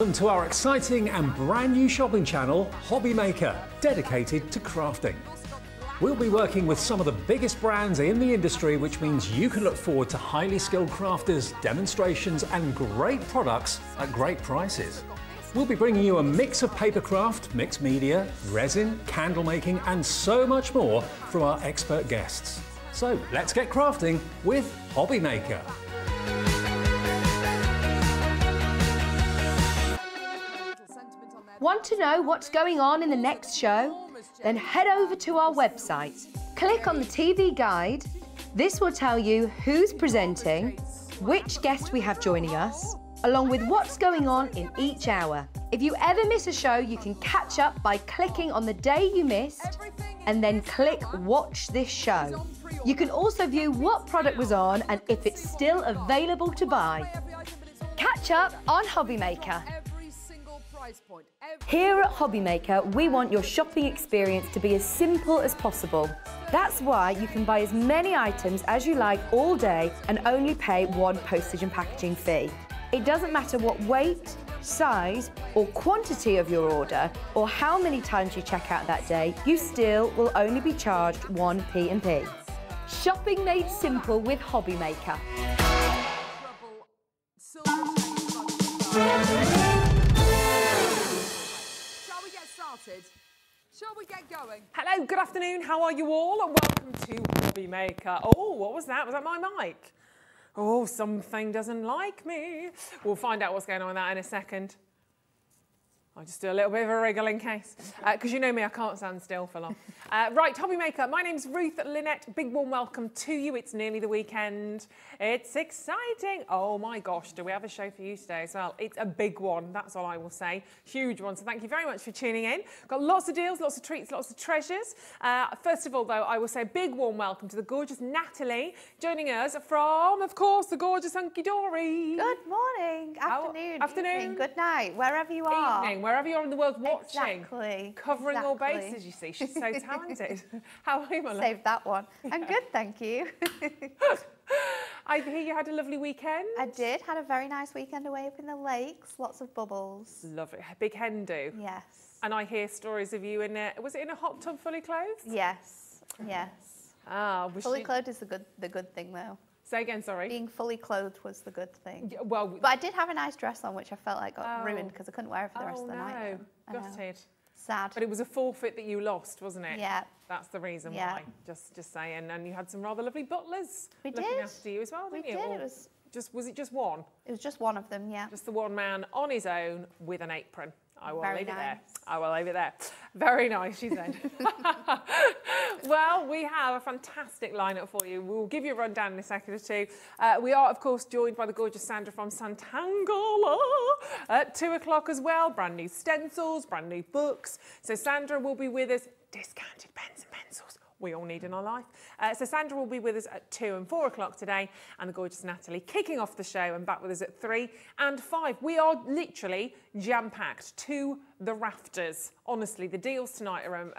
Welcome to our exciting and brand new shopping channel, Hobby Maker, dedicated to crafting. We'll be working with some of the biggest brands in the industry, which means you can look forward to highly skilled crafters, demonstrations and great products at great prices. We'll be bringing you a mix of papercraft, mixed media, resin, candle making and so much more from our expert guests. So let's get crafting with Hobby Maker. Want to know what's going on in the next show? Then head over to our website. Click on the TV guide. This will tell you who's presenting, which guest we have joining us, along with what's going on in each hour. If you ever miss a show, you can catch up by clicking on the day you missed and then click Watch This Show. You can also view what product was on and if it's still available to buy. Catch up on Hobby Maker. Here at Hobby Maker, we want your shopping experience to be as simple as possible. That's why you can buy as many items as you like all day and only pay one postage and packaging fee. It doesn't matter what weight, size or quantity of your order or how many times you check out that day, you still will only be charged one P&P. Shopping made simple with Hobby Maker. Shall we get going? Hello, good afternoon, how are you all? And welcome to Hobby Maker. Oh, what was that? Was that my mic? Oh, something doesn't like me. We'll find out what's going on with that in a second. I'll just do a little bit of a wriggle in case, because you know me, I can't stand still for long. Right, Hobby Maker, my name's Ruth Lynette. Big warm welcome to you. It's nearly the weekend. It's exciting. Oh my gosh, do we have a show for you today as well? It's a big one, that's all I will say. Huge one, so thank you very much for tuning in. Got lots of deals, lots of treats, lots of treasures. First of all, though, I will say a big warm welcome to the gorgeous Natalie, joining us from, of course, the gorgeous Hunkydory. Good morning, afternoon, evening, good night, wherever you are. Evening, wherever you are in the world watching. Exactly. Covering all bases, you see. She's so talented. How are you, my love? Saved that one. I'm good, thank you. I hear you had a lovely weekend. I did. Had a very nice weekend away up in the lakes. Lots of bubbles. Lovely. Big hen do. Yes. And I hear stories of you in a, was it in a hot tub fully clothed? Yes. Yes. Ah, fully clothed is the good thing though. Say again, sorry. Being fully clothed was the good thing. Yeah, well, but I did have a nice dress on, which I felt like got ruined because I couldn't wear it for the rest of the night. Oh no, gutted. Sad. But it was a forfeit that you lost, wasn't it? Yeah. That's the reason why. Just saying. And you had some rather lovely butlers looking after you as well, didn't you? We did. Was it just one? It was just one of them, yeah. Just the one man on his own with an apron. I will leave it there. I will leave it there. Very nice, she said. Well, we have a fantastic lineup for you. We'll give you a rundown in a second or two. We are, of course, joined by the gorgeous Sandra from Sanntangle at 2 o'clock as well. Brand new stencils, brand new books. So Sandra will be with us. Discounted pens and pencils. We all need in our life. So Sandra will be with us at 2 and 4 o'clock today, and the gorgeous Natalie kicking off the show and back with us at 3 and 5. We are literally jam-packed to the rafters. Honestly, the deals tonight are...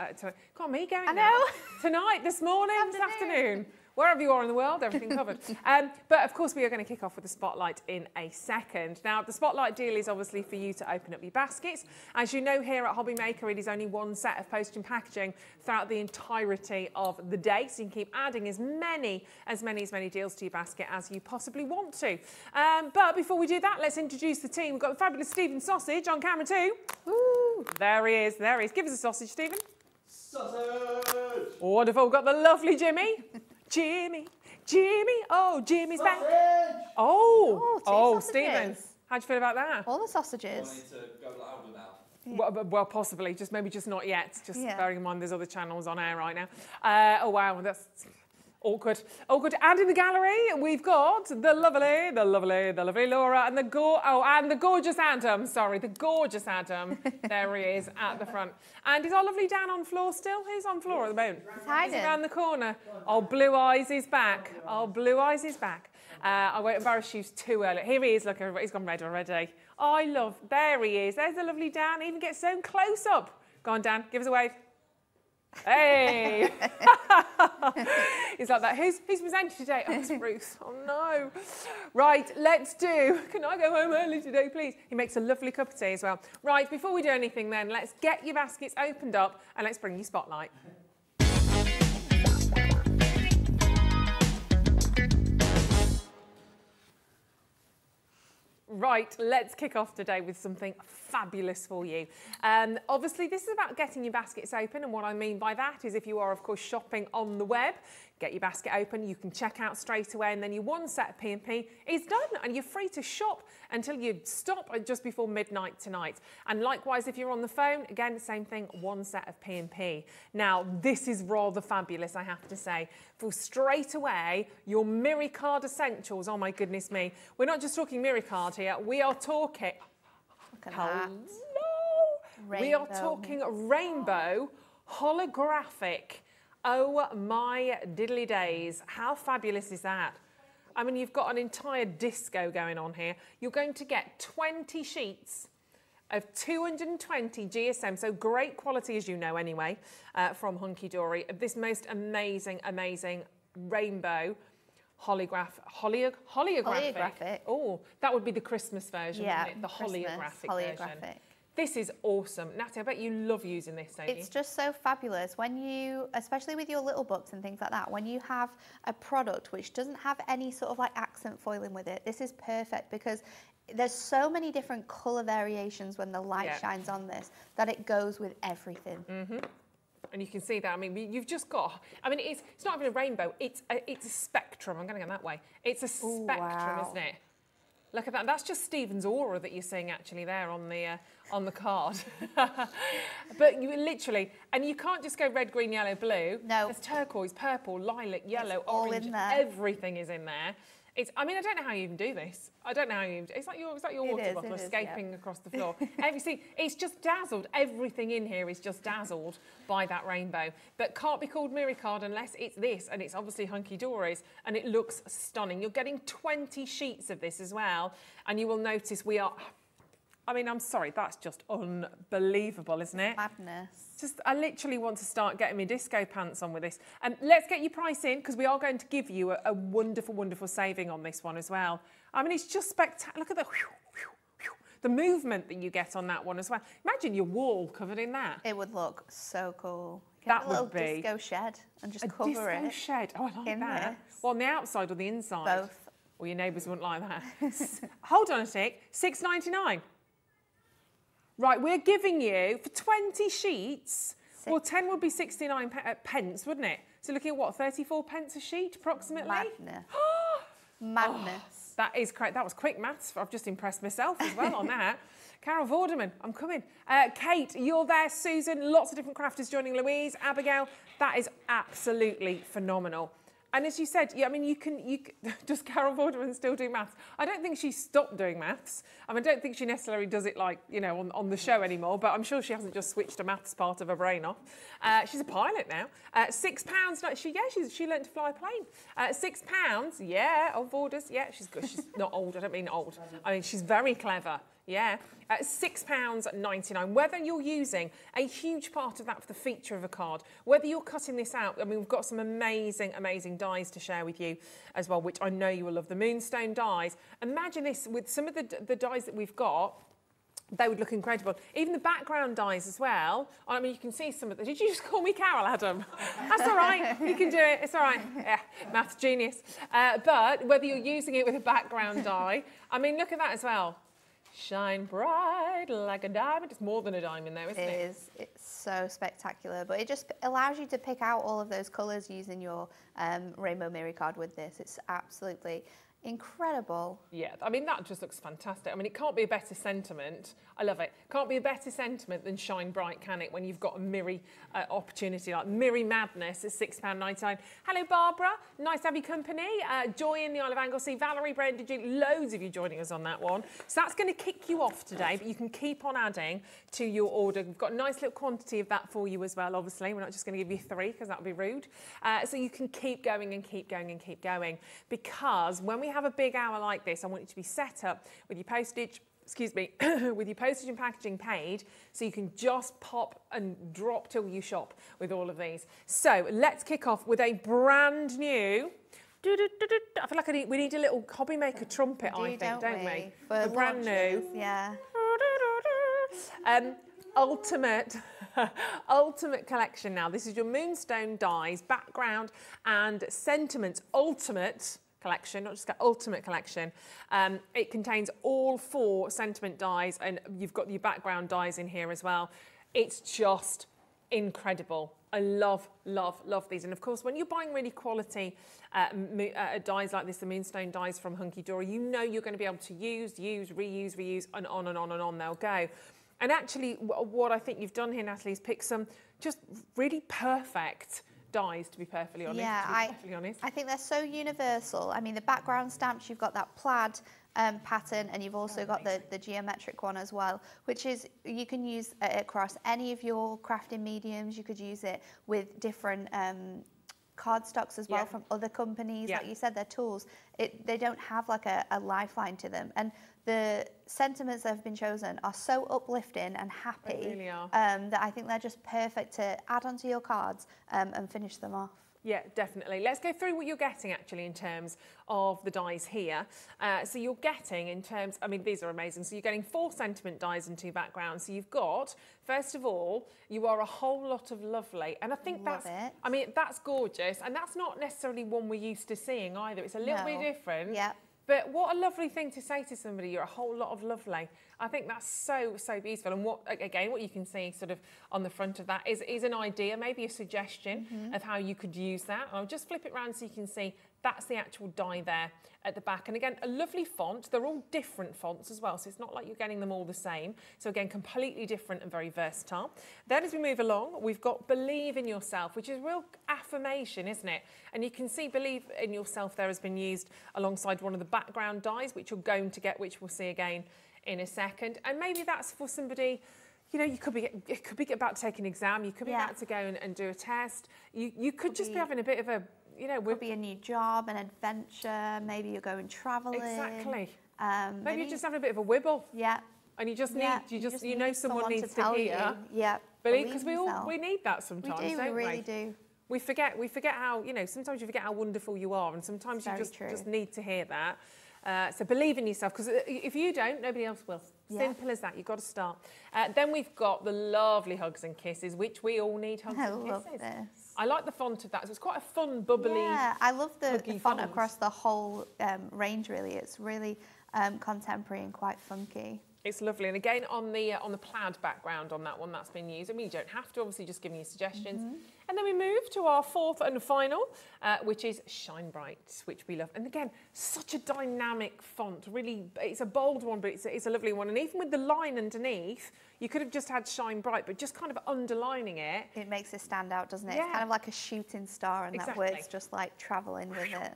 come on, me going I know. Tonight, this morning, this afternoon. Wherever you are in the world, everything covered. But of course, we are going to kick off with the Spotlight in a second. Now, the Spotlight deal is obviously for you to open up your baskets. As you know, here at Hobby Maker, it is only one set of postage and packaging throughout the entirety of the day. So you can keep adding as many deals to your basket as you possibly want to. But before we do that, let's introduce the team. We've got the fabulous Stephen Sausage on camera too. Woo. There he is, there he is. Give us a sausage, Stephen. Sausage! Wonderful. We've got the lovely Jimmy. Jimmy, oh, Jimmy's back. Oh, Stephen, how'd you feel about that? All the sausages. I need to go louder now. Well, possibly, maybe not yet. Bearing in mind there's other channels on air right now. Oh wow, that's awkward. And in the gallery we've got the lovely Laura and the gorgeous Adam. Sorry, the gorgeous Adam. There he is at the front. And is our lovely Dan on floor still? Who's on floor at the moment? He's hiding. He's around the corner. Oh, Blue Eyes is back. I won't embarrass you too early. Here he is. Look, he's gone red already. Oh, there he is. There's the lovely Dan. Even gets his own close up. Go on, Dan. Give us a wave. Hey! He's like that. Who's presenting today? Oh, it's Ruth. Oh, no. Right, let's do. Can I go home early today, please? He makes a lovely cup of tea as well. Right, before we do anything then, let's get your baskets opened up and let's bring you Spotlight. Right, let's kick off today with something fabulous for you. Obviously, this is about getting your baskets open, and what I mean by that is if you are, of course, shopping on the web, get your basket open, you can check out straight away, and then your one set of P&P is done, and you're free to shop until you stop just before midnight tonight. And likewise, if you're on the phone, again, same thing, one set of P&P. Now, this is rather fabulous, I have to say. For straight away, your Miri card essentials, oh my goodness me. We're not just talking Miri card here, we are talking... Look at that. We are talking rainbow holographic. Oh my diddly days. How fabulous is that? I mean, you've got an entire disco going on here. You're going to get 20 sheets of 220 GSM, so great quality as you know anyway, from Hunkydory, of this most amazing, amazing rainbow holographic. Oh, that would be the Christmas version, yeah, wouldn't it? The holographic version. This is awesome. Natalie, I bet you love using this, don't you? It's just so fabulous when you, especially with your little books and things like that, when you have a product which doesn't have any sort of like accent foiling with it, this is perfect because there's so many different colour variations when the light shines on this that it goes with everything. Mm-hmm. And you can see that, I mean, you've just got, I mean, it's not even a rainbow, it's a spectrum. I'm going to go that way. It's a spectrum, isn't it? Look at that. That's just Stephen's aura that you're seeing actually there on the card. But you literally, and you can't just go red, green, yellow, blue. No. There's turquoise, purple, lilac, yellow, it's all orange. in there. Everything is in there. I mean, I don't know how you even do this. I don't know how you. It's like your water bottle escaping across the floor. It's just dazzled. Everything in here is just dazzled by that rainbow. But can't be called Miri card unless it's this, and it's obviously Hunkydory's, and it looks stunning. You're getting 20 sheets of this as well, and you will notice we are. I mean, I'm sorry, that's just unbelievable, isn't it? Madness. I literally want to start getting my disco pants on with this. Let's get your price in, because we are going to give you a wonderful, wonderful saving on this one as well. I mean, it's just spectacular. Look at the movement that you get on that one as well. Imagine your wall covered in that. It would look so cool. That a little would be disco shed and just cover it. A disco shed. Oh, I like that. This. Well, on the outside or the inside? Both. Well, your neighbours wouldn't like that. Hold on a sec. $6.99. Right, we're giving you, for 20 sheets, well, 10 would be 69 pence, wouldn't it? So looking at what, 34 pence a sheet, approximately? Madness. Madness. Oh, that is correct. That was quick maths. I've just impressed myself as well on that. Carol Vorderman, I'm coming. Kate, you're there. Susan, lots of different crafters joining. Louise, Abigail, that is absolutely phenomenal. And as you said, I mean, you can does Carol Vorderman still do maths? I don't think she's stopped doing maths. I mean, I don't think she necessarily does it like, you know, on the show anymore, but I'm sure she hasn't just switched a maths part of her brain off. She's a pilot now. £6, she learnt to fly a plane. £6, yeah, of Vorders, yeah, she's good. She's not old, I don't mean old. I mean, she's very clever. Yeah, £6.99. Whether you're using a huge part of that for the feature of a card, whether you're cutting this out, I mean, we've got some amazing, amazing dies to share with you as well, which I know you will love. The Moonstone dies. Imagine this with some of the dies that we've got. They would look incredible. Even the background dies as well. I mean, you can see some of the... Did you just call me Carol, Adam? That's all right. You can do it. It's all right. Yeah, maths genius. But whether you're using it with a background die, I mean, look at that as well. Shine bright like a diamond. It's more than a diamond there, isn't it? It is. It's so spectacular. But it just allows you to pick out all of those colours using your Rainbow Miri card with this. It's absolutely incredible. Yeah, I mean, that just looks fantastic. I mean, it can't be a better sentiment. I love it. Can't be a better sentiment than shine bright, can it, when you've got a Miri opportunity like Miri Madness at £6.99. Hello, Barbara. Nice to have your company. Joy in the Isle of Anglesey. Valerie, Brenda, loads of you joining us on that one. So that's going to kick you off today, but you can keep on adding to your order. We've got a nice little quantity of that for you as well, obviously. We're not just going to give you 3 because that would be rude. So you can keep going and keep going and keep going, because when we have a big hour like this, I want you to be set up with your postage, excuse me, with your postage and packaging paid, so you can just pop and drop till you shop with all of these. So let's kick off with a brand new, I feel like we need a little hobby maker trumpet, I think, don't we? For brand launches, new. Yeah. Ultimate ultimate collection now. This is your Moonstone dies, background and sentiments ultimate collection, not just ultimate collection. It contains all 4 sentiment dies, and you've got your background dies in here as well. It's just incredible. I love, love, love these. And of course, when you're buying really quality dies like this, the Moonstone dies from Hunkydory, you know you're going to be able to use, reuse, and on and on and on they'll go. And actually, what I think you've done here, Natalie, is pick some just really perfect dies, to be perfectly honest. Yeah, I think they're so universal. I mean, the background stamps, you've got that plaid pattern, and you've also got the geometric one as well, which is, you can use it across any of your crafting mediums. You could use it with different cardstocks as well from other companies. Like you said, they're tools. They don't have like a lifeline to them. And the sentiments that have been chosen are so uplifting and happy. They really are. That I think they're just perfect to add onto your cards and finish them off. Yeah, definitely. Let's go through what you're getting actually in terms of the dies here. So you're getting in terms, I mean, these are amazing. So you're getting 4 sentiment dies and 2 backgrounds. So you've got, first of all, you are a whole lot of lovely. And I think I mean, that's gorgeous. And that's not necessarily one we're used to seeing either. It's a little bit different. Yeah. But what a lovely thing to say to somebody, you're a whole lot of lovely. I think that's so, so beautiful. And what you can see sort of on the front of that is an idea, maybe a suggestion of how you could use that. And I'll just flip it around so you can see that's the actual die there at the back. And again, a lovely font. They're all different fonts as well, so it's not like you're getting them all the same. So again, completely different and very versatile. Then as we move along, we've got Believe in Yourself, which is real affirmation, isn't it? And you can see Believe in Yourself there has been used alongside one of the background dies, which you're going to get, which we'll see again in a second. And maybe that's for somebody, you know, you could be about to take an exam, you could be about to go and do a test. You could just be having a bit of a, you know, could be a new job, an adventure. Maybe you're going travelling. Exactly. Maybe you're just having a bit of a wibble. Yeah. And you just need, you know, someone needs to hear. Yeah. Because we need that sometimes, we don't we? We really do. We forget how, you know, sometimes you forget how wonderful you are, and sometimes you just need to hear that. So believe in yourself, because if you don't, nobody else will. Simple as that. You've got to start. Then we've got the lovely Hugs and Kisses, which we all need hugs and kisses. I love this. I like the font of that. So it's quite a fun, bubbly. Yeah, I love the font across the whole range. Really, it's really contemporary and quite funky. It's lovely, and again on the plaid background on that one that's been used. I mean, you don't have to, obviously, just giving you suggestions. And then we move to our 4th and final, which is Shine Bright, which we love. And again, such a dynamic font. Really, it's a bold one, but it's a lovely one. And even with the line underneath, you could have just had Shine Bright, but just kind of underlining it. It makes it stand out, doesn't it? Yeah. It's kind of like a shooting star, and that word's just like travelling with it.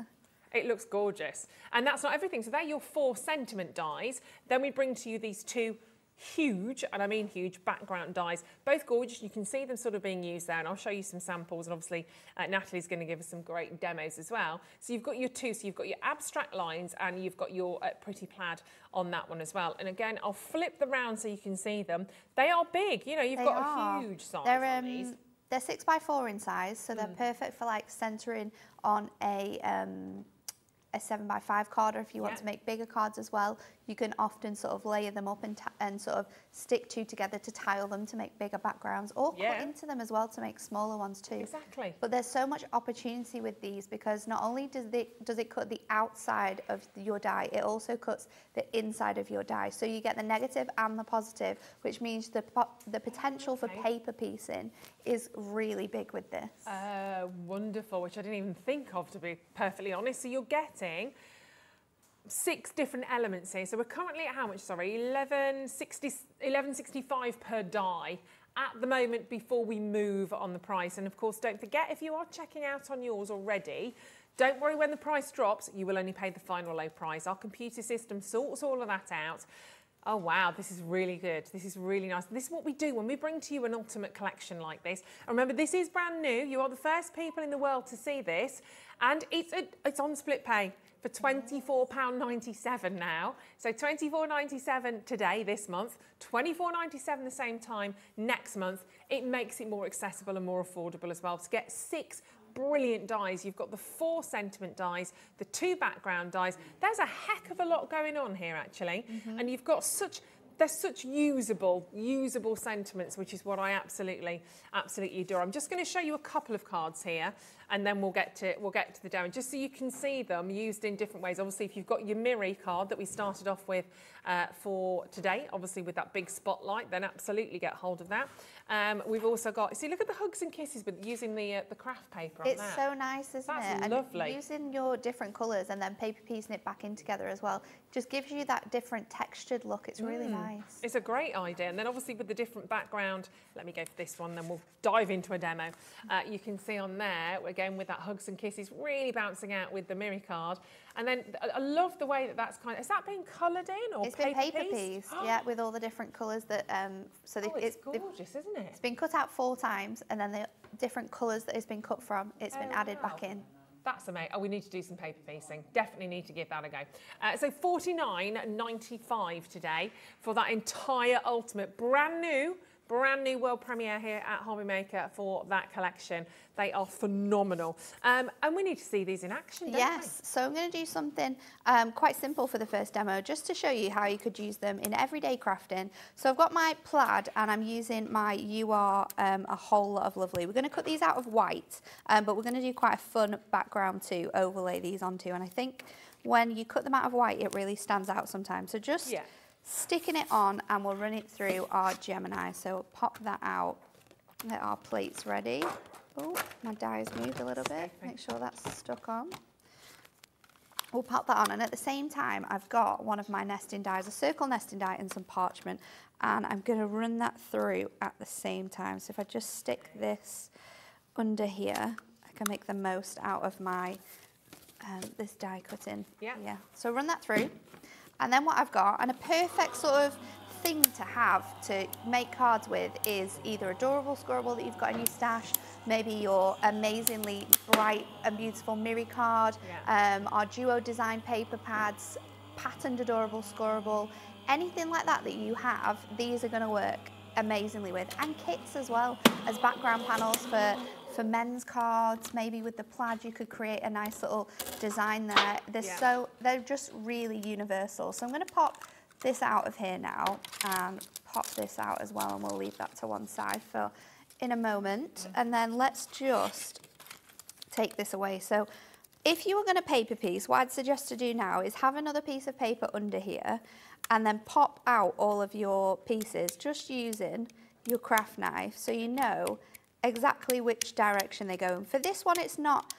It looks gorgeous. And that's not everything. So they're your 4 sentiment dies. Then we bring to you these 2 huge, and I mean huge, background dies. Both gorgeous. You can see them sort of being used there, and I'll show you some samples. And obviously, Natalie's going to give us some great demos as well. So you've got your 2. So you've got your abstract lines, and you've got your pretty plaid on that one as well. And again, I'll flip them round so you can see them. They are big. You know, you've got a huge size on these. They're 6x4 in size, so they're perfect for like centering on a 7x5 card, or if you want to make bigger cards as well, you can often sort of layer them up and sort of stick 2 together to tile them to make bigger backgrounds, or cut into them as well to make smaller ones too. Exactly. But there's so much opportunity with these, because not only does it cut the outside of your die, it also cuts the inside of your die. So you get the negative and the positive, which means the potential for paper piecing is really big with this. Wonderful, which I didn't even think of, to be perfectly honest. So you're getting 6 different elements here. So we're currently at how much, sorry, 11.65 per die at the moment before we move on the price. And of course, don't forget, if you are checking out on yours already, don't worry, when the price drops, you will only pay the final low price. Our computer system sorts all of that out. Oh, wow, this is really good. This is really nice. This is what we do when we bring to you an ultimate collection like this. And remember, this is brand new. You are the first people in the world to see this. And it's on split pay. for £24.97 now. So £24.97 today, this month, £24.97 the same time next month. It makes it more accessible and more affordable as well. To get 6 brilliant dies. You've got the 4 sentiment dies, the 2 background dies. There's a heck of a lot going on here, actually. And you've got they're such usable sentiments, which is what I absolutely adore. I'm just going to show you a couple of cards here, and then we'll get to the demo, just so you can see them used in different ways. Obviously, if you've got your Miri card that we started off with for today, obviously with that big spotlight, then absolutely get hold of that. We've also got, see, look at the hugs and kisses with using the craft paper on It's that. so nice, isn't it? That's lovely. And using your different colours and then paper piecing it back in together as well just gives you that different textured look. It's really nice. It's a great idea. And then obviously with the different background, let me go for this one, then we'll dive into a demo. You can see on there, again, with that hugs and kisses, really bouncing out with the Miri card. And then I love the way that that's kind of, is that being coloured in or It's been paper pieced, yeah, with all the different colours that, it's gorgeous, isn't it? It's been cut out 4 times, and then the different colours that it's been cut from, it's been added back in. That's amazing. Oh, we need to do some paper piecing. Definitely need to give that a go. So $49.95 today for that entire ultimate brand new world premiere here at Hobby Maker for that collection. They are phenomenal. And we need to see these in action, don't Yes, so I'm going to do something quite simple for the first demo, just to show you how you could use them in everyday crafting. So I've got my plaid, and I'm using my UR a whole lot of lovely. We're going to cut these out of white, but we're going to do quite a fun background to overlay these onto. And I think when you cut them out of white, it really stands out sometimes. So just sticking it on, and we'll run it through our Gemini. So pop that out, get our plates ready. Oh, my die's moved a little bit. Make sure that's stuck on. We'll pop that on, and at the same time, I've got one of my nesting dies, a circle nesting die and some parchment, and I'm going to run that through at the same time. So if I just stick this under here, I can make the most out of my this die cutting. Yeah. So run that through. And then what I've got, and a perfect sort of thing to have to make cards with, is either adorable scorable that you've got in your stash, maybe your amazingly bright and beautiful Miri card, our duo design paper pads, patterned adorable scorable, anything like that you have, these are going to work amazingly with. And kits as well, as background panels for men's cards. Maybe with the plaid you could create a nice little design there. They're just really universal. So I'm going to pop this out of here now and pop this out as well, and we'll leave that to one side for in a moment. And then let's just take this away. So if you were going to paper piece, what I'd suggest to do now is have another piece of paper under here and then pop out all of your pieces just using your craft knife, so you know exactly which direction they go. And for this one, it's not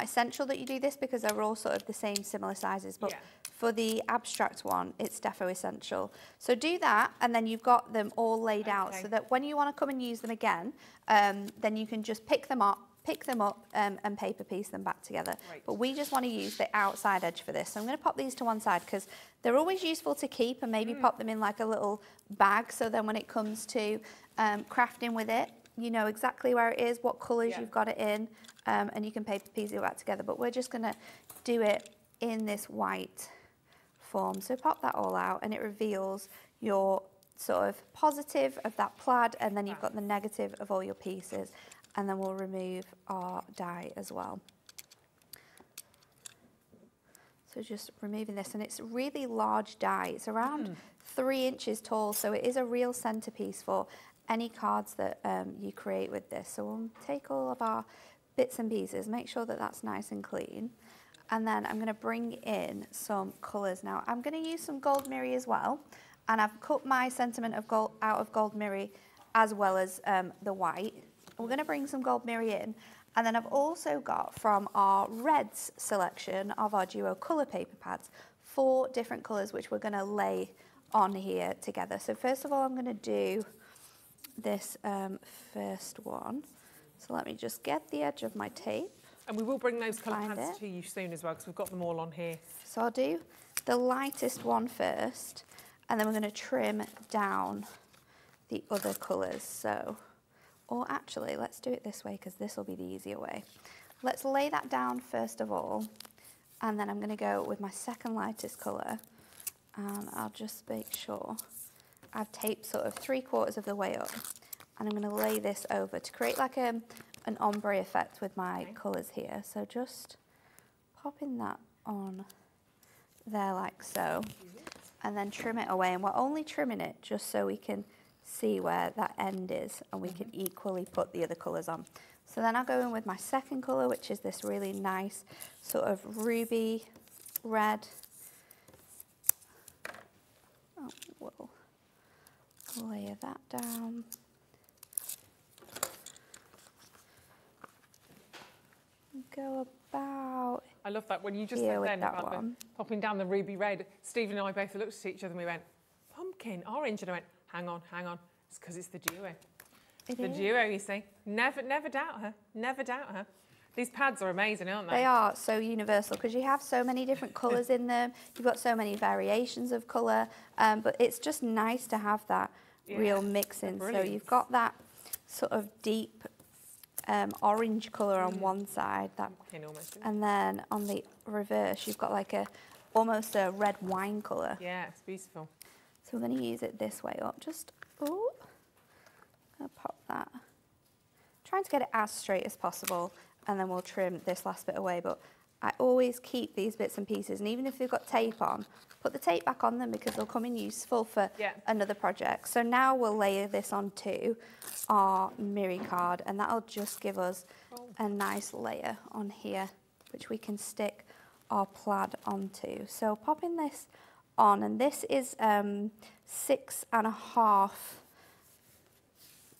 essential that you do this because they're all sort of the same similar sizes, but for the abstract one, it's defo essential. So do that, and then you've got them all laid out so that when you want to come and use them again, then you can just pick them up and paper piece them back together. But we just want to use the outside edge for this. So I'm going to pop these to one side because they're always useful to keep, and maybe pop them in like a little bag, so then when it comes to crafting with it, you know exactly where it is, what colours you've got it in, and you can paper piece it back together. But we're just going to do it in this white form. So pop that all out, and it reveals your sort of positive of that plaid, and then you've got the negative of all your pieces. And then we'll remove our die as well. So just removing this, and it's a really large die. It's around 3 inches tall, so it is a real centerpiece for any cards that you create with this. So we'll take all of our bits and pieces, make sure that that's nice and clean. And then I'm going to bring in some colours now. I'm going to use some gold Miri as well, and I've cut my sentiment of gold out of gold Miri as well as the white. We're going to bring some gold Miri in, and then I've also got from our reds selection of our duo colour paper pads 4 different colours which we're going to lay on here together. So first of all, I'm going to do this first one. So let me just get the edge of my tape. And we will bring those colour pads to you soon as well, because we've got them all on here. So I'll do the lightest one first, and then we're going to trim down the other colours. So, or actually, let's do it this way because this will be the easier way. Let's lay that down first of all, And then I'm going to go with my second lightest colour, and I'll just make sure I've taped sort of 3/4 of the way up, and I'm going to lay this over to create like an ombre effect with my colours here. So just popping that on there like so, and then trim it away. And we're only trimming it just so we can see where that end is, and we can equally put the other colours on. So then I'll go in with my second colour, which is this really nice sort of ruby red. Oh, we'll layer that down. Go about. I love that when you just here said with then that about one. popping down the ruby red. Stephen and I both looked at each other and we went, pumpkin, orange, and I went, hang on. It's because it's the duo. The duo, you see. Never doubt her. Never doubt her. These pads are amazing, aren't they? They are so universal because you have so many different colours in them. You've got so many variations of colour, but it's just nice to have that real mixing. So you've got that sort of deep orange colour on one side, and then on the reverse you've got like almost a red wine colour. Yeah, it's beautiful. So we're going to use it this way up. Just I'll pop that. Trying to get it as straight as possible, and then we'll trim this last bit away. But I always keep these bits and pieces, and even if they've got tape on, put the tape back on them because they'll come in useful for another project. So now we'll layer this onto our miri card, and that'll just give us a nice layer on here, which we can stick our plaid onto. So popping this on, and this is 6.5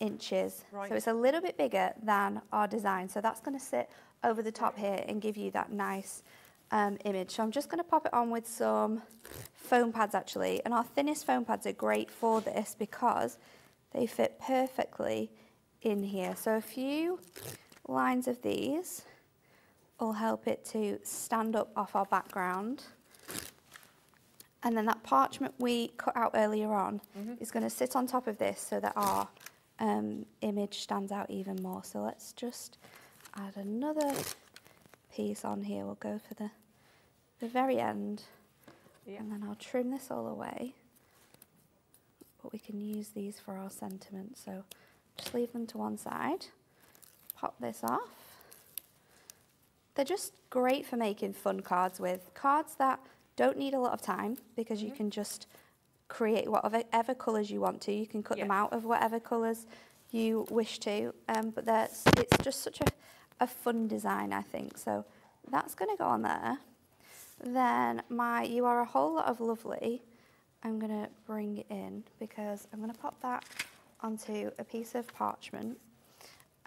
inches. So it's a little bit bigger than our design. So that's going to sit over the top here and give you that nice image. So I'm just going to pop it on with some foam pads actually. And our thinnest foam pads are great for this because they fit perfectly in here. So a few lines of these will help it to stand up off our background. And then that parchment we cut out earlier on is going to sit on top of this so that our image stands out even more. So let's just add another piece on here. We'll go for the very end, and then I'll trim this all away. But we can use these for our sentiment. So just leave them to one side. Pop this off. They're just great for making fun cards with. Cards that don't need a lot of time because you can just create whatever colours you want to. You can cut them out of whatever colours you wish to, but it's just such a fun design, I think. So that's going to go on there. Then my You Are a Whole Lot of Lovely, I'm going to bring in because I'm going to pop that onto a piece of parchment,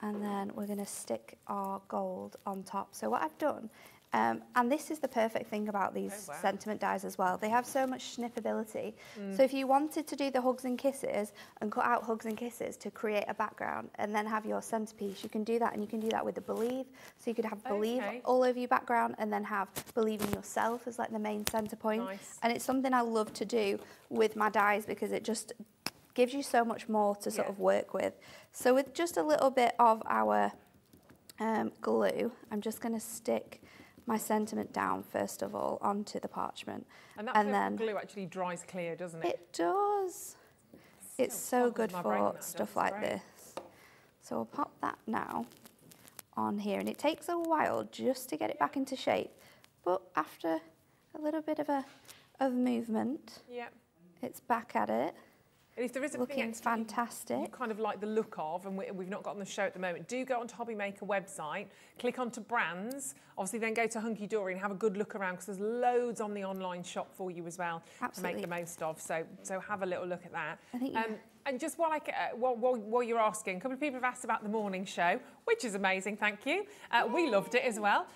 and then we're going to stick our gold on top. So what I've done, and this is the perfect thing about these sentiment dies as well. They have so much snippability. So if you wanted to do the hugs and kisses and cut out hugs and kisses to create a background and then have your centerpiece, you can do that, and you can do that with the Believe. So you could have Believe all over your background and then have Believe in Yourself as like the main center point. And it's something I love to do with my dies because it just gives you so much more to sort of work with. So with just a little bit of our glue, I'm just going to stick my sentiment down first of all onto the parchment, and then glue actually dries clear, doesn't it? It does. It's so good for stuff like this. So I'll pop that now on here, and it takes a while just to get it back into shape, but after a little bit of movement, it's back at it. And if there is looking fantastic, you kind of like the look of, and we've not got on the show at the moment, do go onto Hobby Maker website, click onto brands, obviously then go to Hunkydory and have a good look around because there's loads on the online shop for you as well to make the most of. So have a little look at that. I think and just while you're asking, a couple of people have asked about the morning show, which is amazing, thank you. We loved it as well.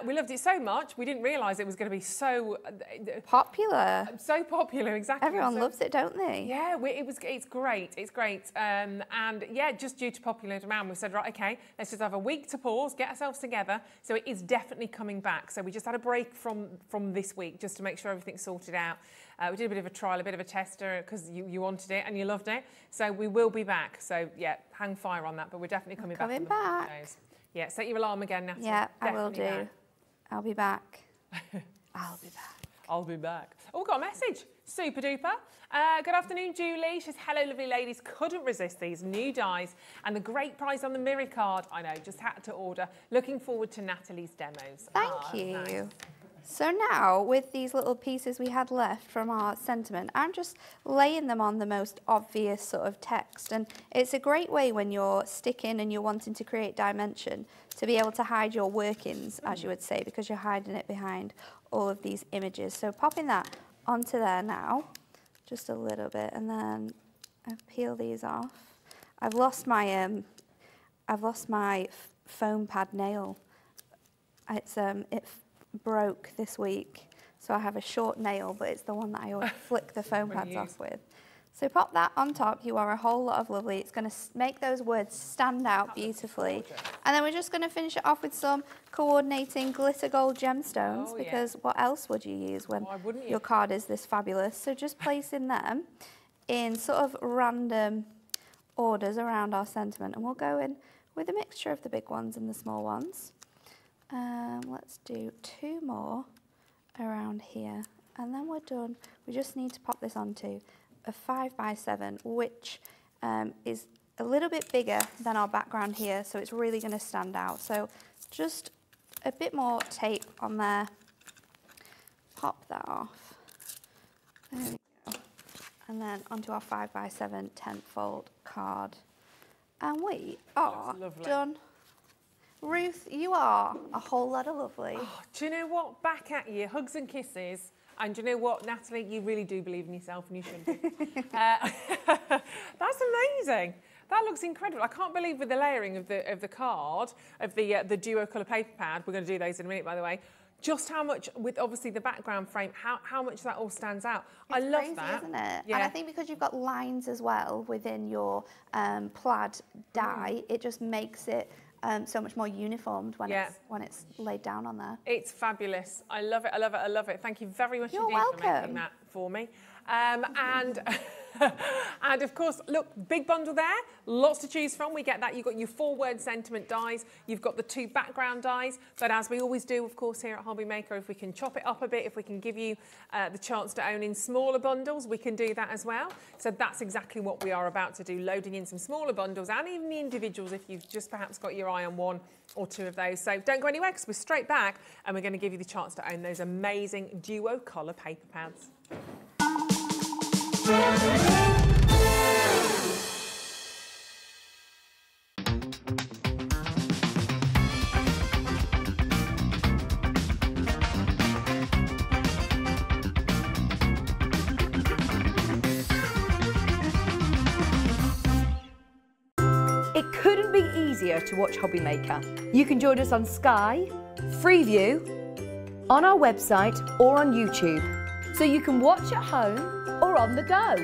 We loved it so much, we didn't realise it was going to be so popular. So popular, exactly. Everyone loves it, don't they? Yeah, it's great, it's great. And yeah, just due to popular demand, we said, right, okay, let's just have a week to pause, get ourselves together. So it is definitely coming back. So we just had a break from this week just to make sure everything's sorted out. We did a bit of a trial, a bit of a tester because you wanted it and you loved it. So we will be back. So yeah, hang fire on that, but we're definitely coming back. Yeah, set your alarm again, Natalie. Yeah, I will do. I'll be back. I'll be back. I'll be back. Oh, we've got a message. Super duper. Good afternoon, Julie. She says, hello, lovely ladies. Couldn't resist these new dies and the great price on the Miri card. I know, just had to order. Looking forward to Natalie's demos. Thank you. Nice. So now, with these little pieces we had left from our sentiment, I'm just laying them on the most obvious sort of text. And it's a great way when you're sticking and you're wanting to create dimension to be able to hide your workings, as you would say, because you're hiding it behind all of these images. So popping that onto there now, just a little bit, and then I peel these off. I've lost my foam pad nail. It broke this week, so I have a short nail, but it's the one that I always flick the foam pads off with. So pop that on top. You are a whole lot of lovely. It's going to make those words stand out beautifully. And then we're just going to finish it off with some coordinating glitter gold gemstones, because what else would you use when your card is this fabulous? So just placing them in sort of random orders around our sentiment, and we'll go in with a mixture of the big ones and the small ones. Let's do 2 more around here, and then we're done. We just need to pop this onto a 5x7, which is a little bit bigger than our background here, so it's really going to stand out. So just a bit more tape on there. Pop that off. There we go. And then onto our 5x7 10th fold card. And we are done. Ruth, you are a whole lot of lovely. Oh, do you know what? Back at you. Hugs and kisses. And do you know what, Natalie? You really do believe in yourself, and you should do. That's amazing. That looks incredible. I can't believe with the layering of the card, of the duo colour paper pad, we're going to do those in a minute, by the way, just how much, with obviously the background frame, how much that all stands out. It's I love crazy, that. Isn't it? Yeah. And I think because you've got lines as well within your plaid die, it just makes it so much more uniformed when it's laid down on there. It's fabulous. I love it. I love it. I love it. Thank you very much You're indeed welcome. for making that for me. And of course, look, big bundle there, lots to choose from. We get that. You've got your 4-word sentiment dies. You've got the 2 background dies. But as we always do, of course, here at Hobby Maker, if we can chop it up a bit, if we can give you the chance to own in smaller bundles, we can do that as well. So that's exactly what we are about to do, loading in some smaller bundles and even the individuals if you've just perhaps got your eye on 1 or 2 of those. So don't go anywhere, because we're straight back and we're going to give you the chance to own those amazing duo colour paper pads. It couldn't be easier to watch Hobby Maker. You can join us on Sky, Freeview, on our website or on YouTube, so you can watch at home or on the go.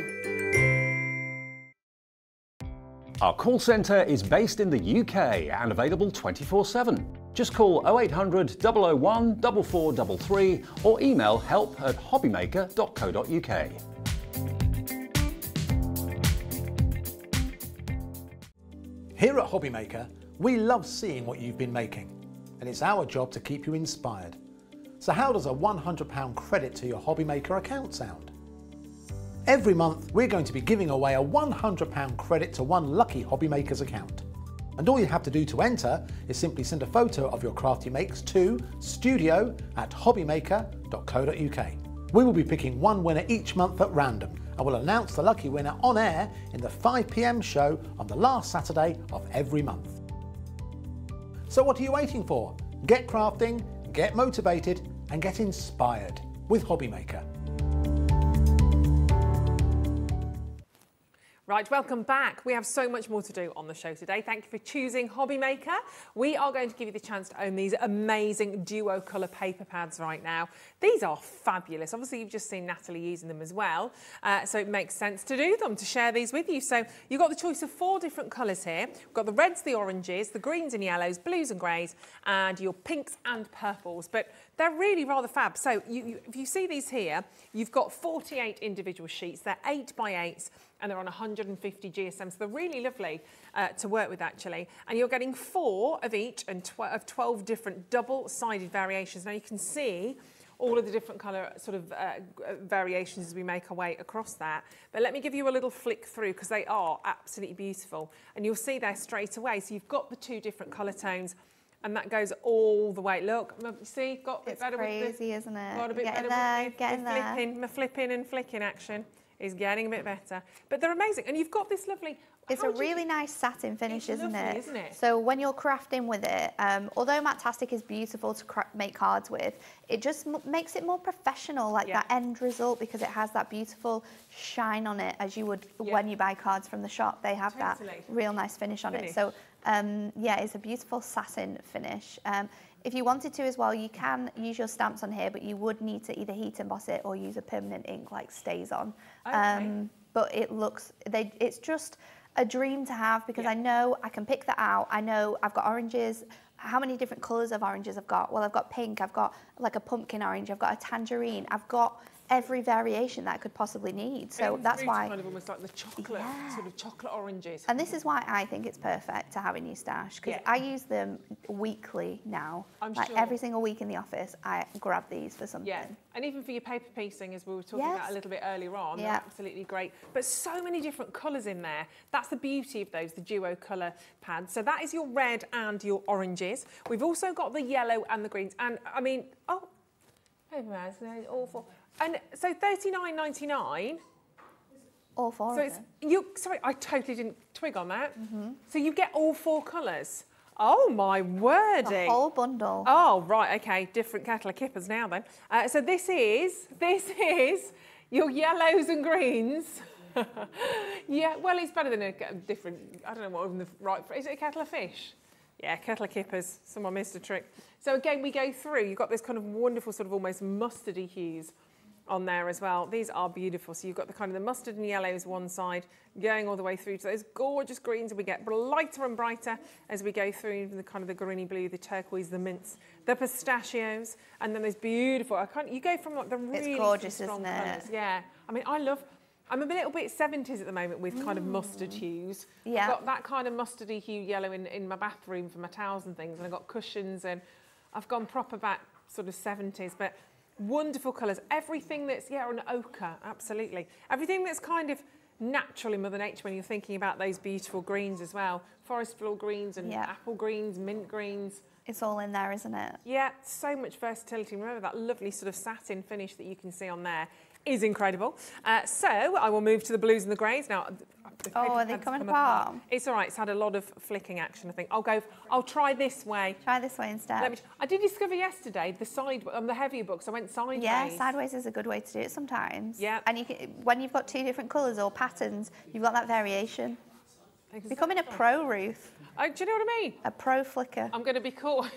Our call centre is based in the UK and available 24/7. Just call 0800 001 4433 or email help@hobbymaker.co.uk. Here at Hobby Maker, we love seeing what you've been making, and it's our job to keep you inspired. So how does a £100 credit to your Hobby Maker account sound? Every month, we're going to be giving away a £100 credit to one lucky Hobby Maker's account. And all you have to do to enter is simply send a photo of your craft you makes to studio@hobbymaker.co.uk. We will be picking one winner each month at random, and we'll announce the lucky winner on air in the 5 PM show on the last Saturday of every month. So what are you waiting for? Get crafting, get motivated, and get inspired with Hobby Maker. Right, welcome back. We have so much more to do on the show today. Thank you for choosing Hobby Maker. We are going to give you the chance to own these amazing duo colour paper pads right now. These are fabulous. Obviously, you've just seen Natalie using them as well, so it makes sense to do them, to share these with you. So you've got the choice of 4 different colours here. We've got the reds, the oranges, the greens and yellows, blues and greys, and your pinks and purples. But they're really rather fab. So if you see these here, you've got 48 individual sheets. They're 8x8s. And they're on 150 GSM, so they're really lovely to work with actually. And you're getting 4 of each and of 12 different double-sided variations. Now you can see all of the different colour sort of variations as we make our way across that. But let me give you a little flick through because they are absolutely beautiful. And you'll see there straight away. So you've got the two different colour tones and that goes all the way. Look, see, got a bit better with the... It's crazy, isn't it? Got a bit better with my flipping and flicking action is getting a bit better. But they're amazing. And you've got this lovely... It's a really nice satin finish, isn't it? Isn't it? So when you're crafting with it, although Matte-tastic is beautiful to make cards with, it just makes it more professional, like that end result, because it has that beautiful shine on it, as you would when you buy cards from the shop. They have that real nice finish on it. So yeah, it's a beautiful satin finish. If you wanted to as well, you can use your stamps on here, but you would need to either heat emboss it or use a permanent ink like Stays On. Okay. But it looks, it's just a dream to have, because I know I can pick that out. I know I've got oranges. How many different colours of oranges I've got? Well, I've got pink, I've got like a pumpkin orange, I've got a tangerine, I've got every variation that I could possibly need. So that's why... kind of almost like the chocolate, sort of chocolate oranges. And this is why I think it's perfect to have in your stash, because I use them weekly now. Like every single week in the office, I grab these for something. Yeah, and even for your paper piecing, as we were talking about a little bit earlier on, they're absolutely great. But so many different colours in there. That's the beauty of those, the duo colour pads. So that is your red and your oranges. We've also got the yellow and the greens. And I mean, paper pads, they're awful. And so $39.99. All four. So it's sorry, I totally didn't twig on that. So you get all four colours. Oh my wordy! A whole bundle. Oh right, okay, different kettle of kippers now then. So this is your yellows and greens. Yeah, well it's better than a different. I don't know what the right. Is it a kettle of fish? Yeah, kettle of kippers. Someone missed a trick. So again, we go through. You've got this kind of wonderful sort of almost mustardy hues on there as well. These are beautiful. So you've got the kind of the mustard and yellows one side going all the way through to those gorgeous greens, and we get brighter and brighter as we go through the kind of the greeny blue, the turquoise, the mints, the pistachios, and then those beautiful. You go from like the really gorgeous, strong isn't it? colours. Yeah, I mean, I'm a little bit 70s at the moment with kind of mustard hues. Yeah. I've got that kind of mustardy hue yellow in my bathroom for my towels and things, and I've got cushions, and I've gone proper back sort of 70s, but wonderful colours. Everything that's, an ochre, absolutely. Everything that's kind of natural in Mother Nature when you're thinking about those beautiful greens as well. Forest floor greens and apple greens, mint greens. It's all in there, isn't it? Yeah, so much versatility. Remember that lovely sort of satin finish that you can see on there is incredible. So I will move to the blues and the greys. Now, are they coming apart? It's all right. It's had a lot of flicking action, I think. I'll try this way. Try this way instead. I did discover yesterday the heavier books. I went sideways. Yeah, sideways is a good way to do it sometimes. Yeah. And when you've got two different colours or patterns, you've got that variation. Exactly. Becoming a pro, Ruth. Do you know what I mean? A pro flicker. I'm going to be called.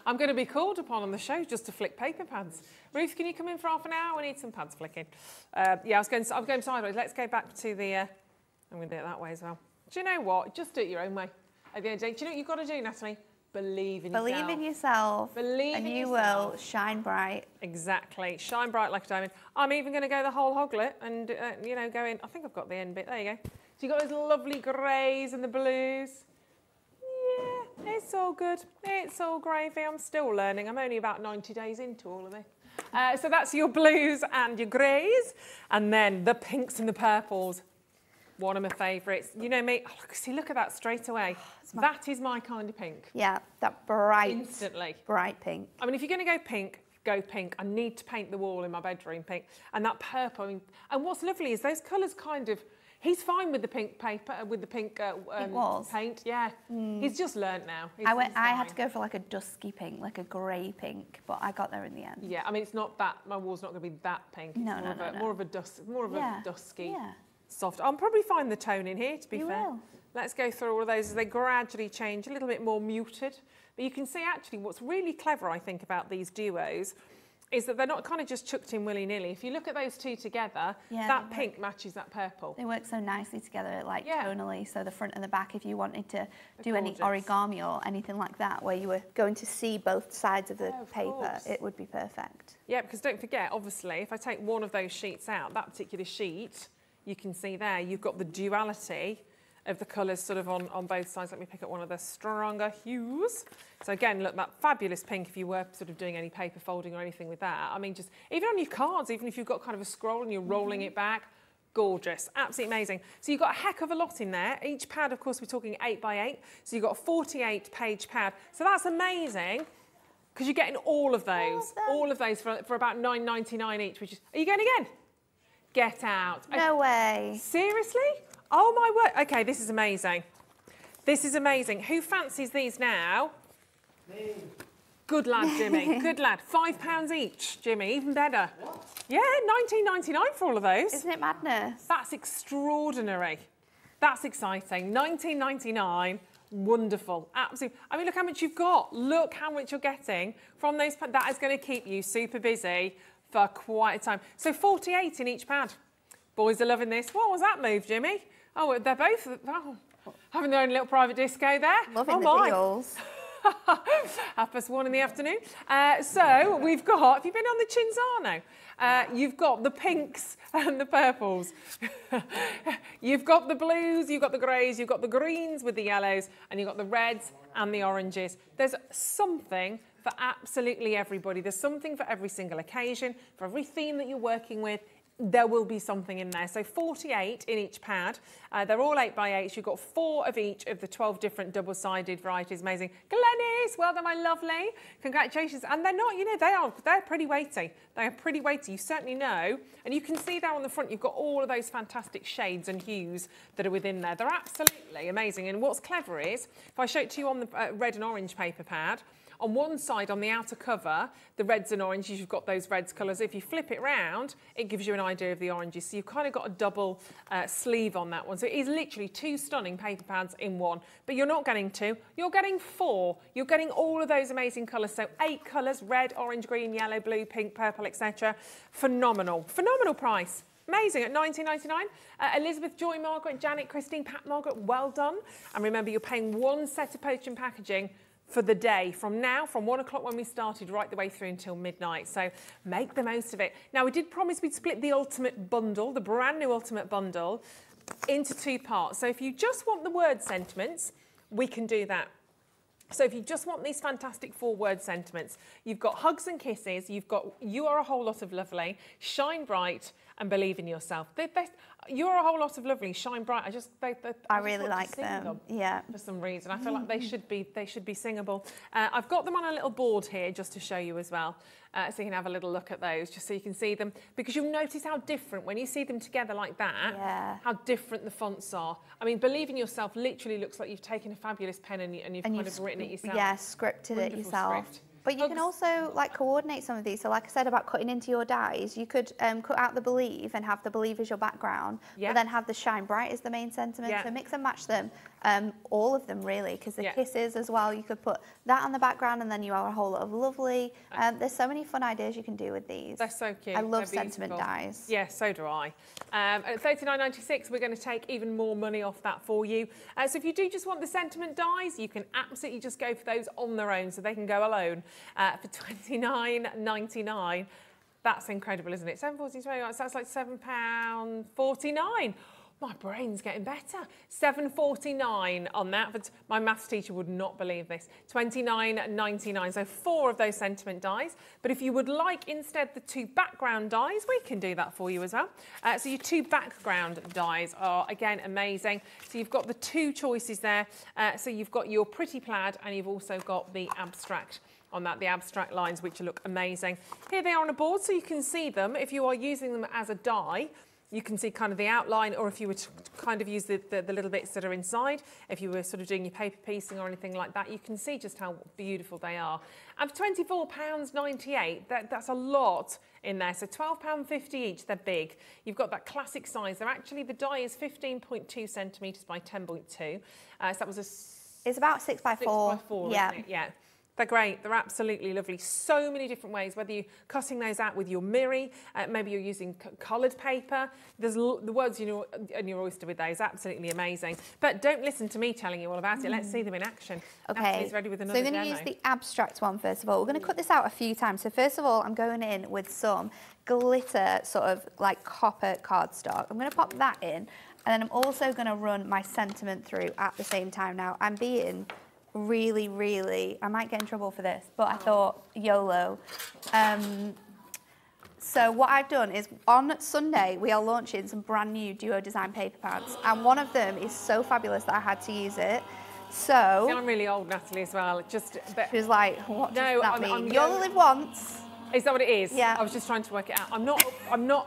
I'm going to be called upon on the show just to flick paper pads. Ruth, can you come in for half an hour? We need some pads flicking. I'm going sideways. Let's go back to the... I'm going to do it that way as well. Do you know what? Just do it your own way. At the end of the day, do you know what you've got to do, Natalie? Believe in yourself. Believe in yourself. And you will shine bright. Exactly. Shine bright like a diamond. I'm even going to go the whole hoglet and, go in. I think I've got the end bit. There you go. So you've got those lovely greys and the blues. Yeah, it's all good. It's all gravy. I'm still learning. I'm only about 90 days into all of this. So that's your blues and your greys. And then the pinks and the purples. One of my favourites. You know me. Oh, look at that straight away. That is my kind of pink. Yeah, that bright. Instantly. Bright pink. I mean, if you're going to go pink, go pink. I need to paint the wall in my bedroom pink. And that purple. I mean, and what's lovely is those colours kind of... He's fine with the pink paper, with the pink paint. Yeah, he's just learnt now. I had to go for like a dusky pink, like a grey pink, but I got there in the end. Yeah, I mean it's not that. My wall's not going to be that pink. No. More of a dusky, soft. I'll probably find the tone in here. To be fair, will. Let's go through all of those as they gradually change, a little bit more muted. But you can see actually what's really clever, I think, about these duos is that they're not kind of just chucked in willy-nilly. If you look at those two together, that pink matches that purple. They work so nicely together, like tonally, so the front and the back, if you wanted to do any origami or anything like that, where you were going to see both sides of the paper, it would be perfect. Yeah, because don't forget, obviously, if I take one of those sheets out, that particular sheet, you can see there, you've got the duality of the colours sort of on both sides. Let me pick up one of the stronger hues. So again, look, that fabulous pink if you were sort of doing any paper folding or anything with that. I mean, just even on your cards, even if you've got kind of a scroll and you're rolling it back, gorgeous, absolutely amazing. So you've got a heck of a lot in there. Each pad, of course, we're talking 8 by 8. So you've got a 48-page pad. So that's amazing because you're getting all of those for about $9.99 each, which is, are you going again? Get out. No way. Seriously? Oh my word. Okay, this is amazing. This is amazing. Who fancies these now? Me. Good lad, Jimmy. Good lad. £5 each, Jimmy. Even better. What? Yeah, $19.99 for all of those. Isn't it madness? That's extraordinary. That's exciting. $19.99. Wonderful. Absolutely. I mean, look how much you've got. Look how much you're getting from those. That is going to keep you super busy for quite a time. So 48 in each pad. Boys are loving this. What was that move, Jimmy? Oh, they're both having their own little private disco there. Loving the deals. 1:30 in the afternoon. So we've got, have you been on the Cinzano? You've got the pinks and the purples. You've got the blues, you've got the greys, you've got the greens with the yellows, and you've got the reds and the oranges. There's something for absolutely everybody. There's something for every single occasion, for every theme that you're working with. There will be something in there. So 48 in each pad. They're all 8 by 8. You've got 4 of each of the 12 different double-sided varieties. Amazing. Glenys, well done, my lovely. Congratulations. And they're not, you know, they're pretty weighty. They are pretty weighty. You certainly know. And you can see there on the front, you've got all of those fantastic shades and hues that are within there. They're absolutely amazing. And what's clever is, if I show it to you on the red and orange paper pad, on one side, on the outer cover, the reds and oranges, you've got those reds colours. If you flip it round, it gives you an idea of the oranges. So you've kind of got a double sleeve on that one. So it is literally 2 stunning paper pads in one. But you're not getting 2, you're getting 4. You're getting all of those amazing colours. So 8 colours, red, orange, green, yellow, blue, pink, purple, etc. Phenomenal. Phenomenal price. Amazing at $19.99. Elizabeth, Joy, Margaret, Janet, Christine, Pat, Margaret, well done. And remember, you're paying 1 set of postage and packaging for the day, from now, from 1 o'clock when we started, right the way through until midnight. So make the most of it. Now, we did promise we'd split the ultimate bundle, the brand new ultimate bundle, into 2 parts. So if you just want the word sentiments, we can do that. So if you just want these fantastic 4-word sentiments, you've got hugs and kisses, you've got you are a whole lot of lovely, shine bright and believe in yourself. You're a whole lot of lovely, shine bright. I really like them. Yeah. For some reason, I feel like they should be singable. I've got them on a little board here just to show you as well, so you can have a little look at those, just so you can see them, because you'll notice how different when you see them together like that. Yeah. How different the fonts are. I mean, believe in yourself literally looks like you've taken a fabulous pen and you've kind of written it yourself. Yeah, scripted it yourself. Script. But you can also like coordinate some of these. So like I said about cutting into your dies, you could cut out the believe and have the believe as your background, but then have the shine bright as the main sentiment. So mix and match them, all of them really, because the kisses as well, you could put that on the background and then you are a whole lot of lovely. There's so many fun ideas you can do with these. They're so cute. I love sentiment dies. Yeah, so do I. At $39.96, we're going to take even more money off that for you. So if you do just want the sentiment dies, you can absolutely just go for those on their own, so they can go alone. For $29.99. That's incredible, isn't it? $7.49, so that's like £7.49. My brain's getting better. $7.49 on that. But my maths teacher would not believe this. $29.99. So 4 of those sentiment dies. But if you would like instead the 2 background dies, we can do that for you as well. So your 2 background dies are again amazing. So you've got the 2 choices there. So you've got your pretty plaid and you've also got the abstract on that, the abstract lines, which look amazing. Here they are on a board, so you can see them. If you are using them as a die, you can see kind of the outline, or if you were to kind of use the little bits that are inside, if you were sort of doing your paper piecing or anything like that, you can see just how beautiful they are. And for £24.98, that's a lot in there. So £12.50 each, they're big. You've got that classic size. They're actually, the die is 15.2 centimetres by 10.2. So that was it's about 6 by 4. 6 by 4, yeah. Isn't it? Yeah. They're great. They're absolutely lovely. So many different ways, whether you're cutting those out with your miri, maybe you're using coloured paper. There's the words in your oyster with those. Absolutely amazing. But don't listen to me telling you all about it. Let's see them in action. Okay. Natalie's ready with another so we're going to use the abstract one first of all. We're going to cut this out a few times. So first of all, I'm going in with some glitter, sort of like copper cardstock. I'm going to pop that in. And then I'm also going to run my sentiment through at the same time. Now, I'm being really, really, I might get in trouble for this, but I thought YOLO. So what I've done is on Sunday, we are launching some brand new duo design paper pads. And one of them is so fabulous that I had to use it. So I'm really old, Natalie, as well. Just a bit. she was like, what does that mean? You only live once. Is that what it is? Yeah. I was just trying to work it out. I'm not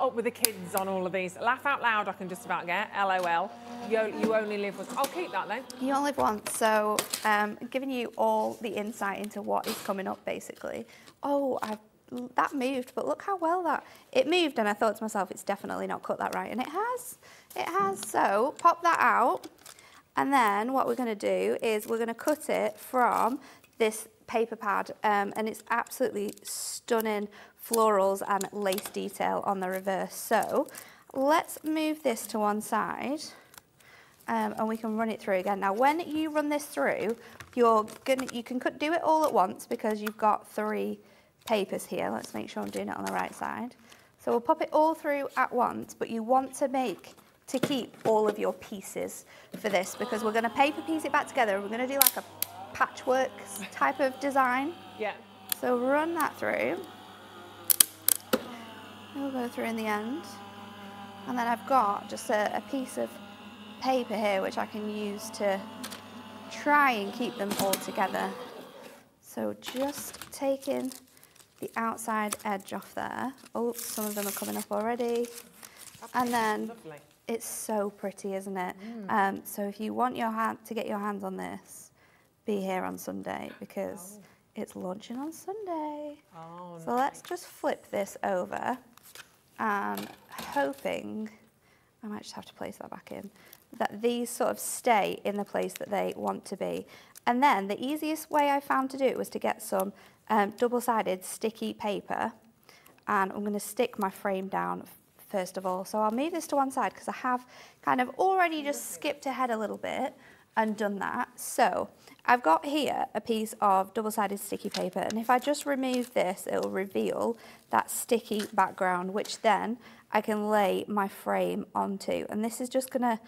up with the kids on all of these. Laugh out loud, I can just about get. LOL. You only live once. I'll keep that then. You only live once, so giving you all the insight into what is coming up, basically. Oh, that moved, but look how well it moved, and I thought to myself, it's definitely not cut that right, and it has. It has. So pop that out, and then what we're going to do is we're going to cut it from this paper pad, and it's absolutely stunning florals and lace detail on the reverse. So let's move this to one side, and we can run it through again. Now, when you run this through, you can do it all at once because you've got 3 papers here. Let's make sure I'm doing it on the right side. So we'll pop it all through at once, but you want to keep all of your pieces for this because we're going to paper piece it back together. We're going to do like a patchwork type of design. Yeah. So run that through. We'll go through in the end. And then I've got just a piece of paper here which I can use to try and keep them all together. So just taking the outside edge off there. Oh, some of them are coming up already. And then lovely. It's so pretty, isn't it? So if you want to get your hands on this, be here on Sunday because it's launching on Sunday. Oh, so let's just flip this over and hoping, I might just have to place that back in, that these sort of stay in the place that they want to be. And then the easiest way I found to do it was to get some double-sided sticky paper, and I'm going to stick my frame down first of all. So I'll move this to one side because I have kind of already just skipped ahead a little bit and done that. So I've got here a piece of double-sided sticky paper, and if I just remove this, it will reveal that sticky background, which then I can lay my frame onto. And this is just going to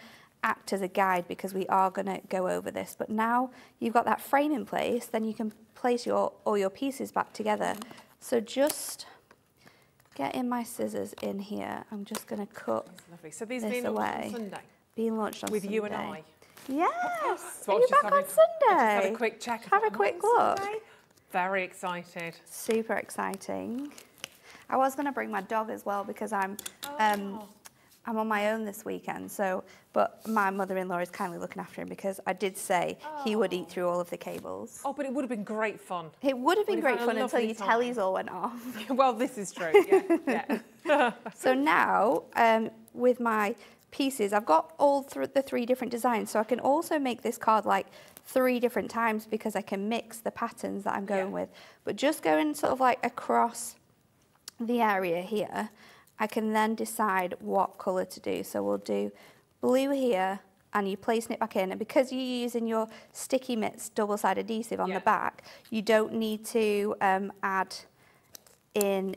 act as a guide because we are going to go over this. But now you've got that frame in place, then you can place all your pieces back together. So just getting my scissors in here, I'm just going to cut lovely. So these this being away. launched on Sunday? Being launched on with Sunday. you and I. Yes. So Are you back on Sunday? I just had a quick check. Have a quick look. Sunday. Very excited. Super exciting. I was going to bring my dog as well because I'm on my own this weekend. So, but my mother-in-law is kindly looking after him because I did say he would eat through all of the cables. Oh, but it would have been great fun. It would have been great had a fun until lovely your time. tellies all went off. Well, this is true. Yeah. So now, with my pieces, I've got all the 3 different designs, so I can also make this card like 3 different times because I can mix the patterns that I'm going with. But just going sort of like across the area here, I can then decide what colour to do. So we'll do blue here, and you're placing it back in. And because you're using your Sticky Mitts double-sided adhesive on the back, you don't need to add in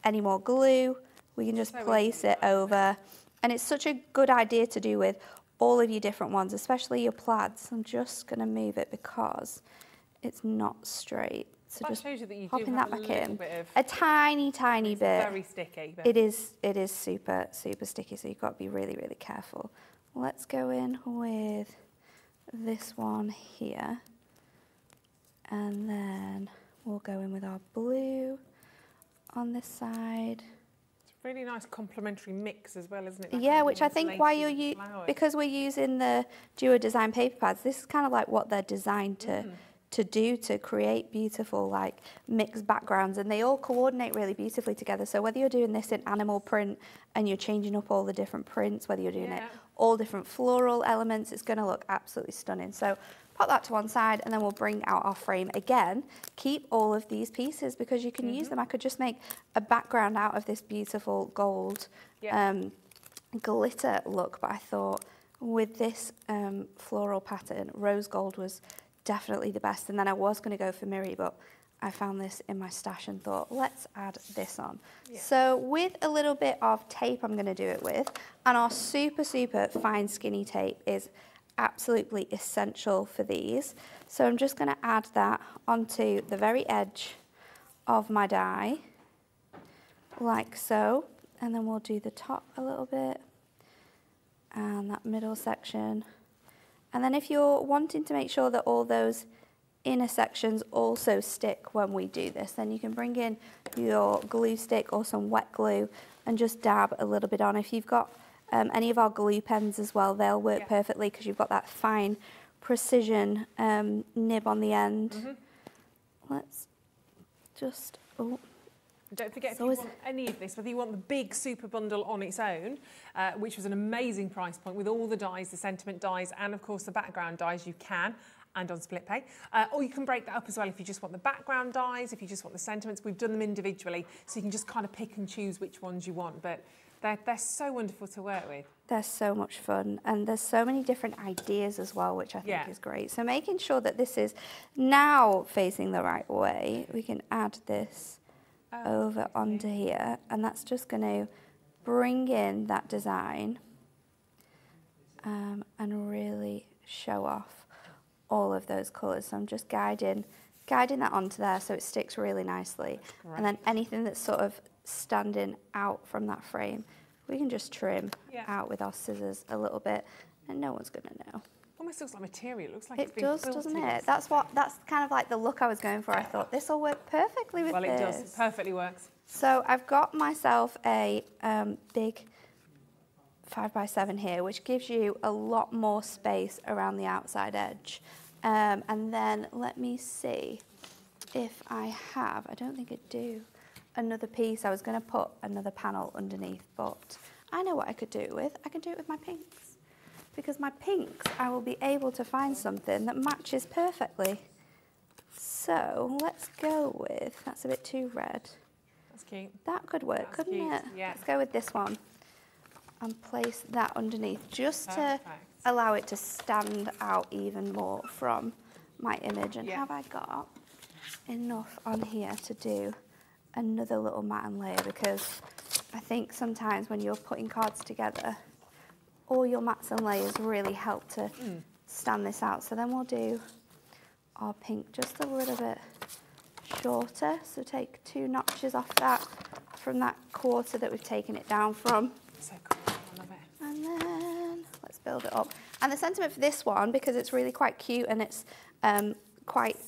any more glue. We can just place it over. And it's such a good idea to do with all of your different ones, especially your plaids. I'm just going to move it because it's not straight. So that just shows you that you popping do that have back a little in. bit of... A tiny, tiny bit. Very sticky. But... It is super, super sticky, so you've got to be really, really careful. Let's go in with this one here. And then we'll go in with our blue on this side. Really nice complementary mix as well, isn't it? Yeah, which I think why you're because we're using the duo design paper pads, this is kind of like what they're designed to do, to create beautiful like mixed backgrounds, and they all coordinate really beautifully together. So whether you're doing this in animal print and you're changing up all the different prints, whether you're doing it all different floral elements, it's going to look absolutely stunning. So pop that to one side, and then we'll bring out our frame again. Keep all of these pieces because you can use them. I could just make a background out of this beautiful gold glitter look, but I thought with this floral pattern, rose gold was definitely the best. And then I was going to go for miri, but I found this in my stash and thought, let's add this on. Yeah. So with a little bit of tape I'm going to do it with, and our super, super fine skinny tape is absolutely essential for these. So I'm just going to add that onto the very edge of my die, like so, and then we'll do the top a little bit, and that middle section. And then if you're wanting to make sure that all those inner sections also stick when we do this, then you can bring in your glue stick or some wet glue and just dab a little bit on. If you've got any of our glue pens as well, they'll work perfectly because you've got that fine precision nib on the end. Let's just, Don't forget, if you want any of this, whether you want the big super bundle on its own, which was an amazing price point with all the dies, the sentiment dies, and of course the background dies, you can, and on split pay. Or you can break that up as well if you just want the background dies, if you just want the sentiments. We've done them individually, so you can just kind of pick and choose which ones you want. But they're so wonderful to work with. They're so much fun, and there's so many different ideas as well, which I think is great. So making sure that this is now facing the right way, we can add this over onto here, and that's just going to bring in that design and really show off all of those colours. So I'm just guiding that onto there so it sticks really nicely. And then anything that's sort of standing out from that frame, we can just trim out with our scissors a little bit, and no one's going to know. Almost looks like material. It looks like it does, doesn't it? That's kind of like the look I was going for. I thought this will work perfectly with this. Well, it does. It perfectly works. So I've got myself a big 5x7 here, which gives you a lot more space around the outside edge. And then let me see if I have, I don't think I do, another piece. I was going to put another panel underneath, but I know what I could do it with. I can do it with my pinks. Because my pinks, I will be able to find something that matches perfectly. So let's go with, that's a bit too red. That's cute. That could work, couldn't it? Yeah. Let's go with this one and place that underneath just to allow it to stand out even more from my image. And have I got enough on here to do another little mat and layer? Because I think sometimes when you're putting cards together, all your mats and layers really help to stand this out. So then we'll do our pink just a little bit shorter. So take 2 notches off that from that quarter that we've taken it down from. So cool, I love it. And then let's build it up. And the sentiment for this one, because it's really quite cute and it's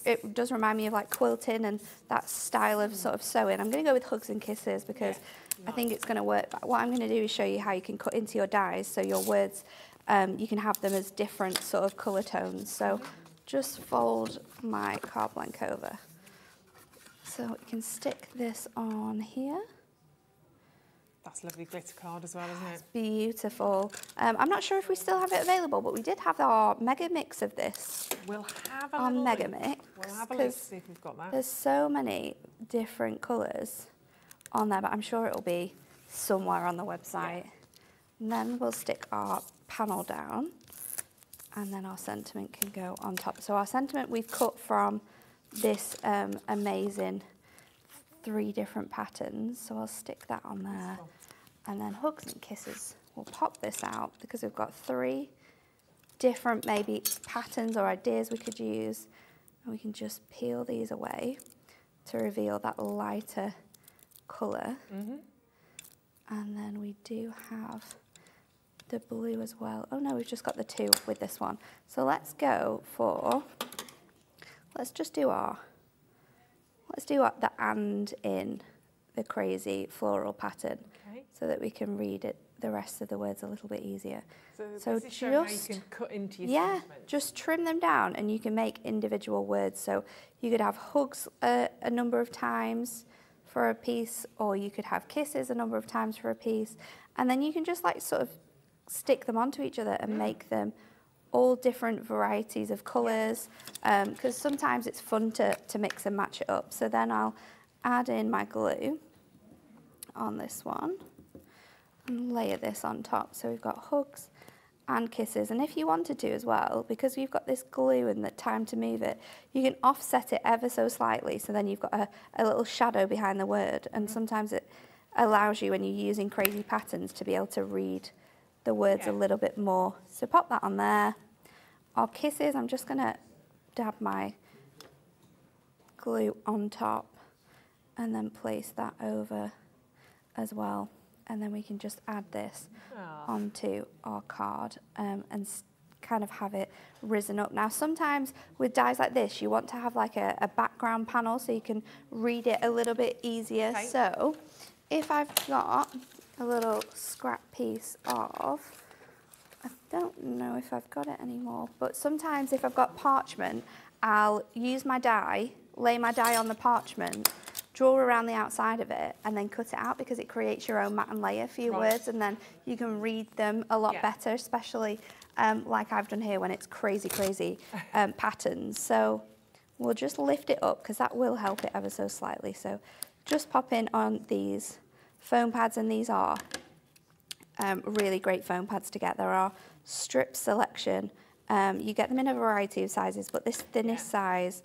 it does remind me of like quilting and that style of sort of sewing. I'm going to go with Hugs and Kisses because I think it's going to work. But what I'm going to do is show you how you can cut into your dies, so your words, you can have them as different sort of colour tones. So just fold my card blank over. So we can stick this on here. That's a lovely glitter card as well, isn't it? It's beautiful. I'm not sure if we still have it available, but we did have our mega mix of this. We'll have a little mega mix. We'll have a look to see if we've got that. There's so many different colours on there, but I'm sure it'll be somewhere on the website. And then we'll stick our panel down, and then our sentiment can go on top. So our sentiment we've cut from this amazing 3 different patterns, so I'll stick that on there. And then Hugs and Kisses, we'll pop this out because we've got 3 different maybe patterns or ideas we could use, and we can just peel these away to reveal that lighter colour. And then we do have the blue as well. Oh no, we've just got the 2 with this one. So let's go for, let's do the and in the crazy floral pattern, so that we can read it, the rest of the words a little bit easier. So just how you can cut into your sentiments. Just trim them down and you can make individual words. So you could have hugs a number of times for a piece, or you could have kisses a number of times for a piece, and then you can just like sort of stick them onto each other and make them all different varieties of colours, because sometimes it's fun to mix and match it up. So then I'll add in my glue on this one and layer this on top. So we've got hugs and kisses. And if you wanted to as well, because you've got this glue and the time to move it, you can offset it ever so slightly, so then you've got a little shadow behind the word. And sometimes it allows you, when you're using crazy patterns, to be able to read the words a little bit more. So pop that on there. Our kisses, I'm just going to dab my glue on top and then place that over as well. And then we can just add this onto our card and kind of have it risen up. Now, sometimes with dies like this, you want to have like a background panel so you can read it a little bit easier. Okay. So if I've got a little scrap piece of, I don't know if I've got it anymore, but sometimes if I've got parchment, I'll use my die, lay my die on the parchment, draw around the outside of it, and then cut it out, because it creates your own mat and layer for your words, and then you can read them a lot better, especially like I've done here when it's crazy patterns. So we'll just lift it up, because that will help it ever so slightly. So just pop in on these foam pads, and these are really great foam pads to get. There are strip selection. You get them in a variety of sizes, but this thinnest size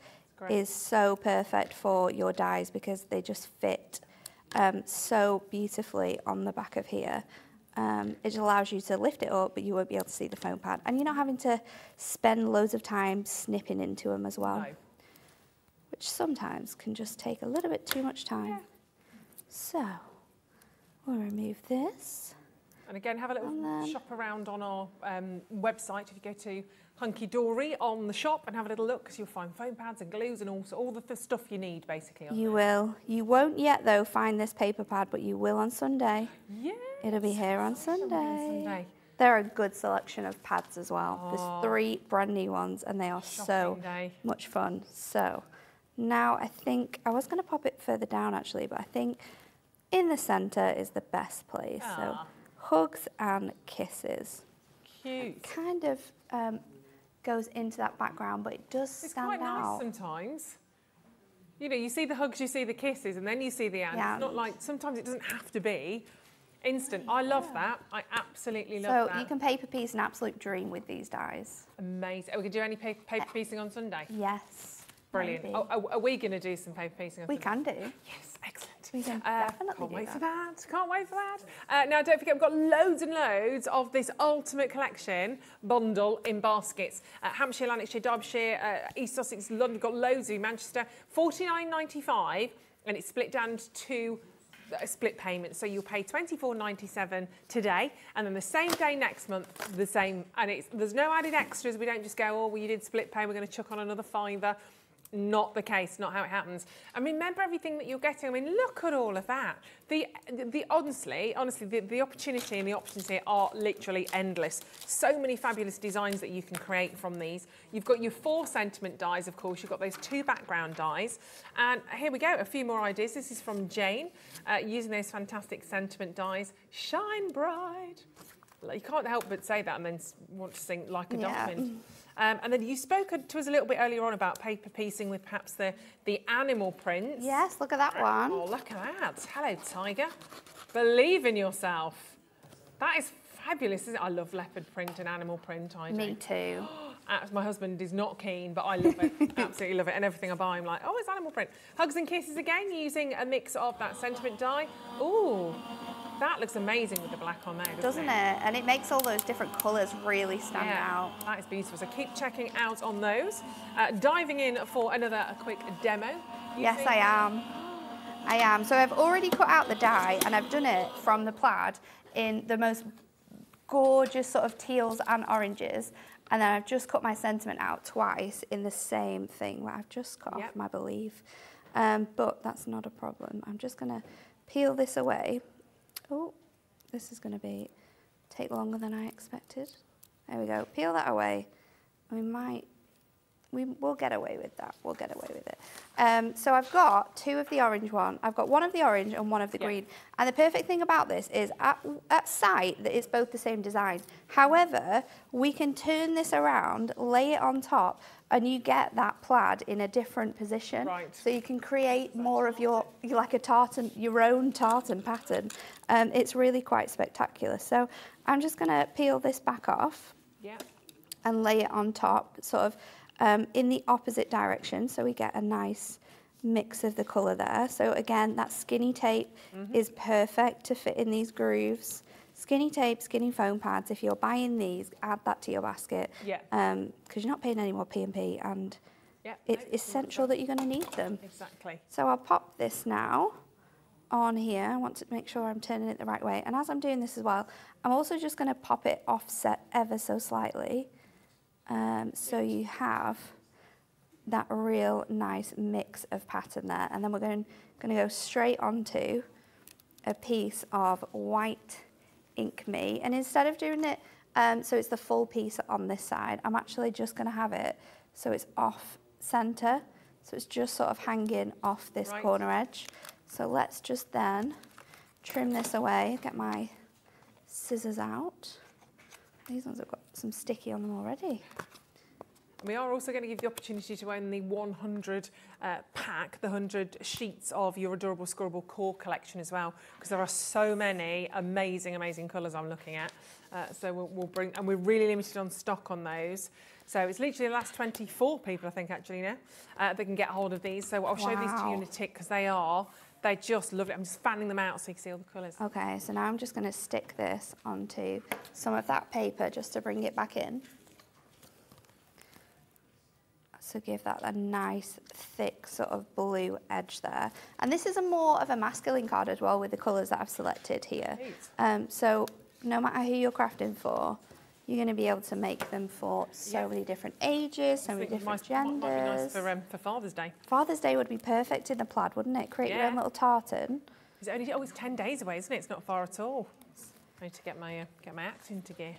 is so perfect for your dies, because they just fit so beautifully on the back of here. It allows you to lift it up, but you won't be able to see the foam pad. And you're not having to spend loads of time snipping into them as well, which sometimes can just take a little bit too much time. So we'll remove this. And again, have a little shop around on our website. If you go to Hunkydory on the shop and have a little look, because you'll find foam pads and glues and also all the stuff you need, basically. You will. You won't yet, though, find this paper pad, but you will on Sunday. Yeah. It'll be here on Sunday. They're a good selection of pads as well. There's 3 brand new ones, and they are so much fun. So now I think, I was going to pop it further down, actually, but I think in the centre is the best place. So hugs and kisses. Cute. It kind of goes into that background, but it does stand out. It's quite nice sometimes. You know, you see the hugs, you see the kisses, and then you see the ants. It's not like, sometimes it doesn't have to be instant. I love that. I absolutely love that. So you can paper piece an absolute dream with these dies. Amazing. Are we going to do any paper piecing on Sunday? Yes. Brilliant. Oh, are we going to do some paper piecing on Sunday? We can do. Yes, excellent. We can definitely can't wait for that. Can't wait for that. Now, don't forget, we've got loads and loads of this Ultimate Collection bundle in baskets. Hampshire, Lanarkshire, Derbyshire, East Sussex, London, we've got loads of Manchester. $49.95, and it's split down to a split payment. So you'll pay $24.97 today, and then the same day next month, the same. And there's no added extras. We don't just go, oh, well, you did split pay, we're going to chuck on another £5. Not the case, not how it happens. And remember everything that you're getting. I mean, look at all of that. Honestly, the opportunity and the options here are literally endless. So many fabulous designs that you can create from these. You've got your 4 sentiment dies, of course. You've got those 2 background dies. And here we go, a few more ideas. This is from Jane, using those fantastic sentiment dies. Shine bright. You can't help but say that and then want to sing Like a Diamond. And then you spoke to us a little bit earlier on about paper piecing with perhaps the animal prints. Yes, look at that one. Oh, look at that. Hello, Tiger. Believe in yourself. That is fabulous, isn't it? I love leopard print and animal print. I do. Me too. My husband is not keen, but I love it. Absolutely love it. And everything I buy, I'm like, oh, it's animal print. Hugs and kisses again, using a mix of that sentiment die. Ooh. That looks amazing with the black on there, doesn't it? And it makes all those different colours really stand out. That is beautiful. So keep checking out on those. Diving in for another quick demo. Yes, I am. I am. So I've already cut out the die, and I've done it from the plaid in the most gorgeous sort of teals and oranges. And then I've just cut my sentiment out twice in the same thing that I've just cut off my belief. But that's not a problem. I'm just going to peel this away. Oh, this is going to take longer than I expected. There we go. Peel that away. We might We'll get away with that. We'll get away with it. So I've got 2 of the orange one. I've got 1 of the orange and 1 of the green. And the perfect thing about this is at sight that it's both the same design. However, we can turn this around, lay it on top, and you get that plaid in a different position. Right. So you can create more of your own tartan pattern. It's really quite spectacular. So I'm just going to peel this back off. Yeah. And lay it on top, sort of in the opposite direction, so we get a nice mix of the colour there. So again, that skinny tape is perfect to fit in these grooves. Skinny tape, skinny foam pads, if you're buying these, add that to your basket. Yeah. Because you're not paying any more P&P, and it's essential that you're going to need them. Exactly. So I'll pop this now on here. I want to make sure I'm turning it the right way. And as I'm doing this as well, I'm also just going to pop it offset ever so slightly. So you have that real nice mix of pattern there. And then we're going to go straight onto a piece of white ink me. And instead of doing it, so it's the full piece on this side, I'm actually just going to have it so it's off center. So it's just sort of hanging off this corner edge. So let's just then trim this away, get my scissors out. These ones have got some sticky on them already. We are also going to give you the opportunity to own the 100 pack, the 100 sheets of your adorable scorable core collection as well, because there are so many amazing, amazing colours I'm looking at. So we'll bring, and we're really limited on stock on those. So it's literally the last 24 people, I think, actually now, that can get hold of these. So I'll show these to you in a tick, because they're just lovely. I'm just fanning them out so you can see all the colours. Okay, so now I'm just going to stick this onto some of that paper just to bring it back in. So give that a nice, thick sort of blue edge there. And this is more of a masculine card as well with the colours that I've selected here. So no matter who you're crafting for, you're going to be able to make them for so many different ages, so many different genders. Might be nice for Father's Day. Father's Day would be perfect in a plaid, wouldn't it? Create your own little tartan. Is it only, it's 10 days away, isn't it? It's not far at all. I need to get my act into gear.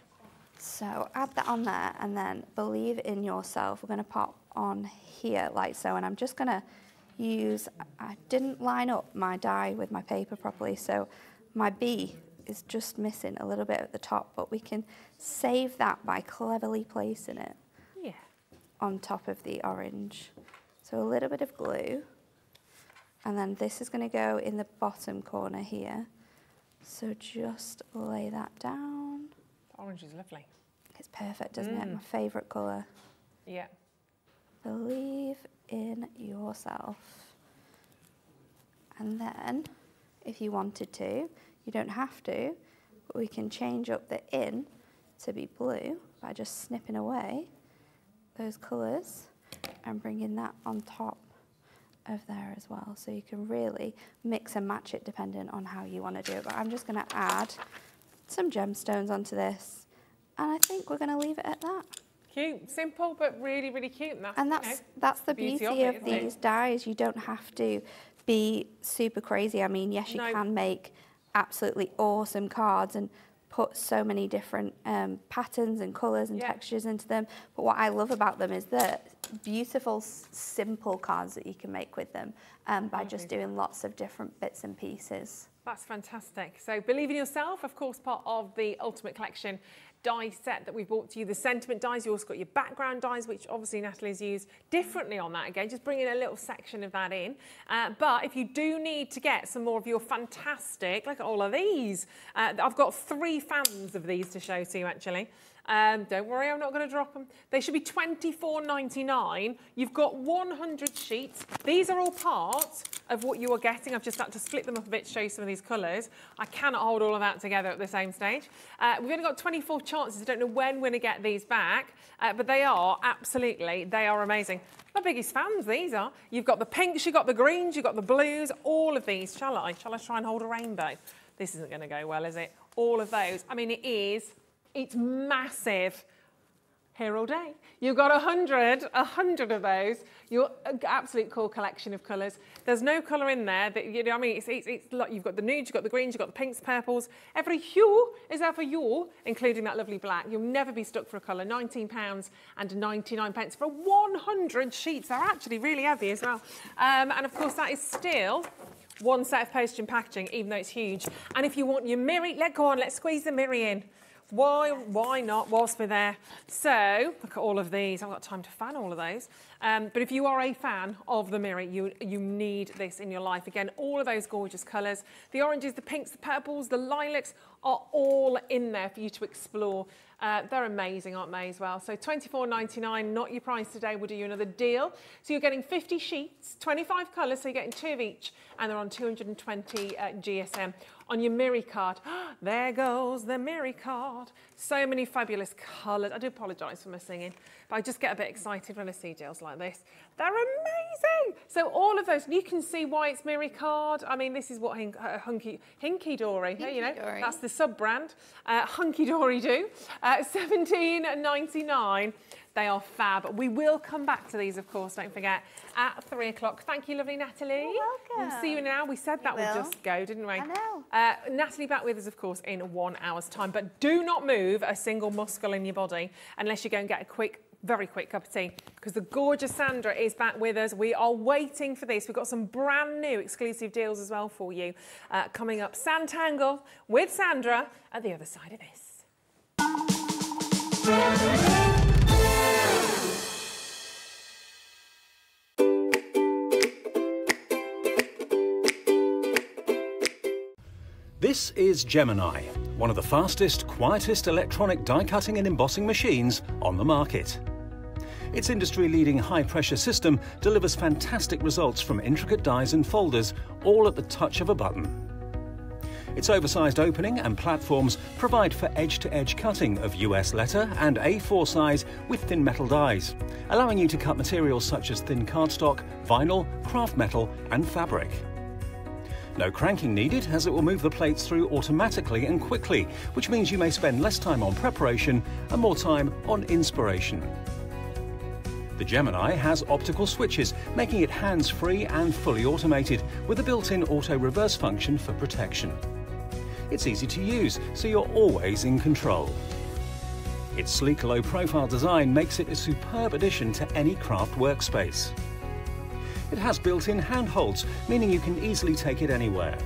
So add that on there and then believe in yourself. We're going to pop on here like so, and I'm just going to use, I didn't line up my die with my paper properly, so my B is just missing a little bit at the top, but we can save that by cleverly placing it on top of the orange. So a little bit of glue, and then this is going to go in the bottom corner here. So just lay that down. The orange is lovely. It's perfect, isn't it? My favourite colour. Yeah. Believe in yourself. And then, if you wanted to, you don't have to, but we can change up the in to be blue by just snipping away those colours and bringing that on top of there as well. So you can really mix and match it depending on how you want to do it. But I'm just going to add some gemstones onto this, and I think we're going to leave it at that. Cute, simple, but really, really cute. And that's the beauty of these dies. You don't have to be super crazy. I mean, yes, you can make absolutely awesome cards and put so many different patterns and colours and textures into them. But what I love about them is the beautiful, simple cards that you can make with them by just doing lots of different bits and pieces. That's fantastic. So believe in yourself, of course, part of the Ultimate Collection die set that we brought to you, the sentiment dies. You also got your background dies, which obviously Natalie's used differently on that again, just bringing a little section of that in. But if you do need to get some more of your fantastic, look at all of these. I've got 3 fans of these to show to you actually. Don't worry, I'm not going to drop them. They should be £24.99. You've got 100 sheets. These are all part of what you are getting. I've just had to split them up a bit to show you some of these colours. I cannot hold all of that together at the same stage. We've only got 24 chances. I don't know when we're going to get these back, but they are absolutely, they are amazing. My biggest fans, these are. You've got the pinks, you've got the greens, you've got the blues, all of these. Shall I try and hold a rainbow? This isn't going to go well, is it? All of those. I mean, it's massive. Here all day. You've got 100 of those. Your absolute cool collection of colours. There's no colour in there that, you know, I mean, it's like you've got the nudes, you've got the greens, you've got the pinks, purples. Every hue is there for you, including that lovely black. You'll never be stuck for a colour. £19.99 for 100 sheets. They're actually really heavy as well. And of course, that is still one set of postage and packaging, even though it's huge. And if you want your miri, let's squeeze the miri in. Why not whilst we're there? So, look at all of these. I've got time to fan all of those. But if you are a fan of the miri, you need this in your life. Again, all of those gorgeous colours. The oranges, the pinks, the purples, the lilacs are all in there for you to explore. They're amazing, aren't they, as well? So £24.99, not your price today, we'll do you another deal. So you're getting 50 sheets, 25 colours, so you're getting 2 of each, and they're on 220 GSM. On your miri card, there goes the miri card. So many fabulous colours. I do apologise for my singing, but I just get a bit excited when I see deals like this. They're amazing. So all of those, you can see why it's miri card. I mean, this is what Hunkydory, you know, that's the sub-brand. Hunkydory do. £17.99. They are fab. We will come back to these, of course, don't forget, at 3 o'clock. Thank you, lovely Natalie. You're welcome. We'll see you now. We said that would just go, didn't we? I know. Natalie back with us, of course, in 1 hour's time. But do not move a single muscle in your body unless you go and get a very quick cup of tea, because the gorgeous Sandra is back with us. We are waiting for this. We've got some brand new exclusive deals as well for you. Coming up, Sanntangle with Sandra at the other side of this. This is Gemini, one of the fastest, quietest electronic die cutting and embossing machines on the market. Its industry-leading high-pressure system delivers fantastic results from intricate dies and folders, all at the touch of a button. Its oversized opening and platforms provide for edge-to-edge cutting of US letter and A4 size with thin metal dies, allowing you to cut materials such as thin cardstock, vinyl, craft metal and fabric. No cranking needed, as it will move the plates through automatically and quickly, which means you may spend less time on preparation and more time on inspiration. The Gemini has optical switches, making it hands-free and fully automated, with a built-in auto-reverse function for protection. It's easy to use, so you're always in control. Its sleek, low-profile design makes it a superb addition to any craft workspace. It has built-in handholds, meaning you can easily take it anywhere.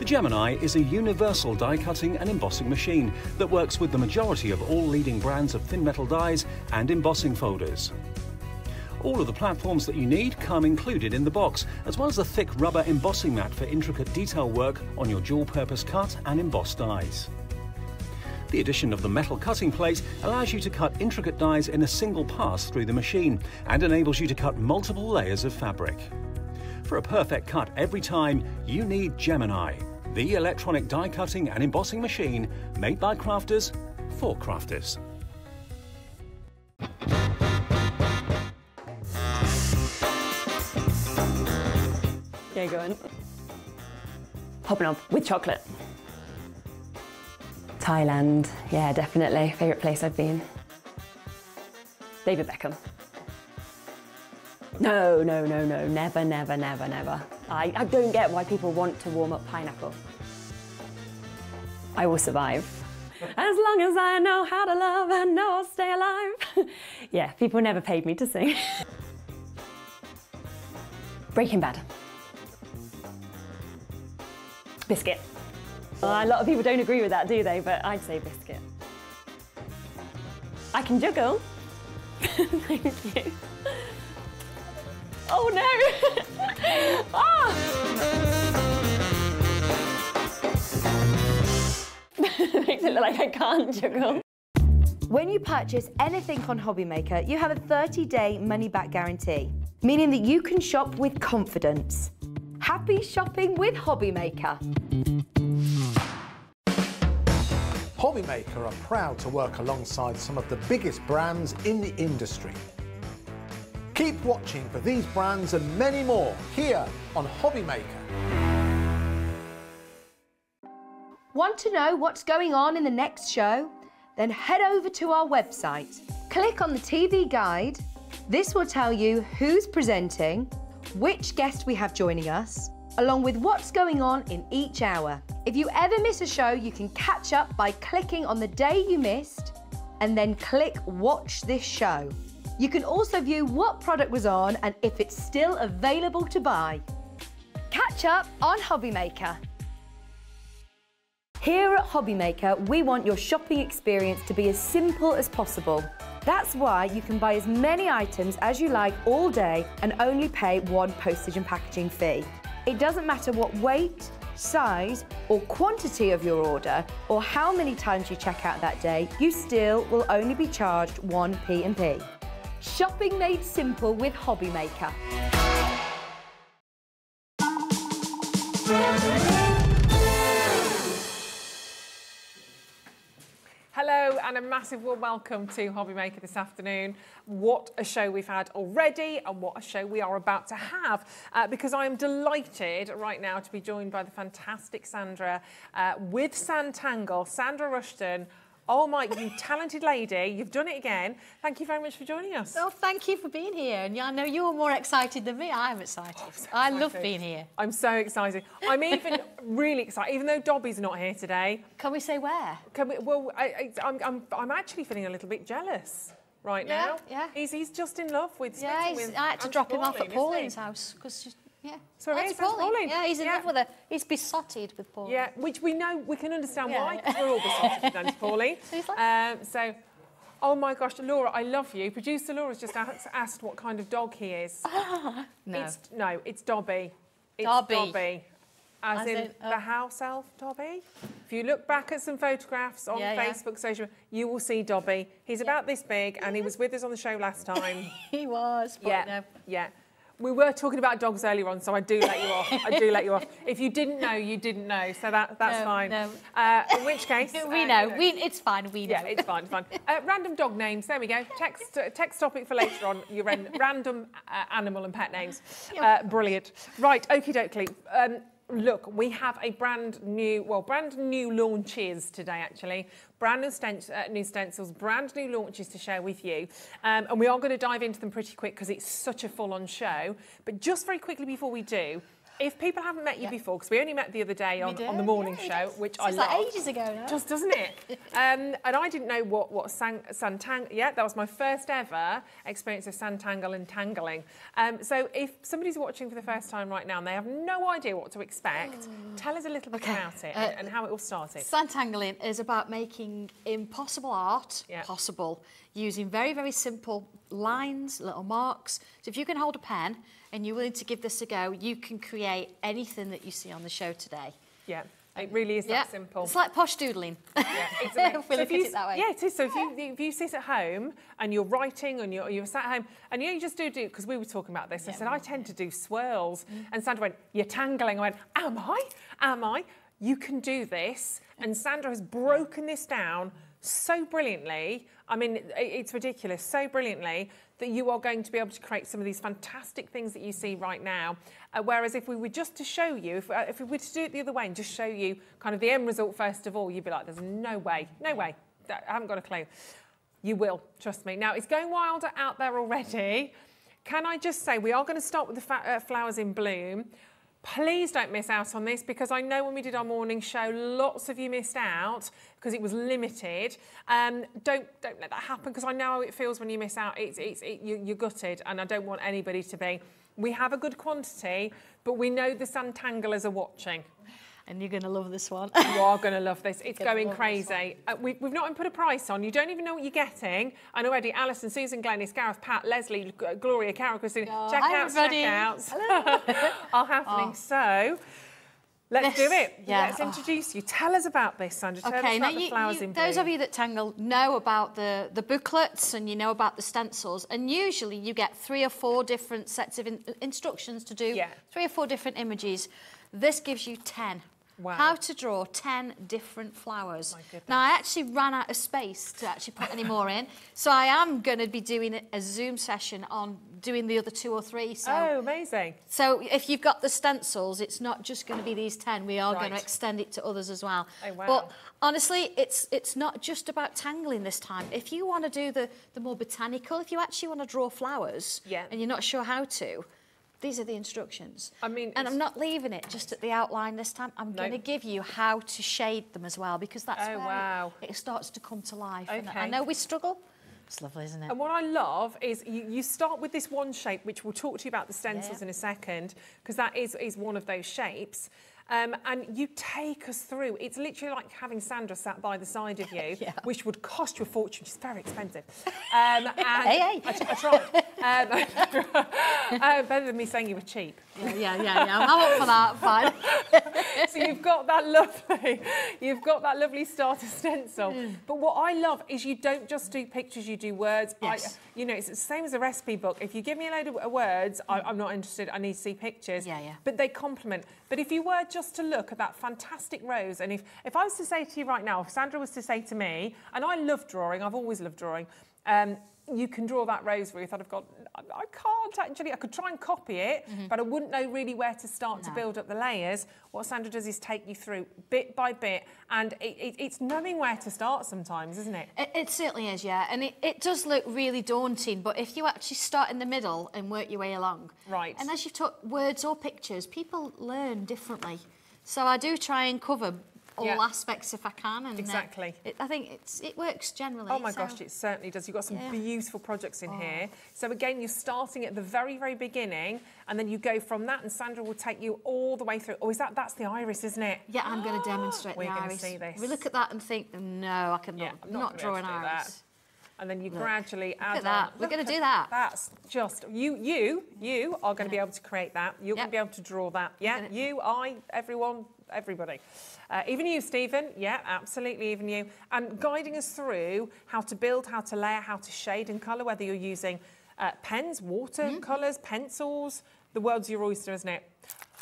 The Gemini is a universal die-cutting and embossing machine that works with the majority of all leading brands of thin metal dies and embossing folders. All of the platforms that you need come included in the box, as well as a thick rubber embossing mat for intricate detail work on your dual-purpose cut and embossed dies. The addition of the metal cutting plate allows you to cut intricate dies in a single pass through the machine and enables you to cut multiple layers of fabric. For a perfect cut every time, you need Gemini, the electronic die cutting and embossing machine made by crafters for crafters. Yeah, go on. Hopping up with chocolate. Thailand, yeah, definitely. Favourite place I've been. David Beckham. No, never. I don't get why people want to warm up pineapple. I will survive. As long as I know how to love, I know I'll stay alive. Yeah, people never paid me to sing. Breaking Bad. Biscuit. A lot of people don't agree with that, do they? But I'd say biscuit. I can juggle. Thank you. Oh no! Oh! Makes it look like I can't juggle. When you purchase anything on Hobbymaker, you have a 30-day money-back guarantee, meaning that you can shop with confidence. Happy shopping with Hobbymaker. Hobbymaker are proud to work alongside some of the biggest brands in the industry. Keep watching for these brands and many more here on Hobbymaker. Want to know what's going on in the next show? then head over to our website. Click on the TV guide. This will tell you who's presenting, which guest we have joining us, along with what's going on in each hour. If you ever miss a show, you can catch up by clicking on the day you missed and then click Watch This Show. You can also view what product was on and if it's still available to buy. Catch up on Hobby Maker. Here at Hobby Maker, we want your shopping experience to be as simple as possible. That's why you can buy as many items as you like all day and only pay one postage and packaging fee. It doesn't matter what weight, size or quantity of your order or how many times you check out that day, you still will only be charged one P&P. Shopping made simple with Hobby Maker. Hello and a massive warm welcome to Hobby Maker this afternoon. What a show we've had already and what a show we are about to have because I am delighted right now to be joined by the fantastic Sandra with Sanntangle, Sandra Rushton. Oh my, you talented lady, you've done it again. Thank you very much for joining us. Oh, thank you for being here. And I know you're more excited than me. I'm excited. Oh, so I excited. love being here. I'm so excited. I'm even really excited, even though Dobby's not here today. Can we say where? Can we, well, I'm actually feeling a little bit jealous right now. Yeah. He's just in love with Yeah, with I had to Auntie drop him off Pauline, at Pauline's house because yeah. So That's it is, that's Pauline. Yeah, he's in Yeah. love with her. He's besotted with Pauline. Yeah, which we know, we can understand Yeah. why, because we're all besotted with Auntie Pauline. So he's like- So, oh my gosh, Laura, I love you. Producer Laura's just asked what kind of dog he is. No. It's Dobby. It's Dobby. Dobby. As in in, the house elf Dobby. If you look back at some photographs on Yeah, yeah. Facebook, social, you will see Dobby. He's about this big and he was with us on the show last time. He was. But Yeah, no. yeah. We were talking about dogs earlier on, so I do let you off. I do let you off. If you didn't know, you didn't know, so that's No, fine. no. In which case... We know. It's fine. We know. Yeah, it's fine, it's fine. Random dog names, there we go. Text topic for later on, your random animal and pet names. Brilliant. Right, okie dokie. Look, we have a brand new launches today, actually. Brand new stencils, brand new launches to share with you. And we are going to dive into them pretty quick because it's such a full-on show. But just very quickly before we do, if people haven't met you before, because we only met the other day on the morning show, which I love. Like ages ago now. Just doesn't it? And I didn't know what Sanntangle. Yeah, that was my first ever experience of Sanntangle and tangling. So if somebody's watching for the first time right now and they have no idea what to expect, tell us a little bit about it and how it all started. Sanntangling is about making impossible art Yeah. possible using very, very simple lines, little marks. So if you can hold a pen and you're willing to give this a go, you can create anything that you see on the show today. Yeah, it really is that simple. It's like posh doodling. Yeah, it's amazing. If we look at it that way. Yeah, it is. So if you sit at home and you're writing and you're sat at home and you just do, because we were talking about this, I said, I tend to do swirls. And Sandra went, you're tangling. I went, am I? You can do this. And Sandra has broken this down so brilliantly. I mean, it's ridiculous, so brilliantly that you are going to be able to create some of these fantastic things that you see right now. Whereas if we were just to show you, if we were to do it the other way and just show you kind of the end result first of all, you'd be like, there's no way. I haven't got a clue. You will, trust me. Now, it's going wilder out there already. Can I just say, we are going to start with the flowers in bloom. Please don't miss out on this because I know when we did our morning show, lots of you missed out because it was limited. Don't let that happen because I know how it feels when you miss out. You're gutted and I don't want anybody to be. We have a good quantity, but we know the Sanntanglers are watching. And you're going to love this one. You are going to love this. It's going crazy. We've not even put a price on. You don't even know what you're getting. And already Alison, Susan, Glenys, Gareth, Pat, Leslie, Gloria, Carol, Christine, checkouts are happening. So let's do it. Yeah. Let's introduce you. Tell us about this, Sandra. Tell us about the flowers in bloom. Those of you that tangle know about the booklets and you know about the stencils. And usually you get 3 or 4 different sets of instructions to do 3 or 4 different images. This gives you 10. Wow. How to draw 10 different flowers. My goodness. Now, I actually ran out of space to actually put any more in, so I am going to be doing a Zoom session on doing the other 2 or 3. So, Oh, amazing. So if you've got the stencils, it's not just going to be these 10. We are going to Right. extend it to others as well. Oh, wow. But honestly, it's not just about tangling this time. If you want to do the more botanical, if you actually want to draw flowers and you're not sure how to, these are the instructions. I mean, and I'm not leaving it just at the outline this time. I'm going to give you how to shade them as well, because that's where it starts to come to life. And I know we struggle. It's lovely, isn't it? And what I love is you start with this one shape, which we'll talk to you about the stencils in a second, because that is one of those shapes. And you take us through. It's literally like having Sandra sat by the side of you, which would cost you a fortune. She's very expensive. And hey. I tried. Better than me saying you were cheap. Yeah. I'm up for that. Fine. So you've got that lovely starter stencil. But what I love is you don't just do pictures, you do words. Yes. It's the same as a recipe book. If you give me a load of words, I'm not interested. I need to see pictures. Yeah. But they complement. But if you were just to look at that fantastic rose, and if I was to say to you right now, if Sandra was to say to me, and I love drawing, I've always loved drawing, you can draw that rose, Ruth. I can't actually, I could try and copy it, but I wouldn't know really where to start to build up the layers. What Sandra does is take you through bit by bit, and it's knowing where to start sometimes, isn't it? It certainly is, yeah. And it does look really daunting, but if you actually start in the middle and work your way along. Right. And as you've taught words or pictures, people learn differently. So I do try and cover all aspects if I can. And exactly. I think it works generally. Oh my gosh, it certainly does. You've got some beautiful projects in here. So again, you're starting at the very, very beginning, and then you go from that, and Sandra will take you all the way through. Oh, that's the iris, isn't it? Yeah, I'm going to demonstrate the iris. We're going to see this. We look at that and think, no, I cannot. I'm not draw an iris. That. And then you gradually add that. We're going to do that. That's just you are going to be able to create that. You're going to be able to draw that. Yeah, you, I, everyone, everybody. Even you, Stephen. Yeah, absolutely, even you. And guiding us through how to build, how to layer, how to shade and colour, whether you're using pens, watercolours, pencils. The world's your oyster, isn't it?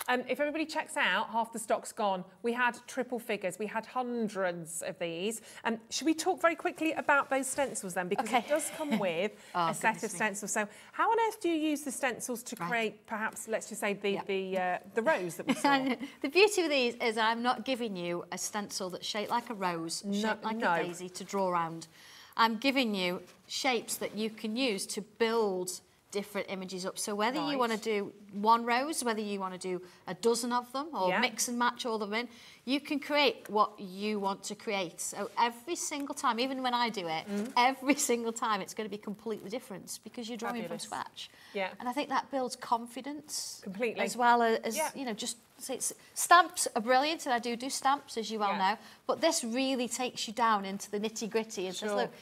If everybody checks out, half the stock's gone. We had triple figures. We had hundreds of these. Should we talk very quickly about those stencils then? Because it does come with a set of stencils. So how on earth do you use the stencils to create, perhaps, let's just say, the rose that we saw? The beauty of these is I'm not giving you a stencil that's shaped like a rose, shaped like a daisy to draw around. I'm giving you shapes that you can use to build different images up. So whether you want to do one rose, whether you want to do a dozen of them, or mix and match all of them in, you can create what you want to create. So every single time, even when I do it, every single time it's going to be completely different because you're drawing from scratch. Yeah. And I think that builds confidence. Completely. As well as, just say stamps are brilliant, and I do stamps, as you well know, but this really takes you down into the nitty-gritty and says, look,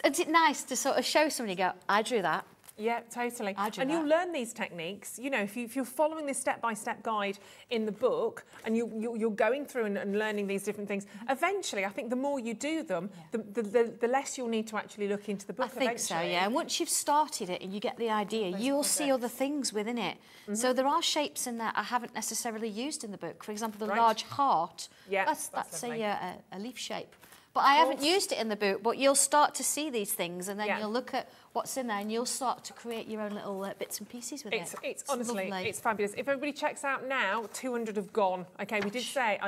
it's nice to sort of show somebody, go, I drew that. Yeah, totally. And you'll learn these techniques. You know, if you're following this step-by-step guide in the book, and you're going through and learning these different things, eventually, I think the more you do them, the less you'll need to actually look into the book. I think so, yeah. And once you've started it and you get the idea, you'll see other things within it. So there are shapes in there I haven't necessarily used in the book. For example, the large heart. Yeah, that's a leaf shape. But I haven't used it in the book, but you'll start to see these things, and then you'll look at what's in there, and you'll start to create your own little bits and pieces with it. It's honestly, it's fabulous. If everybody checks out now, 200 have gone. Okay, we did say,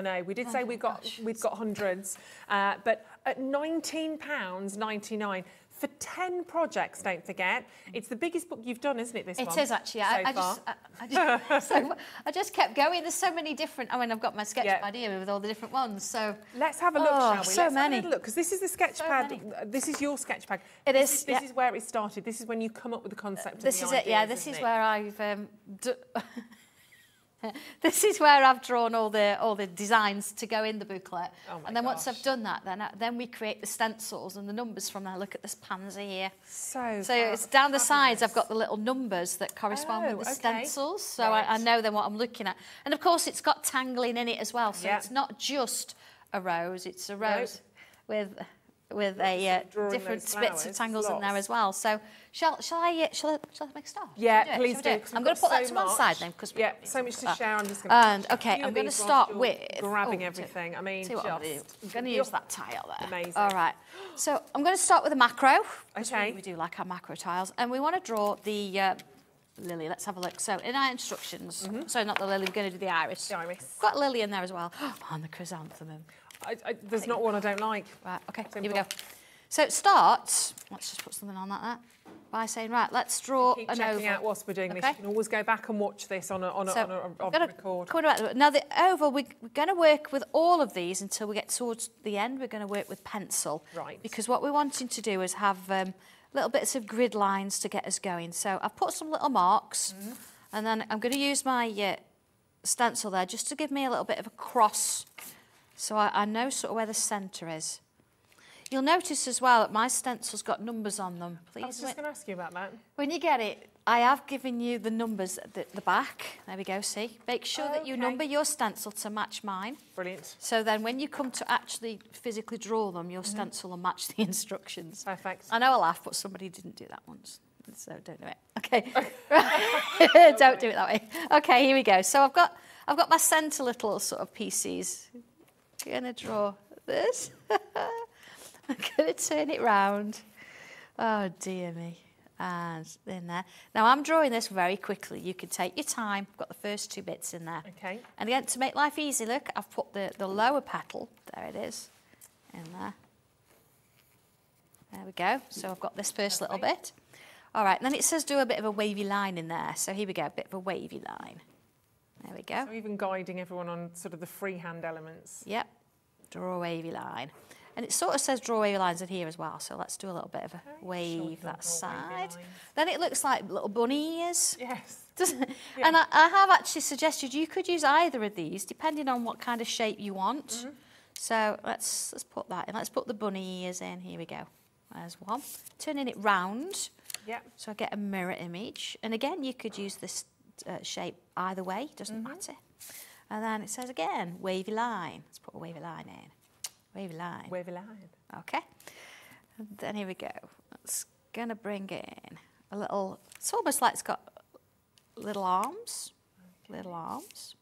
we've got hundreds, but at £19.99 for 10 projects, don't forget. It's the biggest book you've done, isn't it, this one? It is, actually. I just kept going. There's so many different... I mean, I've got my sketch pad here with all the different ones, so... Let's have a look, shall we? Let's have a look, because this is the sketch pad. This is your sketch pad. This is where it started. This is when you come up with the concept This of is the it, yeah. This is where I've... This is where I've drawn all the designs to go in the booklet. And then once I've done that, then we create the stencils and the numbers from there. Look at this pansy here. So it's down the sides. I've got the little numbers that correspond with the stencils. So I know then what I'm looking at. And of course, it's got tangling in it as well. So it's not just a rose. It's a rose with with a different bits of tangles in there as well. So shall I make a start? Yeah, please do. I'm going to put that to one side then because so much to share. I'm just going to. Okay, I'm going to start with grabbing everything. I mean, I'm going to use that tile there. Amazing. All right. So I'm going to start with a macro. Okay. We do like our macro tiles, and we want to draw the lily. Let's have a look. So in our instructions, so not the lily, we're going to do the iris. The iris. Got lily in there as well. Oh, and the chrysanthemum. There's not one I don't like. Right, okay, Simple. here we go. So it starts, let's just put something on like that, by saying, right, let's draw Keep an checking oval. out whilst we're doing this. You can always go back and watch this on a record. Now the oval, we're going to work with all of these until we get towards the end. We're going to work with pencil. Right. Because what we're wanting to do is have little bits of grid lines to get us going. So I've put some little marks, and then I'm going to use my stencil there just to give me a little bit of a cross. So I know sort of where the centre is. You'll notice as well that my stencil's got numbers on them. Please. I was just going to ask you about that. When you get it, I have given you the numbers at the back. There we go, see? Make sure that you number your stencil to match mine. Brilliant. So then when you come to actually physically draw them, your stencil will match the instructions. Perfect. I know I laugh, but somebody didn't do that once. So don't do it. Okay. Don't do it that way. Okay, here we go. So I've got my centre little sort of pieces. I'm going to draw this. I'm going to turn it round. Oh, dear me. And in there. Now, I'm drawing this very quickly. You can take your time. I've got the first two bits in there. Okay. And again, to make life easy, look, I've put the lower petal, there it is, in there. There we go. So I've got this first little bit. All right, and then it says do a bit of a wavy line in there. So here we go, a bit of a wavy line. There we go. So even guiding everyone on sort of the freehand elements. Yep, draw a wavy line. And it sort of says draw wavy lines in here as well, so let's do a little bit of a wave that side. Then it looks like little bunny ears. Yes. Doesn't it? Yeah. And I have actually suggested you could use either of these, depending on what kind of shape you want. So let's put that in. Let's put the bunny ears in. Here we go. There's one. Turning it round. Yep. So I get a mirror image. And again, you could use this shape either way, doesn't matter. And then it says again, wavy line. Let's put a wavy line in. Wavy line. Wavy line. Okay. And then here we go. It's going to bring in a little, it's almost like it's got little arms. Okay. Little arms.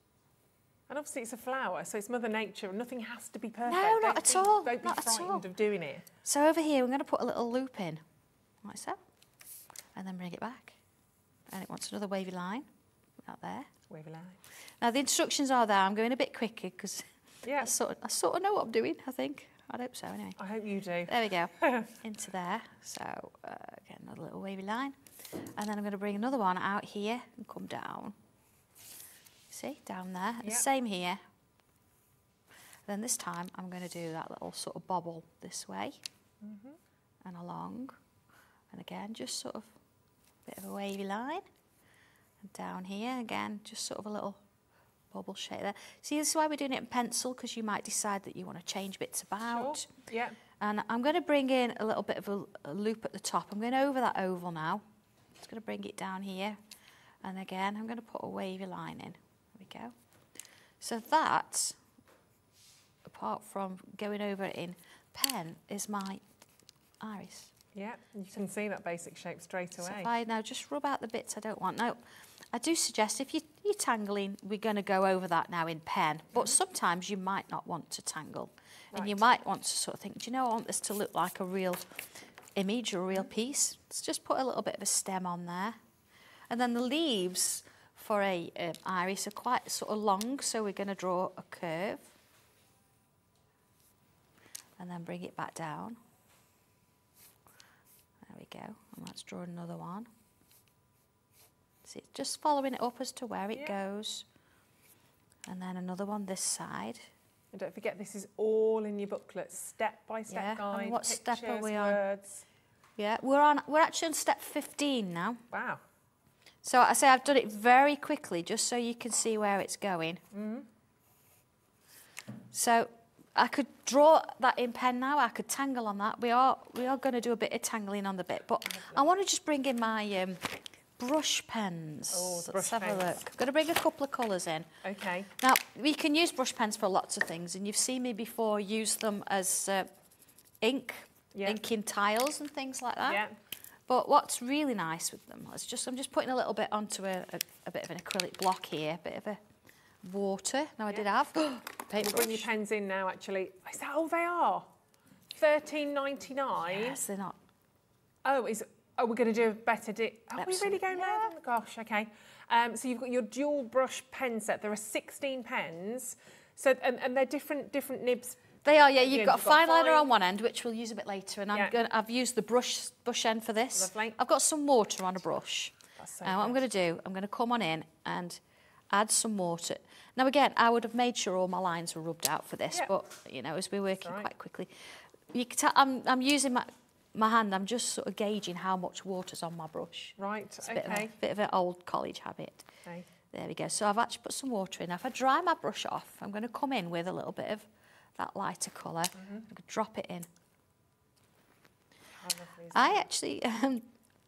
And obviously it's a flower, so it's Mother Nature. Nothing has to be perfect. No, not at all. Don't be frightened of doing it. So over here, we're going to put a little loop in, like so. And then bring it back. And it wants another wavy line. Out there. Wavy line. Now the instructions are there. I'm going a bit quicker because yeah. I sort of know what I'm doing, I think. I hope so, anyway. I hope you do. There we go. Into there. So, again, another little wavy line. And then I'm going to bring another one out here and come down. See, down there. And same here. Then this time, I'm going to do that little sort of bobble this way. And along. And again, just sort of a bit of a wavy line. And down here, again, just sort of a little bubble shape there. See, this is why we're doing it in pencil, because you might decide that you want to change bits about. Sure. Yeah. And I'm going to bring in a little bit of a loop at the top. I'm going over that oval now. Just going to bring it down here. And again, I'm going to put a wavy line in. There we go. So that, apart from going over it in pen, is my iris. Yeah, you can see that basic shape straight away. So if I now just rub out the bits I don't want. Now, I do suggest if you're tangling, we're going to go over that now in pen. But sometimes you might not want to tangle. Right. And you might want to sort of think, do you know, I want this to look like a real image or a real piece. Let's just put a little bit of a stem on there. And then the leaves for a iris are quite sort of long, so we're going to draw a curve. And then bring it back down. There we go. And let's draw another one. See, just following it up as to where it goes. And then another one this side. And don't forget, this is all in your booklet, step-by-step guide, and what pictures, step are we on? words. Yeah, we're actually on step 15 now. Wow. So I say I've done it very quickly, just so you can see where it's going. So I could draw that in pen now. I could tangle on that. We are going to do a bit of tangling on the bit, but I want to just bring in my brush pens. Oh, the Let's brush have pens. a look. I'm going to bring a couple of colours in. Okay. Now, we can use brush pens for lots of things, and you've seen me before use them as ink inking tiles and things like that. Yeah. But what's really nice with them is I'm just putting a little bit onto a bit of an acrylic block here, a bit of a water. Now I did have paintbrush. We'll bring your pens in now, actually. Is that all they are? $13.99. Yes, they're not. Oh, we're going to do a better deal. Are we really Absolutely. going there? Oh, gosh, okay. So you've got your dual brush pen set. There are 16 pens. So and they're different nibs. They are, yeah. You've Yeah, got a you've got fine liner fine. on one end, which we'll use a bit later, and I've used the brush end for this. Lovely. I've got some water on a brush. That's so What I'm good. going to do, I'm going to come on in and add some water. Now again, I would have made sure all my lines were rubbed out for this, Yeah. but you know, as we're working all right. quite quickly, you can tell I'm using my hand. I'm just sort of gauging how much water's on my brush. Right, It's a okay. bit of an old college habit. Okay. There we go. So I've actually put some water in. Now if I dry my brush off, I'm going to come in with a little bit of that lighter colour. I'm going to drop it in. How lovely is I actually,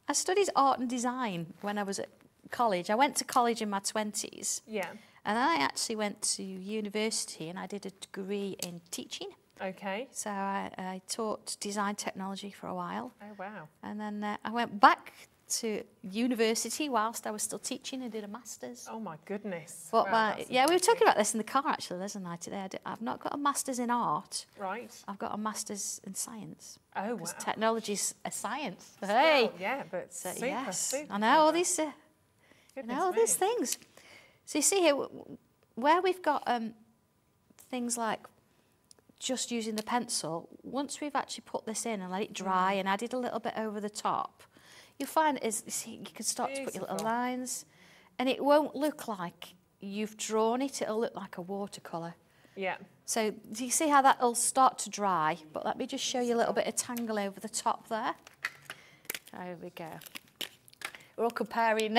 I studied art and design when I was at college. I went to college in my 20s. Yeah. And I actually went to university and I did a degree in teaching. Okay. So I taught design technology for a while. Oh, wow. And then I went back to university whilst I was still teaching and did a master's. Oh, my goodness. But Wow, that's we were impressive. talking about this in the car actually, Liz and I today. I've not got a master's in art. Right. I've got a master's in science. Oh, wow. Because technology's a science. Well, Hey! yeah, but So, super, yes, super. I know all super. these, Goodness all these me. things. So you see here, where we've got things like just using the pencil, once we've actually put this in and let it dry and added a little bit over the top, you'll find you can start to put your little Beautiful. lines, and it won't look like you've drawn it, it'll look like a watercolour. Yeah. So do you see how that'll start to dry? But let me just show you a little bit of tangle over the top there. There we go. We're all comparing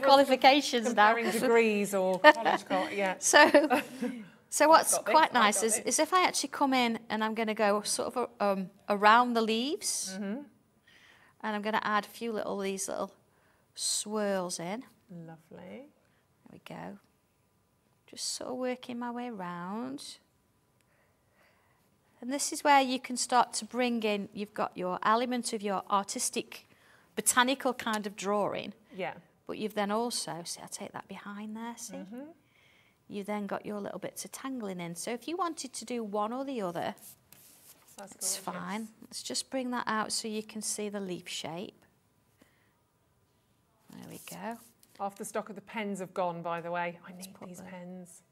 qualifications Comparing now. degrees or college, yeah. So what's got this, quite I've nice got is if I actually come in and I'm going to go sort of around the leaves, and I'm going to add a few these little swirls in. Lovely. There we go. Just sort of working my way around. And this is where you can start to bring in, you've got your element of your artistic, botanical kind of drawing, Yeah. but you've then also, see, I take that behind there, see? You then got your little bits of tangling in. So if you wanted to do one or the other, That's it's gorgeous. fine. Let's just bring that out so you can see the leaf shape. There we go. Half the stock of the pens have gone, by the way. I need put these them. pens.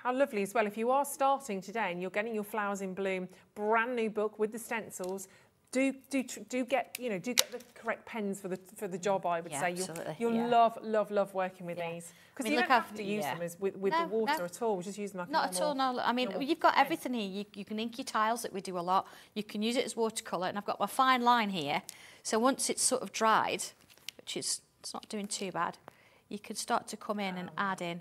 How lovely as well. If you are starting today and you're getting your Flowers in Bloom brand new book with the stencils, do get the correct pens for the job. I would Yeah, say absolutely, you'll yeah. love working with Yeah. these, I because mean, you look don't how- have to use yeah. them as with the No, water no. at all. Just use them like a Not at all, normal- no. I mean, normal you've got pen. everything here. You can ink your tiles that we do a lot. You can use it as watercolour, and I've got my fine line here. So once it's sort of dried, which it's not doing too bad, you can start to come in and add in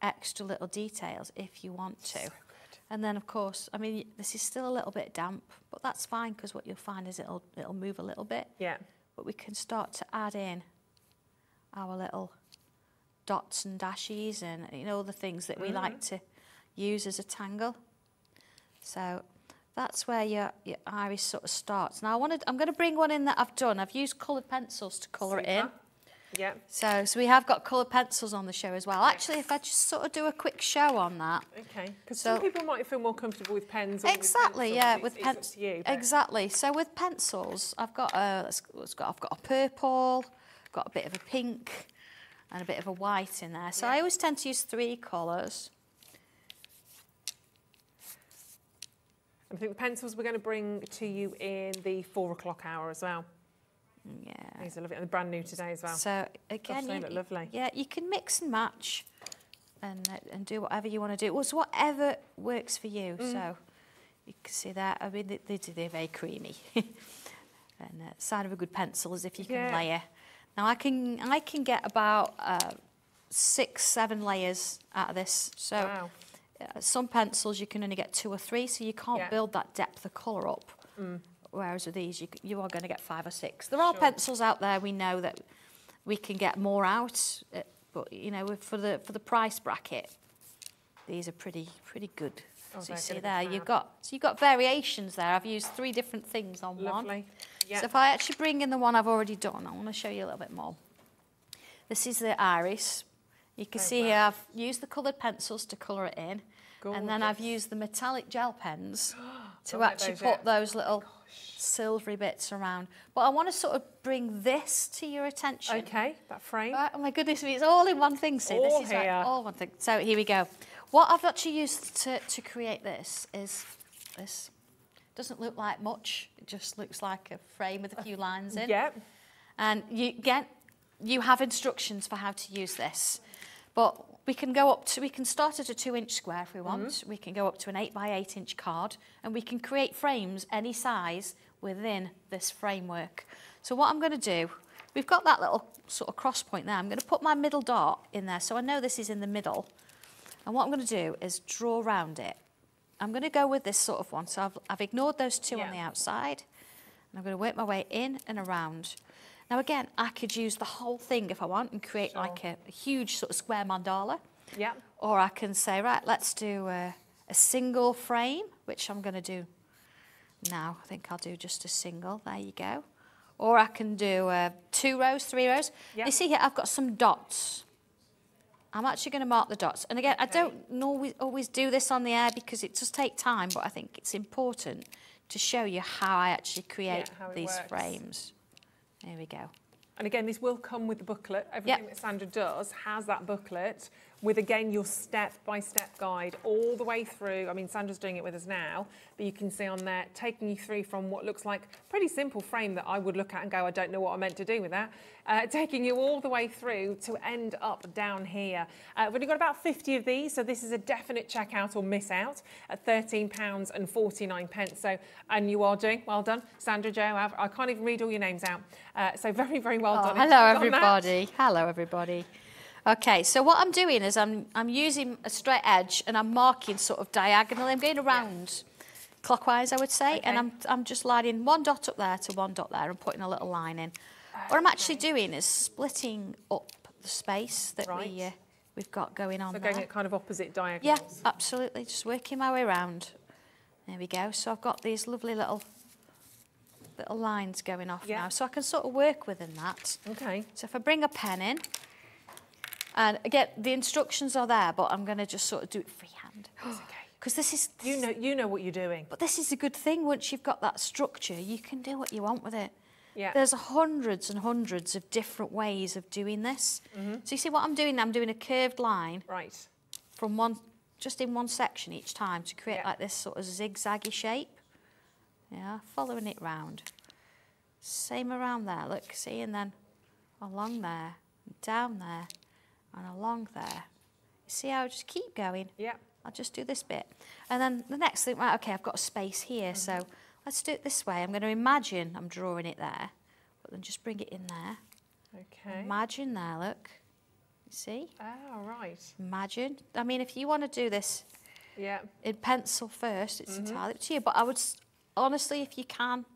extra little details if you want to. So good. And then, of course, I mean, this is still a little bit damp, but that's fine because what you'll find is it'll move a little bit. Yeah. But we can start to add in our little dots and dashes and the things that we like to use as a tangle. So that's where your iris sort of starts. Now I'm going to bring one in that I've done. I've used coloured pencils to colour it in. Super. Yeah. So we have got coloured pencils on the show as well. Actually, if I just sort of do a quick show on that. Okay. Because So- some people might feel more comfortable with pens. Or Exactly, with yeah, pencils. with It's up pens. to you, but- Exactly. So with pencils, I've got I've got a purple, got a bit of a pink, and a bit of a white in there. So I always tend to use 3 colours. I think the pencils we're going to bring to you in the 4 o'clock hour as well. Yeah. These are lovely, and they're brand new today as well. So again, they look lovely. Yeah, you can mix and match, and do whatever you want to do. It's whatever works for you. So you can see that. I mean, they're very creamy. And sign of a good pencil is if you can Yeah. layer. Now I can get about 6-7 layers out of this. So Wow. some pencils you can only get 2 or 3, so you can't Yeah. build that depth of colour up. Whereas with these, you are going to get 5 or 6. There are pencils out there we know that we can get more out, but for the price bracket, these are pretty good. So you see there, you've got variations there. I've used 3 different things on one. Lovely. Yep. So if I actually bring in the one I've already done, I want to show you a little bit more. This is the iris. You can see here I've used the coloured pencils to colour it in. Gorgeous. And then I've used the metallic gel pens to actually put those little silvery bits around. But I want to sort of bring this to your attention. Okay, that frame. Right, oh my goodness me, it's all in one thing, see? All this is here. like all one thing. So here we go. What I've actually used to create this is this. Doesn't look like much, it just looks like a frame with a few lines in. Yep. And you have instructions for how to use this. But we can start at a 2-inch square if we want. We can go up to an 8 by 8 inch card, and we can create frames any size within this framework. So what I'm going to do, we've got that little sort of cross point there. I'm going to put my middle dot in there, so I know this is in the middle. And what I'm going to do is draw around it. I'm going to go with this sort of one. So I've ignored those 2 on the outside, and I'm going to work my way in and around. Now again, I could use the whole thing if I want and create like a huge sort of square mandala. Yeah. Or I can say, right, let's do a single frame, which I'm going to do now. I think I'll do just a single. There you go. Or I can do 2 rows, 3 rows. Yep. You see here, I've got some dots. I'm actually going to mark the dots. And again, I don't always do this on the air because it does take time, but I think it's important to show you how I actually create these frames. There we go. And again, this will come with the booklet. Everything that Sandra does has that booklet with, again, your step-by-step guide all the way through. I mean, Sandra's doing it with us now, but you can see on there, taking you through from what looks like a pretty simple frame that I would look at and go, I don't know what I meant to do with that, taking you all the way through to end up down here. We've only got about 50 of these, so this is a definite check out or miss out at £13.49. So, and you are doing, well done, Sandra, Joe, I can't even read all your names out. So very, very well done. Hello, everybody. Hello, everybody. Okay, so what I'm doing is I'm using a straight edge and I'm marking sort of diagonally. I'm going around clockwise, I would say, and I'm just lining 1 dot up there to 1 dot there and putting a little line in. What I'm actually doing is splitting up the space that we've got going on there. So going at kind of opposite diagonals. Yeah, absolutely. Just working my way around. There we go. So I've got these lovely little lines going off now, so I can sort of work within that. Okay. So if I bring a pen in, and again, the instructions are there, but I'm going to just sort of do it freehand. That's okay. Because this is... You know what you're doing. But this is a good thing. Once you've got that structure, you can do what you want with it. Yeah. There's hundreds and hundreds of different ways of doing this. So you see what I'm doing? I'm doing a curved line. Right. From just in one section each time to create like this sort of zigzaggy shape. Yeah, following it round. Same around there, look, see, and then along there, down there, and along there. You see how I just keep going? Yeah. I'll just do this bit. And then the next thing, right, okay, I've got a space here, so let's do it this way. I'm going to imagine I'm drawing it there, but then just bring it in there. Okay. Imagine there, look. You see? Oh, right. Imagine. I mean, if you want to do this in pencil first, it's entirely up to you, but I would... Honestly, if you can,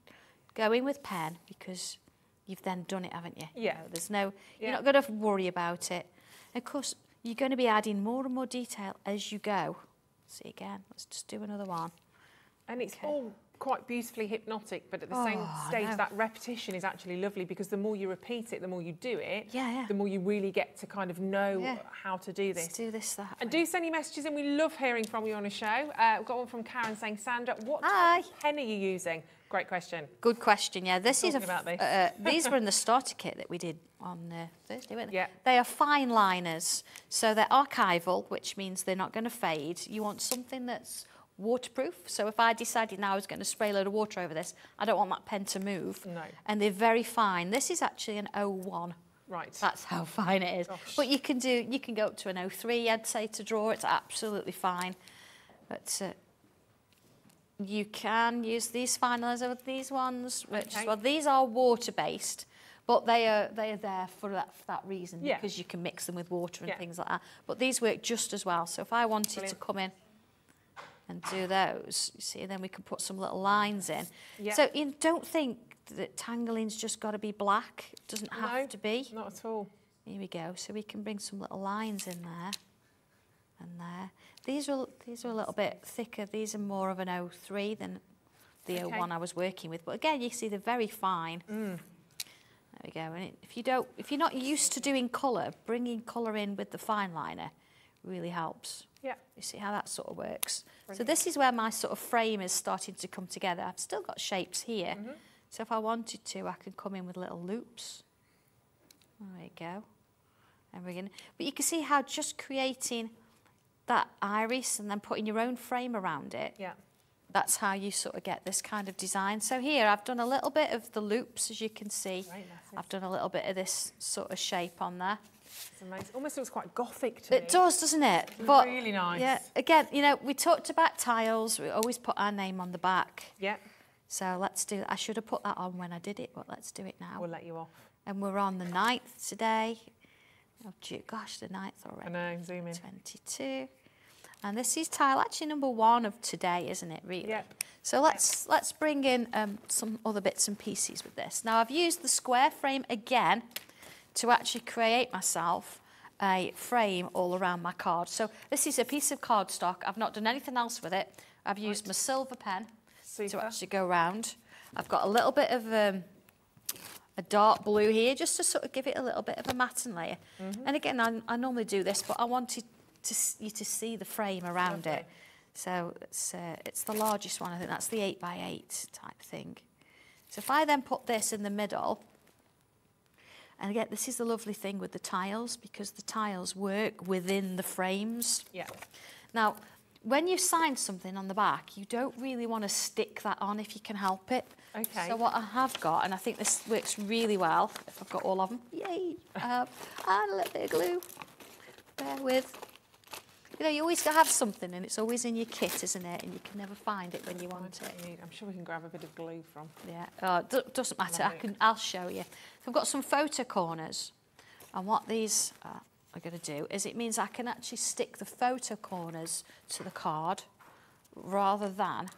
go in with pen because you've then done it, haven't you? Yeah. There's no, you're not going to worry about it. Of course, you're going to be adding more and more detail as you go. See again, let's just do another one. And it's all quite beautifully hypnotic, but at the same stage, that repetition is actually lovely because the more you repeat it, the more you do it, the more you really get to kind of know how to do this. Let's do this that And way. do send your messages in. We love hearing from you on a show. We've got one from Karen saying, Sandra, what type of pen are you using? Great question. Good question, yeah. This is about this. These were in the starter kit that we did on Thursday, weren't they? Yeah. They are fine liners, so they're archival, which means they're not going to fade. You want something that's waterproof. So if I decided now I was going to spray a load of water over this, I don't want that pen to move. No. And they're very fine. This is actually an 01. Right. That's how fine it is. Gosh. But you can go up to an 03, I'd say, to draw. It's absolutely fine. But you can use these fine liners over these ones, which well, these are water-based, but they are there for that reason because you can mix them with water and things like that. But these work just as well. So if I wanted to come in and do those, you see, then we can put some little lines in. Yeah. So you don't think that tangling's just got to be black. It doesn't have to be. Not at all. Here we go. So we can bring some little lines in there and there. These are a little bit thicker. These are more of an 03 than the 01 I was working with. But again, you see they're very fine. There we go. And if you're not used to doing colour, bringing colour in with the fine liner really helps. Yeah. You see how that sort of works. Brilliant. So this is where my sort of frame is starting to come together. I've still got shapes here. So if I wanted to, I could come in with little loops. There you go. And we're gonna, but you can see how just creating that iris and then putting your own frame around it, that's how you sort of get this kind of design. So here I've done a little bit of the loops, as you can see. I've done a little bit of this sort of shape on there. It's amazing. Almost looks quite gothic to me. It does, doesn't it? It's but really nice. Yeah, again, you know, we talked about tiles. We always put our name on the back. Yeah. So let's do, I should have put that on when I did it, but let's do it now. We'll let you off. And we're on the 9th today. Oh, gosh, the 9th already. I know, zoom in. 22. And this is tile actually number 1 of today, isn't it, really? Yeah. So let's bring in some other bits and pieces with this. Now, I've used the square frame again to actually create myself a frame all around my card. So this is a piece of cardstock. I've not done anything else with it. I've used my silver pen to actually go round. I've got a little bit of a dark blue here, just to sort of give it a little bit of a matten layer. And again, I normally do this, but I wanted you to see the frame around it. So it's the largest one. I think that's the 8x8 type thing. So if I then put this in the middle, and again, this is the lovely thing with the tiles, because the tiles work within the frames. Yeah. Now, when you sign something on the back, you don't really want to stick that on if you can help it. Okay. So what I have got, and I think this works really well, if I've got all of them, yay, and a little bit of glue. Bear with. You know, you always have something, and it's always in your kit, isn't it? And you can never find it when you want it. I'm sure we can grab a bit of glue from. Yeah, doesn't matter. I'll show you. So I've got some photo corners, and what these are going to do is it means I can actually stick the photo corners to the card rather than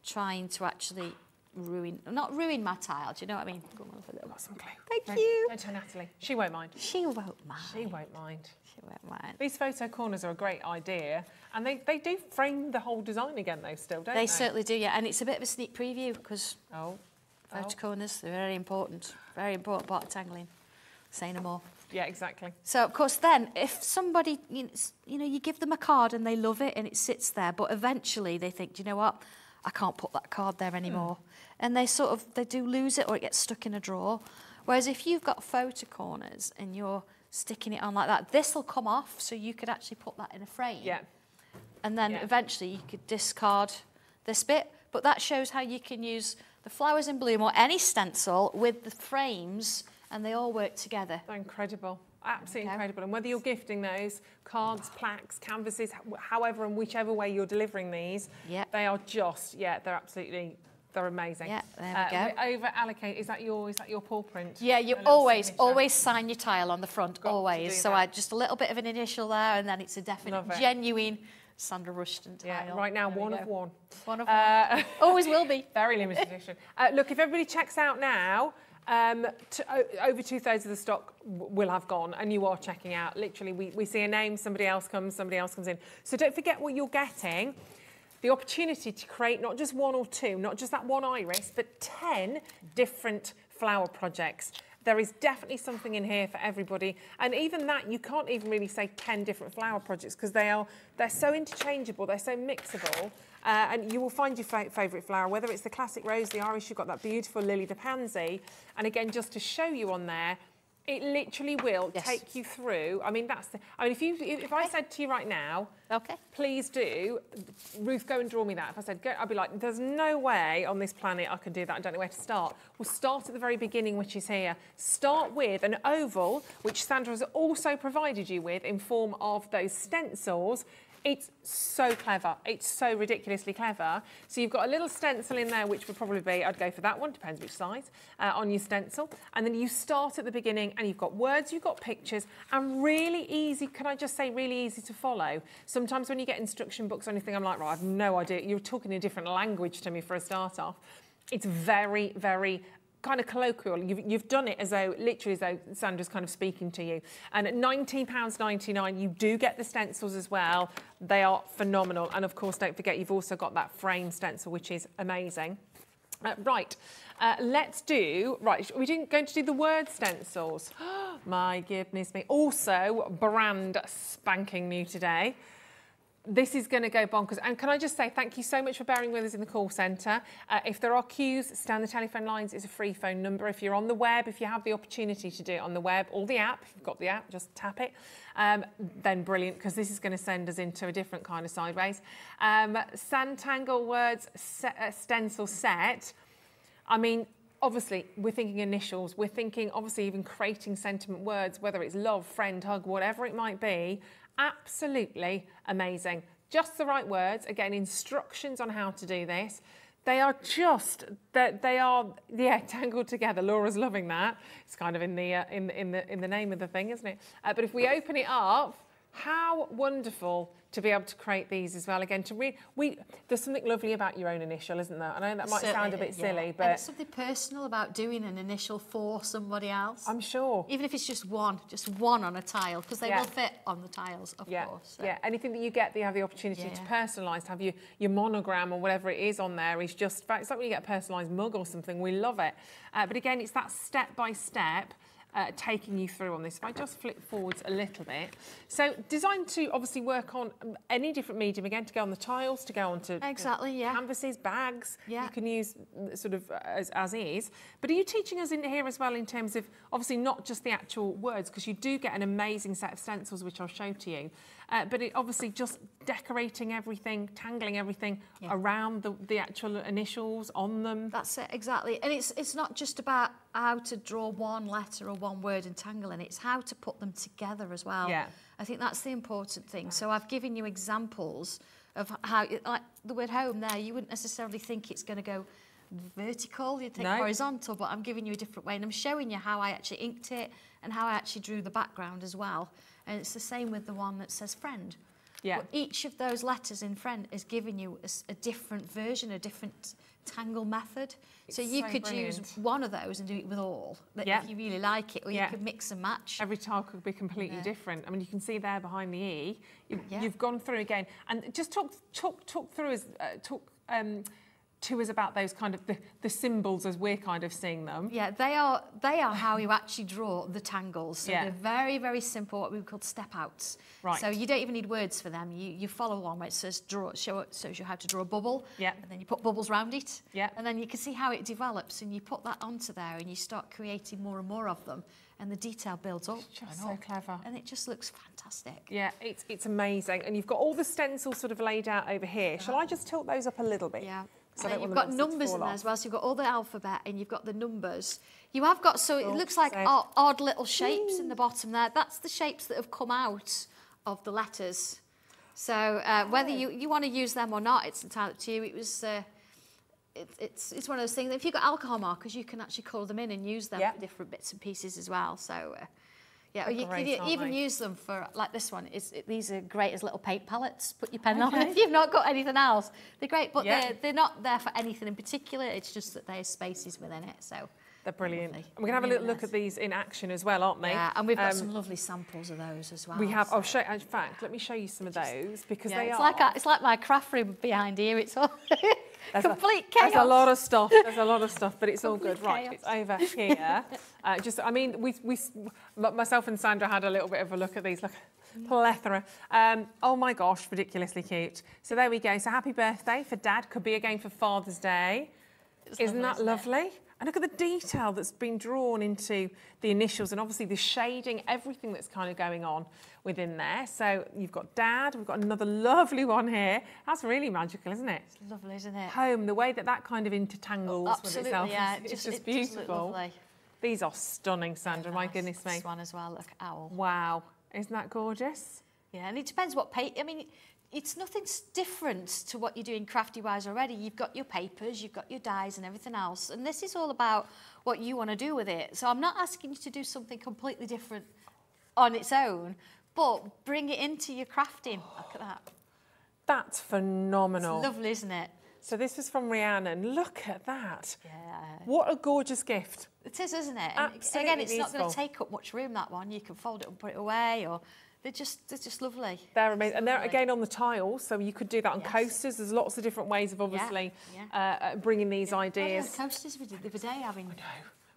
trying to actually not ruin my tile. Do you know what I mean? Go on, I've got some glue. Thank you. Don't tell Natalie. She won't mind. She won't mind. She won't mind. She won't mind. These photo corners are a great idea, and they do frame the whole design again, though, still, don't they? They certainly do, yeah. And it's a bit of a sneak preview because photo corners, they're very important part of tangling. Say no more. Yeah, exactly. So, of course, then, if somebody, you know, you give them a card and they love it and it sits there, but eventually they think, do you know what, I can't put that card there anymore. And they do lose it, or it gets stuck in a drawer. Whereas if you've got photo corners and you're sticking it on like that, this will come off, so you could actually put that in a frame. Yeah. And then eventually you could discard this bit. But that shows how you can use the flowers in bloom or any stencil with the frames, and they all work together. They're incredible. Absolutely incredible. And whether you're gifting those, cards, plaques, canvases, however and whichever way you're delivering these, they are just, they're amazing. Yeah, there we go. We're over allocate. Is that your paw print? Yeah, you always sign your tile on the front, always. So I just a little bit of an initial there, and then it's a definite, genuine Sandra Rushton tile. Yeah, right now, one of one. One of one. Always will be. Very limited edition. Look, if everybody checks out now, over 2/3 of the stock will have gone, and you are checking out. Literally, we see a name, somebody else comes in. So don't forget what you're getting. The opportunity to create not just one or two, not just that one iris, but 10 different flower projects. There is definitely something in here for everybody. And even that, you can't even really say 10 different flower projects, because they're so interchangeable, they're so mixable. And you will find your favourite flower, whether it's the classic rose, the iris, you've got that beautiful lily, the pansy. And again, just to show you on there, it literally will take you through. I mean, if I said to you right now, please do, Ruth, go and draw me that. If I said, go, I'd be like, there's no way on this planet I can do that. I don't know where to start. We'll start at the very beginning, which is here. Start with an oval, which Sandra has also provided you with in form of those stencils. It's so clever. It's so ridiculously clever. So you've got a little stencil in there, which would probably be, I'd go for that one, depends which size, on your stencil. And then you start at the beginning, and you've got words, you've got pictures, and really easy, can I just say really easy to follow? Sometimes when you get instruction books or anything, I'm like, right, I have no idea. You're talking a different language to me for a start off. It's very, very kind of colloquial. You've done it as though, literally as though Sandra's kind of speaking to you. And at £19.99, you do get the stencils as well. They are phenomenal. And of course, don't forget, you've also got that frame stencil, which is amazing. Let's do, we're going to do the word stencils. My goodness me. Also, brand spanking new today. This is going to go bonkers. And can I just say thank you so much for bearing with us in the call centre. If there are queues, stay on the telephone lines. It's a free phone number. If you're on the web, if you have the opportunity to do it on the web or the app, if you've got the app, just tap it, then brilliant, because this is going to send us into a different kind of sideways. Sanntangle words stencil set. I mean, obviously, we're thinking initials. We're thinking, obviously, even creating sentiment words, whether it's love, friend, hug, whatever it might be. Absolutely amazing. Just the right words. Again, instructions on how to do this. They are just, they are tangled together. Laura's loving that. It's kind of in the name of the thing, isn't it? But if we open it up, how wonderful to be able to create these as well. Again, there's something lovely about your own initial, isn't there? I know that might sound a bit silly, but... And there's something personal about doing an initial for somebody else. I'm sure. Even if it's just one on a tile, because they will fit on the tiles, of course. So. Yeah, anything that you get that you have the opportunity to personalise, to have your monogram or whatever it is on there is just... It's like when you get a personalised mug or something, we love it. But again, it's that step-by-step taking you through on this. If I just flip forwards a little bit. So designed to obviously work on any different medium, again, to go on the tiles, to go onto canvases, bags. You can use sort of as is. But are you teaching us in here as well in terms of, obviously not just the actual words, because you do get an amazing set of stencils, which I'll show to you. But it obviously just decorating everything, tangling everything around the actual initials on them. That's it, exactly. And it's not just about how to draw one letter or one word and tangling, it's how to put them together as well. Yeah. I think that's the important thing. So I've given you examples of how, like the word home there, you wouldn't necessarily think it's going to go vertical, you'd think horizontal, but I'm giving you a different way, and I'm showing you how I actually inked it and how I actually drew the background as well. And it's the same with the one that says friend. Yeah. But each of those letters in friend is giving you a different version, a different tangle method. So you could use one of those and do it with all, if you really like it, or you could mix and match. Every tile could be completely different. I mean, you can see there behind the E, you've gone through again. And just talk through to us about those kind of the symbols as we're kind of seeing them. Yeah, they are how you actually draw the tangles. So they're very, very simple, what we would call step outs. Right. So you don't even need words for them. You follow along where it says shows you how to draw a bubble. Yeah. And then you put bubbles around it. Yeah. And then you can see how it develops, and you put that onto there, and you start creating more and more of them, and the detail builds up. It's just so clever. And it just looks fantastic. Yeah, it's amazing. And you've got all the stencils sort of laid out over here. Shall I just tilt those up a little bit? Yeah. So and you've got numbers in there as well, so you've got all the alphabet and you've got the numbers. You have got, so it looks like odd little shapes in the bottom there. That's the shapes that have come out of the letters. So whether you want to use them or not, it's entirely up to you. It was, it's one of those things, if you've got alcohol markers, you can actually colour them in and use them for different bits and pieces as well. So yeah, or you could even use them for, like this one, these are great as little paint palettes. Put your pen on if you've not got anything else. They're great, but they're not there for anything in particular. It's just that there's spaces within it, so. They're brilliant. Lovely. And we're going to have a little look at these in action as well, aren't we? Yeah, and we've got some lovely samples of those as well. We have, I'll show, in fact, let me show you some of those, because they are. It's like my craft room behind here, it's all complete chaos. There's a lot of stuff, but it's all good. Right, it's over here. I mean, myself and Sandra had a little bit of a look at these. Look, plethora. Oh my gosh, ridiculously cute. So there we go. So happy birthday for Dad. Could be again for Father's Day. Isn't that lovely? And look at the detail that's been drawn into the initials, and obviously the shading, everything that's kind of going on within there. So you've got Dad, we've got another lovely one here. That's really magical, isn't it? It's lovely, isn't it? Home, the way that kind of intertangles with itself. Yeah, it's just beautiful. Lovely. These are stunning, Sandra, my goodness me. This one as well, look, owl. Wow, isn't that gorgeous? Yeah, and it depends what paint, I mean, it's nothing different to what you're doing crafty-wise already. You've got your papers, you've got your dies and everything else. And this is all about what you want to do with it. So I'm not asking you to do something completely different on its own, but bring it into your crafting. Look at that. That's phenomenal. It's lovely, isn't it? So this was from Rhiannon. Look at that. Yeah. What a gorgeous gift. It is, isn't it? And Absolutely again, it's not going beautiful. to take up much room, that one. You can fold it and put it away, or they're just lovely. They're amazing. And they're Lovely. again on the tiles, so you could do that on Yes. coasters. There's lots of different ways of obviously Yeah. bringing these Oh, yeah, ideas. the coasters we did the other day, having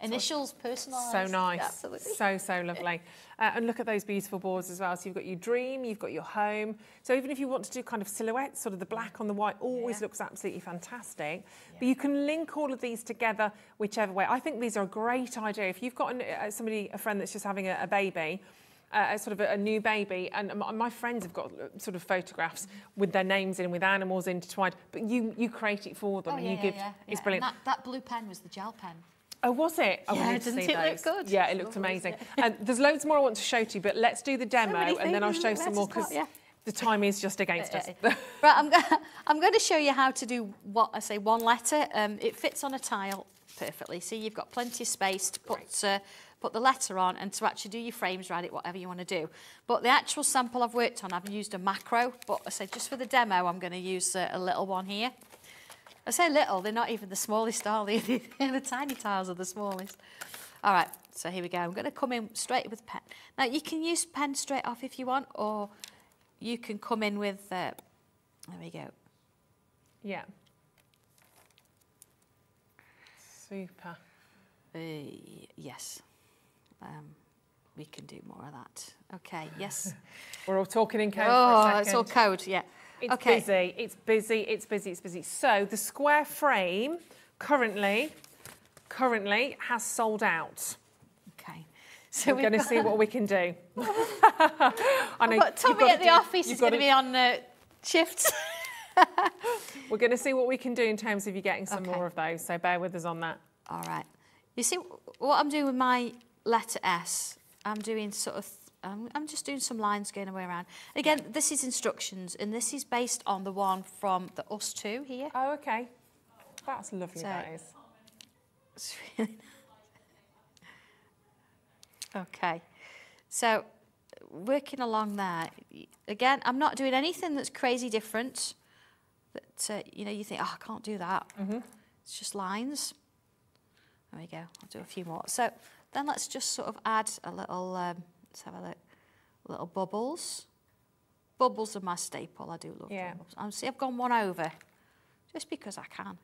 initials personalised. So nice. Absolutely. So lovely. And look at those beautiful boards as well. So you've got your dream, you've got your home. So even if you want to do kind of silhouettes, sort of the black on the white always looks absolutely fantastic. But you can link all of these together whichever way. I think these are a great idea. If you've got a friend that's just having a baby, sort of a new baby, and my friends have got sort of photographs with their names in, with animals intertwined, but you create it for them, Oh, and yeah, you give, yeah. it's And brilliant. that blue pen was the gel pen. Oh, was it? Oh, we Yeah, need to didn't see it look those. good? Yeah, it looked amazing. And there's loads more I want to show to you, but let's do the demo, many and then I'll things, show isn't some there, more, to because start, the time is just against us. Right, I'm going to show you how to do what I say one letter. It fits on a tile perfectly, so you've got plenty of space to put the letter on and to actually do your frames around it, whatever you want to do. But the actual sample I've worked on, I've used a macro, but I say just for the demo, I'm going to use a little one here. I say little, they're not even the smallest, are they? The tiny tiles are the smallest. All right, so here we go. I'm going to come in straight with pen. Now, you can use pen straight off if you want, or you can come in with, there we go. Yeah. Super. Yes. We can do more of that. Okay, yes. We're all talking in code for a Oh, second. it's all code, yeah. It's okay. busy, it's busy, it's busy, it's busy. So the square frame currently has sold out. Okay. So We're going to see what we can do. I know We've got Tommy at the office, he's going to be on shifts. We're going to see what we can do in terms of you getting some Okay. more of those, so bear with us on that. All right. You see, what I'm doing with my letter S, I'm doing sort of, I'm just doing some lines going away around. Again, this is instructions, and this is based on the one from the Us 2 here. Oh, okay. That's lovely, So- that is. It's really nice. Okay. So, working along there, again, I'm not doing anything that's crazy different. That, you think, oh, I can't do that. It's just lines. There we go. I'll do a few more. So then let's just sort of add a little, let's have a look, little bubbles. Bubbles are my staple. I do love bubbles. See, I've gone one over just because I can,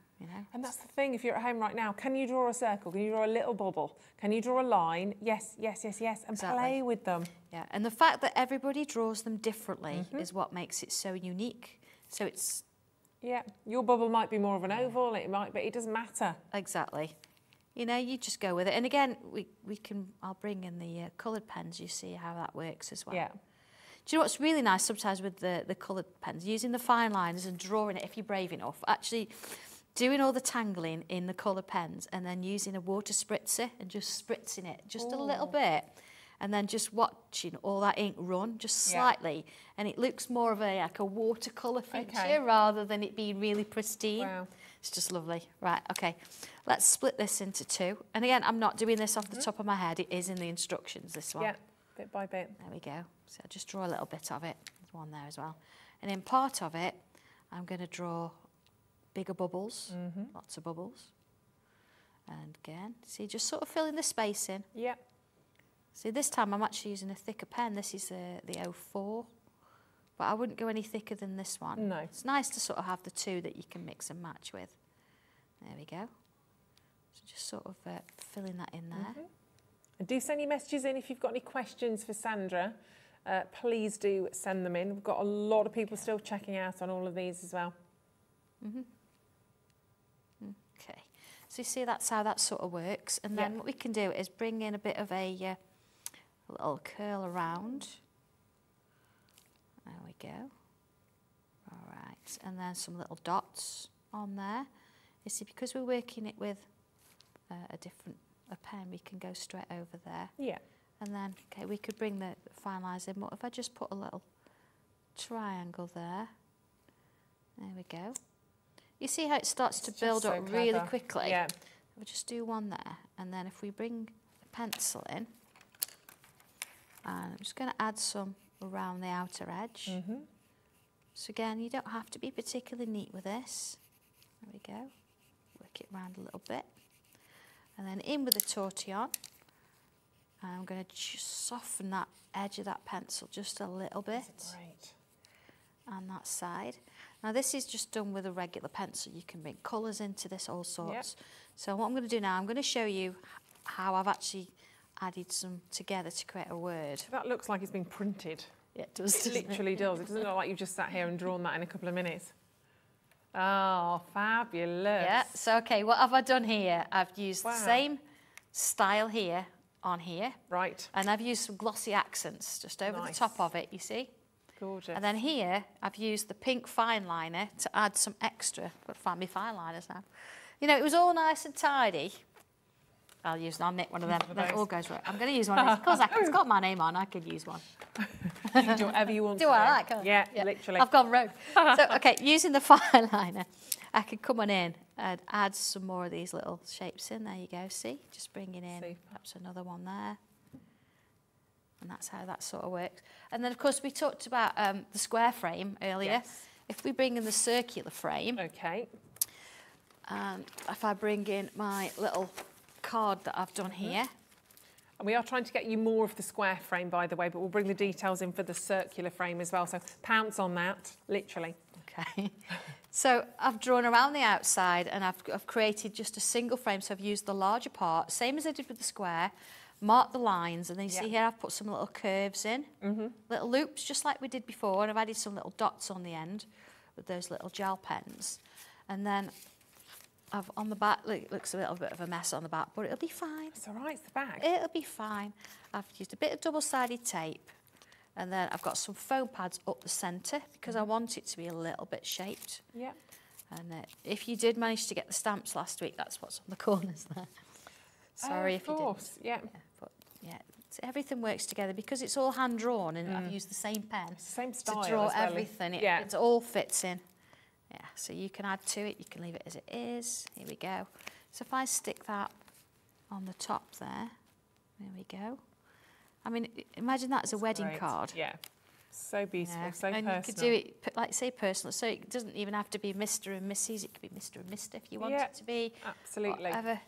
And that's the thing, if you're at home right now, can you draw a circle? Can you draw a little bubble? Can you draw a line? Yes, yes, yes, yes, and Exactly. play with them. Yeah, and the fact that everybody draws them differently is what makes it so unique. So it's... Yeah, your bubble might be more of an oval, it doesn't matter. Exactly. You just go with it. And again, I'll bring in the coloured pens, you see how that works as well. Yeah. Do you know what's really nice sometimes with the coloured pens? Using the fine liners and drawing it, if you're brave enough, actually doing all the tangling in the coloured pens and then using a water spritzer and just spritzing it just a little bit and then just watching all that ink run just slightly and it looks more of like a watercolour feature rather than it being really pristine. Wow. It's just lovely. Right, okay. Let's split this into two. And again, I'm not doing this off the top of my head. It is in the instructions, this one. Yeah, bit by bit. There we go. So I'll just draw a little bit of it. There's one there as well. And in part of it, I'm going to draw bigger bubbles, lots of bubbles. And again, see, just sort of filling the space in. Yeah. See, this time I'm actually using a thicker pen. This is the 04. But I wouldn't go any thicker than this one. No. It's nice to sort of have the two that you can mix and match with. There we go. So just sort of filling that in there. And do send your messages in if you've got any questions for Sandra. Please do send them in. We've got a lot of people still checking out on all of these as well. Okay. So you see that's how that sort of works. And then what we can do is bring in a bit of a little curl around. There we go. All right. And then some little dots on there. You see, because we're working it with a pen, we can go straight over there. Yeah. And then, okay, we could bring the fine lines in. But if I just put a little triangle there. There we go. You see how it starts to build so up really clever. quickly? Yeah. We'll just do one there. And then if we bring the pencil in, and I'm just going to add some around the outer edge. So again, you don't have to be particularly neat with this. There we go. Work it around a little bit. And then in with the tortillon. And I'm going to just soften that edge of that pencil just a little bit. Great. And that side. Now this is just done with a regular pencil. You can bring colours into this, all sorts. Yep. So what I'm going to do now, I'm going to show you how I've actually added some together to create a word. That looks like it's been printed. Yeah, it does. It literally does. It doesn't look like you've just sat here and drawn that in a couple of minutes. Oh, fabulous. Yeah, so okay, what have I done here? I've used the same style here on here. Right. And I've used some glossy accents just over the top of it, you see? Gorgeous. And then here, I've used the pink fine liner to add some extra. I've got to find my fine liners now. You know, it was all nice and tidy. I'll nick one of them. That all goes right. I'm going to use one of these. Because it's got my name on, I could use one. You can do whatever you want to do. I like it? Yeah, literally. I've gone rogue. So, okay, using the fine liner, I could come on in and add some more of these little shapes in. There you go, see? Just bringing in perhaps another one there. And that's how that sort of works. And then, of course, we talked about the square frame earlier. Yes. If we bring in the circular frame. Okay. And if I bring in my little card that I've done here. And we are trying to get you more of the square frame, by the way, but we'll bring the details in for the circular frame as well. So pounce on that, literally. Okay. So I've drawn around the outside and I've created just a single frame. So I've used the larger part, same as I did with the square, marked the lines, and then you see here I've put some little curves in, little loops, just like we did before, and I've added some little dots on the end with those little gel pens. And then I've on the back, look, it looks a little bit of a mess on the back, but it'll be fine. It's all right, it's the back. It'll be fine. I've used a bit of double-sided tape, and then I've got some foam pads up the centre because I want it to be a little bit shaped. Yeah. And if you did manage to get the stamps last week, that's what's on the corners there. Sorry if you didn't. Of course, yeah. But yeah, everything works together because it's all hand-drawn, and I've used the same pen same style to draw as well. everything. It all fits in. Yeah, so you can add to it, you can leave it as it is. Here we go. So if I stick that on the top there we go. I mean, imagine that as a wedding card. Yeah, so beautiful, so and personal. you could do it, like say personal, so it doesn't even have to be Mr. and Mrs. It could be Mr. and Mr. if you want it to be. Absolutely. Whatever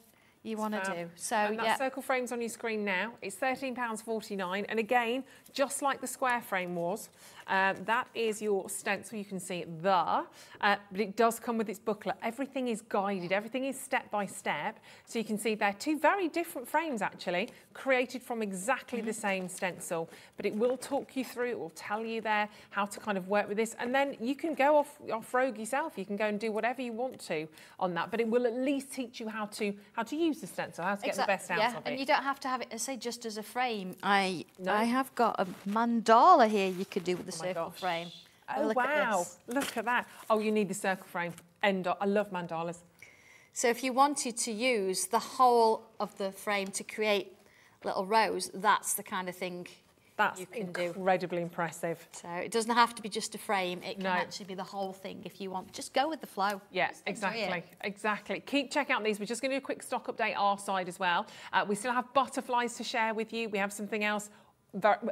you want to do. So and that circle frame's on your screen now. It's £13.49, and again, just like the square frame was, that is your stencil. You can see it there, but it does come with its booklet. Everything is guided, everything is step by step, so you can see they're two very different frames actually, created from exactly the same stencil, but it will talk you through, it will tell you there how to kind of work with this, and then you can go off rogue yourself. You can go and do whatever you want to on that, but it will at least teach you how to use the stencil, how to get the best out of it. And you don't have to have it, say, just as a frame. I have got a mandala here you could do with the circle frame. Oh, wow. Look at that. Oh, you need the circle frame. I love mandalas. So if you wanted to use the whole of the frame to create little rows, that's the kind of thing that's you can incredibly impressive. So it doesn't have to be just a frame. It can actually be the whole thing if you want. Just go with the flow. Yeah, exactly. Keep checking out these. We're just going to do a quick stock update our side as well. We still have butterflies to share with you. We have something else.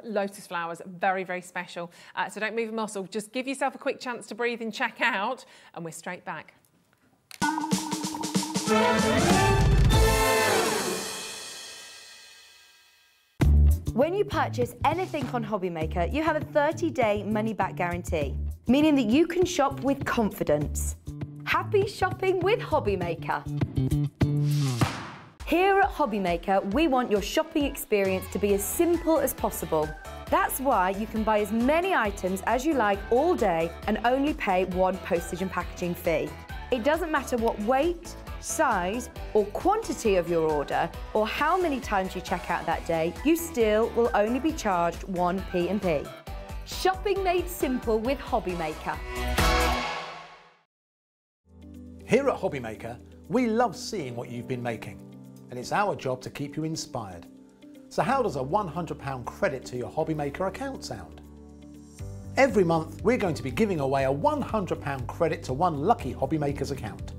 Lotus flowers, very, very special. So don't move a muscle. Just give yourself a quick chance to breathe and check out, and we're straight back. When you purchase anything on Hobbymaker, you have a 30-day money-back guarantee, meaning that you can shop with confidence. Happy shopping with Hobbymaker. Here at Hobbymaker, we want your shopping experience to be as simple as possible. That's why you can buy as many items as you like all day and only pay one postage and packaging fee. It doesn't matter what weight, size or quantity of your order or how many times you check out that day, you still will only be charged one P&P. Shopping made simple with Hobbymaker. Here at Hobbymaker, we love seeing what you've been making, and it's our job to keep you inspired. So how does a £100 credit to your Hobbymaker account sound? Every month, we're going to be giving away a £100 credit to one lucky Hobbymaker's account.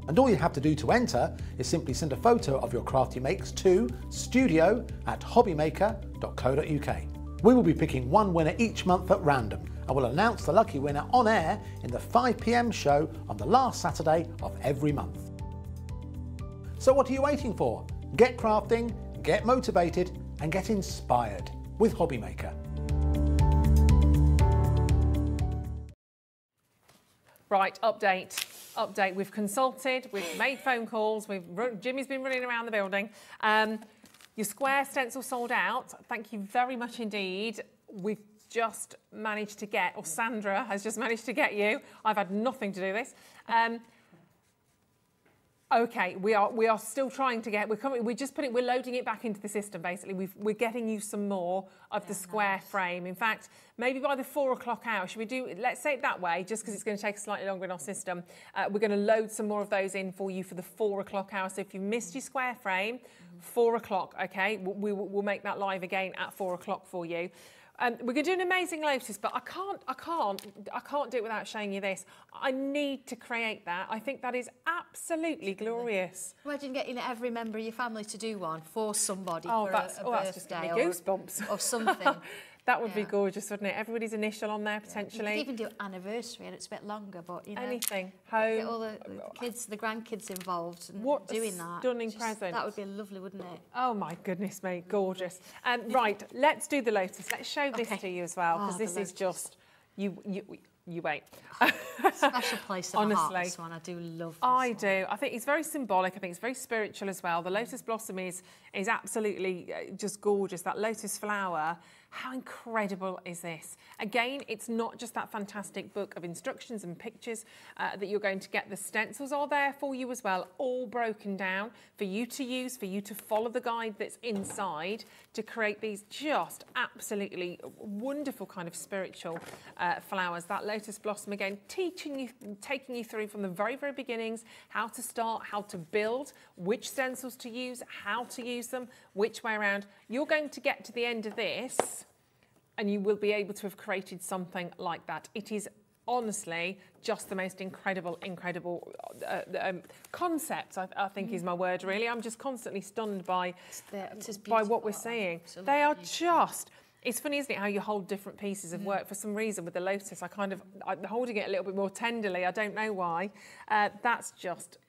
And all you have to do to enter is simply send a photo of your craft you makes to studio@hobbymaker.co.uk. We will be picking one winner each month at random, and we'll announce the lucky winner on air in the 5 p.m. show on the last Saturday of every month. So what are you waiting for? Get crafting, get motivated and get inspired with Hobby Maker. Right, update. We've consulted, we've made phone calls, Jimmy's been running around the building. Your square stencil sold out. Thank you very much indeed. We've just managed to get, or Sandra has just managed to get you. I've had nothing to do with this. Okay, we are still trying to get. We're loading it back into the system. Basically, we're getting you some more of the square frame. In fact, maybe by the 4 o'clock hour, should we do? Let's say it that way, just because it's going to take slightly longer in our system. We're going to load some more of those in for you for the 4 o'clock hour. So if you missed your square frame, 4 o'clock. Okay, we'll make that live again at 4 o'clock for you. We're going to do an amazing lotus, but I can't do it without showing you this. I need to create that. I think that is absolutely glorious. Imagine getting every member of your family to do one for somebody for that's just giving me goosebumps or something. That would be gorgeous, wouldn't it? Everybody's initial on there potentially. You could even do anniversary, and it's a bit longer, but you know, anything. Home. Get all the kids, the grandkids involved, and what doing that. Stunning present. That would be lovely, wouldn't it? Oh my goodness me, gorgeous. Right, let's do the lotus. Let's show this to you as well, because this is just you wait. Special place in my heart, this one. I do love this I do. I think it's very symbolic. I think it's very spiritual as well. The lotus blossom is absolutely just gorgeous. That lotus flower. How incredible is this? Again, it's not just that fantastic book of instructions and pictures that you're going to get. The stencils are there for you as well, all broken down for you to use, for you to follow the guide that's inside to create these just absolutely wonderful kind of spiritual flowers. That lotus blossom, again, taking you through from the very, very beginnings, how to start, how to build, which stencils to use, how to use them, which way around. You're going to get to the end of this and you will be able to have created something like that. It is honestly just the most incredible concept, I think is my word really. I'm just constantly stunned by what we're seeing. Absolutely. They are just... It's funny, isn't it, how you hold different pieces of work. For some reason, with the lotus, I'm holding it a little bit more tenderly. I don't know why. That's just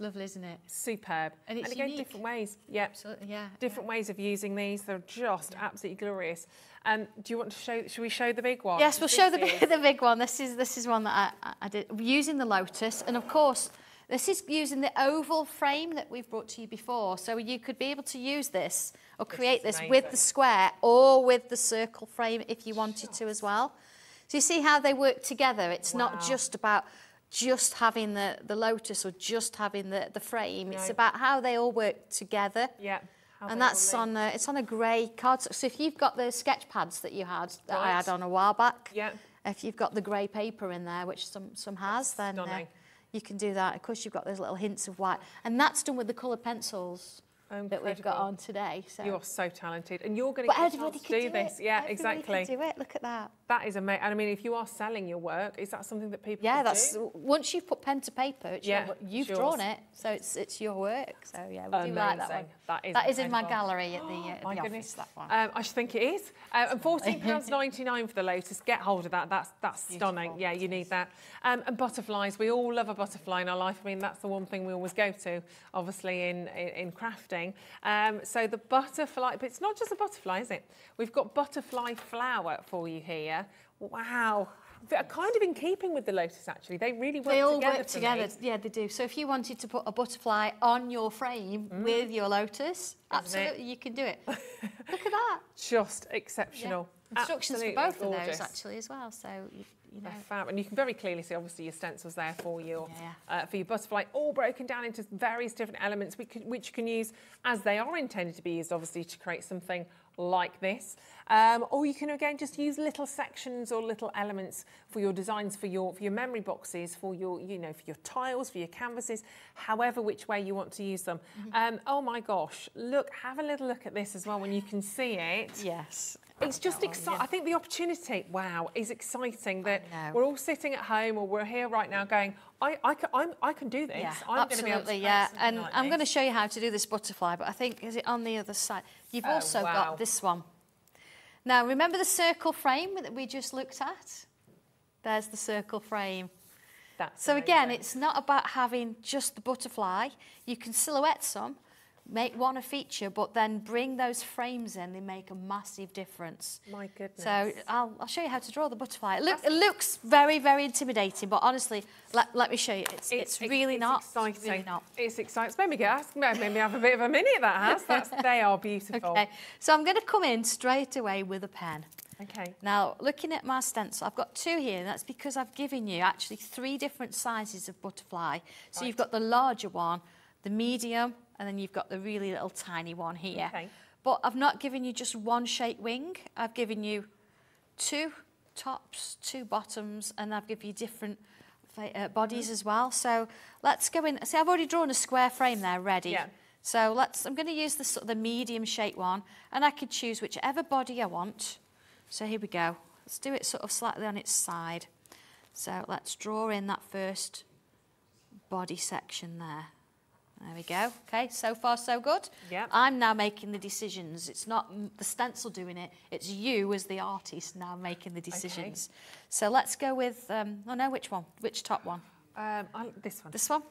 lovely, isn't it? Superb. And it's again, unique. Different ways. Yeah. Absolutely, yeah. Different ways of using these. They're just absolutely glorious. Do you want to show? Should we show the big one? Yes, we'll show the big one. This is one that I did using the lotus, and of course. This is using the oval frame that we've brought to you before. So you could be able to use this or create this with the square or with the circle frame if you wanted to as well. So you see how they work together. It's not just about just having the lotus or just having the frame. No. It's about how they all work together. Yeah. And that's on it's on a grey cardstock. So if you've got the sketch pads that you had, that I had on a while back, if you've got the grey paper in there, which some has, then... you can do that. Of course, you've got those little hints of white. And that's done with the coloured pencils that we've got on today. So. You're so talented. And you're going to get a chance to do this. Yeah, exactly. Can do it. Look at that. That is amazing. And I mean, if you are selling your work, is that something that people can do? Once you've put pen to paper, you've drawn it, so it's your work. So, yeah, we do like that one. That is in my gallery at the office, that one. I should think it is. And £14.99 for the lotus. Get hold of that. That's stunning. Yeah, you need that. And butterflies. We all love a butterfly in our life. I mean, that's the one thing we always go to, obviously, in crafting. So the butterfly, but it's not just a butterfly, is it? We've got butterfly flower for you here. Wow. They're kind of in keeping with the lotus, actually. They really work together. They all work together. Yeah, they do. So if you wanted to put a butterfly on your frame with your lotus, absolutely, you can do it. Look at that. Just exceptional. Yeah. Instructions for both of those, actually, as well. So, you know. Fab. And you can very clearly see, obviously, your stencils there for your butterfly, all broken down into various different elements, which you can use as they are intended to be used, obviously, to create something like this. Or you can, again, just use little sections or little elements for your designs, for your memory boxes, for your, for your tiles, for your canvases, however which way you want to use them. Oh my gosh, look, have a little look at this as well when you can see it. Yes. It's just exciting. I think the opportunity, is exciting that we're all sitting at home or we're here right now going, I can do this. Yeah, I'm absolutely, And I'm going to show you how to do this butterfly, but I think, is it on the other side? You've also got this one. Now, remember the circle frame that we just looked at? There's the circle frame. That's again, amazing. it's not about having just the butterfly. You can silhouette some, make one a feature, but then bring those frames in. They make a massive difference. My goodness. So I'll show you how to draw the butterfly. It looks very, very intimidating, but honestly, let me show you. It's really not. Exciting. It's really not. It's exciting. It's made me gasp. Made me have a bit of a mini at that house. They are beautiful. Okay, so I'm going to come in straight away with a pen. Okay. Now, looking at my stencil, I've got 2 here, and that's because I've given you actually 3 different sizes of butterfly. So you've got the larger one, the medium, and then you've got the really little tiny one here. Okay. But I've not given you just one shaped wing. I've given you 2 tops, 2 bottoms, and I've given you different bodies as well. So let's go in. See, I've already drawn a square frame there ready. Yeah. So I'm going to use the medium shaped one, and I can choose whichever body I want. So here we go. Let's do it sort of slightly on its side. So let's draw in that first body section there. There we go. Okay, so far so good. Yeah. I'm now making the decisions. It's not the stencil doing it. It's you as the artist now making the decisions. Okay. So let's go with, oh no, which one? Which top one? This one. This one?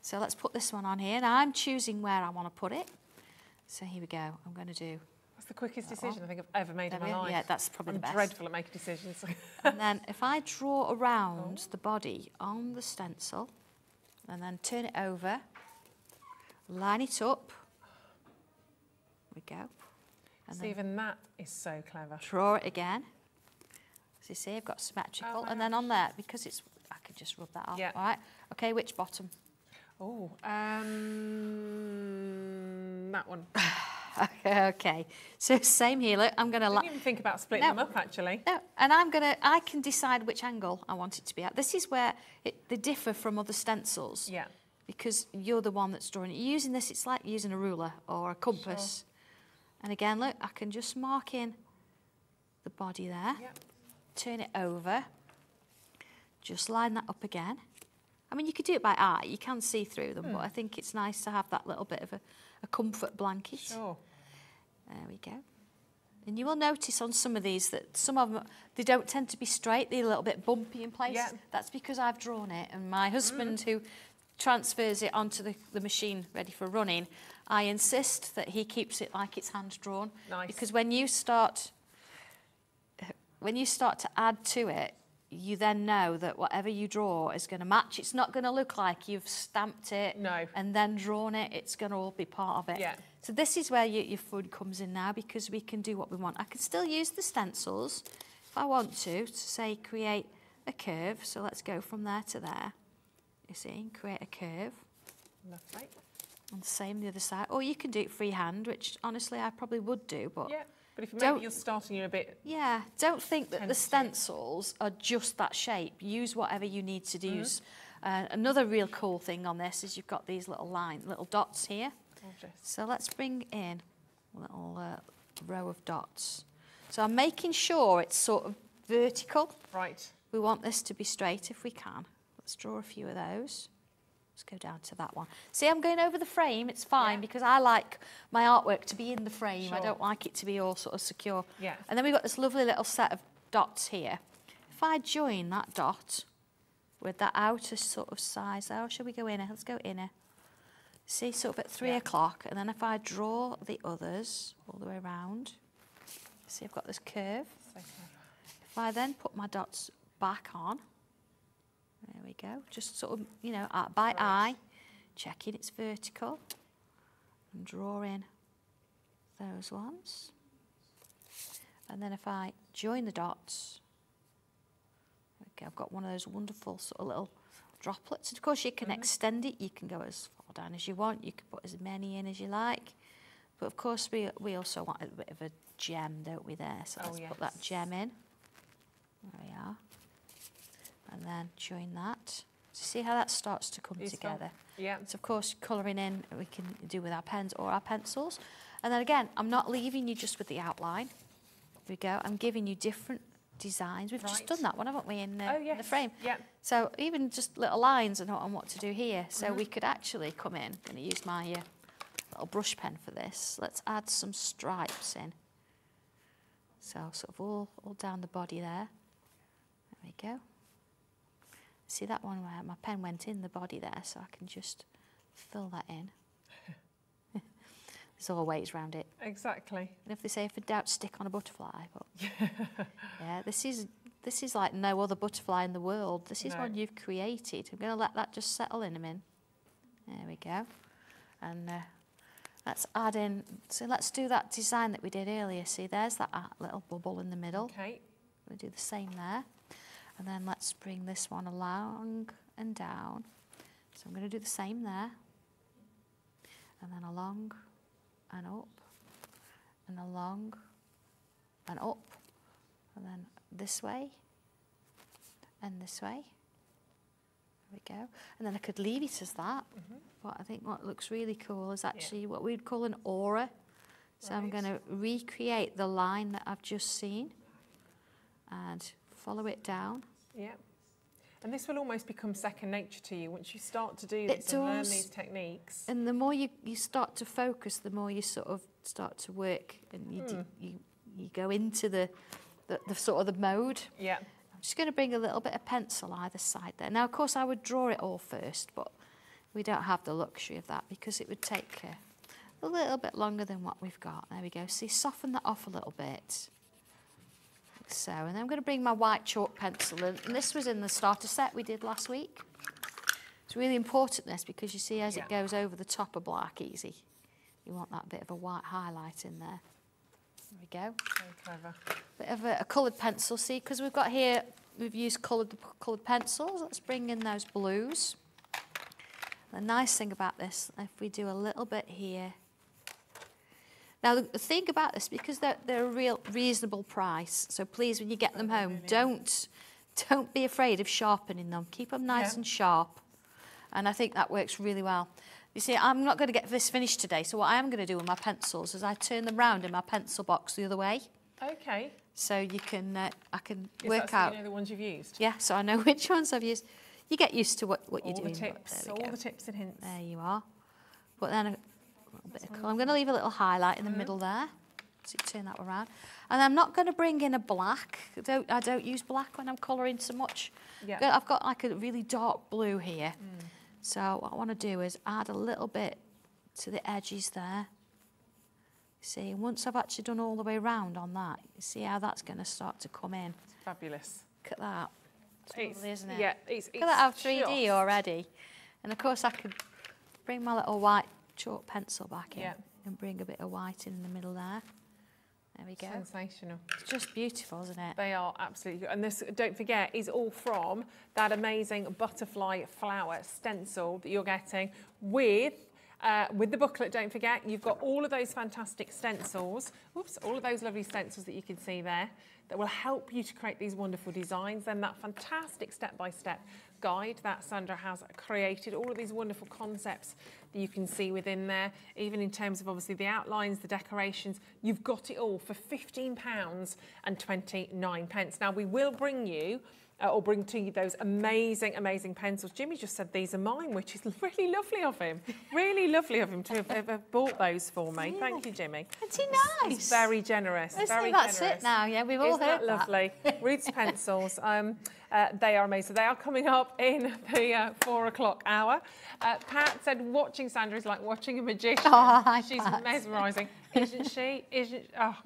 So let's put this one on here. Now I'm choosing where I want to put it. So here we go. I'm going to do... That's the quickest decision I think I've ever made in my life. Yeah, that's probably the best. I'm dreadful at making decisions. And then if I draw around the body on the stencil and then turn it over, line it up, there we go. And so even that is so clever. Draw it again. So you see, I've got symmetrical. And then on there, because it's, I can just rub that off. Yeah. All right. Okay, which bottom? Oh, that one. Okay, so same here. Look, I'm going to... I didn't even think about splitting them up, actually. No, and I can decide which angle I want it to be at. This is where they differ from other stencils. Yeah. Because you're the one that's drawing it. You're using this, it's like using a ruler or a compass. Sure. And again, look, I can just mark in the body there. Yeah. Turn it over. Just line that up again. I mean, you could do it by eye. You can see through them, but I think it's nice to have that little bit of a comfort blanket. Sure. There we go. And you will notice on some of these that some of them, they don't tend to be straight. They're a little bit bumpy in place. Yeah. That's because I've drawn it. And my husband, who transfers it onto the machine ready for running, I insist that he keeps it like it's hand-drawn. Nice. Because when you start to add to it, you then know that whatever you draw is going to match. It's not going to look like you've stamped it and then drawn it. It's going to all be part of it. Yeah. So this is where your fun comes in now, because we can do what we want. I can still use the stencils if I want to say create a curve. So let's go from there to there. You see, create a curve. Lovely. And the same the other side. Or you can do it freehand, which honestly I probably would do, but... Yeah. But if maybe you're starting, you're a bit... Yeah, don't think that the stencils are just that shape. Use whatever you need to use. Another real cool thing on this is you've got these little little dots here. Gorgeous. So let's bring in a little row of dots. So I'm making sure it's sort of vertical. Right. We want this to be straight if we can. Let's draw a few of those. Let's go down to that one. See, I'm going over the frame. It's fine because I like my artwork to be in the frame. Sure. I don't like it to be all sort of secure. Yeah. And then we've got this lovely little set of dots here. If I join that dot with that outer sort of size, oh, shall we go inner? Let's go inner. See, sort of at 3 o'clock. And then if I draw the others all the way around, see, I've got this curve. So if I then put my dots back on, there we go, just sort of, you know, by eye, checking it's vertical, and draw in those ones. And then if I join the dots, okay, I've got one of those wonderful sort of little droplets. Of course, you can extend it, you can go as far down as you want, you can put as many in as you like. But of course, we also want a bit of a gem, don't we, there? So let's put that gem in. There we are. And then join that. So see how that starts to come together? Yeah. So of course, colouring in we can do with our pens or our pencils. And then again, I'm not leaving you just with the outline. Here we go. I'm giving you different designs. We've just done that one, haven't we, in the frame? Yeah. So even just little lines on what to do here. So we could actually come in. I'm going to use my little brush pen for this. Let's add some stripes in. So sort of all down the body there. There we go. See that one where my pen went in the body there, so I can just fill that in. There's all ways around it. Exactly. And if they say if in doubt, stick on a butterfly. But yeah, this is like no other butterfly in the world. This is one you've created. I'm going to let that just settle in a minute. There we go. And let's add in, so let's do that design that we did earlier. See, there's that little bubble in the middle. Okay. We'll do the same there. And then let's bring this one along and down. So I'm going to do the same there. And then along and up and along and up. And then this way and this way. There we go. And then I could leave it as that. But I think what looks really cool is actually what we'd call an aura. So I'm going to recreate the line that I've just seen and follow it down. Yeah. And this will almost become second nature to you once you start to do this and learn these techniques. And the more you start to focus, the more you sort of start to work and you go into the sort of the mode. Yeah. I'm just going to bring a little bit of pencil either side there. Now, of course, I would draw it all first, but we don't have the luxury of that because it would take a little bit longer than what we've got. There we go. See, soften that off a little bit. Like so. And then I'm going to bring my white chalk pencil in. And this was in the starter set we did last week. It's really important, this, because you see as it goes over the top of black easy, you want that bit of a white highlight in there. There we go. Very clever. Bit of a coloured pencil, see, because we've got here, we've used coloured pencils. Let's bring in those blues. The nice thing about this, if we do a little bit here. Now, the thing about this, because they're a real reasonable price, so please, when you get them home, don't be afraid of sharpening them. Keep them nice and sharp. And I think that works really well. You see, I'm not going to get this finished today, so what I am going to do with my pencils is I turn them round in my pencil box the other way. Okay. So you can, I can work out. You know the ones you've used? Yeah, so I know which ones I've used. You get used to what you're doing. All the tips and hints. There you are. But then a little bit of colour. I'm going to leave a little highlight in the middle there. So you turn that around. And I'm not going to bring in a black. I don't use black when I'm colouring so much. Yeah. I've got like a really dark blue here. So what I want to do is add a little bit to the edges there. See, once I've actually done all the way around on that, you see how that's going to start to come in. It's fabulous. Look at that. It's lovely, isn't it? Yeah, it's look at that, how 3D already. And of course I could bring my little white chalk pencil back in and bring a bit of white in the middle there. There we go. Sensational. It's just beautiful, isn't it? They are absolutely good. And this, don't forget, is all from that amazing butterfly flower stencil that you're getting with the booklet. Don't forget, you've got all of those fantastic stencils. Whoops, all of those lovely stencils that you can see there that will help you to create these wonderful designs. Then that fantastic step-by-step guide that Sandra has created, all of these wonderful concepts that you can see within there, even in terms of obviously the outlines, the decorations. You've got it all for £15.29. Now we will bring you or bring to you those amazing, amazing pencils. Jimmy just said these are mine, which is really lovely of him. Really lovely of him to have bought those for me. Yeah. Thank you, Jimmy. Isn't he nice? He's very generous. Very that's generous. It now, yeah, we've all heard that. Lovely. Ruth's pencils, they are amazing. They are coming up in the 4 o'clock hour. Pat said watching Sandra is like watching a magician. Oh, she's mesmerising, isn't she?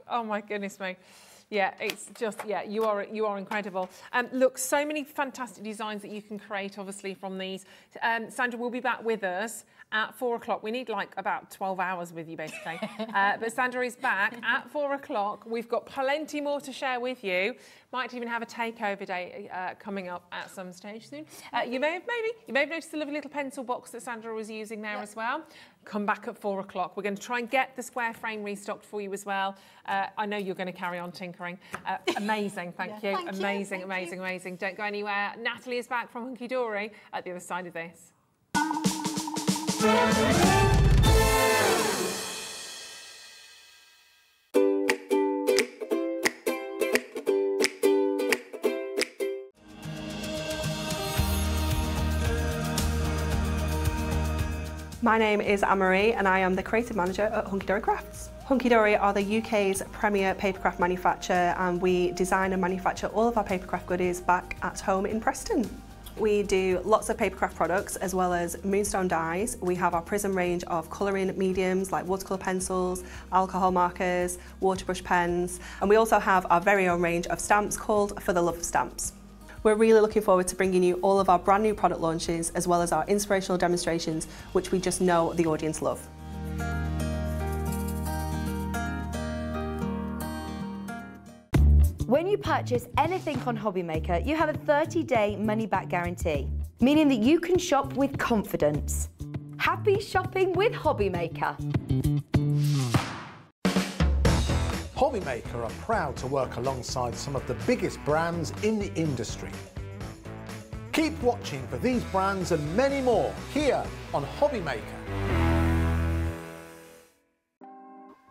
Oh my goodness me. Yeah, it's just, you are incredible. Look, so many fantastic designs that you can create, obviously, from these. Sandra will be back with us at 4 o'clock. We need like about 12 hours with you, basically. But Sandra is back at 4 o'clock. We've got plenty more to share with you. Might even have a takeover day coming up at some stage soon. You may have noticed the lovely little pencil box that Sandra was using there as well. Come back at 4 o'clock. We're going to try and get the square frame restocked for you as well. I know you're going to carry on tinkering. Amazing, thank you. Amazing, amazing, amazing. Don't go anywhere. Natalie is back from Hunkydory at the other side of this. My name is Anne-Marie and I am the creative manager at Hunkydory Crafts. Hunkydory are the UK's premier papercraft manufacturer, and we design and manufacture all of our papercraft goodies back at home in Preston. We do lots of papercraft products as well as moonstone dyes. We have our Prism range of colouring mediums like watercolour pencils, alcohol markers, waterbrush pens, and we also have our very own range of stamps called For the Love of Stamps. We're really looking forward to bringing you all of our brand new product launches as well as our inspirational demonstrations, which we just know the audience love. When you purchase anything on Hobbymaker, you have a 30-day money-back guarantee, meaning that you can shop with confidence. Happy shopping with Hobbymaker. Hobbymaker are proud to work alongside some of the biggest brands in the industry. Keep watching for these brands and many more here on Hobbymaker.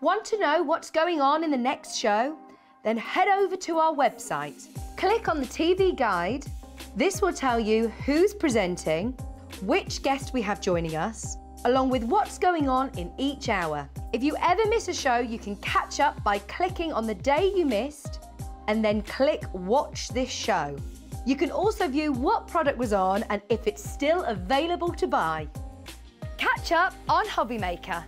Want to know what's going on in the next show? Then head over to our website. Click on the TV guide. This will tell you who's presenting, which guest we have joining us, along with what's going on in each hour. If you ever miss a show, you can catch up by clicking on the day you missed and then click Watch This Show. You can also view what product was on and if it's still available to buy. Catch up on Hobbymaker.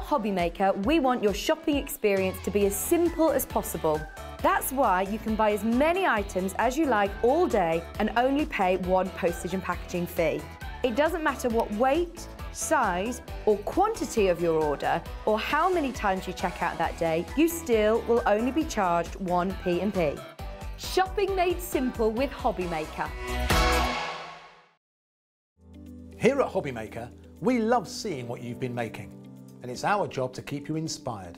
Hobbymaker, we want your shopping experience to be as simple as possible. That's why you can buy as many items as you like all day and only pay one postage and packaging fee. It doesn't matter what weight, size or quantity of your order or how many times you check out that day, you still will only be charged one P&P. Shopping made simple with Hobbymaker. Here at Hobbymaker, we love seeing what you've been making, and it's our job to keep you inspired.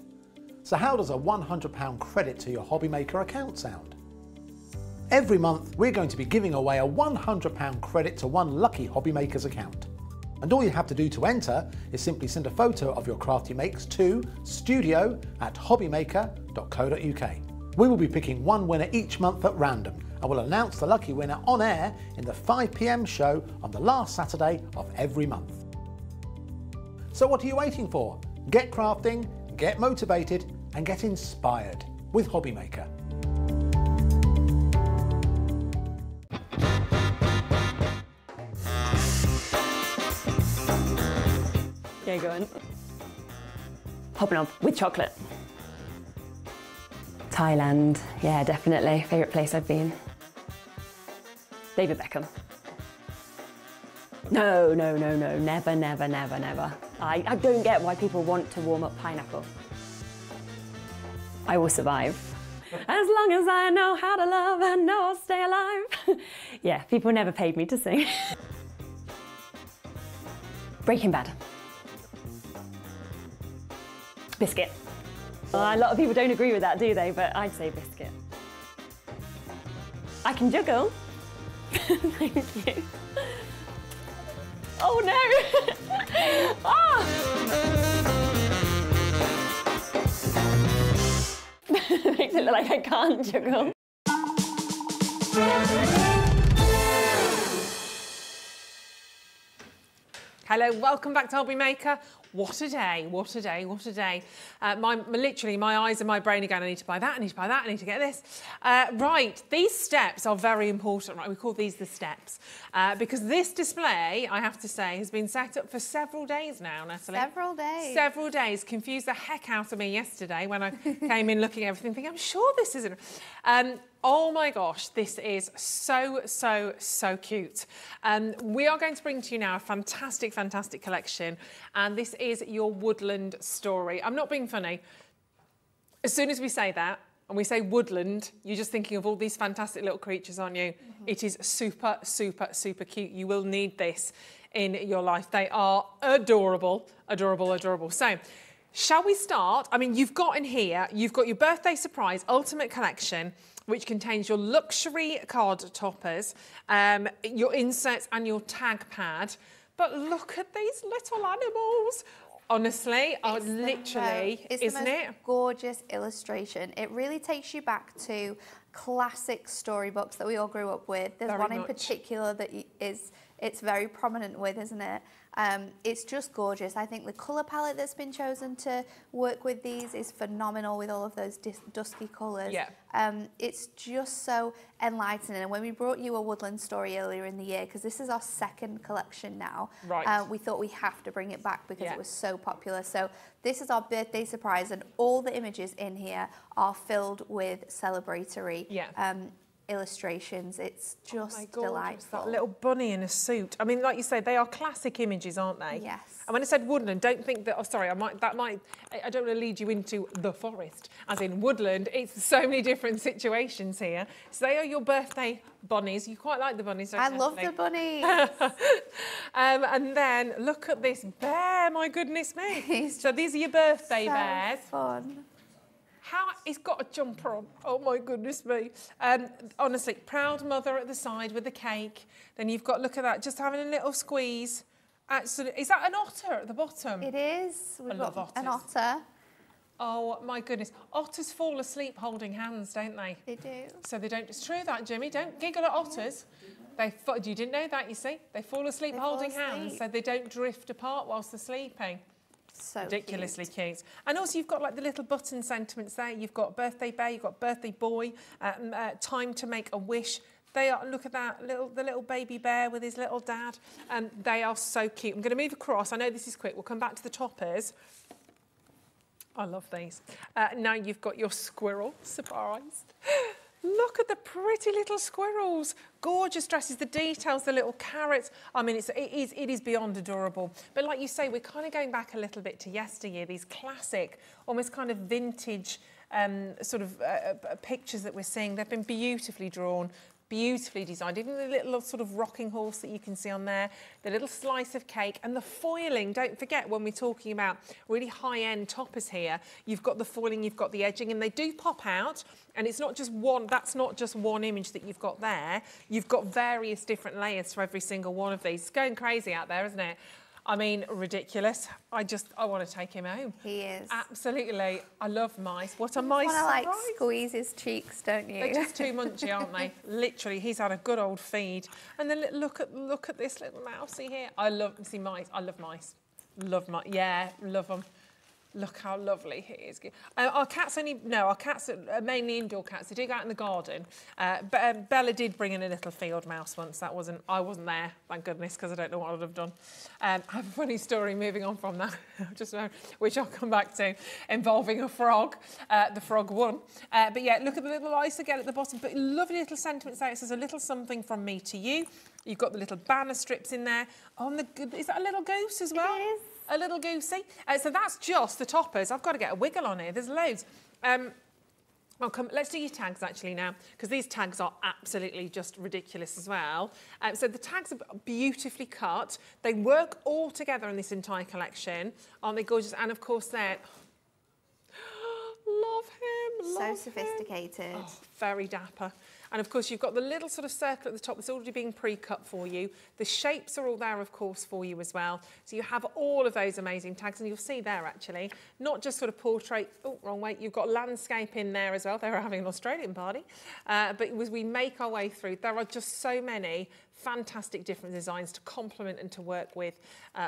So how does a £100 credit to your Hobbymaker account sound? Every month, we're going to be giving away a £100 credit to one lucky Hobbymaker's account. And all you have to do to enter is simply send a photo of your craft you makes to studio@hobbymaker.co.uk. We will be picking one winner each month at random, and we'll announce the lucky winner on air in the 5 PM show on the last Saturday of every month. So what are you waiting for? Get crafting, get motivated, and get inspired with Hobbymaker. Yeah, go on. Hopping up with chocolate. Thailand, yeah, definitely. Favourite place I've been. David Beckham. No, never. I don't get why people want to warm up pineapple. I will survive. As long as I know how to love, I know I'll stay alive. Yeah, people never paid me to sing. Breaking Bad. Biscuit. A lot of people don't agree with that, do they? But I'd say biscuit. I can juggle. Thank you. Oh no! Ah! Makes it look like I can't juggle. Hello, welcome back to Hobby Maker. What a day, what a day, what a day. Literally, my eyes and my brain are going, I need to buy that, I need to buy that, I need to get this. Right, these steps are very important, right? We call these the steps. Because this display, I have to say, has been set up for several days now, Natalie. Several days. Several days. Confused the heck out of me yesterday when I came in looking at everything, thinking, I'm sure this isn't. Oh my gosh, this is so, so, so cute. We are going to bring to you now a fantastic, fantastic collection, and this is your Woodland story. I'm not being funny. As soon as we say that, and we say Woodland, you're just thinking of all these fantastic little creatures, aren't you? Mm-hmm. It is super, super, super cute. You will need this in your life. They are adorable, adorable, adorable. So, shall we start? I mean, you've got in here, you've got your birthday surprise ultimate collection, which contains your luxury card toppers, your inserts and your tag pad. But look at these little animals. Honestly, literally, isn't it? Gorgeous illustration. It really takes you back to classic storybooks that we all grew up with. There's one in particular that it's very prominent with, isn't it? It's just gorgeous. I think the colour palette that's been chosen to work with these is phenomenal with all of those dusky colours. Yeah. It's just so enlightening. And when we brought you a Woodland story earlier in the year, because this is our second collection now, right. We thought we have to bring it back because it was so popular. So this is our birthday surprise, and all the images in here are filled with celebratory illustrations. It's just delightful. That little bunny in a suit. I mean, like you say, they are classic images, aren't they? Yes. And when I said Woodland, don't think that, oh, sorry, I don't want to lead you into the forest, as in Woodland. It's so many different situations here. So they are your birthday bunnies. You quite like the bunnies, don't you? I love the bunnies. And then look at this bear, my goodness me. So these are your birthday bears. Fun. He's got a jumper on. Oh my goodness me. Honestly, proud mother at the side with the cake. Then you've got, look at that, just having a little squeeze. Absolutely. Is that an otter at the bottom? It is. We've got an otter. Oh my goodness. Otters fall asleep holding hands, don't they? They do. So they don't, it's true that, Jimmy, don't giggle at otters. You didn't know that, you see? They fall asleep holding hands, so they don't drift apart whilst they're sleeping. So ridiculously cute. And also you've got like the little button sentiments there. You've got birthday bear, you've got birthday boy, time to make a wish. They are, look at that, the little baby bear with his little dad. They are so cute. I'm going to move across. I know this is quick. We'll come back to the toppers. I love these. Now you've got your squirrel, surprised. Look at the pretty little squirrels. Gorgeous dresses, the details, the little carrots. I mean, it is beyond adorable. But like you say, we're kind of going back a little bit to yesteryear, these classic, almost kind of vintage pictures that we're seeing. They've been beautifully drawn, beautifully designed. Even the little sort of rocking horse that you can see on there, the little slice of cake, and the foiling. Don't forget, when we're talking about really high-end toppers here, you've got the foiling, you've got the edging, and they do pop out. And it's not just one, that's not just one image that you've got there. You've got various different layers for every single one of these. It's going crazy out there, isn't it? I mean, ridiculous. I want to take him home. He is. Absolutely. I love mice. What a mice surprise. You want to, like, squeeze his cheeks, don't you? They're just too munchy, aren't they? Literally, he's had a good old feed. And then look at this little mousey here. I love mice. I love mice. Love mice. Yeah, love them. Look how lovely he is. Our cats are mainly indoor cats. They do go out in the garden. But Bella did bring in a little field mouse once. I wasn't there, thank goodness, because I don't know what I would have done. I have a funny story moving on from that, which I'll come back to, involving a frog. The frog won. But yeah, look at the little ice again at the bottom. But lovely little sentiments there. It says a little something from me to you. You've got the little banner strips in there. Is that a little goose as well? It is. A little goosey. So that's just the toppers. I've got to get a wiggle on here. There's loads. Let's do your tags actually now, because these tags are absolutely just ridiculous as well. So the tags are beautifully cut. They work all together in this entire collection. Aren't they gorgeous? And of course So sophisticated. Oh, very dapper. And of course, you've got the little sort of circle at the top that's already being pre-cut for you. The shapes are all there, of course, for you as well. So you have all of those amazing tags, and you'll see there, actually, not just sort of portrait, oh, wrong way, you've got landscape in there as well. They were having an Australian party. But as we make our way through, there are just so many fantastic different designs to complement and to work with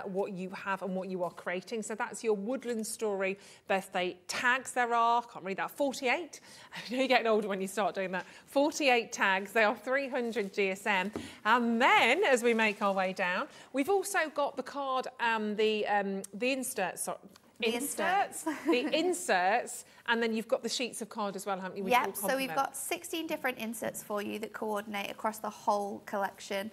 what you have and what you are creating. So that's your Woodland Story birthday tags. There are, can't read that, 48. You know, you're getting older when you start doing that. 48 tags. They are 300 GSM. And then, as we make our way down, we've also got the card and the inserts. The inserts, and then you've got the sheets of card as well, haven't you? Yep, so we've got 16 different inserts for you that coordinate across the whole collection.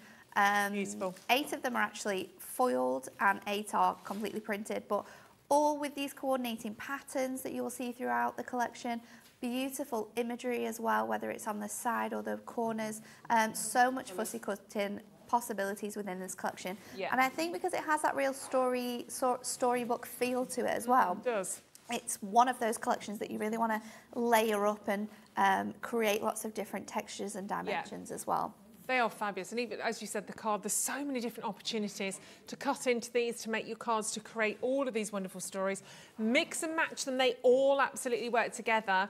Beautiful. 8 of them are actually foiled and 8 are completely printed, but all with these coordinating patterns that you will see throughout the collection. Beautiful imagery as well, whether it's on the side or the corners. So much fussy cutting possibilities within this collection. Yeah. And I think because it has that real storybook feel to it as well. It does. It's one of those collections that you really want to layer up and create lots of different textures and dimensions as well. They are fabulous, and even as you said, the card, there's so many different opportunities to cut into these, to make your cards, to create all of these wonderful stories. Mix and match them, they all absolutely work together.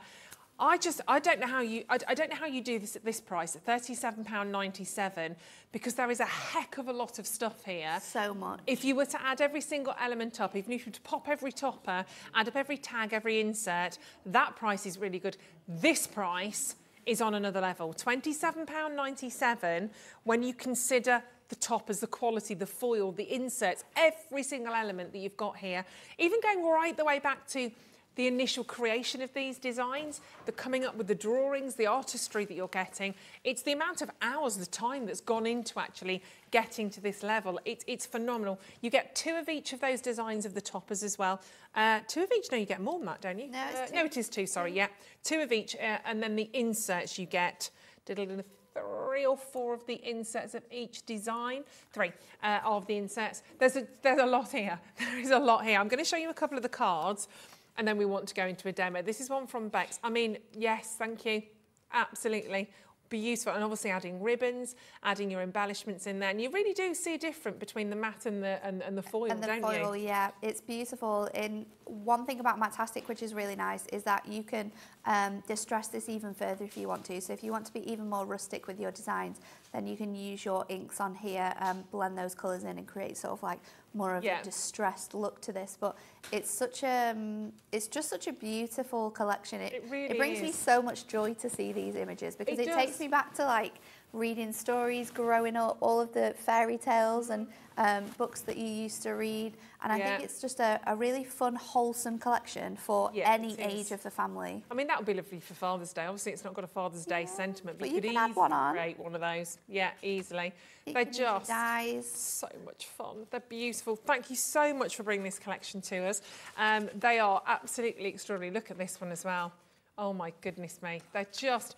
I don't know how you do this at this price, at £37.97, because there is a heck of a lot of stuff here. So much. If you were to add every single element up, even if you were to pop every topper, add up every tag, every insert, that price is really good. This price is on another level. £27.97 when you consider the toppers, the quality, the foil, the inserts, every single element that you've got here, even going right the way back to the initial creation of these designs, the coming up with the drawings, the artistry that you're getting. It's the amount of hours, the time that's gone into actually getting to this level. It's phenomenal. You get 2 of each of those designs of the toppers as well. 2 of each? No, you get more than that, don't you? No, it's 2. No, it is 2, sorry, yeah. 2 of each, and then the inserts you get, 3 or 4 of the inserts of each design. 3 of the inserts. There's a lot here. There is a lot here. I'm going to show you a couple of the cards, and then we want to go into a demo. This is one from Bex. I mean, yes, thank you. Absolutely. Beautiful. And obviously adding ribbons, adding your embellishments in there. And you really do see a difference between the matte and the foil, don't you? And the foil, yeah. It's beautiful. And one thing about Mattastic, which is really nice, is that you can distress this even further if you want to. So if you want to be even more rustic with your designs, then you can use your inks on here, blend those colours in and create sort of like more of a distressed look to this. But it's just such a beautiful collection. It brings me so much joy to see these images, because it takes me back to like reading stories growing up, all of the fairy tales and books that you used to read. And I think it's just a really fun, wholesome collection for any age of the family. I mean, that would be lovely for Father's Day. Obviously, it's not got a Father's Day sentiment, but you could can add one on. create one of those. Yeah, easily. They're just so much fun. They're beautiful. Thank you so much for bringing this collection to us. They are absolutely extraordinary. Look at this one as well. Oh, my goodness me. They're just...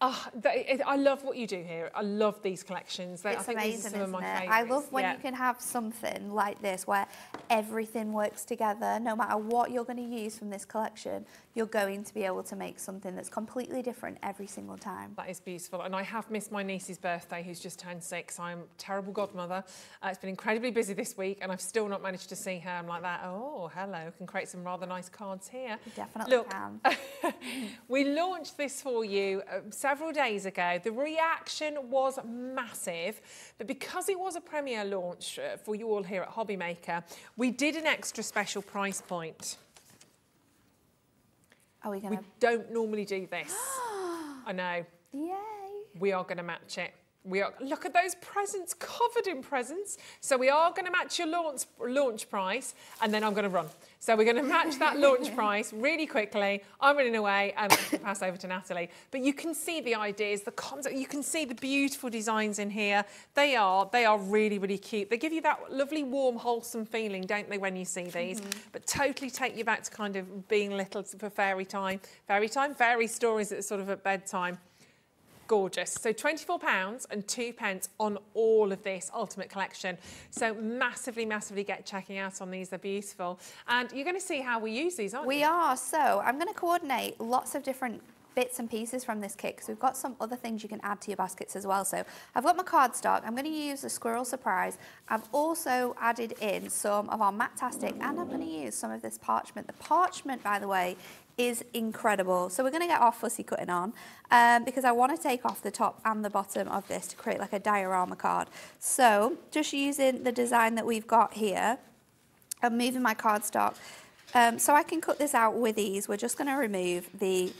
I love what you do here. I love these collections. I think amazing, these are some of my favourites. I love when you can have something like this where everything works together. No matter what you're going to use from this collection, you're going to be able to make something that's completely different every single time. That is beautiful. And I have missed my niece's birthday, who's just turned 6. I'm a terrible godmother. It's been incredibly busy this week, and I've still not managed to see her. I'm like that, oh, hello. I can create some rather nice cards here. You definitely can. We launched this for you several days ago. The reaction was massive, but because it was a premiere launch for you all here at Hobby Maker, we did an extra special price point. Are we going to... We don't normally do this. I know. Yay. We are going to match it. Look at those presents, covered in presents. So we are going to match your launch price, and then I'm going to run. So we're going to match that launch price really quickly. I'm running away, and I'm going to pass over to Natalie. But you can see the ideas, the concept. You can see the beautiful designs in here. They are really, really cute. They give you that lovely, warm, wholesome feeling, don't they, when you see these? But totally take you back to kind of being little for fairy stories that are sort of at bedtime. gorgeous. So £24 and 2p on all of this Ultimate Collection. So massively, massively get checking out on these. They're beautiful. And you're going to see how we use these, aren't you? We are. So I'm going to coordinate lots of different bits and pieces from this kit because we've got some other things you can add to your baskets as well. So I've got my cardstock. I'm going to use the Squirrel Surprise. I've also added in some of our Matte-tastic, and I'm going to use some of this parchment. The parchment, by the way, is incredible. So we're going to get our fussy cutting on because I want to take off the top and the bottom of this to create like a diorama card. So just using the design that we've got here, I'm moving my cardstock so I can cut this out with ease. We're just going to remove the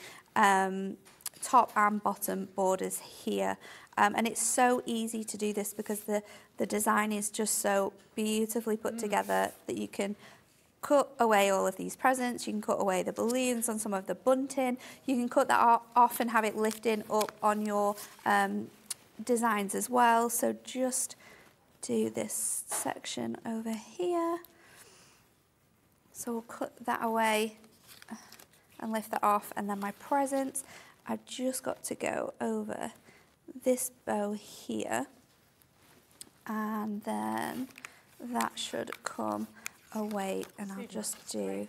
top and bottom borders here. And it's so easy to do this because the design is just so beautifully put together that you can cut away all of these presents, you can cut away the balloons on some of the bunting, you can cut that off and have it lifting up on your designs as well. So just do this section over here. So we'll cut that away and lift that off, and then my presents, I've just got to go over this bow here, and then that should come away, and I'll just do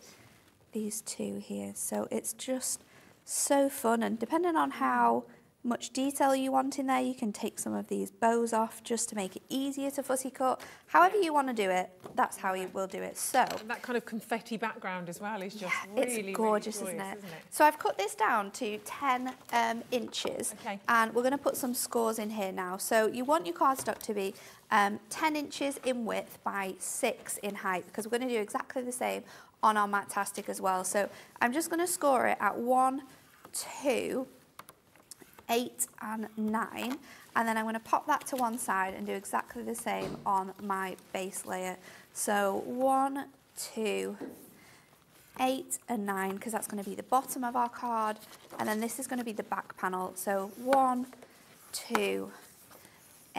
these two here. So it's just so fun, and depending on how much detail you want in there, you can take some of these bows off just to make it easier to fussy cut. However you want to do it, that's how you will do it. So and that kind of confetti background as well is just really, it's gorgeous, really isn't it? So I've cut this down to 10 inches, and we're going to put some scores in here now. So you want your cardstock to be 10 inches in width by 6 in height, because we're going to do exactly the same on our Matte-tastic as well. So I'm just going to score it at 1, 2, 8 and 9, and then I'm going to pop that to one side and do exactly the same on my base layer. So 1, 2, 8 and 9, because that's going to be the bottom of our card, and then this is going to be the back panel. So 1, 2,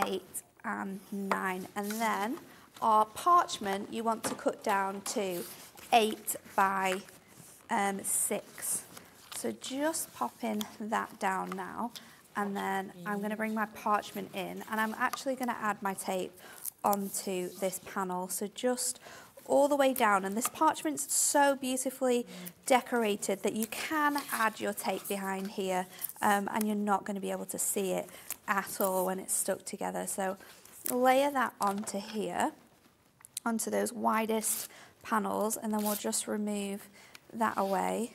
8 and 9, and then our parchment you want to cut down to 8 by 6. So just popping that down now, and then I'm going to bring my parchment in, and I'm actually going to add my tape onto this panel. So just all the way down, and this parchment's so beautifully decorated that you can add your tape behind here, and you're not going to be able to see it at all when it's stuck together. So layer that onto here, onto those widest panels, and then we'll just remove that away.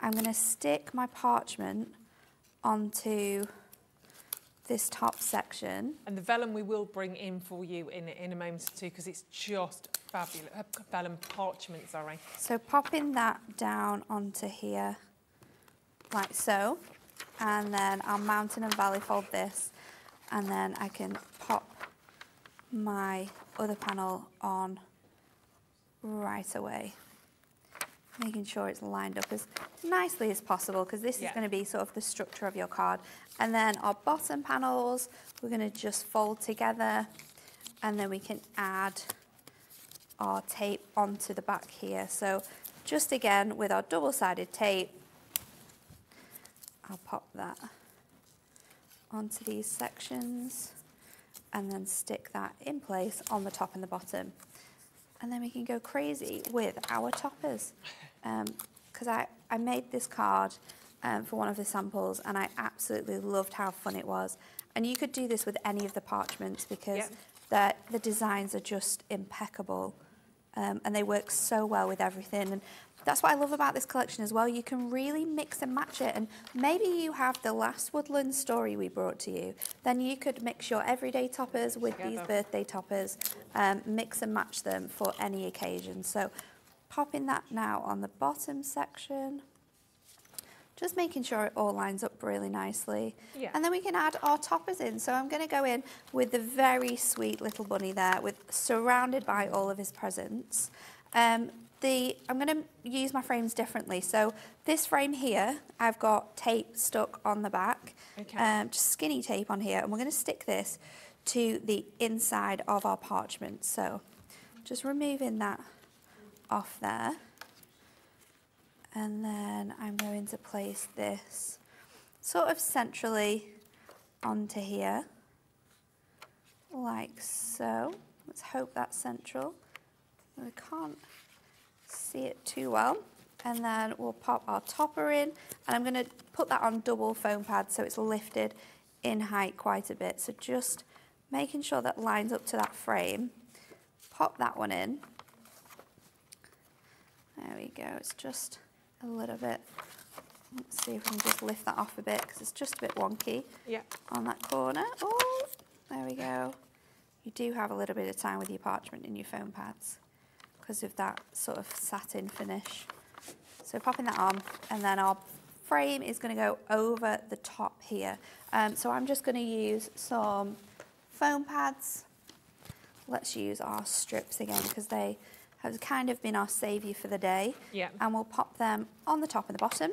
I'm going to stick my parchment onto this top section. And the vellum we will bring in for you in a moment or two, because it's just fabulous. Vellum parchment, sorry. So popping that down onto here, like so. And then I'll mountain and valley fold this, and then I can pop my other panel on right away, making sure it's lined up as nicely as possible, because this is going to be sort of the structure of your card. And then our bottom panels, we're going to just fold together, and then we can add our tape onto the back here. So just again with our double-sided tape, I'll pop that onto these sections and then stick that in place on the top and the bottom. And then we can go crazy with our toppers. Because I made this card for one of the samples, and I absolutely loved how fun it was. And you could do this with any of the parchments, because the designs are just impeccable, and they work so well with everything. And that's what I love about this collection as well. You can really mix and match it. And maybe you have the last Woodland story we brought to you. Then you could mix your everyday toppers with these birthday toppers, mix and match them for any occasion. So popping that now on the bottom section, just making sure it all lines up really nicely. And then we can add our toppers in. So I'm going to go in with the very sweet little bunny there, surrounded by all of his presents. I'm going to use my frames differently. So this frame here, I've got tape stuck on the back, just skinny tape on here, and we're going to stick this to the inside of our parchment. So just removing that off there, and then I'm going to place this sort of centrally onto here, like so. Let's hope that's central. We can't see it too well. And then we'll pop our topper in, and I'm going to put that on double foam pad so it's lifted in height quite a bit. So just making sure that lines up to that frame. Pop that one in. There we go, it's just a little bit. Let's see if we can just lift that off a bit because it's just a bit wonky on that corner. Oh, there we go. You do have a little bit of time with your parchment in your foam pads because of that sort of satin finish. So popping that on, and then our frame is going to go over the top here. So I'm just going to use some foam pads. Let's use our strips again because they have kind of been our saviour for the day. Yeah. And we'll pop them on the top and the bottom.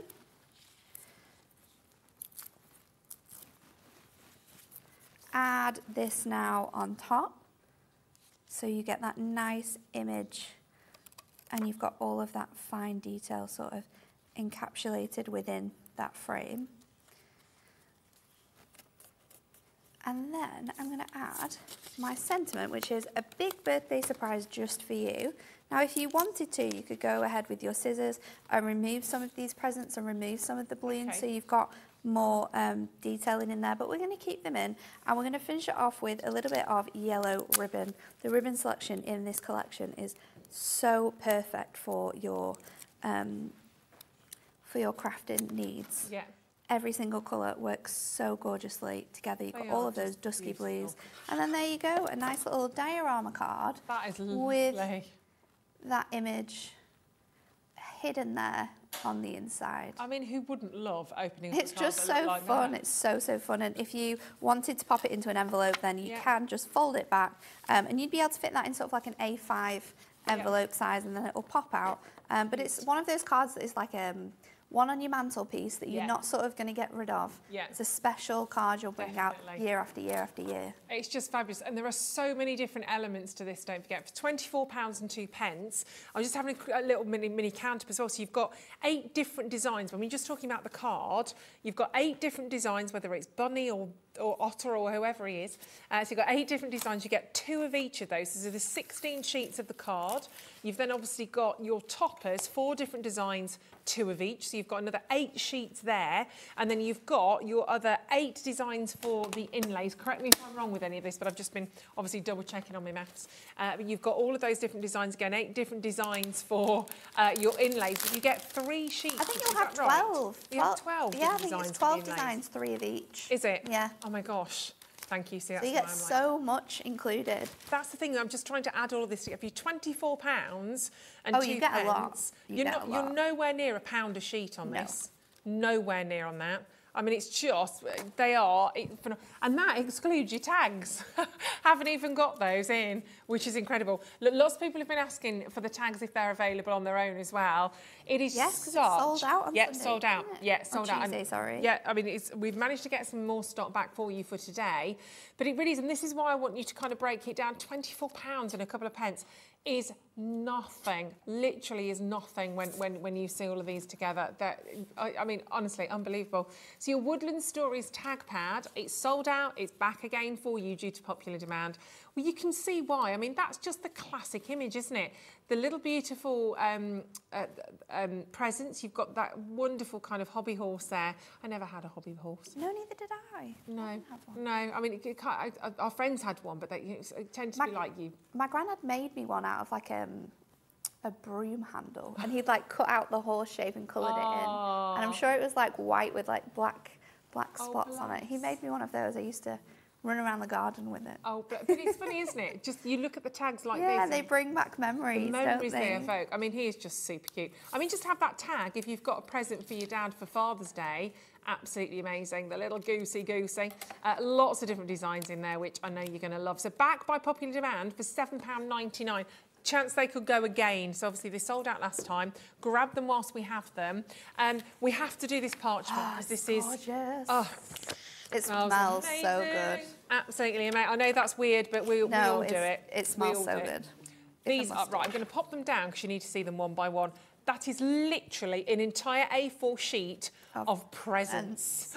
Add this now on top. So you get that nice image and you've got all of that fine detail sort of encapsulated within that frame. And then I'm going to add my sentiment, which is a big birthday surprise just for you. Now, if you wanted to, you could go ahead with your scissors and remove some of these presents and remove some of the balloons, so you've got more detailing in there, but we're going to keep them in, and we're going to finish it off with a little bit of yellow ribbon. The ribbon selection in this collection is so perfect for your crafting needs. Yeah. Every single colour works so gorgeously together. You've got all of those dusky blues. And then there you go, a nice little diorama card. That is lovely. With that image hidden there on the inside. I mean, who wouldn't love opening It's just so like fun. That? It's so fun. And if you wanted to pop it into an envelope, then you can just fold it back. And you'd be able to fit that in sort of like an A5 envelope size, and then it will pop out. But it's one of those cards that is like one on your mantelpiece that you're not sort of going to get rid of. Yeah. It's a special card you'll bring out year after year after year. It's just fabulous. And there are so many different elements to this, don't forget. For £24 and 2p, I was just having a little mini count up as well. So you've got 8 different designs. When we're just talking about the card, you've got 8 different designs, whether it's bunny or otter or whoever he is. So you've got 8 different designs. You get 2 of each of those. So there's 16 sheets of the card. You've then obviously got your toppers, 4 different designs, 2 of each. So you've got another 8 sheets there. And then you've got your other 8 designs for the inlays. Correct me if I'm wrong with any of this, but I've just been obviously double checking on my maths. But you've got all of those different designs again, 8 different designs for your inlays. But you get 3 sheets. I think you'll have 12. Right? You have 12 yeah, I think it's 12 designs, 3 of each. Is it? Yeah. Oh my gosh. Thank you. See, that's so you get so much included. That's the thing. I'm just trying to add all of this together. If you're £24 and 2 you get a lot. You're nowhere near £1 a sheet on this. Nowhere near on that. I mean, it's just, and that excludes your tags. Haven't even got those in, which is incredible. Look, lots of people have been asking for the tags if they're available on their own as well. It is because it's sold out on Sunday, sold out. Yeah, sold out. Tuesday, sorry. Yeah, I mean, we've managed to get some more stock back for you for today. But it really is, and this is why I want you to kind of break it down. £24 and a couple of pence is nothing, literally is nothing when you see all of these together. I mean, honestly, unbelievable. So your Woodland Stories tag pad, it's sold out, it's back again for you due to popular demand. Well, you can see why. I mean, that's just the classic image, isn't it? The little beautiful presents. You've got that wonderful kind of hobby horse there. I never had a hobby horse. No, neither did I. No, no. I mean, our friends had one, but they tend to be like you. My granddad made me one out of like a broom handle, and he'd like cut out the horse shape and coloured it in. And I'm sure it was like white with like black spots on it. He made me one of those. I used to run around the garden with it. Oh, but it's funny, isn't it? Just you look at the tags like this. Yeah, they bring back memories, the memories don't they? They evoke. I mean, he is just super cute. I mean, just have that tag if you've got a present for your dad for Father's Day. Absolutely amazing. The little goosey. Lots of different designs in there, which I know you're going to love. So back by popular demand for £7.99. Chance they could go again. So obviously they sold out last time. Grab them whilst we have them. We have to do this parchment because this gorgeous. Is... It smells so good. Absolutely amazing. I know that's weird, but we all do it. It smells so good. These are, right, I'm going to pop them down because you need to see them one by one. That is literally an entire A4 sheet of presents.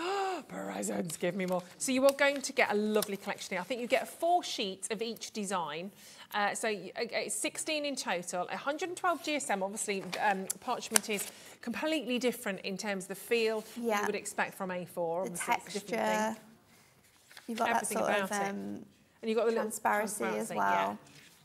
presents, give me more. So you are going to get a lovely collection here. I think you get 4 sheets of each design. So it's 16 in total, 112 GSM. Obviously, parchment is completely different in terms of the feel you would expect from A4. The texture. You've got everything that sort about of it. And you've got the transparency as well. Yeah.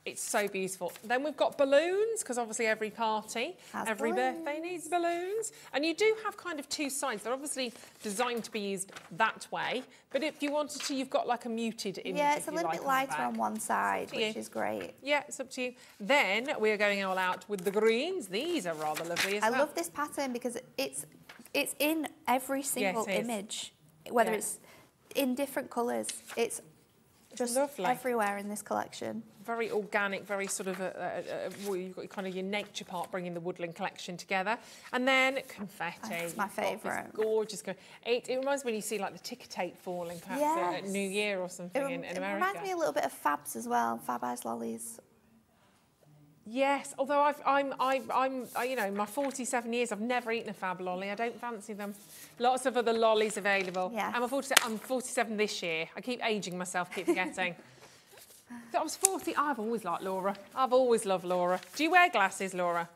It's so beautiful. Then we've got balloons, because obviously every party, every birthday needs balloons. And you do have kind of 2 sides. They're obviously designed to be used that way. But if you wanted to, you've got like a muted image. Yeah, it's a little bit lighter on one side, which is great. Yeah, it's up to you. Then we are going all out with the greens. These are rather lovely as well. I love this pattern because it's in every single image, whether it's in different colours. It's just lovely. Everywhere in this collection. Very organic, very sort of, you've got kind of your nature part bringing the Woodland collection together. And then confetti. That's my favourite. Gorgeous. It reminds me when you see like the ticker tape falling perhaps at New Year or something in America. It reminds me a little bit of Fabs as well, Fab Ice Lollies. Yes, although I'm you know, in my 47 years, I've never eaten a Fab lolly. I don't fancy them. Lots of other lollies available. Yeah. I'm 47 this year. I keep ageing myself, keep forgetting. So I was 40. I've always liked Laura. I've always loved Laura. Do you wear glasses, Laura?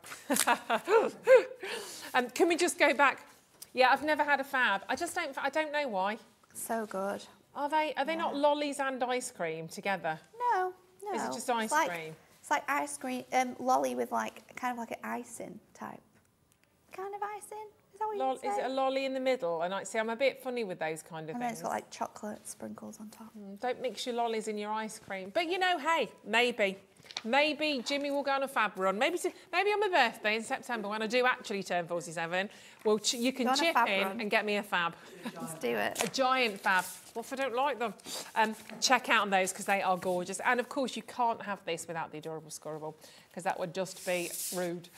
Can we just go back? Yeah, I've never had a Fab. I don't know why. So good. Are they not lollies and ice cream together? No. Is it just ice cream? It's like ice cream, lolly with like kind of like an icing type. Kind of icing? Is that what you say? Is it a lolly in the middle? And I'm a bit funny with those kind of things. And then it's got like chocolate sprinkles on top. Don't mix your lollies in your ice cream. But you know, hey, maybe Jimmy will go on a Fab run. Maybe on my birthday in September when I do actually turn 47, well, you can chip in and get me a Fab. Let's do it. A giant Fab. What if I don't like them? Check out on those because they are gorgeous. And of course, you can't have this without the adorable scorable because that would just be rude.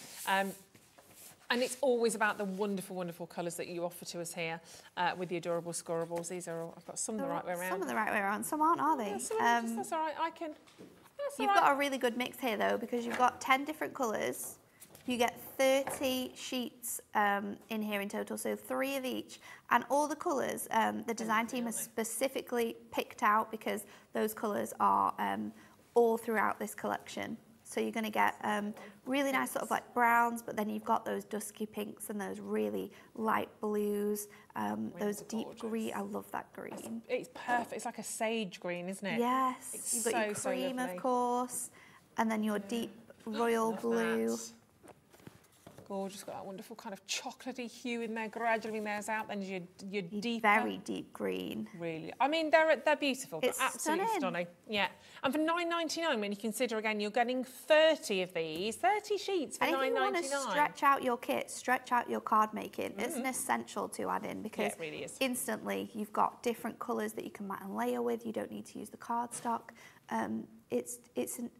And it's always about the wonderful, wonderful colours that you offer to us here with the adorable scorables. These are all, I've got some the right way around. Some are the right way around, some aren't, are they? Yeah, that's all right, I can. You've got a really good mix here though, because you've got 10 different colours. You get 30 sheets in here in total, so 3 of each. And all the colours, the design team has specifically picked out because those colours are all throughout this collection. So you're going to get really nice sort of like browns, but then you've got those dusky pinks and those really light blues, those deep green. I love that green. It's perfect. It's like a sage green, isn't it? Yes. You've got your cream, of course, and then your deep royal blue. Gorgeous, got that wonderful kind of chocolatey hue in there, gradually wears out, then your deeper. Very deep green. Really. I mean, they're beautiful. It's they're absolutely stunning. Yeah. And for $9.99, when you consider, again, you're getting 30 of these, 30 sheets for $9.99. And if you want to stretch out your kit, stretch out your card making, it's an essential to add in because it really is. Instantly you've got different colours that you can mat and layer with. You don't need to use the cardstock.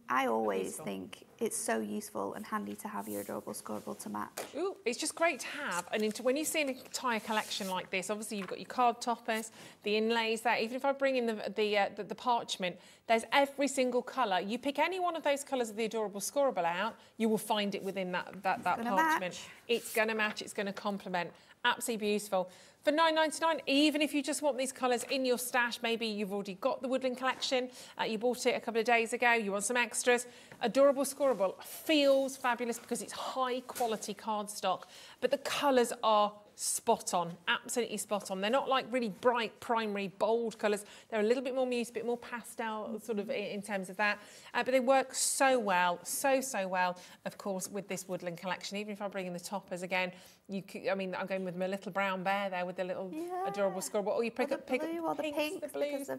I always think it's so useful and handy to have your adorable scorable to match. Ooh, it's just great to have. And when you see an entire collection like this, obviously you've got your card toppers, the inlays there. Even if I bring in the parchment, there's every single colour. You pick any one of those colours of the adorable scorable out, you will find it within that parchment. Match. It's going to match. It's going to complement. Absolutely beautiful. For $9.99, even if you just want these colours in your stash, maybe you've already got the Woodland collection, you bought it a couple of days ago, you want some extras, adorable scorable feels fabulous because it's high quality cardstock, but the colours are spot on, absolutely spot on. They're not like really bright, primary, bold colours. They're a little bit more muted, a bit more pastel sort of in terms of that. But they work so well, so well, of course, with this Woodland collection. Even if I bring in the toppers again, I'm going with my little brown bear there with the little adorable scorable. Or you pick up the pinks, the blues.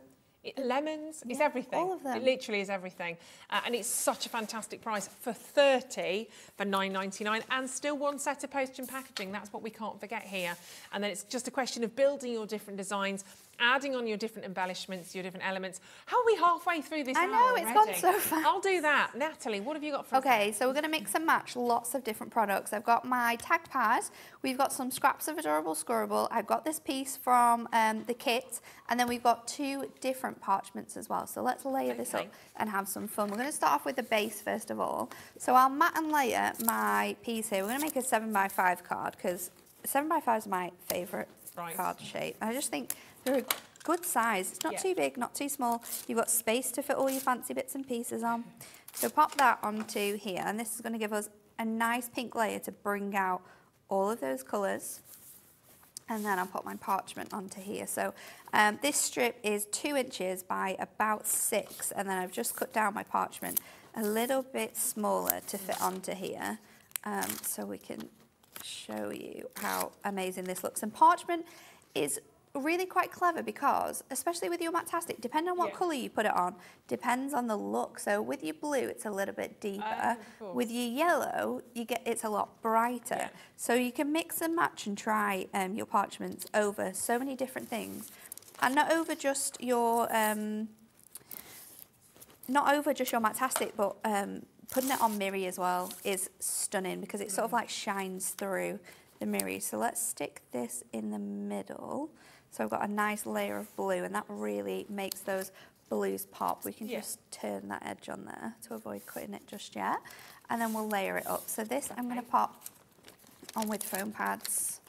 Lemons, it's everything. All of them. It literally is everything. And it's such a fantastic price for 30 for $9.99 and still one set of postage and packaging. That's what we can't forget here. And then it's just a question of building your different designs, adding on your different embellishments, your different elements. How are we halfway through this I know, it's gone so fast. I'll do that. Natalie, what have you got for us? Okay, so we're going to mix and match lots of different products. I've got my tag pad. We've got some scraps of adorable scorable. I've got this piece from the kit. And then we've got 2 different parchments as well. So let's layer this up and have some fun. We're going to start off with the base first of all. So I'll mat and layer my piece here. We're going to make a 7x5 card because 7x5 is my favourite card shape. I just think they're a good size. It's not too big, not too small. You've got space to fit all your fancy bits and pieces on. So pop that onto here, and this is going to give us a nice pink layer to bring out all of those colours. And then I'll put my parchment onto here. So this strip is 2 inches by about 6, and then I've just cut down my parchment a little bit smaller to fit onto here, so we can show you how amazing this looks. And parchment is really quite clever because, especially with your Matastic, depending on what colour you put it on, depends on the look. So with your blue, it's a little bit deeper. With your yellow, it's a lot brighter. So you can mix and match and try your parchments over so many different things, and not over just your Matastic, but putting it on miri as well is stunning because it sort of like shines through the miri. So let's stick this in the middle. So I've got a nice layer of blue, and that really makes those blues pop. We can just turn that edge on there to avoid cutting it just yet. And then we'll layer it up. So this I'm going to pop on with foam pads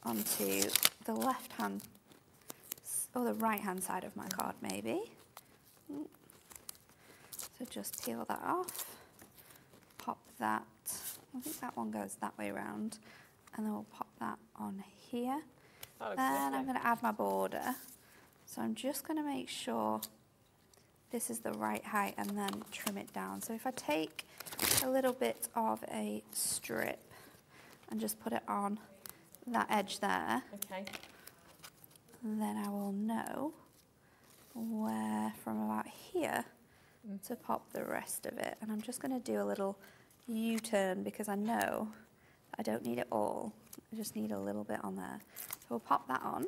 onto the left hand, or the right hand side of my card maybe. So just peel that off, pop that, I think that one goes that way around, and then we'll pop that on here. Then I'm going to add my border. So I'm just going to make sure this is the right height and then trim it down. So if I take a little bit of a strip and just put it on that edge there, then I will know where from about here to pop the rest of it. And I'm just going to do a little U-turn because I know I don't need it all. I just need a little bit on there. So we'll pop that on.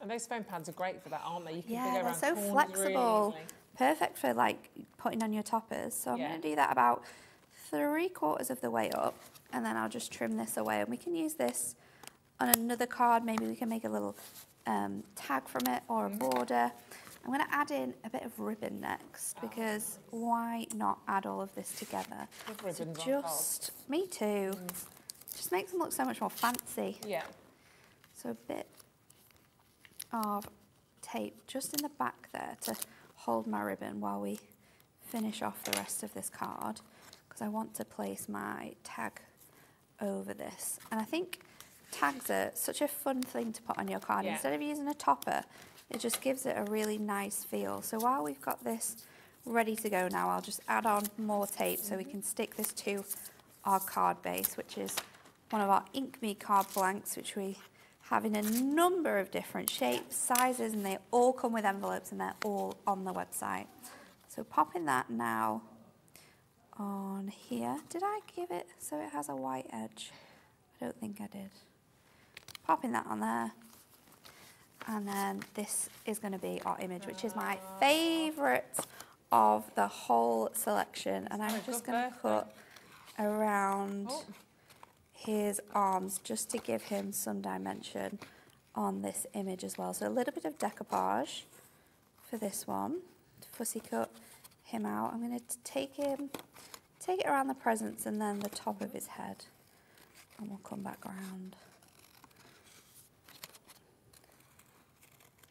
And those foam pads are great for that, aren't they? You can yeah, go they're so corners flexible. Really Perfect for like putting on your toppers. So I'm going to do that about 3/4 of the way up, and then I'll just trim this away. And we can use this on another card. Maybe we can make a little tag from it or a border. I'm going to add in a bit of ribbon next because why not add all of this together? So just, me too. Just makes them look so much more fancy. Yeah. So a bit of tape just in the back there to hold my ribbon while we finish off the rest of this card, because I want to place my tag over this. And I think tags are such a fun thing to put on your card. Instead of using a topper, it just gives it a really nice feel. So while we've got this ready to go now, I'll just add on more tape so we can stick this to our card base, which is one of our Ink Me card blanks, which we have in a number of different shapes, sizes, and they all come with envelopes and they're all on the website. So popping that now on here. Did I give it so it has a white edge? I don't think I did. Popping that on there. And then this is going to be our image, which is my favourite of the whole selection. And I'm just going to cut around his arms just to give him some dimension on this image as well. So a little bit of decoupage for this one. Fussy cut him out. I'm going to take it around the presents and then the top of his head. And we'll come back around.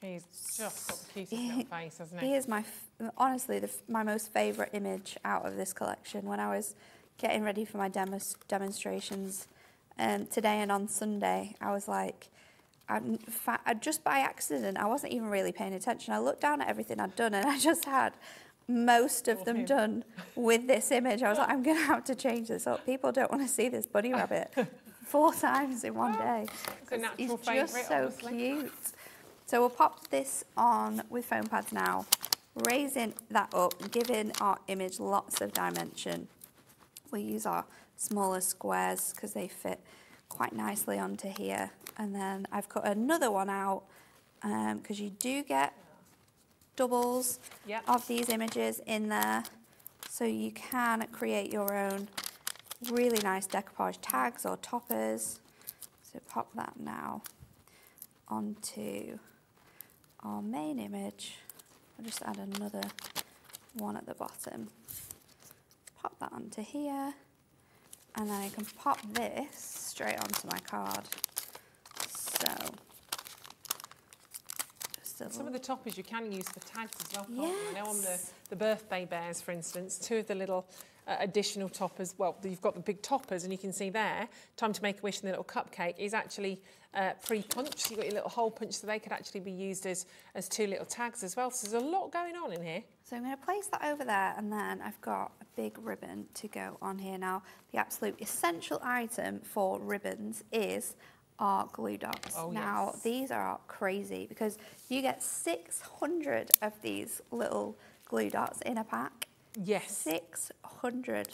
He's just got the cutest little face, hasn't he? He is honestly my most favourite image out of this collection. When I was getting ready for my demonstrations today and on Sunday, I was like, just by accident, I wasn't even really paying attention. I looked down at everything I'd done and I just had most of them done with this image. I was like, I'm going to have to change this up. People don't want to see this bunny rabbit 4 times in one day. It's a natural He's favourite, just so obviously. cute. So we'll pop this on with foam pads now, raising that up, giving our image lots of dimension. We'll use our smaller squares because they fit quite nicely onto here. And then I've cut another one out because you do get doubles of these images in there. So you can create your own really nice decoupage tags or toppers. So pop that now onto our main image. I'll just add another one at the bottom. Pop that onto here, and then I can pop this straight onto my card. So, some of the toppers you can use for tags as well, can't you? I know on the birthday bears, for instance, 2 of the little additional toppers, well, you've got the big toppers and you can see there, Time to Make a Wish and the little cupcake is actually pre-punched. So you've got your little hole punch, so they could actually be used as 2 little tags as well. So there's a lot going on in here. So I'm going to place that over there, and then I've got a big ribbon to go on here. Now, the absolute essential item for ribbons is our glue dots. Oh, now, yes. these are crazy because you get 600 of these little glue dots in a pack. Yes. 600.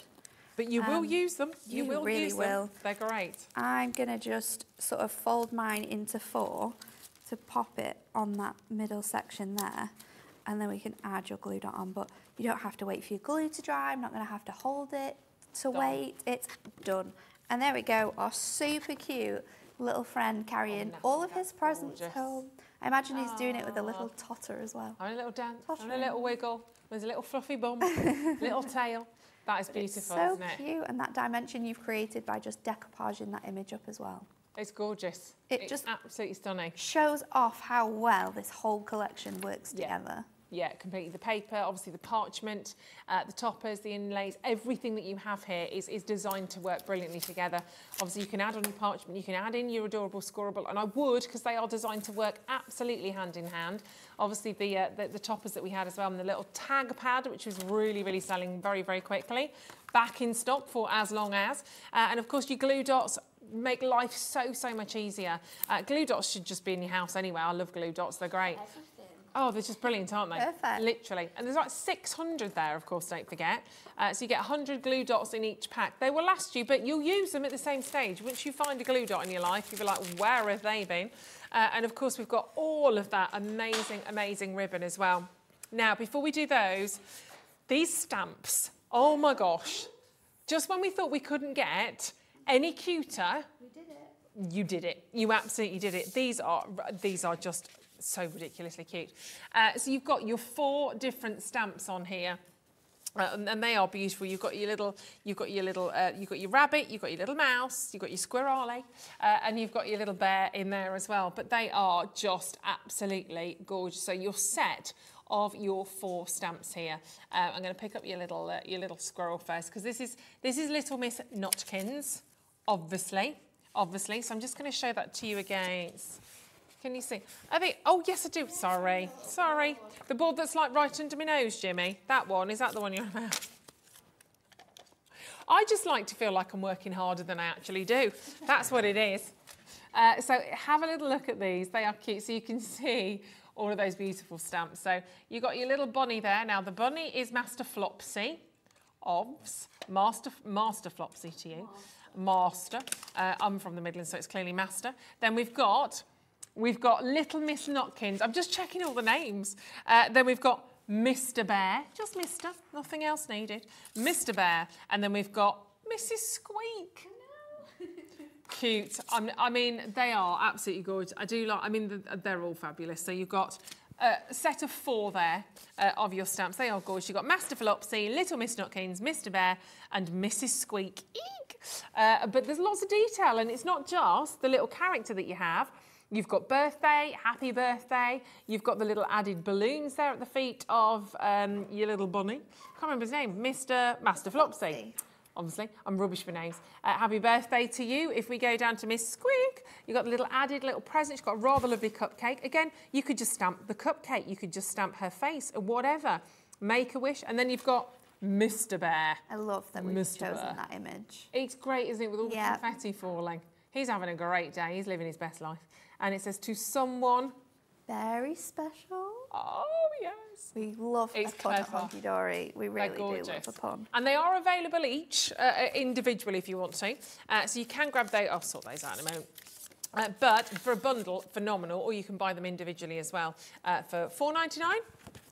But you will use them. You will really use them. They're great. I'm going to just sort of fold mine into 4 to pop it on that middle section there. And then we can add your glue dot on. But you don't have to wait for your glue to dry. I'm not going to have to hold it to wait. It's done. And there we go. Our super cute little friend carrying all of his presents home. I imagine he's doing it with a little totter as well. And a little dance, and a little wiggle. There's a little fluffy bum, little tail. That is beautiful, isn't it? So cute, and that dimension you've created by just decoupaging that image up as well. It's gorgeous. It's just absolutely stunning. Shows off how well this whole collection works together. Yeah, completely. The paper, obviously the parchment, the toppers, the inlays, everything that you have here is designed to work brilliantly together. Obviously, you can add on your parchment, you can add in your adorable scorable, and I would, because they are designed to work absolutely hand in hand. Obviously, the toppers that we had as well, and the little tag pad, which was really, really selling very, very quickly, back in stock for as long as. And of course, your glue dots make life so, so much easier. Glue dots should just be in your house anyway. I love glue dots, they're great. Oh, they're just brilliant, aren't they? Perfect. Literally. And there's like 600 there, of course, don't forget. So you get 100 glue dots in each pack. They will last you, but you'll use them at the same stage. Once you find a glue dot in your life, you'll be like, where have they been? And of course, we've got all of that amazing, amazing ribbon as well. Now, before we do those, these stamps, oh my gosh. Just when we thought we couldn't get any cuter, We did it. you did it. You absolutely did it. These are just so ridiculously cute. So you've got your 4 different stamps on here. And they are beautiful. You've got your rabbit, you've got your little mouse, you've got your squirrel, and you've got your little bear in there as well. But they are just absolutely gorgeous. So your set of your 4 stamps here. I'm going to pick up your little squirrel first, because this is Little Miss Notkins, obviously. So I'm just going to show that to you again. Can you see? Oh, yes, I do. Sorry. The board that's like right under my nose, Jimmy. That one. Is that the one you're about? I just like to feel like I'm working harder than I actually do. That's what it is. So have a little look at these. They are cute. So you can see all of those beautiful stamps. So you've got your little bunny there. Now, the bunny is Master Flopsy. Obs. Master Flopsy to you. Master. I'm from the Midlands, so it's clearly Master. Then we've got Little Miss Notkins. I'm just checking all the names. Then we've got Mr. Bear. Just Mr. Nothing else needed. Mr. Bear. And then we've got Mrs. Squeak. Cute. I mean, they are absolutely gorgeous. They're all fabulous. So you've got a set of 4 there of your stamps. They are gorgeous. You've got Master Flopsy, Little Miss Notkins, Mr. Bear, and Mrs. Squeak. Eek! But there's lots of detail, and it's not just the little character that you have. You've got birthday, happy birthday. You've got the little added balloons there at the feet of your little bunny. Can't remember his name. Master Flopsy. Obviously, I'm rubbish for names. Happy birthday to you. If we go down to Miss Squeak, you've got the little added little present. She's got a rather lovely cupcake. Again, you could just stamp the cupcake. You could just stamp her face or whatever. Make a wish. And then you've got Mr. Bear. I love that we've chosen that image. It's great, isn't it, with all the confetti falling. He's having a great day. He's living his best life. And it says, to someone very special. Oh, yes. We love a pun at Hunkydory. We really do love a pun. And they are available each individually if you want to. So you can grab those. I'll sort those out in a moment. But for a bundle, phenomenal. Or you can buy them individually as well for $4.99.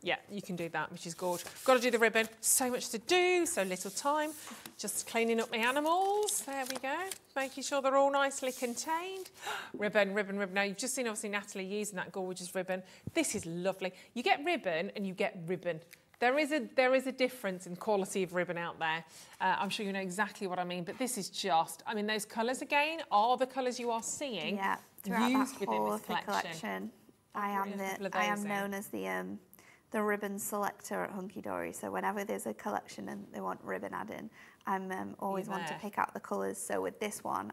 Yeah, you can do that, which is gorgeous. Got to do the ribbon. So much to do, so little time. Just cleaning up my animals. There we go. Making sure they're all nicely contained. Ribbon, ribbon, ribbon. Now, you've just seen, obviously, Natalie using that gorgeous ribbon. This is lovely. You get ribbon and you get ribbon. There is a difference in quality of ribbon out there. I'm sure you know exactly what I mean, but this is just, I mean, those colours again are the colours you are seeing throughout used that within whole this of the collection. I am known as the ribbon selector at Hunkydory. So whenever there's a collection and they want ribbon adding, I'm always one to pick out the colours. So with this one,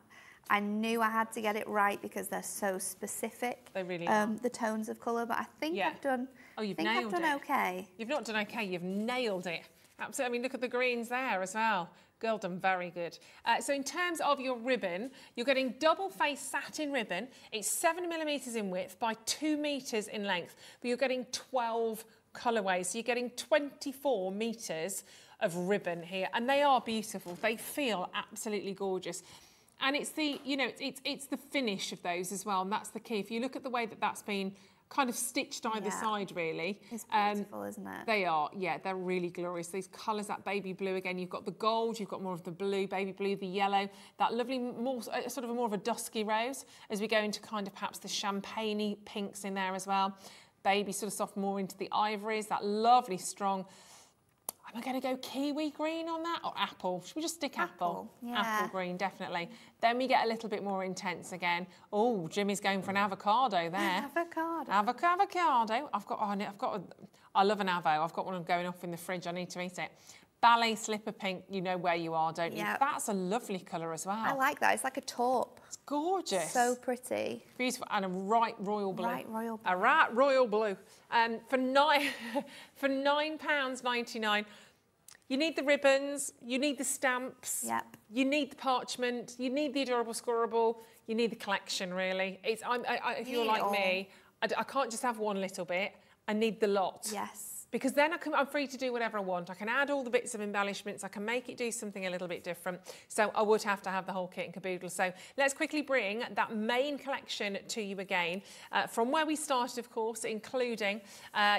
I knew I had to get it right because they're so specific. They really are. The tones of colour, but I think I've done. Oh, you've nailed it. I've done okay. You've not done okay. You've nailed it. Absolutely. I mean, look at the greens there as well. Girl done very good. So in terms of your ribbon, you're getting double-faced satin ribbon. It's 7mm in width by 2 meters in length, but you're getting 12 colourways. So you're getting 24 meters of ribbon here, and they are beautiful. They feel absolutely gorgeous. And it's the, you know, it's the finish of those as well, and that's the key. If you look at the way that that's been kind of stitched either side, really. It's beautiful, isn't it? They are, yeah, they're really glorious. These colours, that baby blue again, you've got the gold, you've got more of the blue, baby blue, the yellow, that lovely, more sort of more of a dusky rose as we go into kind of perhaps the champagne-y pinks in there as well. Baby sort of soft more into the ivories, that lovely strong. Am I going to go kiwi green on that or apple? Should we just stick apple? Yeah. Apple green, definitely. Then we get a little bit more intense again. Oh, Jimmy's going for an avocado there. Avocado. I love an avo. I've got one going off in the fridge. I need to eat it. Ballet slipper pink, you know where you are, don't you? That's a lovely colour as well. I like that. It's like a taupe. It's gorgeous. So pretty. Beautiful. And a right royal blue. Right royal blue. A right royal blue. And for £9.99, you need the ribbons, you need the stamps, you need the parchment, you need the adorable scorable, you need the collection, really. If you're like me, I can't just have one little bit. I need the lot. Yes. Because then I'm free to do whatever I want. I can add all the bits of embellishments. I can make it do something a little bit different. So I would have to have the whole kit and caboodle. So let's quickly bring that main collection to you again. From where we started, of course, including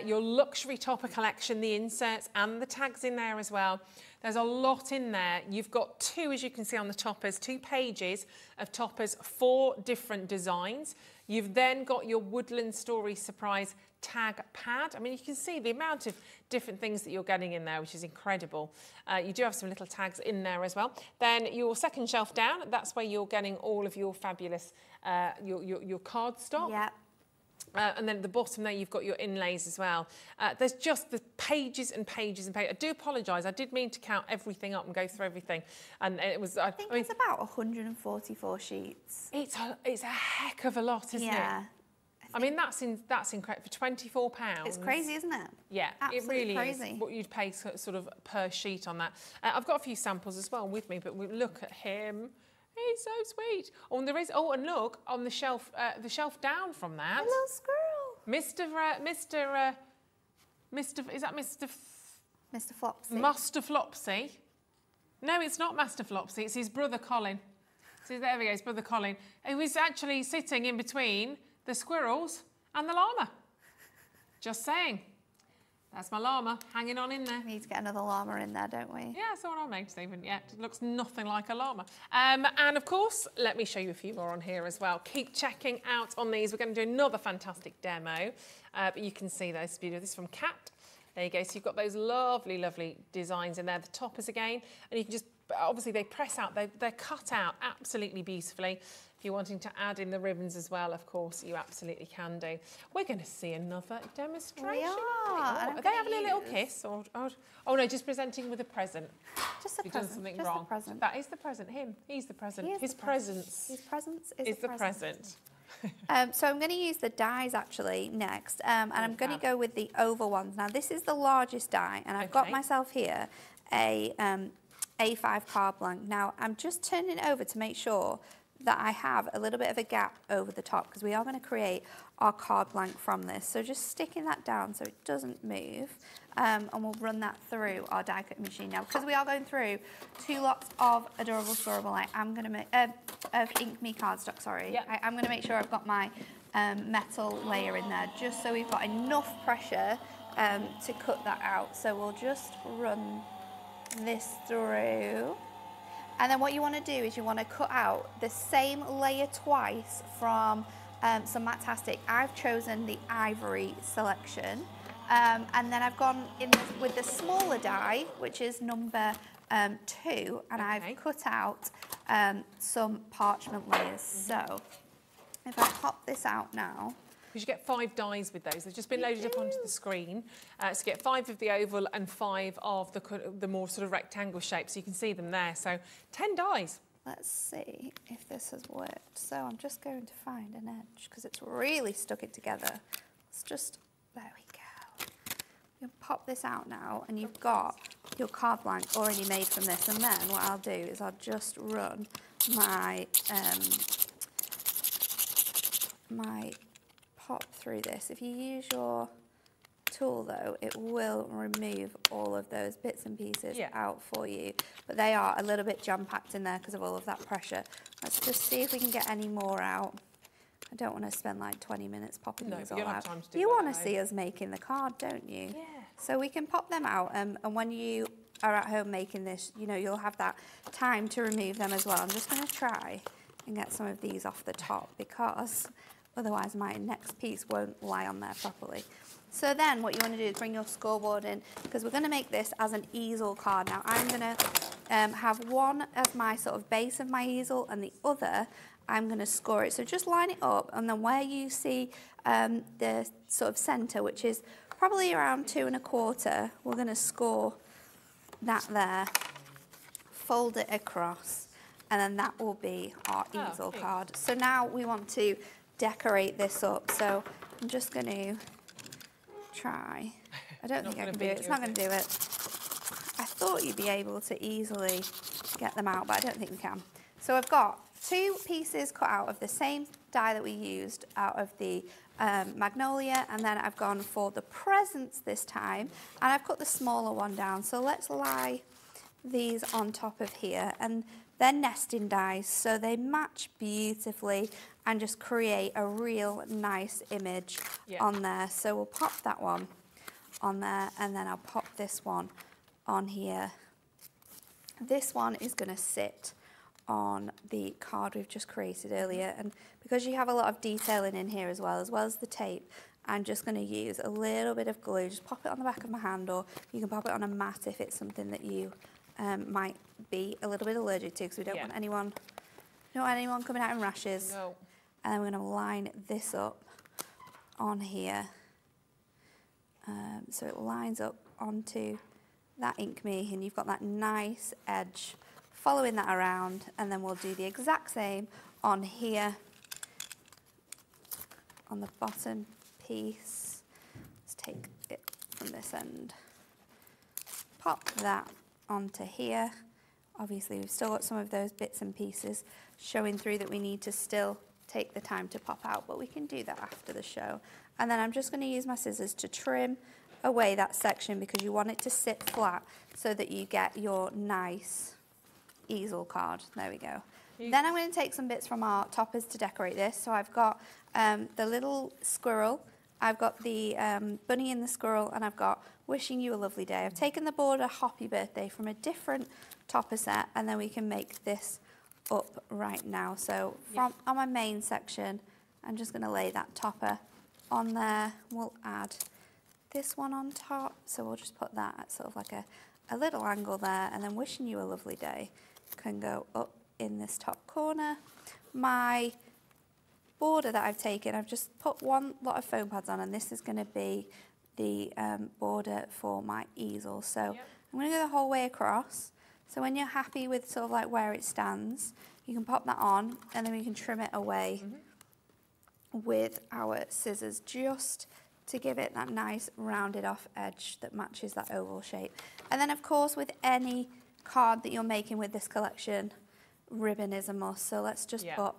your luxury topper collection, the inserts and the tags in there as well. There's a lot in there. You've got two, as you can see on the toppers, 2 pages of toppers, 4 different designs. You've then got your Woodland Story Surprise tag pad. I mean, you can see the amount of different things that you're getting in there, which is incredible. You do have some little tags in there as well. Then your second shelf down, that's where you're getting all of your fabulous, your cardstock. Yeah. And then at the bottom there, you've got your inlays as well. There's just the pages and pages and pages. I do apologise. I did mean to count everything up and go through everything. And it was... I think it's about 144 sheets. It's a heck of a lot, isn't it? Yeah. I mean, that's incredible. For £24. It's crazy, isn't it? Yeah, absolutely it really crazy. is. What you'd pay sort of per sheet on that. I've got a few samples as well with me, but we look at him. He's so sweet. Oh, and there is. Oh, and look on the shelf down from that. A little squirrel. Mr. Is that Mr. Mr. Flopsy. Master Flopsy. No, it's not Master Flopsy. It's his brother Colin. So there we go. His brother Colin, who is actually sitting in between the squirrels and the llama. Just saying. That's my llama hanging on in there. We need to get another llama in there, don't we? Yeah, that's what I made, Stephen. Yeah, it looks nothing like a llama. And of course, let me show you a few more on here as well. Keep checking out on these. We're going to do another fantastic demo. But you can see those beautiful. This is from Cat. There you go. So you've got those lovely, lovely designs in there. The toppers again. And you can just, obviously they press out. They're cut out absolutely beautifully. If you're wanting to add in the ribbons as well, of course, you absolutely can do. We're going to see another demonstration. We are. Are they having a little kiss? Or oh, no, just presenting with a present. Just a You've present. done something just wrong. A present. That is the present. Him. He's the present. His presence. His presence is the present. So I'm going to use the dies actually next, and I'm going to go with the oval ones. Now this is the largest die, and I've got myself here a A5 card blank. Now I'm just turning it over to make sure that I have a little bit of a gap over the top because we are going to create our card blank from this. So just sticking that down so it doesn't move, and we'll run that through our die cutting machine now. Because we are going through 2 lots of adorable scorable, I'm going to make of Ink Me cardstock. Sorry, I'm going to make sure I've got my metal layer in there just so we've got enough pressure to cut that out. So we'll just run this through. And then what you want to do is you want to cut out the same layer twice from some Matastic. I've chosen the ivory selection. And then I've gone in with the smaller die, which is number 2, and I've cut out some parchment layers. So if I pop this out now. Because you get 5 dies with those. They've just been loaded up onto the screen. So you get 5 of the oval and 5 of the more sort of rectangle shape. So you can see them there. So 10 dies. Let's see if this has worked. So I'm just going to find an edge because it's really stuck it together. Let's just, there we go. You can pop this out now and you've got your card blank already made from this. And then what I'll do is I'll just run my, my pop through this. If you use your tool though, it will remove all of those bits and pieces out for you, but they are a little bit jam-packed in there because of all of that pressure. Let's just see if we can get any more out. I don't want to spend like 20 minutes popping these all out. You want to see us making the card, don't you? Yeah. So we can pop them out, and when you are at home making this, you know, you'll have that time to remove them as well. I'm just going to try and get some of these off the top because otherwise my next piece won't lie on there properly. So then what you want to do is bring your scoreboard in because we're going to make this as an easel card. Now I'm going to have one as my sort of base of my easel and the other I'm going to score it. So just line it up, and then where you see the sort of centre, which is probably around 2 1/4, we're going to score that there, fold it across, and then that will be our easel card. So now we want to decorate this up. So I'm just going to try. I don't think I can do it. It's not going to do it. I thought you'd be able to easily get them out, but I don't think you can. So I've got 2 pieces cut out of the same die that we used out of the magnolia, and then I've gone for the presents this time, and I've cut the smaller one down. So let's lie these on top of here, and they're nesting dies, so they match beautifully and just create a real nice image on there. So we'll pop that one on there, and then I'll pop this one on here. This one is going to sit on the card we've just created earlier, and because you have a lot of detailing in here as well as the tape, I'm just going to use a little bit of glue. Just pop it on the back of my hand, or you can pop it on a mat if it's something that you might be a little bit allergic to, because we don't want anyone coming out in rashes. No. And then we're going to line this up on here, so it lines up onto that ink me, and you've got that nice edge following that around, and then we'll do the exact same on here on the bottom piece. Let's take it from this end, pop that onto here. Obviously we've still got some of those bits and pieces showing through that we need to still take the time to pop out, but we can do that after the show. And then I'm just going to use my scissors to trim away that section because you want it to sit flat so that you get your nice easel card. There we go. Then I'm going to take some bits from our toppers to decorate this. So I've got the little squirrel, I've got the bunny and the squirrel, and I've got wishing you a lovely day. I've taken the border happy birthday from a different topper set, and then we can make this up right now. So from on my main section, I'm just going to lay that topper on there. We'll add this one on top, so we'll just put that at sort of like a little angle there, and then wishing you a lovely day can go up in this top corner. My border that I've taken, I've just put one lot of foam pads on, and this is going to be the border for my easel. So I'm going to go the whole way across. So when you're happy with sort of like where it stands, you can pop that on, and then we can trim it away with our scissors, just to give it that nice rounded off edge that matches that oval shape. And then of course with any card that you're making with this collection, ribbon is a must. So let's just put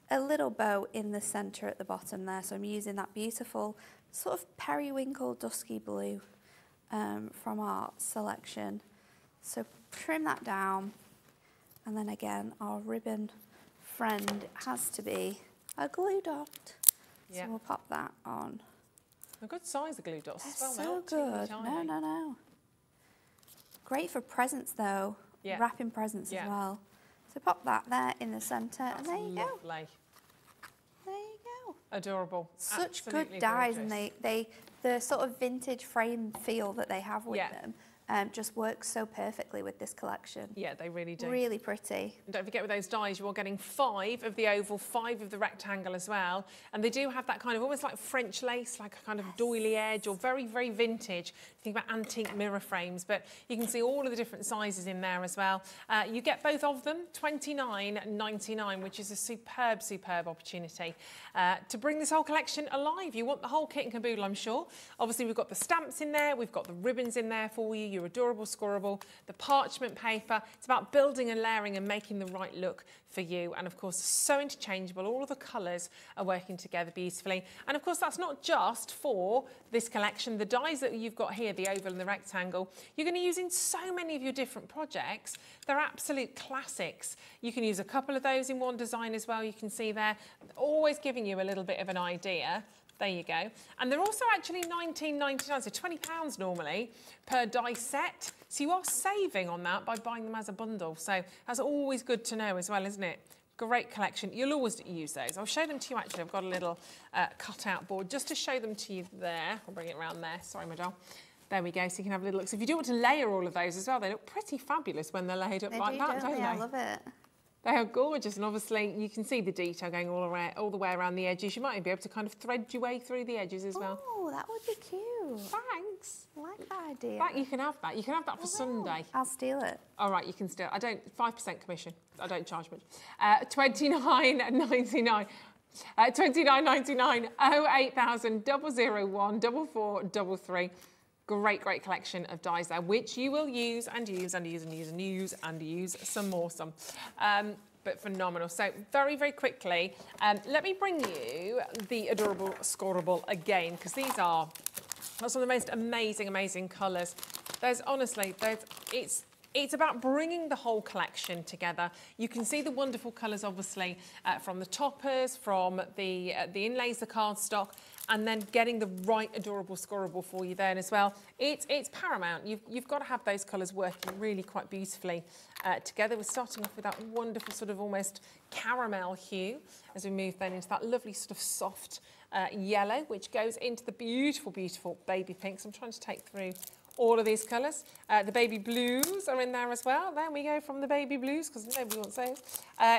a little bow in the center at the bottom there. So I'm using that beautiful sort of periwinkle dusky blue from our selection. So trim that down, and then again our ribbon friend has to be a glue dot. So we'll pop that on. A good size of glue dots as well. So good. No. Great for presents though. Wrapping presents as well. So pop that there in the centre, and there you go. There you go. Adorable. Such good dies, and the sort of vintage frame feel that they have with them just works so perfectly with this collection. Yeah, they really do. Really pretty. And don't forget with those dies, you are getting 5 of the oval, 5 of the rectangle as well. And they do have that kind of almost like French lace, like a kind of doily edge, or very, very vintage. Think about antique mirror frames, but you can see all of the different sizes in there as well. You get both of them, $29.99, which is a superb, superb opportunity to bring this whole collection alive. You want the whole kit and caboodle, I'm sure. Obviously, we've got the stamps in there, we've got the ribbons in there for you, your adorable scorable, the parchment paper. It's about building and layering and making the right look for you. And of course, so interchangeable. All of the colours are working together beautifully. And of course, that's not just for this collection. The dies that you've got here, the oval and the rectangle, you're going to use in so many of your different projects. They're absolute classics. You can use a couple of those in one design as well. You can see there, always giving you a little bit of an idea. There you go. And they're also actually $19.99, so £20 normally per die set. So you are saving on that by buying them as a bundle. So that's always good to know as well, isn't it? Great collection. You'll always use those. I'll show them to you actually. I've got a little cut-out board just to show them to you there. I'll bring it around there. Sorry, my doll. There we go, so you can have a little look. So if you do want to layer all of those as well, they look pretty fabulous when they're laid up like that, don't they? I love it. They are gorgeous, and obviously you can see the detail going all the way around the edges. You might even be able to kind of thread your way through the edges as well. Oh, that would be cute. Thanks. I like that idea. You can have that. You can have that for Sunday. I'll steal it. All right, you can steal. I don't, 5% commission. I don't charge much. $29.99. $29.99. 08000 001 4433. Great, great collection of dies there, which you will use and use and use and use and use and use some more. But phenomenal. So very, very quickly, let me bring you the adorable scorable again, because these are some of the most amazing, amazing colours. It's about bringing the whole collection together. You can see the wonderful colours, obviously, from the toppers, from the inlays, the cardstock, and then getting the right adorable scorable for you then as well. It's paramount. You've got to have those colours working really quite beautifully together. We're starting off with that wonderful sort of almost caramel hue as we move then into that lovely sort of soft yellow, which goes into the beautiful, beautiful baby pinks. I'm trying to take through all of these colours. The baby blues are in there as well. There we go, from the baby blues, because nobody wants those,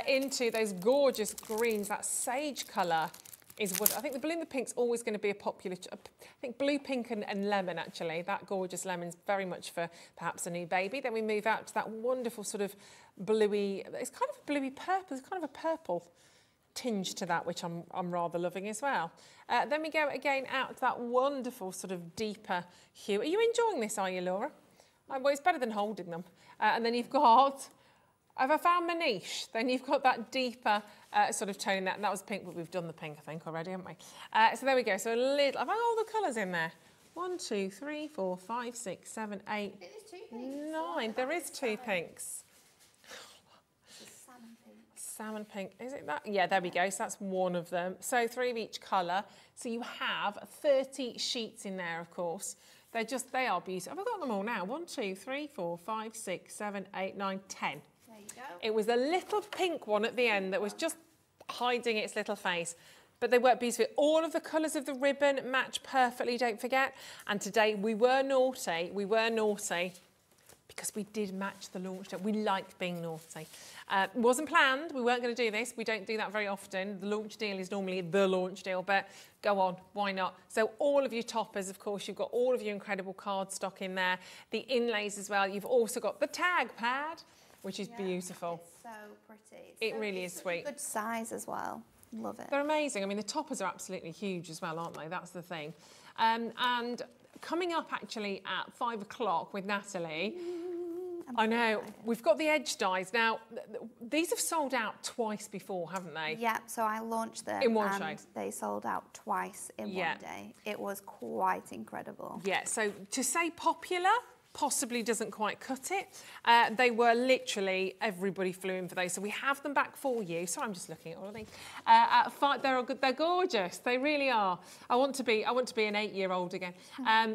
into those gorgeous greens. That sage colour is what I think. The blue and the pink's always going to be a popular. I think blue, pink and lemon, actually. That gorgeous lemon's very much for perhaps a new baby. Then we move out to that wonderful sort of bluey, it's kind of a bluey purple, it's kind of a purple tinge to that, which I'm rather loving as well. Then we go again out to that wonderful sort of deeper hue. Are you enjoying this, are you, Laura? Well, it's better than holding them. And then you've got, have I found my niche? Then you've got that deeper sort of tone. That was pink, but we've done the pink, I think, already, haven't we? So there we go. So a little, I've had all the colours in there. 1, 2, 3, 4, 5, 6, 7, 8, 9. There is 2 pinks. Salmon pink, is it that? Yeah, there we go. So that's one of them. So 3 of each colour. So you have 30 sheets in there, of course. They are beautiful. Have I got them all now? 1, 2, 3, 4, 5, 6, 7, 8, 9, 10. There you go. It was a little pink one at the end that was just hiding its little face. But they work beautifully. All of the colours of the ribbon match perfectly, don't forget. And today we were naughty. Because we did match the launch day. We like being naughty. It wasn't planned. We weren't going to do this. We don't do that very often. The launch deal is normally the launch deal, but go on, why not? So all of your toppers, of course, you've got all of your incredible cardstock in there. The inlays as well. You've also got the tag pad, which is beautiful. It's so pretty. It really is sweet. Good size as well. Love it. They're amazing. I mean, the toppers are absolutely huge as well, aren't they? That's the thing. And coming up actually at 5 o'clock with Natalie, I know, we've got the edge dies. Now, these have sold out twice before, haven't they? Yeah, so I launched them in one and show. They sold out twice in one day. It was quite incredible. Yeah, so to say popular possibly doesn't quite cut it. They were literally, everybody flew in for those. So we have them back for you. So I'm just looking at all of these. At 5, they're gorgeous. They really are. I want to be an 8-year-old again.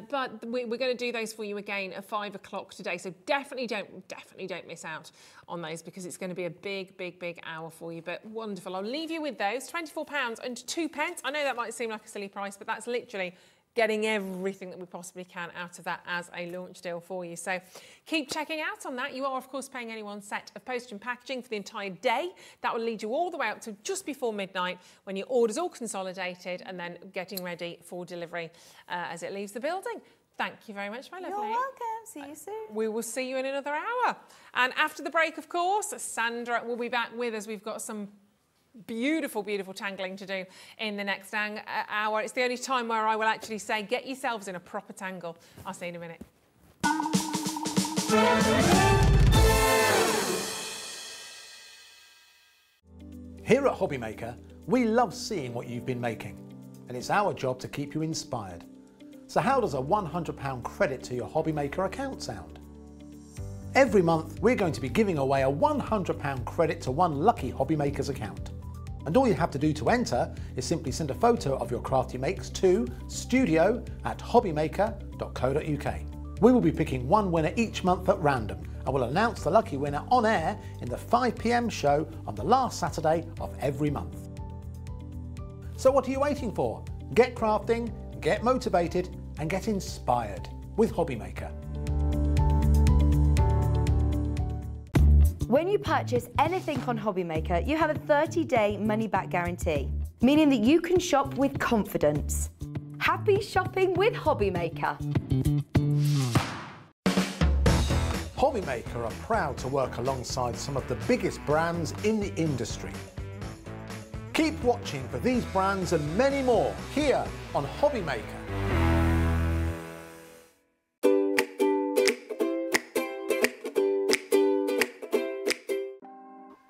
But we're going to do those for you again at 5 o'clock today. So definitely don't miss out on those, because it's going to be a big hour for you. But wonderful. I'll leave you with those. £24 and 2 pence. I know that might seem like a silly price, but that's literally getting everything that we possibly can out of that as a launch deal for you. So keep checking out on that. You are, of course, paying only one set of postage and packaging for the entire day. That will lead you all the way up to just before midnight when your order's all consolidated and then getting ready for delivery as it leaves the building. Thank you very much, my lovely. You're welcome. See you soon. We will see you in another hour. And after the break, of course, Sandra will be back with us. We've got some beautiful, beautiful tangling to do in the next hour. It's the only time where I will actually say, get yourselves in a proper tangle. I'll see you in a minute. Here at Hobbymaker, we love seeing what you've been making, and it's our job to keep you inspired. So how does a £100 credit to your Hobbymaker account sound? Every month, we're going to be giving away a £100 credit to one lucky Hobbymaker's account. And all you have to do to enter is simply send a photo of your craft you makes to studio@hobbymaker.co.uk. We will be picking one winner each month at random and will announce the lucky winner on air in the 5 PM show on the last Saturday of every month. So what are you waiting for? Get crafting, get motivated and get inspired with Hobbymaker. When you purchase anything on Hobbymaker, you have a 30-day money-back guarantee, meaning that you can shop with confidence. Happy shopping with Hobbymaker. Hobbymaker are proud to work alongside some of the biggest brands in the industry. Keep watching for these brands and many more here on Hobbymaker.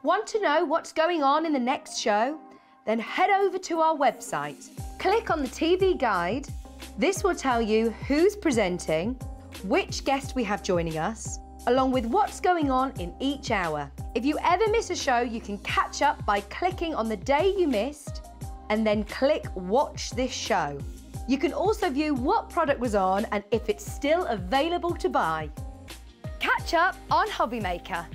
Want to know what's going on in the next show? Then head over to our website. Click on the TV guide. This will tell you who's presenting, which guest we have joining us, along with what's going on in each hour. If you ever miss a show, you can catch up by clicking on the day you missed and then click Watch This Show. You can also view what product was on and if it's still available to buy. Catch up on Hobbymaker.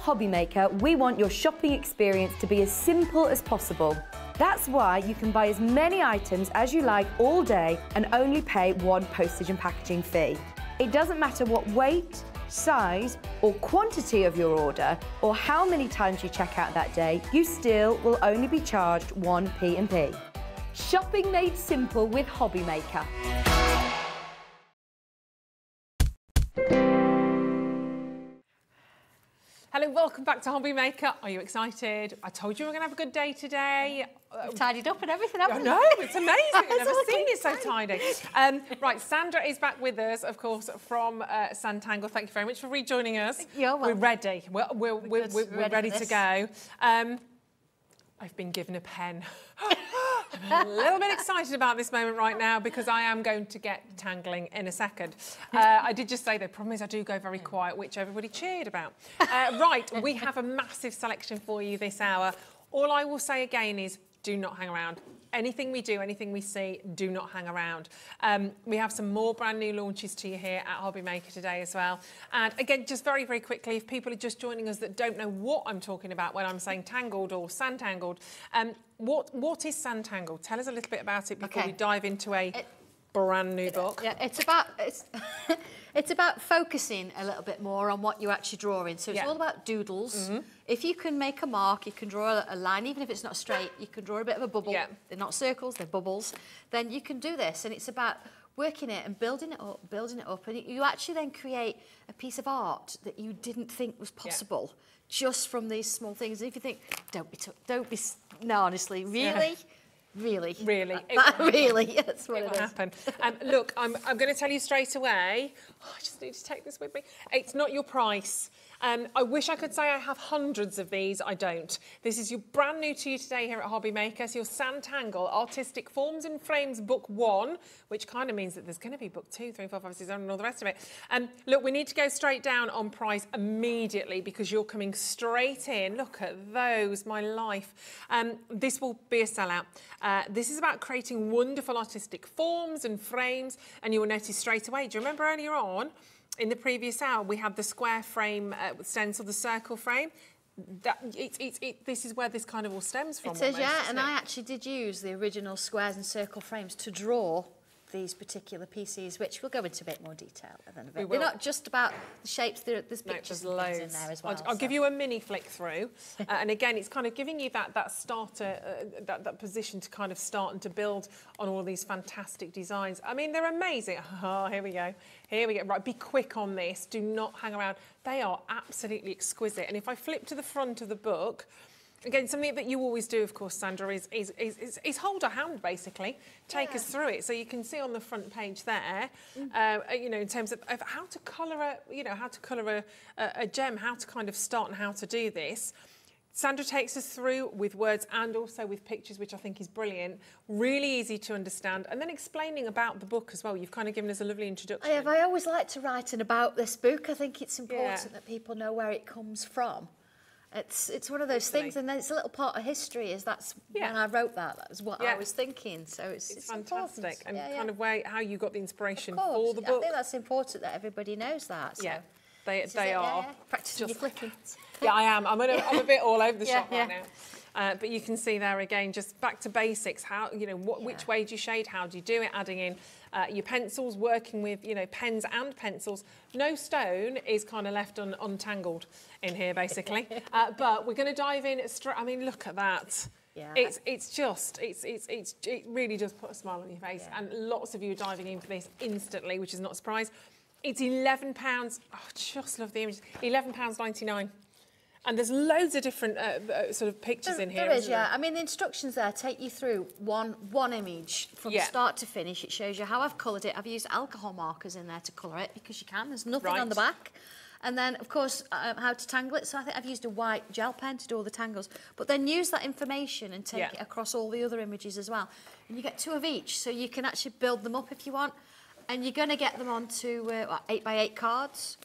Hobbymaker, we want your shopping experience to be as simple as possible. That's why you can buy as many items as you like all day and only pay one postage and packaging fee. It doesn't matter what weight, size or quantity of your order or how many times you check out that day, you still will only be charged one P&P. Shopping made simple with Hobbymaker. Hello, welcome back to Hobbymaker. Are you excited? I told you we were going to have a good day today. We've tidied up and everything, haven't we? I know, it's amazing. I've never seen it so tidy. Right, Sandra is back with us, of course, from Sanntangle. Thank you very much for rejoining us. You're welcome. We're ready. We're ready to go. I've been given a pen. I'm a little bit excited about this moment right now because I am going to get tangling in a second. I did just say the problem is I do go very quiet, which everybody cheered about. Right, we have a massive selection for you this hour. All I will say again is do not hang around. Anything we do, anything we see, do not hang around. We have some more brand new launches to you here at Hobby Maker today as well. And again, just very, very quickly, if people are just joining us that don't know what I'm talking about when I'm saying tangled or Sanntangled, what is Sanntangle? Tell us a little bit about it before we dive into a brand new book. Yeah, it's about focusing a little bit more on what you're actually drawing. So it's all about doodles. If you can make a mark, you can draw a line, even if it's not straight, you can draw a bit of a bubble. They're not circles, they're bubbles. Then you can do this, and it's about working it and building it up, and you actually then create a piece of art that you didn't think was possible just from these small things. And if you think, don't be, no, honestly, really? Really? Really? Really, that's what it will happen. Look, I'm going to tell you straight away, I just need to take this with me. It's not your price. I wish I could say I have hundreds of these. I don't. This is your brand new to you today here at Hobby Maker. It's your Sanntangle Artistic Forms and Frames Book 1, which kind of means that there's going to be Book 2, 3, 4, 5, 6, 7 and all the rest of it. Look, we need to go straight down on price immediately because you're coming straight in. Look at those, my life. This will be a sellout. This is about creating wonderful artistic forms and frames, and you will notice straight away. Do you remember earlier on, in the previous hour, we had the square frame stencil, the circle frame. This is where this kind of all stems from. It says, and I actually did use the original squares and circle frames to draw these particular pieces, which we'll go into a bit more detail. They're not just about the shapes, there's pictures and things in there as well. I'll give you a mini flick through. And again, it's kind of giving you that starter, that position to kind of start and to build on all these fantastic designs. I mean, they're amazing. Oh, here we go. Here we go. Right, be quick on this. Do not hang around. They are absolutely exquisite. And if I flip to the front of the book, again, something that you always do, of course, Sandra, is hold a hand, basically. Take us through it. So you can see on the front page there, you know, in terms of how to colour a gem, how to kind of start and how to do this. Sandra takes us through with words and also with pictures, which I think is brilliant. Really easy to understand. And then explaining about the book as well. You've kind of given us a lovely introduction. I always like to write about this book. I think it's important that people know where it comes from. It's one of those things, and then it's a little part of history. That's when I wrote that. That was what I was thinking. So it's fantastic, important. and kind of how you got the inspiration for the book. I think that's important that everybody knows that. So. Yeah, they are. Practicing your flicking. Yeah, I am. I'm a bit all over the shop right now. But you can see there again, just back to basics. How which way do you shade? How do you do it? Adding in your pencils, working with pens and pencils. No stone is kind of left untangled in here, basically. But we're going to dive in straight. I mean, look at that. Yeah. It really does put a smile on your face, and lots of you are diving in for this instantly, which is not a surprise. It's £11. Oh, I just love the images. £11.99. And there's loads of different sort of pictures in here. There is, I mean, the instructions there take you through one image from start to finish. It shows you how I've coloured it. I've used alcohol markers in there to colour it because you can. There's nothing on the back. And then, of course, how to tangle it. So I think I've used a white gel pen to do all the tangles. But then use that information and take it across all the other images as well. And you get 2 of each, so you can actually build them up if you want. And you're going to get them onto 8x8 cards.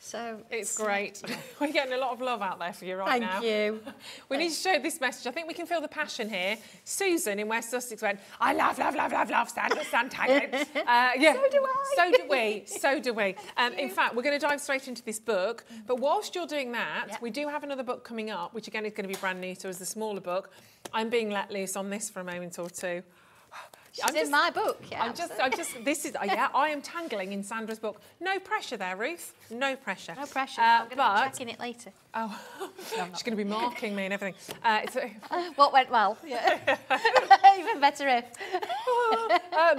So it's great. We're getting a lot of love out there for you right now. Thank you. We need to show this message. I think we can feel the passion here. Susan in West Sussex went, I love Sanntangle. Yeah. So do I. So do we. In fact, we're going to dive straight into this book. But whilst you're doing that, we do have another book coming up, which again is going to be brand new to us, the smaller book. I'm being let loose on this for a moment or two. She's in my book, I am tangling in Sandra's book. No pressure there, Ruth. No pressure. No pressure. I'm going to be checking it later. Oh, she's going to be marking me and everything. What went well? Yeah. Even better if.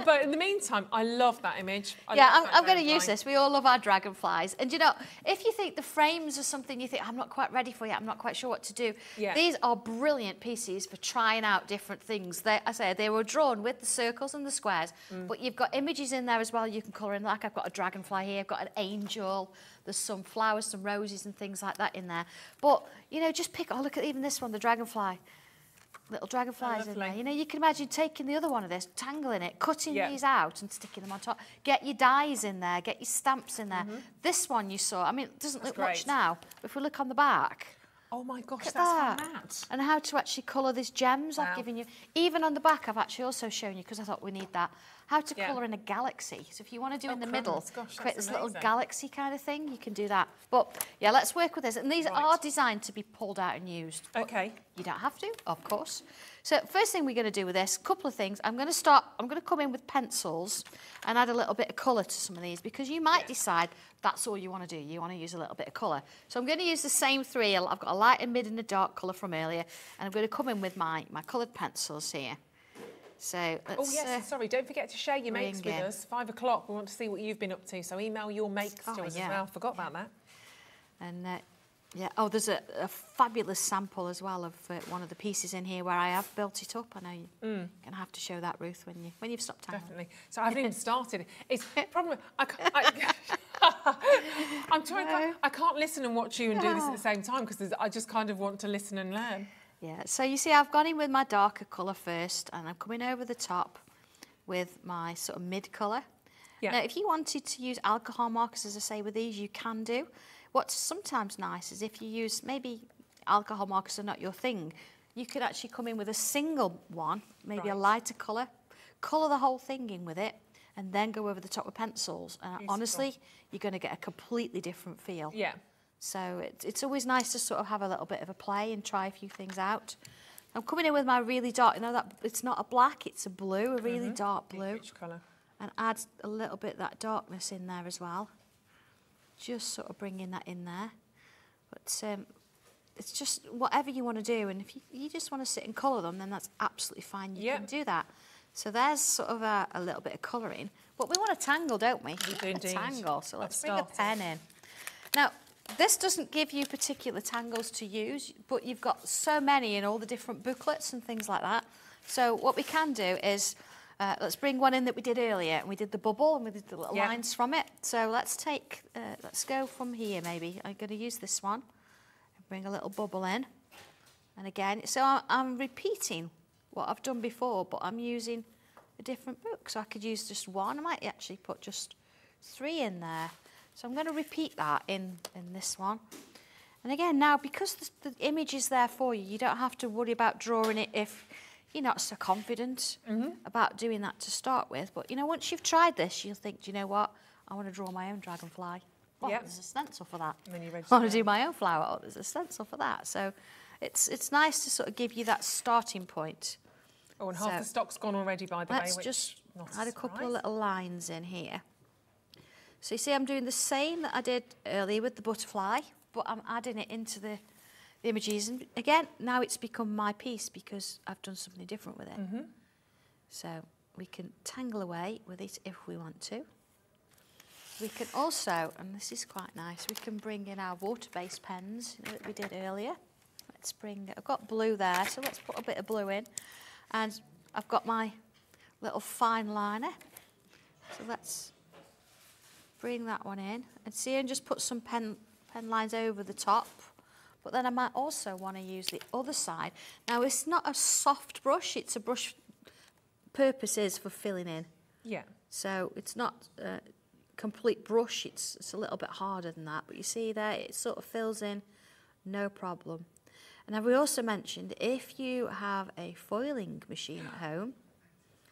But in the meantime, I love that image. I'm going to use this. We all love our dragonflies. And, you know, if you think the frames are something you think, I'm not quite ready for yet, I'm not quite sure what to do, these are brilliant pieces for trying out different things. They were drawn with the circles and the squares, but you've got images in there as well you can colour in. Like I've got a dragonfly here, I've got an angel, there's some flowers, some roses and things like that in there. But, you know, just pick, look at even this one, the dragonfly. little dragonflies in there. lovely. You know, you can imagine taking the other one of this, tangling it, cutting these out and sticking them on top. Get your dies in there, get your stamps in there. This one you saw, I mean, it doesn't look much now. If we look on the back, Oh my gosh, look that's at from that. that. And how to actually colour these gems I've given you. Even on the back, I've actually also shown you, because I thought we need that, how to colour in a galaxy. So if you want to do in the middle, gosh, create that's this little amazing. galaxy kind of thing, you can do that. But yeah, let's work with this. And these are designed to be pulled out and used. Okay. You don't have to, of course. So first thing we're going to do with this, a couple of things. I'm going to come in with pencils and add a little bit of colour to some of these, because you might decide that's all you want to do. You want to use a little bit of colour. So I'm going to use the same three. I've got a light, a mid and a dark colour from earlier. And I'm going to come in with my coloured pencils here. So let's... Oh yes, sorry, don't forget to share your makes with in. us. 5 o'clock, we want to see what you've been up to. So email your makes to us as well. Forgot about that. And yeah, oh, there's a fabulous sample as well of one of the pieces in here where I have built it up. I know you're going to have to show that, Ruth, when you've stopped tangling. Definitely. So I haven't even started. It's problem. I'm trying. I can't listen and watch you and do this at the same time, because I just kind of want to listen and learn. Yeah. So you see, I've gone in with my darker colour first, and I'm coming over the top with my sort of mid colour. Yeah. Now, if you wanted to use alcohol markers, as I say, with these, you can do. What's sometimes nice is if you use, maybe alcohol markers are not your thing, you could actually come in with a single one, maybe a lighter colour, colour the whole thing in with it, and then go over the top with pencils. And honestly, you're going to get a completely different feel. Yeah. So it's always nice to sort of have a little bit of a play and try a few things out. I'm coming in with my really dark, you know, that it's not a black, it's a blue, a really dark blue. Rich colour. And add a little bit of that darkness in there as well. Just sort of bringing that in there. But it's just whatever you want to do. And if you just want to sit and colour them, then that's absolutely fine. You can do that. So there's sort of a little bit of colouring. But we want to tangle, don't we? We do indeed. Tangle. So let's bring a pen in. Now, this doesn't give you particular tangles to use, but you've got so many in all the different booklets and things like that. So what we can do is, let's bring one in that we did earlier, and we did the bubble and we did the little lines from it. So let's go from here maybe. I'm going to use this one and bring a little bubble in. And again, so I'm repeating what I've done before, but I'm using a different book. So I could use just one. I might actually put just 3 in there. So I'm going to repeat that in this one. And again, now, because the image is there for you, you don't have to worry about drawing it if you're not so confident about doing that to start with. But, you know, once you've tried this, you'll think, do you know what? I want to draw my own dragonfly. Well, there's a stencil for that. And then you I want to do my own flower. Oh, there's a stencil for that. So it's nice to sort of give you that starting point. Oh, and half the stock's gone already, by the way. Let's just add a couple of little lines in here. So you see, I'm doing the same that I did earlier with the butterfly, but I'm adding it into the images. And again, now it's become my piece because I've done something different with it. So we can tangle away with it if we want to. We can also, and this is quite nice, we can bring in our water-based pens, you know, that we did earlier. Let's bring, I've got blue there, so let's put a bit of blue in. And I've got my little fine liner. So let's bring that one in. And see, and just put some pen lines over the top. But then I might also want to use the other side. Now, it's not a soft brush, it's a brush, purpose is for filling in. Yeah. So it's not a complete brush, it's a little bit harder than that. But you see there, it sort of fills in, no problem. And we also mentioned, if you have a foiling machine at home,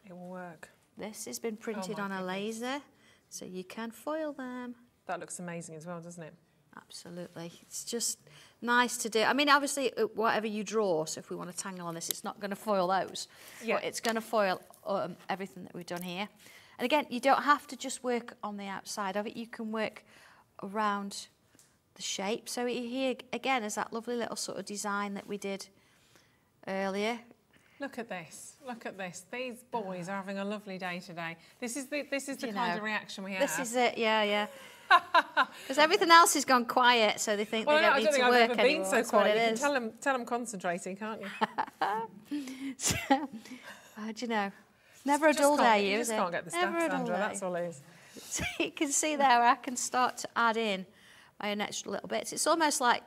it will work. This has been printed on a laser, so you can foil them. That looks amazing as well, doesn't it? Absolutely. It's just nice to do. I mean, obviously, whatever you draw, so if we want to tangle on this, it's not going to foil those. Yeah. But it's going to foil everything that we've done here. And again, you don't have to just work on the outside of it. You can work around the shape. So here, again, is that lovely little sort of design that we did earlier. Look at this. Look at this. These boys are having a lovely day today. This is the kind of reaction we have. This is it, yeah. Because everything else has gone quiet, so they think they don't need to work anymore. I've never been so quiet. You can tell them concentrating, can't you? So, do you know? Never a dull day, you just can't get the stuff, Sandra. That's all it is. So you can see there where I can start to add in my own extra little bits. It's almost like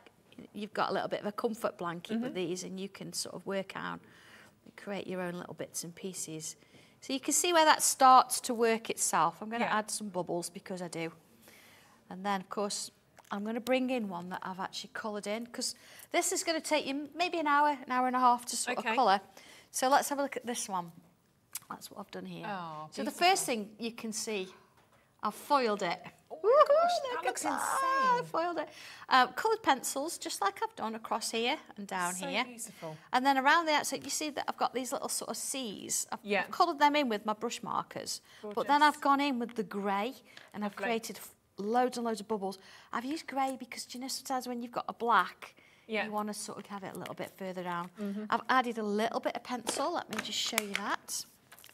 you've got a little bit of a comfort blanket with these, and you can sort of work out create your own little bits and pieces. So you can see where that starts to work itself. I'm going to add some bubbles because I do. And then, of course, I'm going to bring in one that I've actually coloured in, because this is going to take you maybe an hour and a half to sort of colour. So let's have a look at this one. That's what I've done here. Oh, so the first thing you can see, I've foiled it. Oh my gosh, that looks insane. I foiled it. Coloured pencils, just like I've done across here and down here. So beautiful. And then around the outside, you see that I've got these little sort of C's. I've coloured them in with my brush markers. Gorgeous. But then I've gone in with the grey, and I've created loads and loads of bubbles. I've used grey because, do you know, sometimes when you've got a black, you want to sort of have it a little bit further down. I've added a little bit of pencil. Let me just show you that.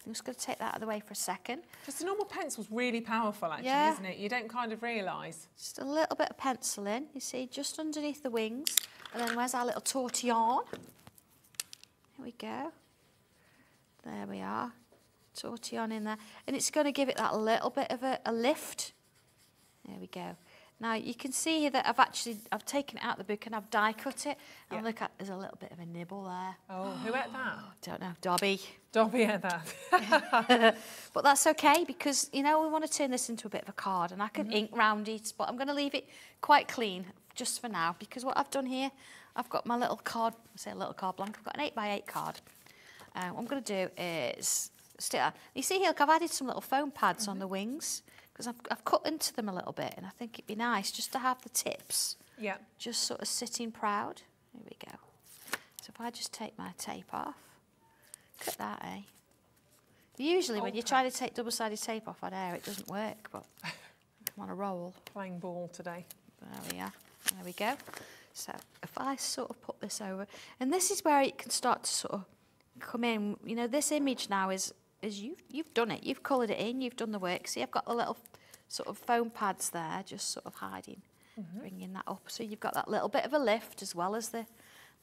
I'm just going to take that out of the way for a second. Just a normal pencil's really powerful, actually, isn't it? You don't kind of realise. Just a little bit of pencil in, you see, just underneath the wings. And then where's our little tortillon? Here we go. There we are. Tortillon in there. And it's going to give it that little bit of a lift. There we go. Now you can see here that I've taken it out of the book and I've die cut it. And look at, there's a little bit of a nibble there. Oh, who ate that? Don't know, Dobby. Dobby ate that. But that's okay, because, you know, we want to turn this into a bit of a card, and I can ink round it, but I'm going to leave it quite clean just for now, because what I've done here, I've got my little card, say a little card blank, I've got an 8x8 card. What I'm going to do is stick that. You see here, look, I've added some little foam pads on the wings, because I've cut into them a little bit, and I think it'd be nice just to have the tips just sort of sitting proud. Here we go. So if I just take my tape off, look at that, eh? Usually when you try to take double-sided tape off on air, it doesn't work, but I'm on a roll. Playing ball today. There we are. There we go. So if I sort of put this over, and this is where it can start to sort of come in. You know, this image now is you've done it. You've coloured it in. You've done the work. See, I've got the little sort of foam pads there, just sort of hiding, bringing that up. So you've got that little bit of a lift as well as the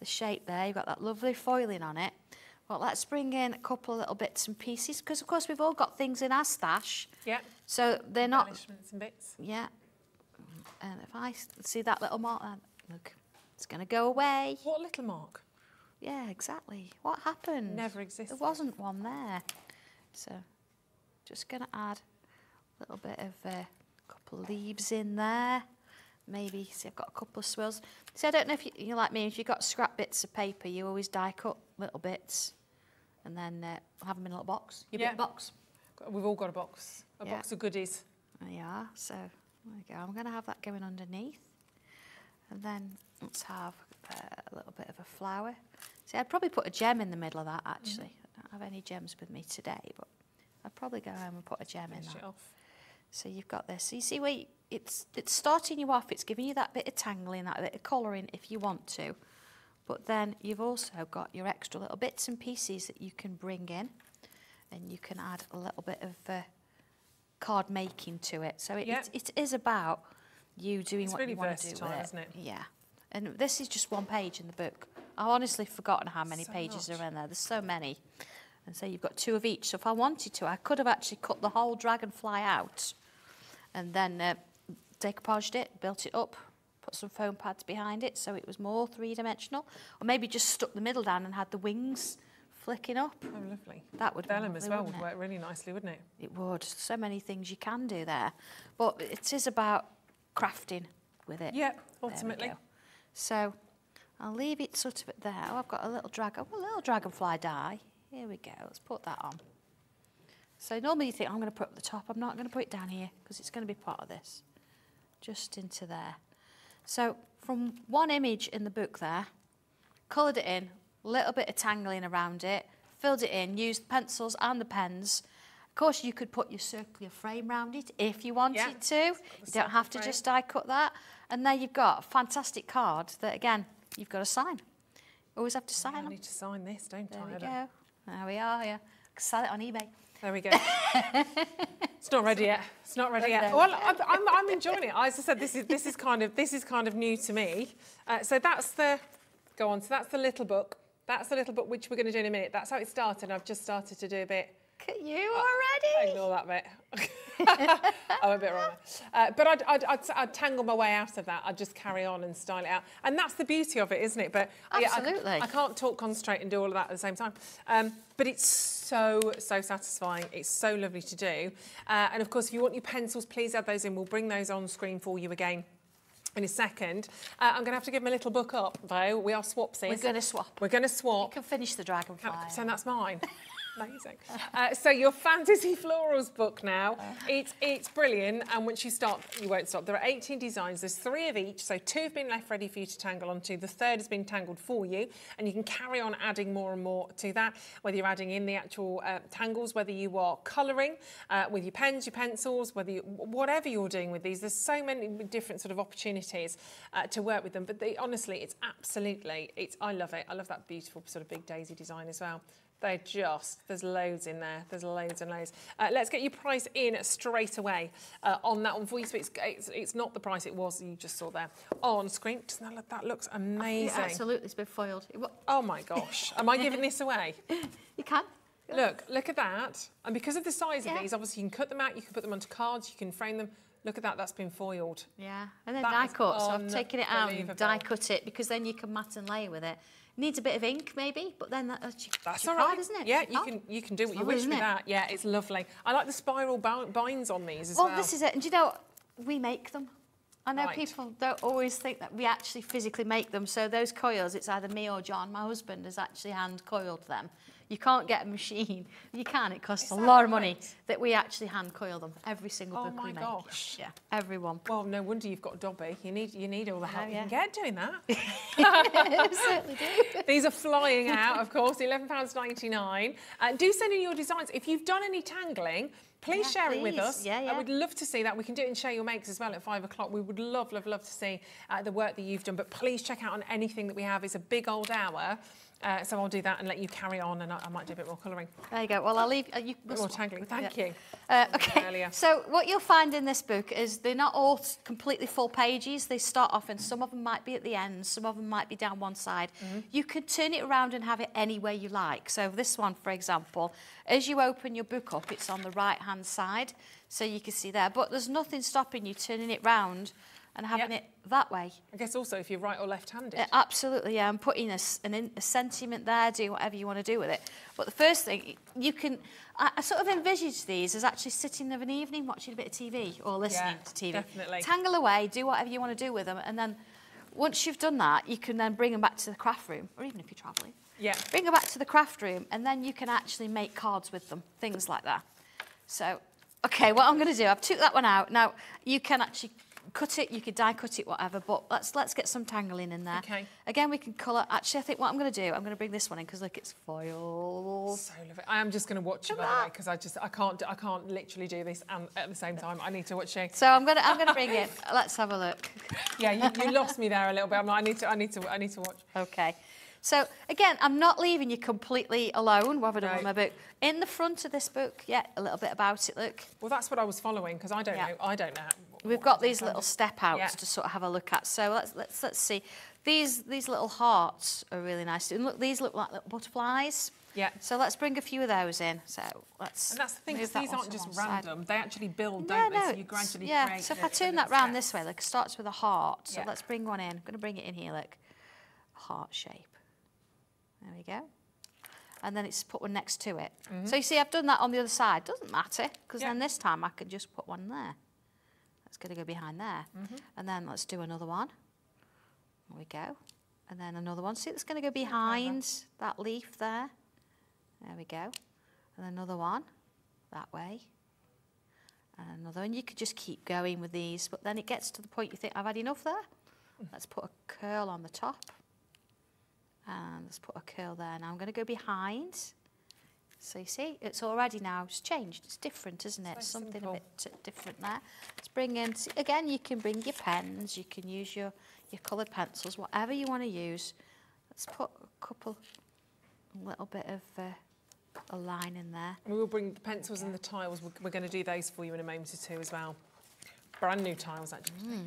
shape there. You've got that lovely foiling on it. Well, let's bring in a couple of little bits and pieces, because, of course, we've all got things in our stash. Yeah. So they're not... Embellishments and bits. Yeah. And if I see that little mark there, look, it's going to go away. What little mark? Yeah, exactly. What happened? Never existed. There wasn't one there. So just going to add a little bit of a couple of leaves in there. Maybe, see, I've got a couple of swirls. See, I don't know if you're like me, if you've got scrap bits of paper, you always die cut little bits and then have them in a little box. Your big box. We've all got a box of goodies. There you are. So there we go. I'm going to have that going underneath. And then let's have a little bit of a flower. See, I'd probably put a gem in the middle of that, actually. I don't have any gems with me today, but I'd probably go home and put a gem in that. So you've got this. So you see where it's starting you off, it's giving you that bit of tangling, that bit of colouring if you want to. But then you've also got your extra little bits and pieces that you can bring in, and you can add a little bit of card making to it. So it is about you doing what you want to do with it. Isn't it? Yeah. And this is just one page in the book. I've honestly forgotten how many pages are in there. There's so many. And so you've got 2 of each. So if I wanted to, I could have actually cut the whole dragonfly out and then decoupaged it, built it up, put some foam pads behind it so it was more three-dimensional. Or maybe just stuck the middle down and had the wings flicking up. Oh, lovely. That would Vellum as well would work really nicely, wouldn't it? It would. So many things you can do there. But it is about crafting with it. Yeah, ultimately. So I'll leave it sort of there. Oh, I've got a little dragonfly die. Here we go. Let's put that on. So normally you think I'm going to put it up the top. I'm not going to put it down here because it's going to be part of this. Just into there. So from one image in the book there, coloured it in, a little bit of tangling around it, filled it in, used the pencils and the pens. Of course, you could put your circular frame around it if you wanted to. You don't have to just die cut that. And there you've got a fantastic card that, again, you've got to sign. Always have to sign them. I need to sign this, don't I? There we go. There we are, yeah. Sell it on eBay. There we go. It's not ready yet. It's not ready yet. Well, I'm enjoying it. As I said, this is kind of new to me. So that's the So that's the little book. That's the little book which we're going to do in a minute. That's how it started. I've just started to do a bit. Look at you already. Ignore that bit. I'm a bit wrong there. But I'd tangle my way out of that. I'd just carry on and style it out. And that's the beauty of it, isn't it? But Absolutely. I can't talk, concentrate and do all of that at the same time. But it's so satisfying. It's so lovely to do. And of course, if you want your pencils, please add those in. We'll bring those on screen for you again in a second. I'm going to have to give my little book up, though. We are swapsies. We're going to swap. We're going to swap. You can finish the dragonfly. So that's mine. Amazing. So your Fantasy Florals book now, it's brilliant, and once you start, you won't stop. There are 18 designs, there's 3 of each, so 2 have been left ready for you to tangle onto, the 3rd has been tangled for you, and you can carry on adding more and more to that, whether you're adding in the actual tangles, whether you are colouring with your pens, your pencils, whatever you're doing with these, there's so many different sort of opportunities to work with them, but honestly, it's absolutely, I love it. I love that beautiful sort of big daisy design as well. There's loads in there. There's loads and loads. Let's get your price in straight away on that one for you. So it's not the price it was you just saw there on screen. Doesn't that look, that looks amazing. Yeah, absolutely, it's been foiled. Oh my gosh. Am I giving this away? You can. Look at that. And because of the size of these, obviously you can cut them out, you can put them onto cards, you can frame them. Look at that, that's been foiled. Yeah, and then die cut. So I've taken it out and die cut it because then you can mat and layer with it. Needs a bit of ink maybe, but then that's all right, isn't it? Yeah, you can do what you wish with that. Yeah, it's lovely. I like the spiral binds on these as well. Well, this is it. And do you know, we make them. I know people don't always think that we actually physically make them. So those coils, it's either me or John. My husband has actually hand coiled them. You can't get a machine. You can. It costs a lot of money that we actually hand coil them. Every single book we make. Oh my gosh! Yeah, every one. Well, no wonder you've got Dobby. You need all the help you can get doing that. Certainly do. These are flying out, of course. £11.99. Do send in your designs if you've done any tangling. Please share it with us. Yeah. I would love to see that. We can do it and share your makes as well at 5 o'clock. We would love to see the work that you've done. But please check out on anything that we have. It's a big old hour. So I'll do that and let you carry on, and I might do a bit more colouring. There you go. Well, I'll leave you. A bit more tangling. Thank you. Okay. So what you'll find in this book is they're not all completely full pages. They start off, and some of them might be at the end, some of them might be down one side. You can turn it around and have it any way you like. So this one, for example, as you open your book up, it's on the right-hand side, so you can see there. But there's nothing stopping you turning it round and having it that way. I guess also if you're right or left-handed. Absolutely, yeah. I'm putting a sentiment there, do whatever you want to do with it. But the first thing, you can... I sort of envisage these as actually sitting of an evening watching a bit of TV or listening to TV. Definitely. Tangle away, do whatever you want to do with them, and then once you've done that, you can then bring them back to the craft room, or even if you're travelling. Yeah. Bring them back to the craft room, and then you can actually make cards with them, things like that. So, okay, what I'm going to do, I've took that one out. Now, you can actually cut it, you could die cut it, whatever, but let's get some tangling in there. Okay. Again, we can colour. Actually, I think what I'm going to do, I'm going to bring this one in because look, it's foil. So lovely. I am just going to watch you, by the way, because I can't literally do this and at the same time. I need to watch you. So I'm going to bring it. Let's have a look. Yeah, you lost me there a little bit. I'm like, I need to watch. Okay. So again, I'm not leaving you completely alone. What have I done with my book? In the front of this book, a little bit about it. Look. Well, that's what I was following because I don't know. I don't know. We've got these little step outs to sort of have a look at. So let's see. These little hearts are really nice. And look, these look like little butterflies. Yeah. So let's bring a few of those in. So let's. And that's the thing, because these aren't just random. They actually build, no, don't they? So you gradually create. So if I turn that round this way, look, it starts with a heart. So let's bring one in. I'm going to bring it in here. Look, heart shape. There we go. And then it's put one next to it. So you see, I've done that on the other side. Doesn't matter, because then this time I can just put one there. That's going to go behind there. And then let's do another one. There we go. And then another one. See, it's going to go behind that leaf there. There we go. And another one that way. And another one. You could just keep going with these, but then it gets to the point you think, I've had enough there. Let's put a curl on the top. And let's put a curl there. Now I'm going to go behind. So you see, it's already now, it's changed. It's different, isn't it? Something simple. A bit different there. Let's bring in, again, you can bring your pens, you can use your coloured pencils, whatever you want to use. Let's put a little bit of a line in there. And we will bring the pencils and the tiles. We're going to do those for you in a moment or two as well. Brand new tiles, actually.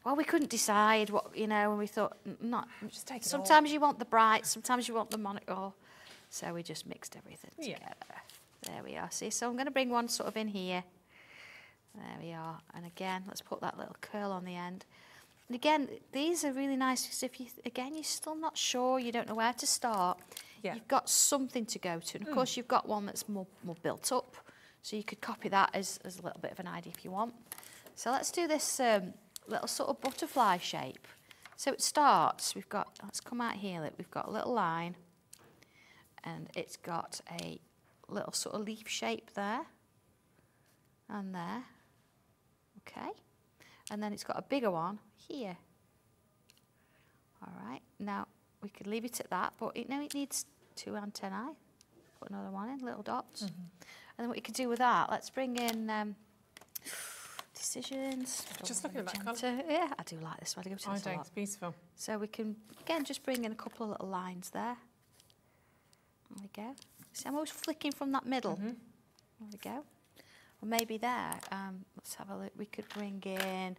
Well, we couldn't decide what, and we thought, just take it sometimes you want the bright, sometimes you want the Monogram. So we just mixed everything together. There we are, see? So I'm going to bring one sort of in here. There we are. And again, let's put that little curl on the end. And again, these are really nice because if you, again, you're still not sure, you don't know where to start, you've got something to go to. And of course, you've got one that's more built up, so you could copy that as a little bit of an idea if you want. So let's do this little sort of butterfly shape. So it starts, we've got, let's come out here, look, we've got a little line, and it's got a little sort of leaf shape there, and there, okay. And then it's got a bigger one here. All right, now we could leave it at that, but it needs 2 antennae. Put another one in, little dots. And then what you could do with that, let's bring in decisions. Just looking at that colour. Yeah, I do like this one. I do, it's beautiful. So we can, again, just bring in a couple of little lines there. There we go. See, I'm always flicking from that middle. There we go. Or maybe there, let's have a look. We could bring in,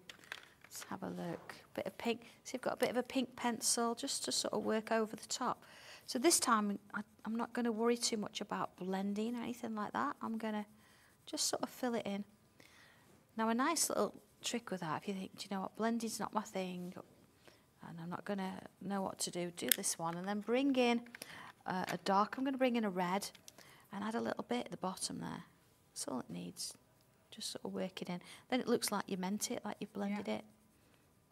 let's have a look, bit of pink. So you've got a bit of a pink pencil just to sort of work over the top. So this time, I'm not going to worry too much about blending or anything like that. I'm going to just sort of fill it in. Now, a nice little trick with that, if you think, do you know what, blending's not my thing, and I'm not going to know what to do this one, and then bring in a dark. I'm going to bring in a red and add a little bit at the bottom there. That's all it needs. Just sort of work it in. Then it looks like you meant it, like you've blended it.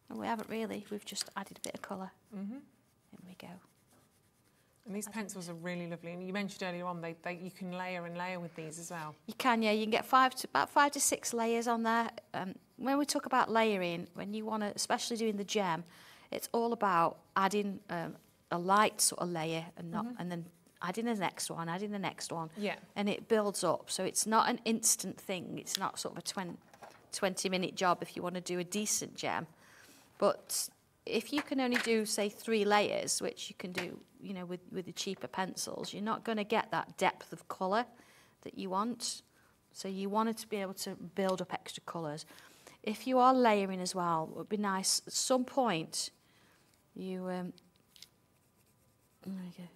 And we haven't really. We've just added a bit of colour. There we go. And these pencils are really lovely. And you mentioned earlier on, you can layer and layer with these as well. You can, yeah. You can get about 5 to 6 layers on there. When we talk about layering, when you want to, especially doing the gem, it's all about adding a light sort of layer and not, and then adding the next one, adding the next one. Yeah. And it builds up. So it's not an instant thing. It's not sort of a 20-minute job if you want to do a decent gem. But if you can only do, say, 3 layers, which you can do, you know, with the cheaper pencils, you're not going to get that depth of colour that you want. So you wanted to be able to build up extra colours. If you are layering as well, it would be nice at some point you there we go.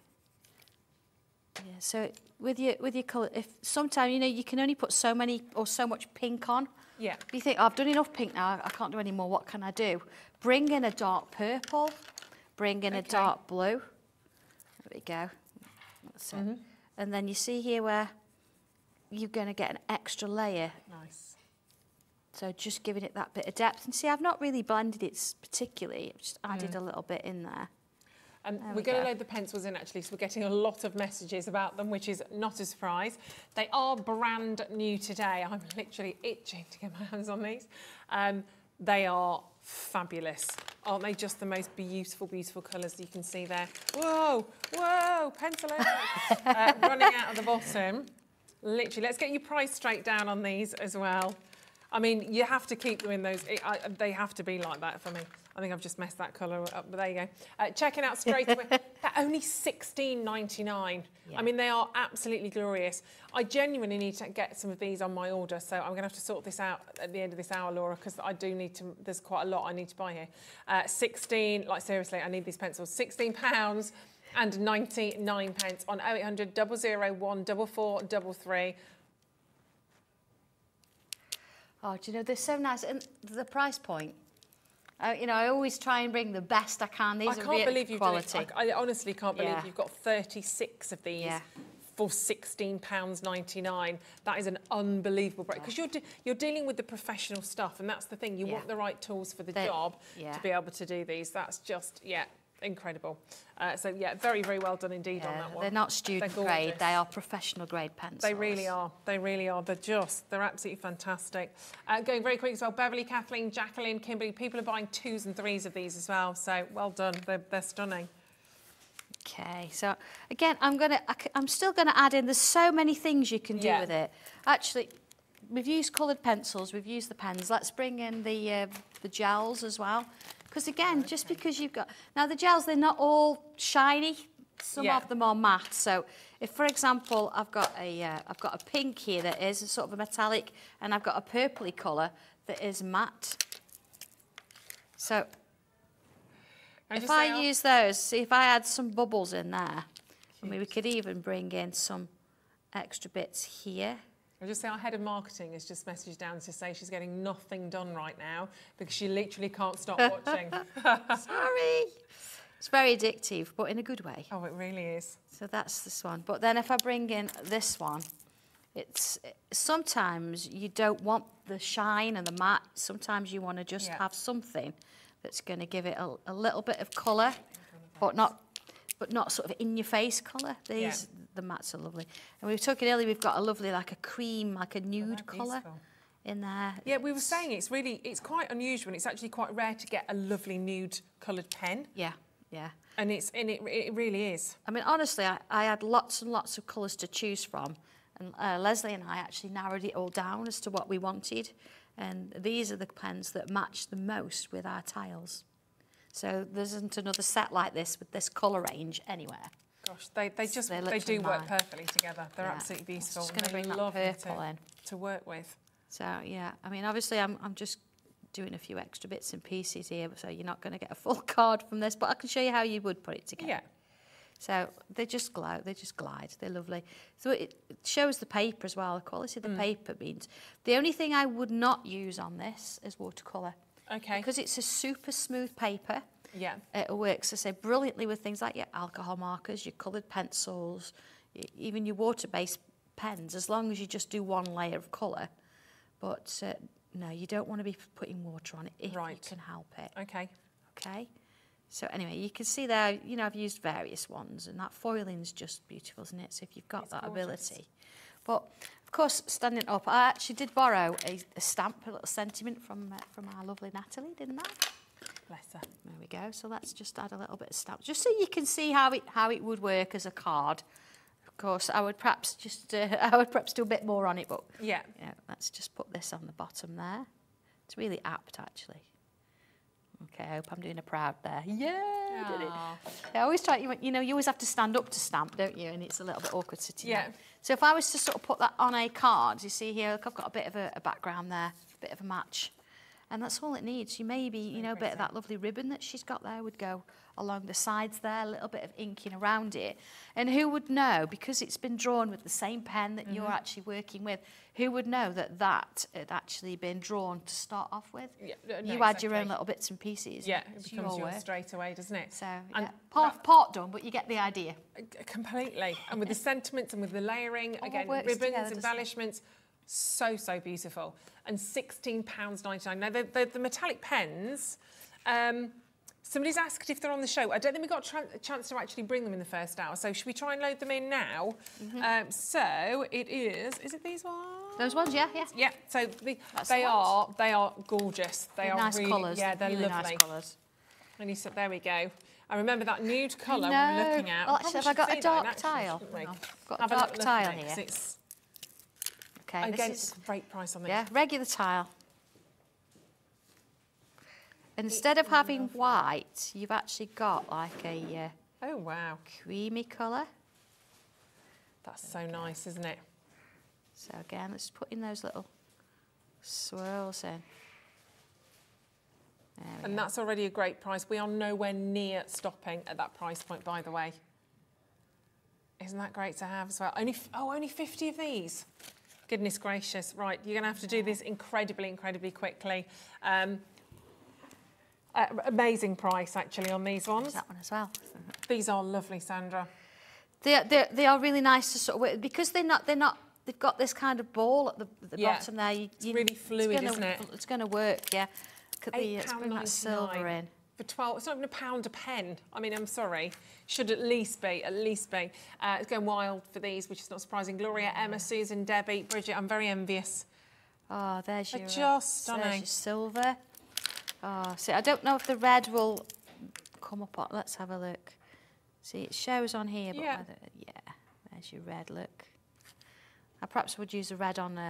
Yeah, so with your colour, if sometimes, you know, you can only put so many or so much pink on. Yeah. If you think, oh, I've done enough pink now, I can't do any more, what can I do? Bring in a dark purple, bring in a dark blue. There we go. That's it. And then you see here where you're going to get an extra layer. Nice. So just giving it that bit of depth. And see, I've not really blended it particularly, I've just added a little bit in there. And we're going to load the pencils in, actually, so we're getting a lot of messages about them, which is not a surprise. They are brand new today. I'm literally itching to get my hands on these. They are fabulous. Aren't they just the most beautiful, beautiful colours that you can see there? Whoa, whoa, pencil running out of the bottom. Literally, let's get your price straight down on these as well. I mean, you have to keep them in those. They have to be like that for me. I think I've just messed that colour up, but there you go. Checking out straight away. They're only $16.99. Yeah. I mean, they are absolutely glorious. I genuinely need to get some of these on my order, so I'm going to have to sort this out at the end of this hour, Laura, because I do need to, there's quite a lot I need to buy here. 16, like seriously, I need these pencils. £16 and 99 pence on 0800 001 4433. Oh, do you know, they're so nice. And the price point, you know, I always try and bring the best I can. These are really quality. I honestly can't believe you've got 36 of these for £16.99. That is an unbelievable price. Because you're dealing with the professional stuff, and that's the thing. You want the right tools for the job to be able to do these. That's just, incredible. So, very, very well done indeed on that one. They're not student grade. They are professional grade pencils. They really are. They really are. They're absolutely fantastic. Going very quick as well. Beverly, Kathleen, Jacqueline, Kimberly. People are buying 2s and 3s of these as well. So, well done. They're stunning. Okay, so again, I'm still gonna add in. There's so many things you can do with it. Actually, we've used coloured pencils. We've used the pens. Let's bring in the gels as well. Because again, just because you've got... Now, the gels, they're not all shiny. Some of them are matte. So if, for example, I've got a pink here that is a sort of a metallic, and I've got a purpley colour that is matte. So if I use those, see if I add some bubbles in there, I mean, we could even bring in some extra bits here. I just say our head of marketing has just messaged down to say she's getting nothing done right now because she literally can't stop watching. Sorry. It's very addictive, but in a good way. Oh, it really is. So that's this one. But then if I bring in this one, it's sometimes you don't want the shine and the matte. Sometimes you want to just have something that's going to give it a little bit of colour, but not sort of in your face colour. These the mattes are lovely. And we were talking earlier, we've got a lovely like a cream, like a nude colour in there. Yeah, we were saying it's quite unusual. And it's actually quite rare to get a lovely nude coloured pen. Yeah, yeah. And it really is. I mean, honestly, I had lots and lots of colours to choose from. And Leslie and I actually narrowed it all down as to what we wanted. And these are the pens that match the most with our tiles. So there isn't another set like this with this colour range anywhere. Gosh, they do work perfectly together. They're absolutely beautiful. Just going to bring that purple in to work with. So yeah, I mean, obviously I'm just doing a few extra bits and pieces here, so you're not going to get a full card from this, but I can show you how you would put it together. Yeah. So they just glow, they just glide, they're lovely. So it shows the paper as well, the quality of the paper means. The only thing I would not use on this is watercolour. Okay. Because it's a super smooth paper. Yeah. It works, I say, brilliantly with things like your alcohol markers, your coloured pencils, even your water-based pens, as long as you just do one layer of colour. But no, you don't want to be putting water on it if you can help it. Okay. Okay. So anyway, you can see there, you know, I've used various ones, and that foiling's just beautiful, isn't it? So if you've got that ability. But of course, standing up, I actually did borrow a stamp, a little sentiment from our lovely Natalie, didn't I? Bless her. There we go. So let's just add a little bit of stamp, just so you can see how it would work as a card. Of course, I would perhaps do a bit more on it, but yeah, let's just put this on the bottom there. It's really apt, actually. Okay, I hope I'm doing a proud there. Yeah, I did it. I always try, you know, you always have to stand up to stamp, don't you? And it's a little bit awkward sitting there. So if I was to sort of put that on a card, you see here, look, I've got a bit of a background there, a bit of a match. And that's all it needs. You maybe, you know, a bit of that lovely ribbon that she's got there would go along the sides there, a little bit of inking around it. And who would know, because it's been drawn with the same pen that you're actually working with, who would know that had actually been drawn to start off with? Yeah, no, you add your own little bits and pieces. Yeah, it becomes yours straight away, doesn't it? So, yeah, part done, but you get the idea. Completely. And with the sentiments and with the layering, again, ribbons, embellishments, so beautiful. And £16.99. Now, the metallic pens, somebody's asked if they're on the show. I don't think we got a chance to actually bring them in the first hour, so should we try and load them in now? So it is it these ones? Those ones, yeah. Yeah, so they are gorgeous. They are nice really colours. Yeah, they're really lovely. Nice colours. And you said, there we go. I remember that nude colour we were looking at. Well, actually, have I got a dark tile? Got a dark tile here. Okay, again, it's a great price on this. Yeah, regular tile. Instead of having white, you've actually got like a oh wow, creamy colour. That's so nice, isn't it? So again, let's put in those little swirls in. And that's already a great price. We are nowhere near stopping at that price point, by the way. Isn't that great to have as well? Only 50 of these. Goodness gracious. Right, you're going to have to do this incredibly quickly. Amazing price, actually, on these ones. There's that one as well. These are lovely, Sandra. They are really nice to sort of, because they've got this kind of ball at the bottom there. It's really fluid, isn't it? It's going to work, yeah. Let's bring that silver in. For 12, it's not even £1 a pen. I mean, I'm sorry. Should at least be. It's going wild for these, which is not surprising. Gloria, Emma, Susan, Debbie, Bridget, I'm very envious. Oh, there's your... just stunning. There's your silver. Oh, see, I don't know if the red will come up on... Let's have a look. See, it shows on here, but yeah, there's your red, look. I perhaps would use the red on...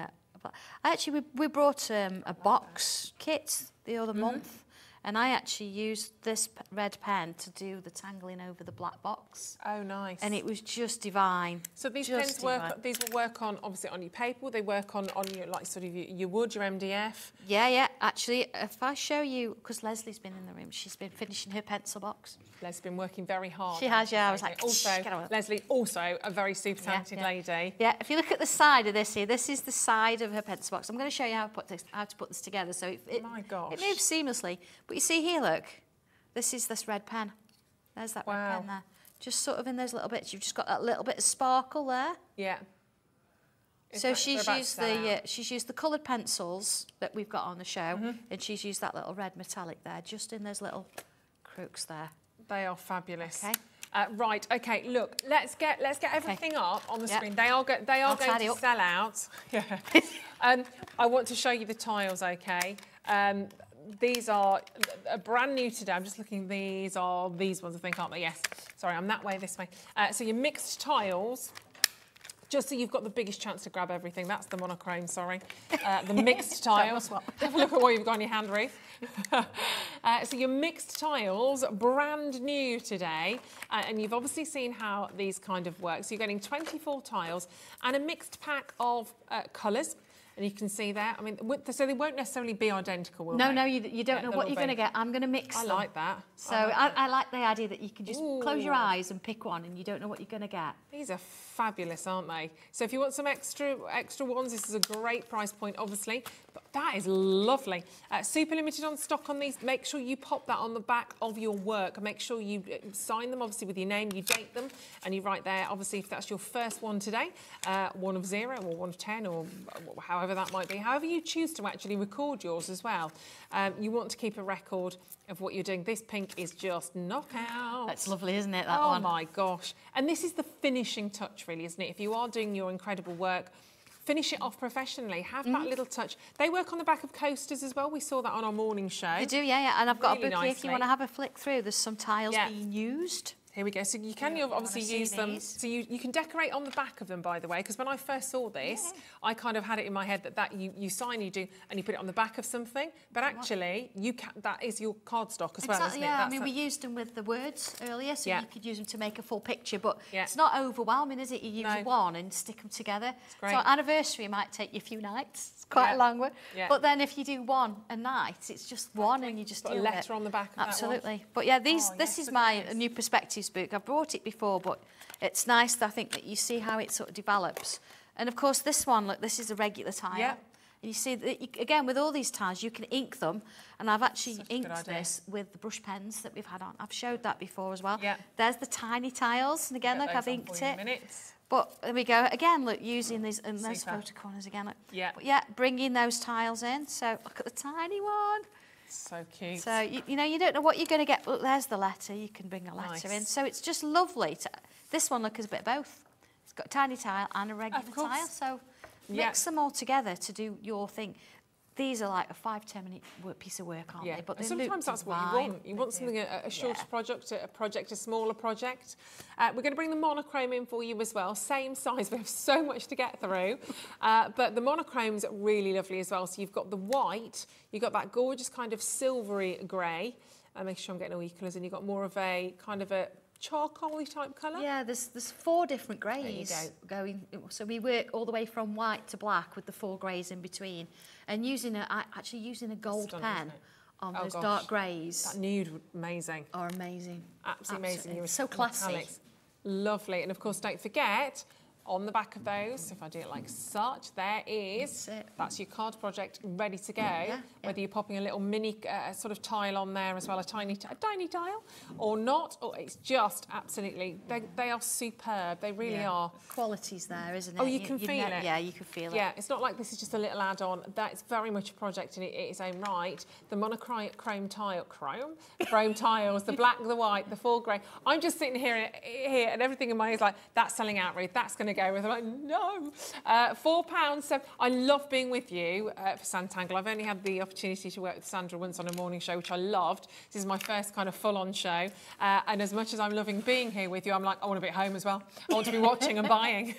Actually, we brought a box kit the other month. And I actually used this red pen to do the tangling over the black box. Oh, nice. And it was just divine. So these pens work, these will work on, obviously, on your paper. They work on your, like, sort of your wood, your MDF. Yeah, yeah. Actually, if I show you, because Leslie's been in the room, she's been finishing her pencil box. Leslie's been working very hard. She has, yeah. I was like, also, get on with it. Leslie, also a very super talented lady. Yeah, if you look at the side of this here, this is the side of her pencil box. I'm going to show you how to put this together. So it moves seamlessly. But you see here, look, this is this red pen. There's that red pen there. Just sort of in those little bits, you've just got that little bit of sparkle there. Yeah. So she's used the coloured pencils that we've got on the show, and she's used that little red metallic there, just in those little crooks there. They are fabulous. Okay. Right. Okay. Look. Let's get everything up on the screen. They are going to sell out. Yeah. I want to show you the tiles. Okay. These are brand new today. I'm just looking. These are these ones, I think, aren't they? Yes. Sorry, I'm that way, this way. So your mixed tiles. Just so you've got the biggest chance to grab everything. That's the monochrome, sorry. The mixed tiles. Have a look at what you've got on your hand, Ruth. So your mixed tiles, brand new today. And you've obviously seen how these kind of work. So you're getting 24 tiles and a mixed pack of colours. And you can see there, I mean, so they won't necessarily be identical, will they? No, you don't know what you're going to get. I'm going to mix them. I like that. So I like the idea that you can just close your eyes and pick one and you don't know what you're going to get. These are fabulous, aren't they? So if you want some extra ones, this is a great price point, obviously. But that is lovely. Super limited on stock on these. Make sure you pop that on the back of your work. Make sure you sign them, obviously, with your name. You date them and you write there, obviously, if that's your first one today, 1 of 0 or 1 of 10 or however that might be. However you choose to actually record yours as well. You want to keep a record of what you're doing. This pink is just knockout. That's lovely, isn't it, that one? one? Oh, my gosh. And this is the finishing touch, really, isn't it? If you are doing your incredible work, finish it off professionally. Have that little touch. They work on the back of coasters as well. We saw that on our morning show. They do, yeah. And I've got a book here if you want to have a flick through. There's some tiles being used. Here we go. So you can obviously use them. So you can decorate on the back of them, by the way, because when I first saw this, I kind of had it in my head that you sign, you do, and you put it on the back of something. But actually, that is your cardstock as well, isn't it? Yeah, I mean, we used them with the words earlier, so you could use them to make a full picture. But it's not overwhelming, is it? You use one and stick them together. It's great. So anniversary might take you a few nights. It's quite a long one. Yeah. But then if you do one a night, it's just one, and you just put a letter on the back of Absolutely. That one. But yeah, this is my new perspectives book. I've brought it before, but it's nice, I think, that you see how it sort of develops. And of course, this one, look, this is a regular tile. Yeah. And you see, that again, with all these tiles, you can ink them. And I've actually inked this with the brush pens that we've had on. I've showed that before as well. Yeah. There's the tiny tiles. And again, look, I've inked it. But there we go. Again, look, using these and those photo corners again. Look. Yeah. But yeah, bringing those tiles in. So look at the tiny one. So cute. So, you know, you don't know what you're going to get. Look, there's the letter. You can bring a letter in. So it's just lovely. This one, look, is a bit of both. It's got a tiny tile and a regular tile. So mix them all together to do your thing. These are like a 5-10 minute piece of work, aren't they? But they sometimes that's what you want. You want something, a shorter project, a smaller project. We're going to bring the monochrome in for you as well. Same size. We have so much to get through. But the monochrome's really lovely as well. So you've got the white, you've got that gorgeous kind of silvery grey. Make sure I'm getting all your colours in. You've got more of a kind of a charcoal-y type colour? Yeah, there's 4 different greys going. So we work all the way from white to black with the 4 greys in between, and actually using a gold pen on those dark greys. That nude, amazing. Are amazing. Absolutely amazing. You're so classy. Metallics. Lovely, and of course, don't forget. On the back of those, if I do it like such, that's your card project ready to go. Whether you're popping a little mini sort of tile on there as well, a tiny tile, or not, or it's just absolutely, they are superb. They really are. Quality's there, isn't it? Oh, you can feel it. Yeah, you can feel it. Yeah, it's not like this is just a little add-on. That's very much a project in its own right. The monochrome chrome tiles, the black, the white, the 4 grey. I'm just sitting here and everything in my head is like, that's selling out, Ruth. That's going to go with. I'm like, no. £4. So I love being with you for Sanntangle. I've only had the opportunity to work with Sandra once on a morning show, which I loved. This is my first kind of full-on show. And as much as I'm loving being here with you, I'm like, I want to be at home as well. I want to be watching and buying.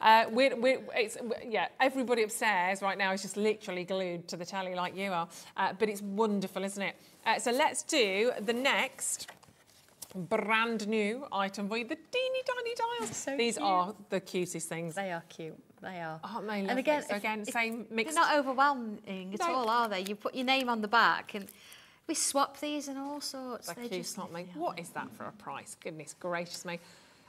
Yeah, everybody upstairs right now is just literally glued to the telly like you are. But it's wonderful, isn't it? So let's do the next brand new item for you, the teeny tiny tiles. So These cute. are the cutest things. They are cute. They are. Aren't they lovely? And again, so again, same mixed. They're not overwhelming at No. all, are they? You put your name on the back, and we swap these and all sorts. They're They're cute, just, aren't they? yeah. What is that for a price? Goodness gracious me.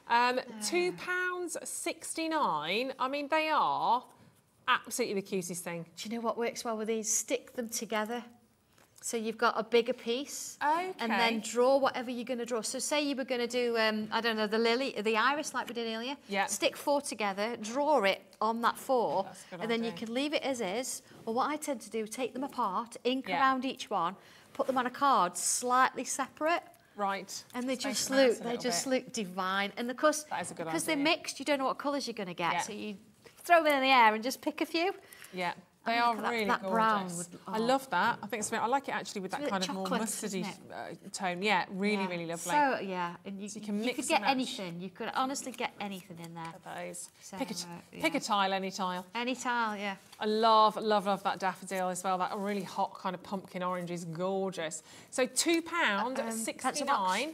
£2.69. I mean, they are absolutely the cutest thing. Do you know what works well with these? Stick them together. So you've got a bigger piece, Okay. and then draw whatever you're going to draw. So say you were going to do, I don't know, the lily, the iris like we did earlier. Yeah. Stick 4 together, draw it on that 4, That's a good and then you idea. can leave it as is. Or what I tend to do, take them apart, ink Yeah. around each one, put them on a card slightly separate. Right. And they Space just them out look, a they little just bit. look divine. And of course, That is a good because they're idea. mixed, you don't know what colours you're going to get. Yeah. So you throw them in the air and just pick a few. Yeah. They mean, are look at that- really that gorgeous. brown would- I oh. love that. I think it's, I like it actually with that It's a kind bit of more chocolate, mustardy isn't tone. Yeah, really, Yeah. really lovely. So, yeah, and you, So you can you mix could get and match. anything. You could honestly get anything in there. Those. So, pick yeah. a tile, any tile. Any tile, yeah. I love that daffodil as well. That really hot kind of pumpkin orange is gorgeous. So £2.69.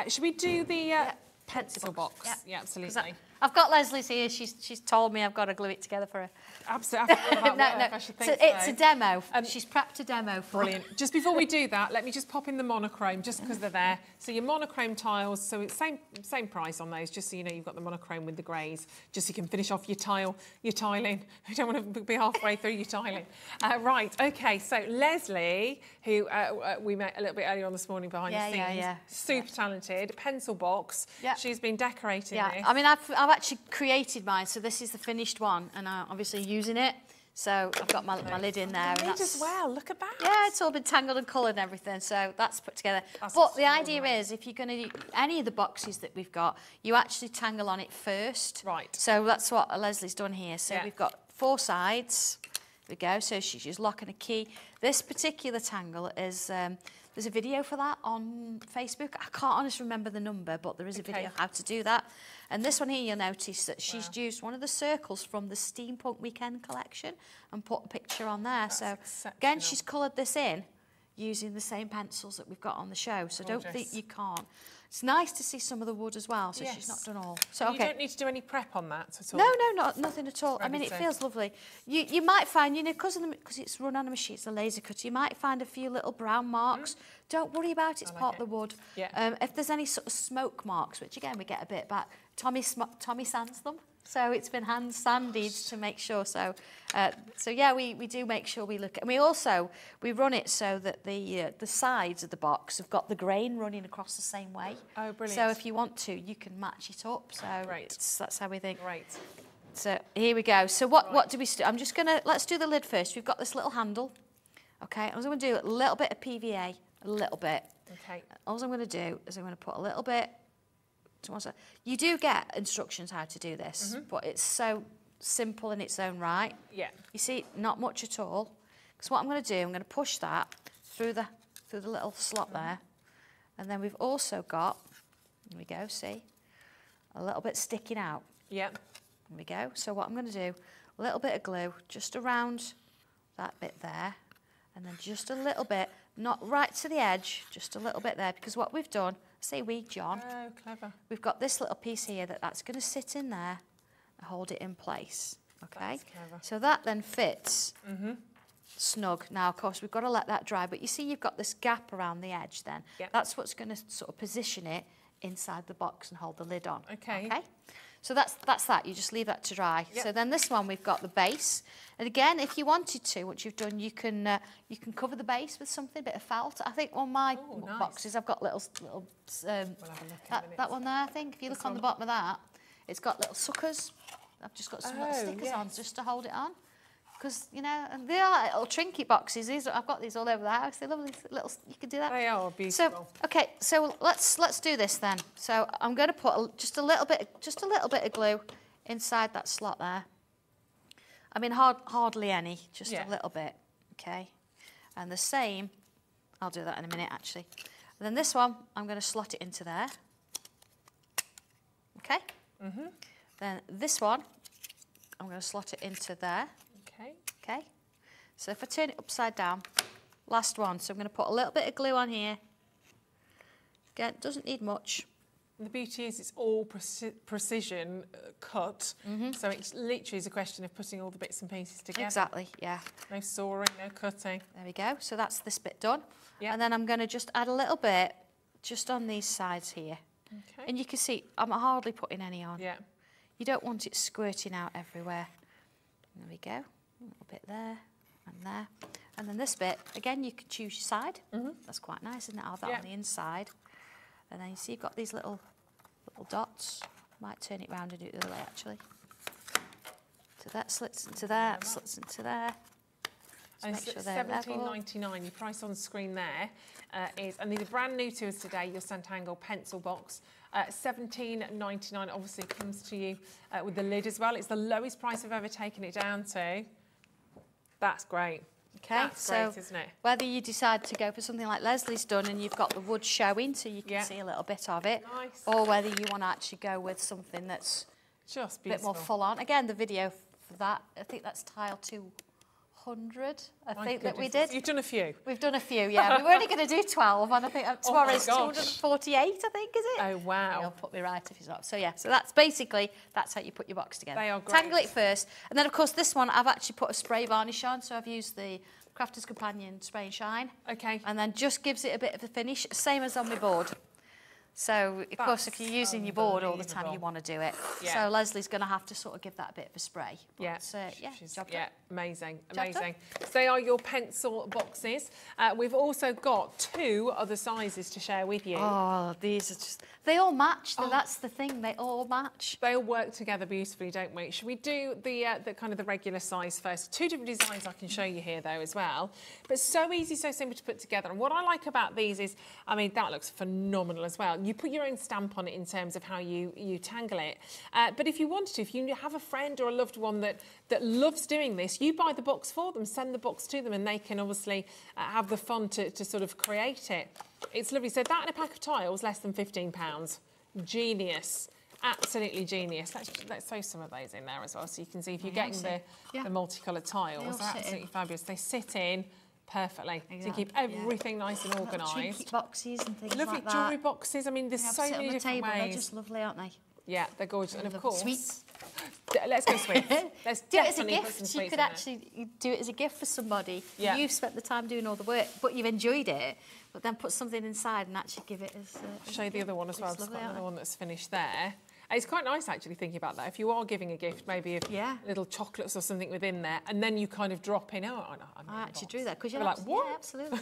Should we do the pencil box? Yeah, absolutely. I've got Leslie's here. She's told me I've got to glue it together for her. Absolutely. I forgot about work, I should think It's so. a demo. She's prepped a demo for Brilliant. Just before we do that, let me just pop in the monochrome, just because they're there. So your monochrome tiles, so it's same price on those, just so you know you've got the monochrome with the greys, just so you can finish off your tiling. You don't want to be halfway through your tiling. Right, okay, so Leslie, who we met a little bit earlier on this morning behind the scenes, super talented, pencil box. Yeah. She's been decorating this. I mean, I've actually created mine, so this is the finished one, and I'm obviously using it. So I've got my lid in there. The lid as well, look at that. Yeah, it's all been tangled and coloured and everything, so that's put together. That's but the idea extraordinary. is, if you're going to do any of the boxes that we've got, you actually tangle on it first. Right. So that's what Leslie's done here. So Yeah. we've got 4 sides. There we go. So she's just locking a key. This particular tangle is... there's a video for that on Facebook. I can't honestly remember the number, but there is a video of how to do that. And this one here, you'll notice that she's used one of the circles from the Steampunk Weekend collection and put a picture on there. So again, she's coloured this in using the same pencils that we've got on the show. So don't think you can't. It's nice to see some of the wood as well, so she's not done all. So You don't need to do any prep on that at all? No, nothing at all. I mean, it feels lovely. You might find, you know, because it's run on a machine, it's a laser cut, you might find a few little brown marks. Don't worry about it, it's part of the wood. Yeah. If there's any sort of smoke marks, which again, we get a bit back, Tommy sands them. So it's been hand sanded to make sure. So yeah, we do make sure we look at, and we run it so that the sides of the box have got the grain running across the same way. Oh, brilliant. So if you want to, you can match it up. So that's how we think. Great. So here we go. So what do we do? I'm just gonna, let's do the lid first. We've got this little handle. Okay, I'm going to do a little bit of PVA, a little bit. Okay. All I'm going to do is I'm going to put a little bit. You do get instructions how to do this, but it's so simple in its own right. Yeah. You see, not much at all. Because what I'm going to do, I'm going to push that through the little slot there, and then we've also got, here we go, see, a little bit sticking out. Yeah. There we go. So what I'm going to do, a little bit of glue just around that bit there, and then just a little bit, not right to the edge, just a little bit there, because what we've done, say we, John. Oh, clever. We've got this little piece here that's going to sit in there and hold it in place. Okay. That's clever. So that then fits snug. Now, of course, we've got to let that dry, but you see you've got this gap around the edge then. Yep. That's what's going to sort of position it inside the box and hold the lid on. Okay. Okay. So that's that. You just leave that to dry. Yep. So then this one, we've got the base. And again, if you wanted to, once you've done, you can cover the base with something, a bit of felt. I think on my boxes, I've got little We'll have a look in a minute. that one there, I think. If you look on the bottom of that, it's got little suckers. I've just got some little stickers on just to hold it on. because, you know, and they are little trinket boxes. I've got these all over the house. They're lovely little, you can do that. They are beautiful. So, okay, so let's do this then. So I'm going to put just a little bit of glue inside that slot there. I mean, hardly any, just a little bit, okay? And the same, I'll do that in a minute, actually. And then this one, I'm going to slot it into there. Okay? Mm-hmm. Then this one, I'm going to slot it into there. Okay. Okay? So if I turn it upside down, last one. So I'm going to put a little bit of glue on here. Again, doesn't need much. And the beauty is it's all precision cut. Mm-hmm. So it literally is a question of putting all the bits and pieces together. Exactly, yeah. No sawing, no cutting. There we go. So that's this bit done. Yep. And then I'm going to just add a little bit just on these sides here. Okay. And you can see I'm hardly putting any on. Yeah. You don't want it squirting out everywhere. There we go. A little bit there and there. And then this bit, again, you can choose your side. Mm-hmm. That's quite nice, isn't it? I'll have that on the inside. And then you see you've got these little dots. Might turn it round and do it the other way, actually. So that slits into there, slits into there. And it's $17.99. Your price on screen there is, and these are brand new to us today, your Sanntangle pencil box. $17.99 obviously comes to you with the lid as well. It's the lowest price I've ever taken it down to. That's great. Okay, that's so great, isn't it? Whether you decide to go for something like Leslie's done and you've got the wood showing so you can see a little bit of it, nice. Or whether you want to actually go with something that's just a bit more full on. Again, the video for that, I think that's tile 200, I think that we did. You've done a few. We've done a few, yeah. We were only going to do 12, and I think tomorrow's 248, I think, is it? Oh, wow. He'll put me right if he's not. So, yeah, so that's basically, that's how you put your box together. They are great. Tangle it first. And then, of course, this one, I've actually put a spray varnish on, so I've used the Crafter's Companion Spray and Shine. Okay. And then just gives it a bit of a finish, same as on my board. So, of course, if you're using your board all the time, you want to do it. Yeah. So Leslie's going to have to sort of give that a bit of a spray. But, yeah, amazing, amazing. So they are your pencil boxes. We've also got 2 other sizes to share with you. Oh, these are just... They all match. Oh. That's the thing. They all match. They all work together beautifully, don't we? Should we do the kind of the regular size first? 2 different designs I can show you here, though, as well. But so easy, so simple to put together. And what I like about these is, I mean, that looks phenomenal as well. You put your own stamp on it in terms of how you tangle it. But if you wanted to, if you have a friend or a loved one that loves doing this, you buy the box for them, send the box to them, and they can obviously have the fun to sort of create it. It's lovely. So that and a pack of tiles, less than £15. Genius. Absolutely genius. Let's throw some of those in there as well, so you can see if you're getting the multicoloured tiles. They're absolutely fabulous. They sit in perfectly. Exactly. So you keep everything nice and organised. Trinket boxes and things lovely like that. Jewellery boxes. I mean, there's so many different ways. They're just lovely, aren't they? Yeah, they're gorgeous. And of course, sweets. Let's go sweets. Let's do it as a gift. You could actually do it as a gift for somebody. Yeah. You've spent the time doing all the work, but you've enjoyed it. But then put something inside and actually give it as... I'll show you the other one as well. There's another one that's finished there. It's quite nice, actually, thinking about that. If you are giving a gift, maybe of little chocolates or something within there, and then you kind of drop in, I actually drew that. Because you're like, what? Yeah, absolutely.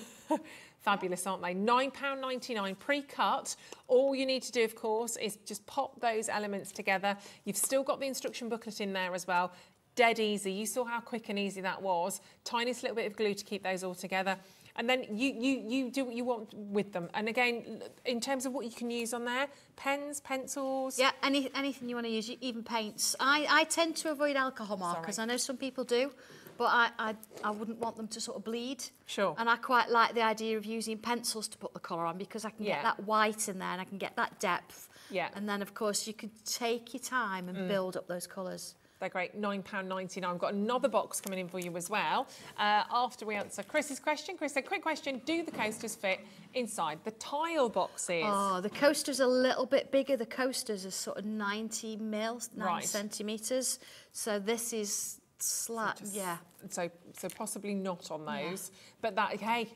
Fabulous, aren't they? £9.99 pre-cut. All you need to do, of course, is just pop those elements together. You've still got the instruction booklet in there as well. Dead easy. You saw how quick and easy that was. Tiniest little bit of glue to keep those all together. And then you do what you want with them. And again, in terms of what you can use on there, pens, pencils... Yeah, anything you want to use, even paints. I tend to avoid alcohol markers. I know some people do, but I wouldn't want them to sort of bleed. Sure. And I quite like the idea of using pencils to put the colour on, because I can get that white in there and I can get that depth. Yeah. And then, of course, you could take your time and build up those colours. They're great, £9.99. I've got another box coming in for you as well. After we answer Chris's question. Chris, a quick question. Do the coasters fit inside the tile boxes? Oh, the coaster's a little bit bigger. The coasters are sort of 90 mils, 9 centimetres. So this is So possibly not on those. But that, hey,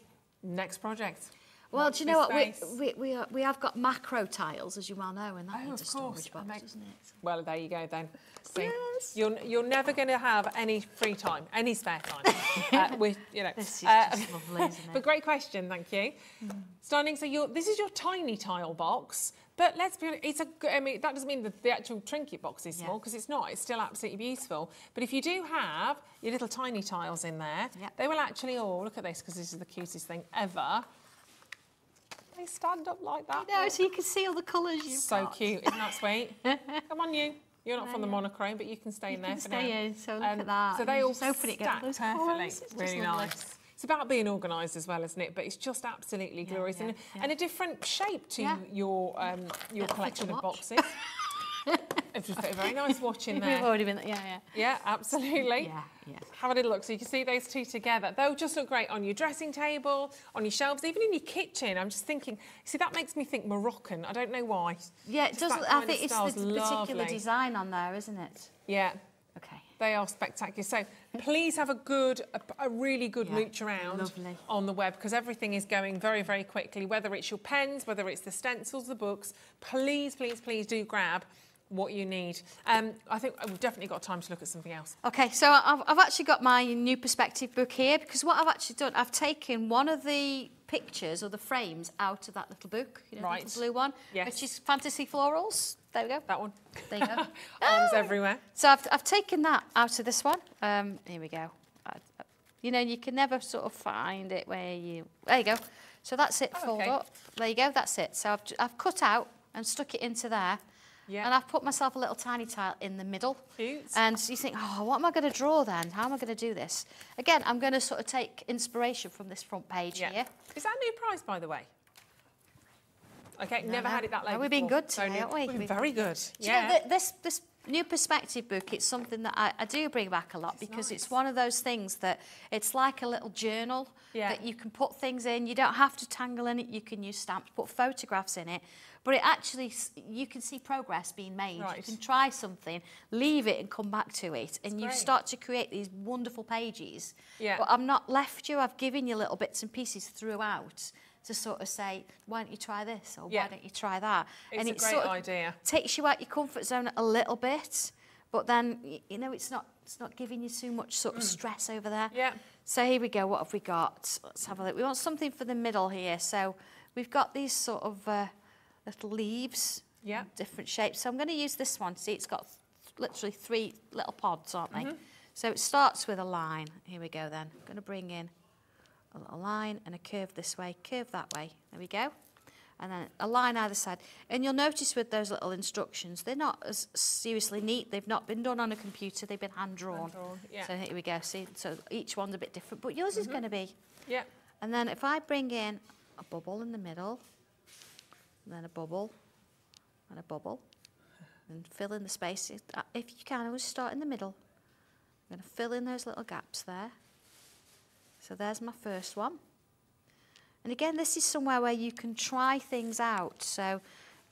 next project. Well, do you know what? We have got macro tiles, as you well know, and that needs a storage box, doesn't it? Well, there you go then. See, you're never going to have any free time, any spare time. This is just lovely, isn't it? But great question, thank you. Stunning. So this is your tiny tile box, But let's be honest, it's a good, I mean, that doesn't mean that the actual trinket box is small, because it's not. It's still absolutely beautiful. But if you do have your little tiny tiles in there, they will actually, oh, look at this, because this is the cutest thing ever. They stand up like that. No, so you can see all the colours you've got. So cute, isn't that sweet? Come on, you. You're not from the Monogram, but you can stay in there for now. Stay in, so look at that. So they all just open it, stack those perfectly. colours. It's Really lovely. nice. It's about being organised as well, isn't it? But it's just absolutely glorious, and a different shape to your collection of boxes. It's just a very nice watch in there. We've already been, yeah. Yeah, absolutely. Yeah. Have a little look. So you can see those two together. They'll just look great on your dressing table, on your shelves, even in your kitchen. I'm just thinking, see, that makes me think Moroccan. I don't know why. Yeah, it does. I think it's the particular design on there, isn't it? Yeah. Okay. They are spectacular. So please have a really good mooch around on the web, because everything is going very, very quickly. Whether it's your pens, whether it's the stencils, the books, please, please, please do grab what you need. I think we've definitely got time to look at something else. Okay, so I've actually got my new perspective book here, because what I've actually done, I've taken one of the pictures or the frames out of that little book, you know, the little blue one, which is Fantasy Florals. There we go. That one. There you go. Arms everywhere. So I've taken that out of this one. Here we go. You know, you can never sort of find it where you... There you go. So that's it, fold up. There you go, that's it. So I've cut out and stuck it into there. Yeah. And I've put myself a little tiny tile in the middle. Cute. And you think, oh, what am I going to draw then? How am I going to do this? Again, I'm going to sort of take inspiration from this front page here. Is that a new prize, by the way? Okay, never had it that late. We've been good today, haven't we? We've been very good. Do you know, this new perspective book, it's something that I do bring back a lot, because it's one of those things that it's like a little journal that you can put things in. You don't have to tangle in it. You can use stamps, put photographs in it. But it actually, you can see progress being made. You can try something, leave it and come back to it. And you start to create these wonderful pages. But I've not left you. I've given you little bits and pieces throughout to sort of say, why don't you try this? Or why don't you try that? It's a great idea. Takes you out your comfort zone a little bit. But then, you know, it's not giving you too much sort of stress over there. Yeah. So here we go. What have we got? Let's have a look. We want something for the middle here. So we've got these sort of... little leaves, different shapes. So I'm going to use this one. See, it's got literally 3 little pods, aren't they? So it starts with a line. Here we go then. I'm going to bring in a little line and a curve this way, curve that way. There we go. And then a line either side. And you'll notice with those little instructions, they're not as seriously neat. They've not been done on a computer. They've been hand-drawn. So here we go. See, so each one's a bit different, but yours is going to be. Yeah. And then if I bring in a bubble in the middle, and then a bubble, and a bubble, and fill in the space. If you can, always start in the middle. I'm going to fill in those little gaps there. So there's my first one. And again, this is somewhere where you can try things out. So,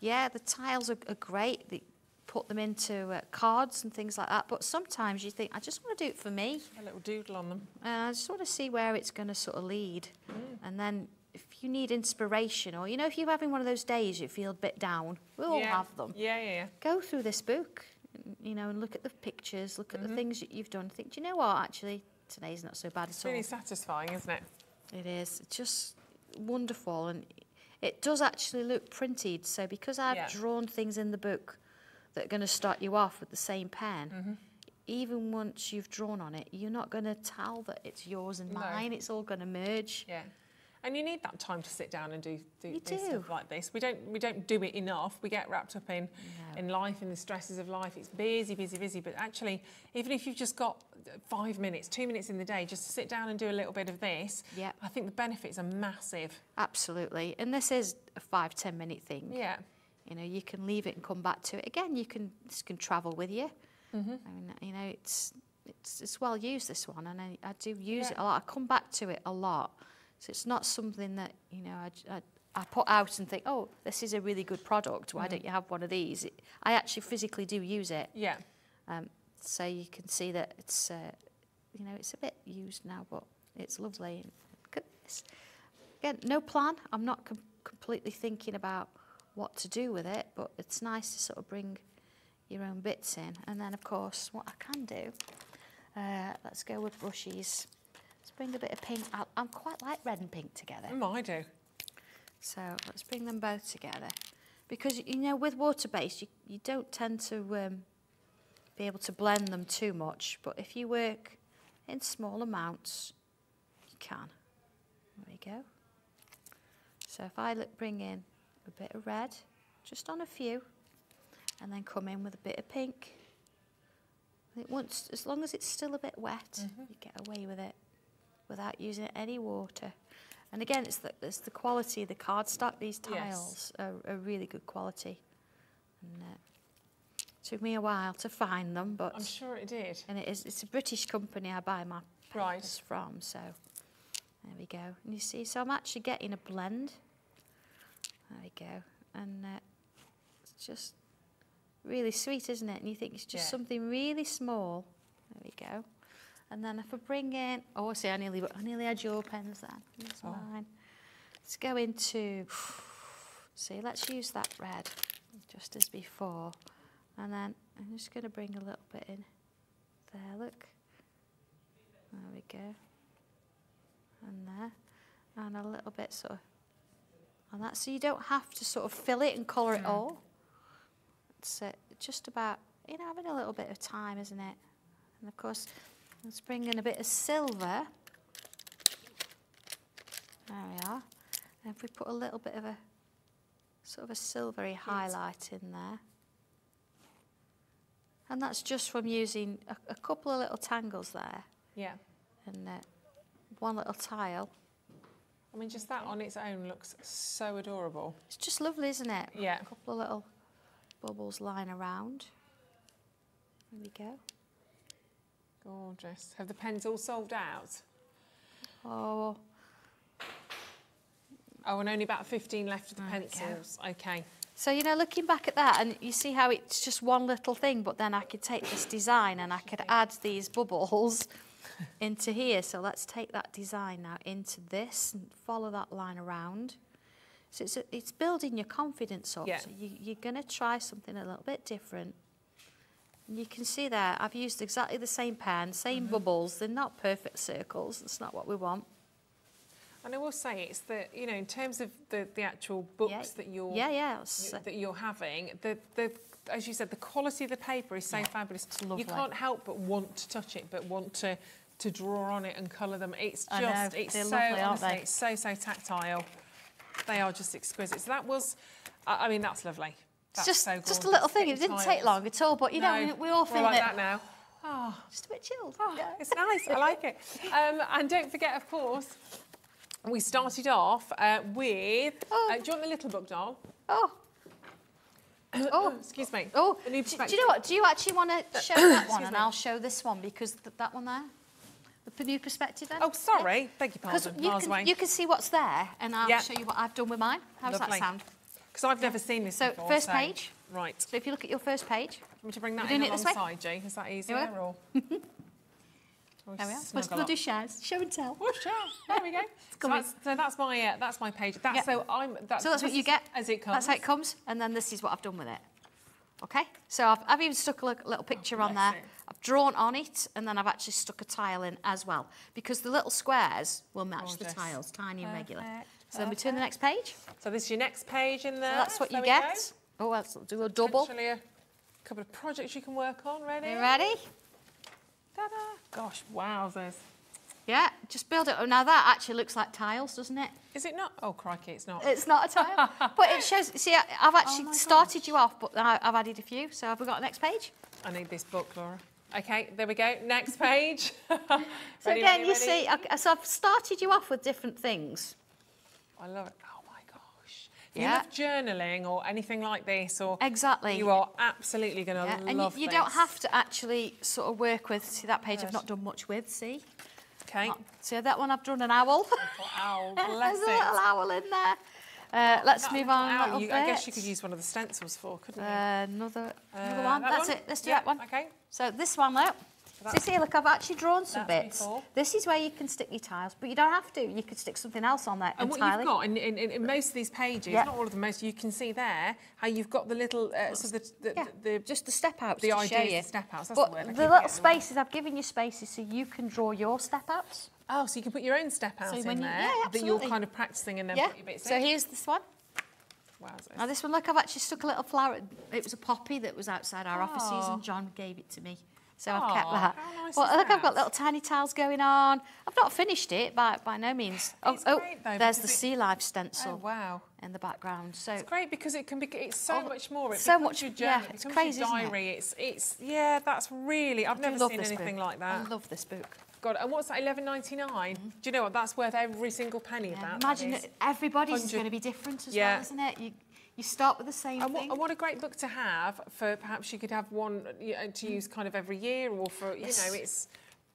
yeah, the tiles are great. They put them into cards and things like that. But sometimes you think, I just want to do it for me. A little doodle on them. I just want to see where it's going to sort of lead. And then... if you need inspiration, or, you know, if you're having one of those days you feel a bit down, we all have them. Go through this book, you know, and look at the pictures, look at the things that you've done. Think, do you know what, actually, today's not so bad at all. It's really satisfying, isn't it? It is. It's just wonderful. And it does actually look printed. So because I've drawn things in the book that are going to start you off with the same pen, even once you've drawn on it, you're not going to tell that it's yours and mine. It's all going to merge. Yeah. And you need that time to sit down and do stuff like this. We don't do it enough. We get wrapped up in life, in the stresses of life. It's busy, busy, busy. But actually, even if you've just got 5 minutes, 2 minutes in the day, just to sit down and do a little bit of this, I think the benefits are massive. Absolutely. And this is a 5-10 minute thing. Yeah. You know, you can leave it and come back to it. Again, this can travel with you. I mean, you know, it's well used, this one, and I do use it a lot. I come back to it a lot. So it's not something that, you know, I put out and think, oh, this is a really good product. Why don't you have one of these? I actually physically do use it. Yeah. So you can see that it's, you know, it's a bit used now, but it's lovely. Look at this. Again, no plan. I'm not completely thinking about what to do with it, but it's nice to sort of bring your own bits in. And then, of course, what I can do, let's go with brushes. Let's bring a bit of pink. I quite like red and pink together. I do. So let's bring them both together. because, you know, with water-based, you don't tend to be able to blend them too much, but if you work in small amounts, you can. There you go. So if I bring in a bit of red, just on a few, and then come in with a bit of pink. As long as it's still a bit wet, you get away with it without using any water. And again, it's the quality of the cardstock. These tiles are really good quality. And took me a while to find them, but I'm sure it did. And it's a British company I buy my papers from, so there we go. And you see, so I'm actually getting a blend. There we go. And it's just really sweet, isn't it? And you think it's just something really small. There we go. And then if I bring in, oh, see, I nearly had your pens then. Here's mine. Let's go into, see, let's use that red just as before. And then I'm just going to bring a little bit in there, look. There we go. And there. And a little bit sort of on that. So you don't have to sort of fill it and colour it all. It's just about, you know, having a little bit of time, isn't it? And of course, let's bring in a bit of silver. There we are. And if we put a little bit of a sort of a silvery highlight in there. And that's just from using a couple of little tangles there. Yeah. And one little tile. I mean, just that on its own looks so adorable. It's just lovely, isn't it? Yeah. A couple of little bubbles lying around. There we go. Gorgeous. Have the pens all sold out? Oh. Oh, and only about 15 left of the pencils. Okay. So, you know, looking back at that, and you see how it's just one little thing, but then I could take this design and I could add these bubbles into here. So let's take that design now into this and follow that line around. So it's building your confidence up. Yeah. So you're going to try something a little bit different. And you can see there, I've used exactly the same pen, same bubbles. They're not perfect circles. That's not what we want. And I will say it's that, you know, in terms of the actual books that you're that you're having, the as you said, the quality of the paper is so fabulous. It's lovely. You can't help but want to touch it, but want to draw on it and colour them. It's just it's so lovely, honestly, it's so tactile. They are just exquisite. So that was, I mean, that's lovely. That's it's so gorgeous. just a little thing. It didn't take long at all, but you know, we all feel like it. that now. Oh, just a bit chilled. Oh, it's nice. I like it. And don't forget, of course, we started off with. Do you want the little book, doll? Oh. Oh, excuse me. Oh, do you know what? Do you actually want to show that one, and I'll show this one because that one there, the new perspective. Then. Oh, sorry. Beg your pardon. Because you can see what's there, and I'll show you what I've done with mine. How does that sound? Because I've never seen this before. So first page. Right. So if you look at your first page. Want me to bring that in alongside you? Is that easier? Or? There we are. We'll do shares. Show and tell. Oh, share. There we go. So that's my page. So that's what you get as it comes. That's how it comes, and then this is what I've done with it. Okay. So I've even stuck a little picture on there. I've drawn on it, and then I've actually stuck a tile in as well, because the little squares will match the tiles, tiny and regular. So then we turn the next page. So this is your next page in there. So that's what you get. Oh, let's do a double. Actually, a couple of projects you can work on. Ready? You ready? Ta-da! Gosh, wowzers. Yeah, just build it. Oh, now that actually looks like tiles, doesn't it? Is it not? Oh, crikey, it's not. It's not a tile. But it shows, see, I've actually started you off, but I've added a few. So have we got a next page? I need this book, Laura. Okay, there we go. Next page. So again, you see, so I've started you off with different things. I love it. Oh my gosh. If you love journaling or anything like this, or exactly, you are absolutely going to love and you don't have to actually sort of work with. See that page I've not done much with. See. Okay. So that one I've drawn an owl. Owl, bless There's a little owl in there. Let's move on. I guess you could use one of the stencils for, couldn't you? Another one. That's it. Let's do that one. Okay. So this one, look. See, look, I've actually drawn some bits. Before. This is where you can stick your tiles, but you don't have to. You could stick something else on there. And what you've got in most of these pages, not all of them, most, you can see there how you've got the little, just the step outs the to show you. The step outs, that's but the word. The little spaces, I've given you spaces so you can draw your step outs. Oh, so you can put your own step outs in there that you're kind of practicing and then put your bits in. So here's this one. Wowzers. Now this one, look, I've actually stuck a little flower. It was a poppy that was outside our offices and John gave it to me. So I've kept that. How nice But is look, that? I've got little tiny tiles going on. I've not finished it by no means. It's great, though, there's the because sea life stencil. Oh, wow. In the background. So it's great because it can be. It's so much more. It so becomes much. Your journal, Yeah, it's becomes crazy, your isn't diary. it? It's yeah. That's really. I've never seen anything book. like that. I love this book. God, and what's that? $11.99. Do you know what? That's worth every single penny of that. Imagine that is. everybody's is going to be different as well, isn't it? You start with the same thing. And what a great book to have for perhaps you could have one to use kind of every year or for, you know,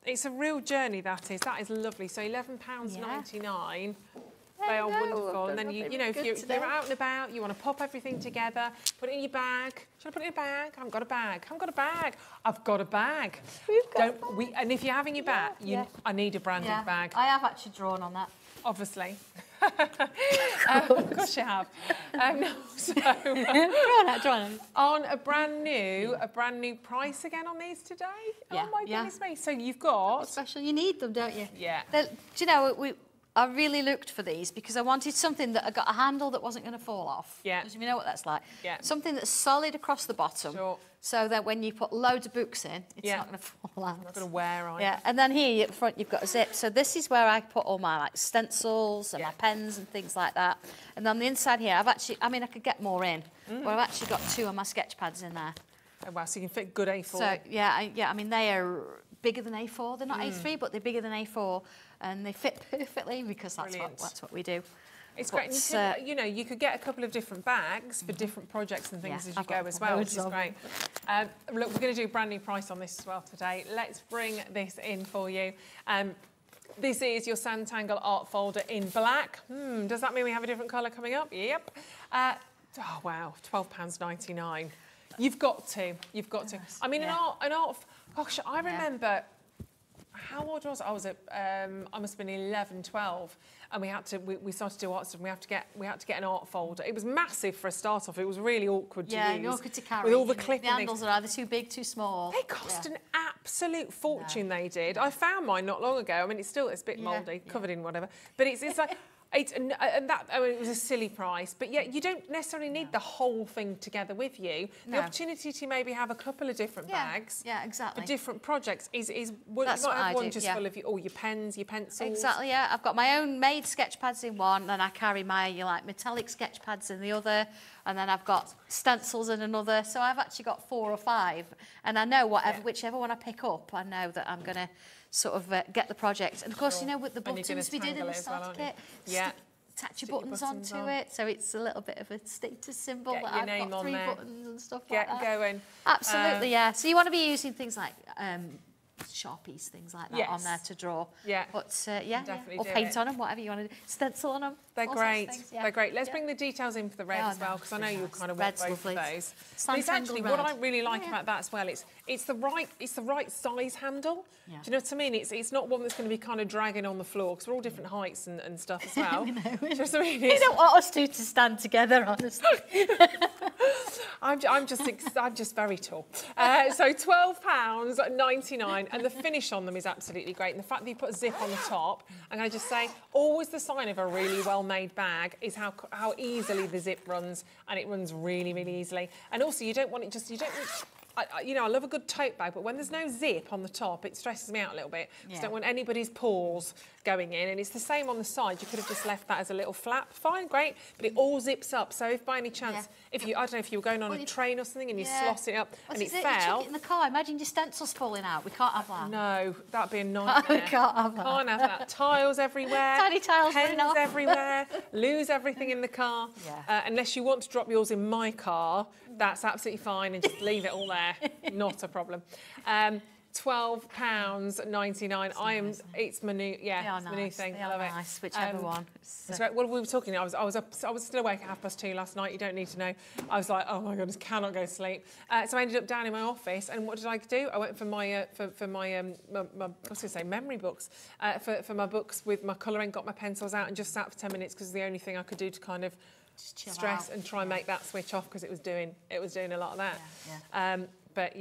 it's a real journey that is. That is lovely. So £11.99. They are wonderful. And then, you know, if you're out and about, you want to pop everything together, put it in your bag. Should I put it in a bag? I haven't got a bag. I haven't got a bag. I've got a bag. And if you're having your bag, I need a branded bag. I have actually drawn on that. Obviously. Of course you have. Drawn. On a brand new price again on these today. Yeah, oh my goodness me! So you've got special. You need them, don't you? Yeah. Do you know I really looked for these because I wanted something that I got a handle that wasn't going to fall off. Yeah. Because you know what that's like. Yeah. Something that's solid across the bottom. Sure. So that when you put loads of books in, it's not going to fall out. It's not going to wear on. Yeah, and then here at front you've got a zip. So this is where I put all my like stencils and my pens and things like that. And on the inside here, I've actually, I mean, I could get more in, but I've actually got 2 of my sketch pads in there. Oh, wow, so you can fit good A4. So yeah, I mean they are bigger than A4. They're not A3, but they're bigger than A4, and they fit perfectly because that's what we do. It's great. You know, you could get a couple of different bags for different projects and things as you go as well, which is great. Look, we're going to do a brand new price on this as well today. Let's bring this in for you. This is your Sanntangle art folder in black. Does that mean we have a different colour coming up? Yep. Oh, wow, £12.99. You've got to. You've got to. I mean, an art. Gosh, I remember. How old was I? I was at. I must have been 11, 12, and we had to. We started to do art stuff. And we had to get an art folder. It was massive for a start off. It was really awkward to use. Yeah, awkward to carry. With all the clipping. The handles are either too big, too small. They cost an absolute fortune. They did. I found mine not long ago. I mean, it's a bit mouldy, covered in whatever. But it's like. And that, I mean, it was a silly price, but yet you don't necessarily need the whole thing together with you. The opportunity to maybe have a couple of different bags exactly. for different projects is That's you might what have I one do, just full of all your pens, your pencils. Exactly, yeah. I've got my own made sketch pads in one, and I carry my metallic sketch pads in the other, and then I've got stencils in another. So I've actually got 4 or 5, and I know whichever one I pick up, I know that I'm going to sort of get the project. And of course, you know, with the buttons we did in the starter kit, attach your buttons onto it, so it's a little bit of a status symbol that I've got 3 buttons and stuff like that. Get going. Absolutely, yeah. So you want to be using things like Sharpies, things like that on there to draw. Yeah. But Definitely or paint on them, whatever you want to do. Stencil on them. They're great. They're great. Let's bring the details in for the red as well, because I know you'll kind of want both of those. But it's actually what I really like about that as well. It's the right size handle. Do you know what I mean? It's not one that's going to be kind of dragging on the floor, because we're all different heights and stuff as well. You don't want us two to stand together, honestly. I'm just very tall. So £12.99, and the finish on them is absolutely great. And the fact that you put a zip on the top, I'm going to just say, always the sign of a really well-made bag is how easily the zip runs, and it runs really, really easily. And also, you don't want it just, I love a good tote bag, but when there's no zip on the top, it stresses me out a little bit. I don't want anybody's paws going in, and it's the same on the side. You could have just left that as a little flap. Fine, great, but it all zips up. So if by any chance, I don't know, if you were going on a train or something and you slot it up and it fell. You chuck it in the car. Imagine your stencils falling out. We can't have that. No, that'd be a nightmare. We can't have that. Can't have that. Tiles everywhere. Tiny tiles pens everywhere. Lose everything in the car. Unless you want to drop yours in my car, that's absolutely fine, and just leave it all there. Not a problem. £12.99. It's my new, it's my new thing. I love it. Nice, whichever one. That's right. Well, we were talking. I was still awake at 2:30 last night. You don't need to know. I was like, oh my goodness, cannot go to sleep. So I ended up down in my office, and what did I do? I went for my memory books for my books with my colouring. Got my pencils out and just sat for 10 minutes, because it's the only thing I could do to kind of stress and try and make that switch off, because it was doing a lot of that. But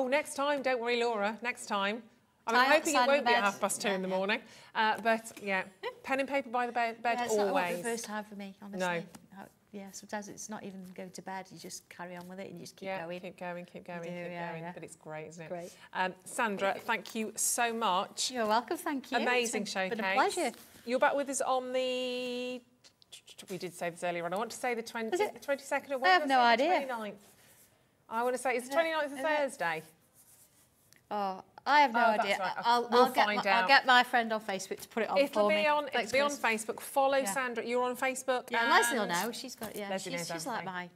next time, don't worry, Laura, next time. I'm hoping it won't be at 2:30 in the morning. But pen and paper by the bed it's always. not the first time for me, honestly. No. sometimes it's not even going to bed. You just carry on with it and you just keep going. keep going. But it's great, isn't it? Great. Sandra, thank you so much. You're welcome, thank you. Amazing It's showcase. been a pleasure. You're back with us on the... We did say this earlier on. I want to say the 22nd of... I have no idea. 29th. I want to say it's the 29th of Thursday. Oh, I have no idea. Right. I'll get my friend on Facebook to put it on for me. It'll be on Facebook. Follow Sandra. You're on Facebook. Yeah, Leslie will know. She's got, she's like my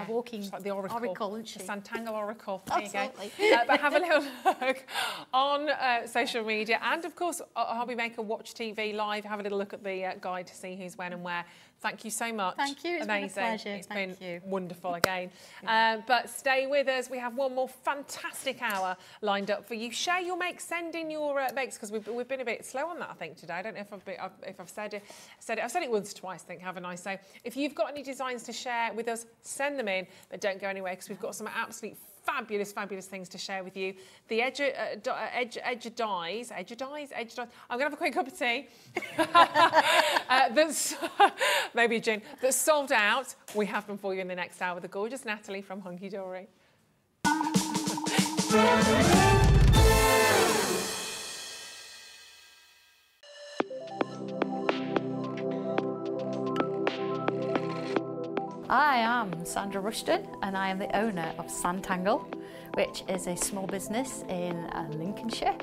walking like the oracle, isn't she? The Sanntangle oracle. Absolutely. There you go. But have a little look on social media. And, of course, Hobby Maker Watch TV Live. Have a little look at the guide to see who's when and where. Thank you so much. Thank you. It's Amazing. been a pleasure. It's been wonderful again. But stay with us. We have one more fantastic hour lined up for you. Share your makes. Send in your makes, because we've been a bit slow on that, I think, today. I don't know if I've said it. I've said it once or twice, I think, haven't I? So if you've got any designs to share with us, send them in, but don't go anywhere, because we've got some absolute fabulous things to share with you. The edge dyes. I'm going to have a quick cup of tea. That's maybe a gin. That's sold out. We have them for you in the next hour with the gorgeous Natalie from Hunkydory. I am Sandra Rushton and I am the owner of Sanntangle, which is a small business in Lincolnshire,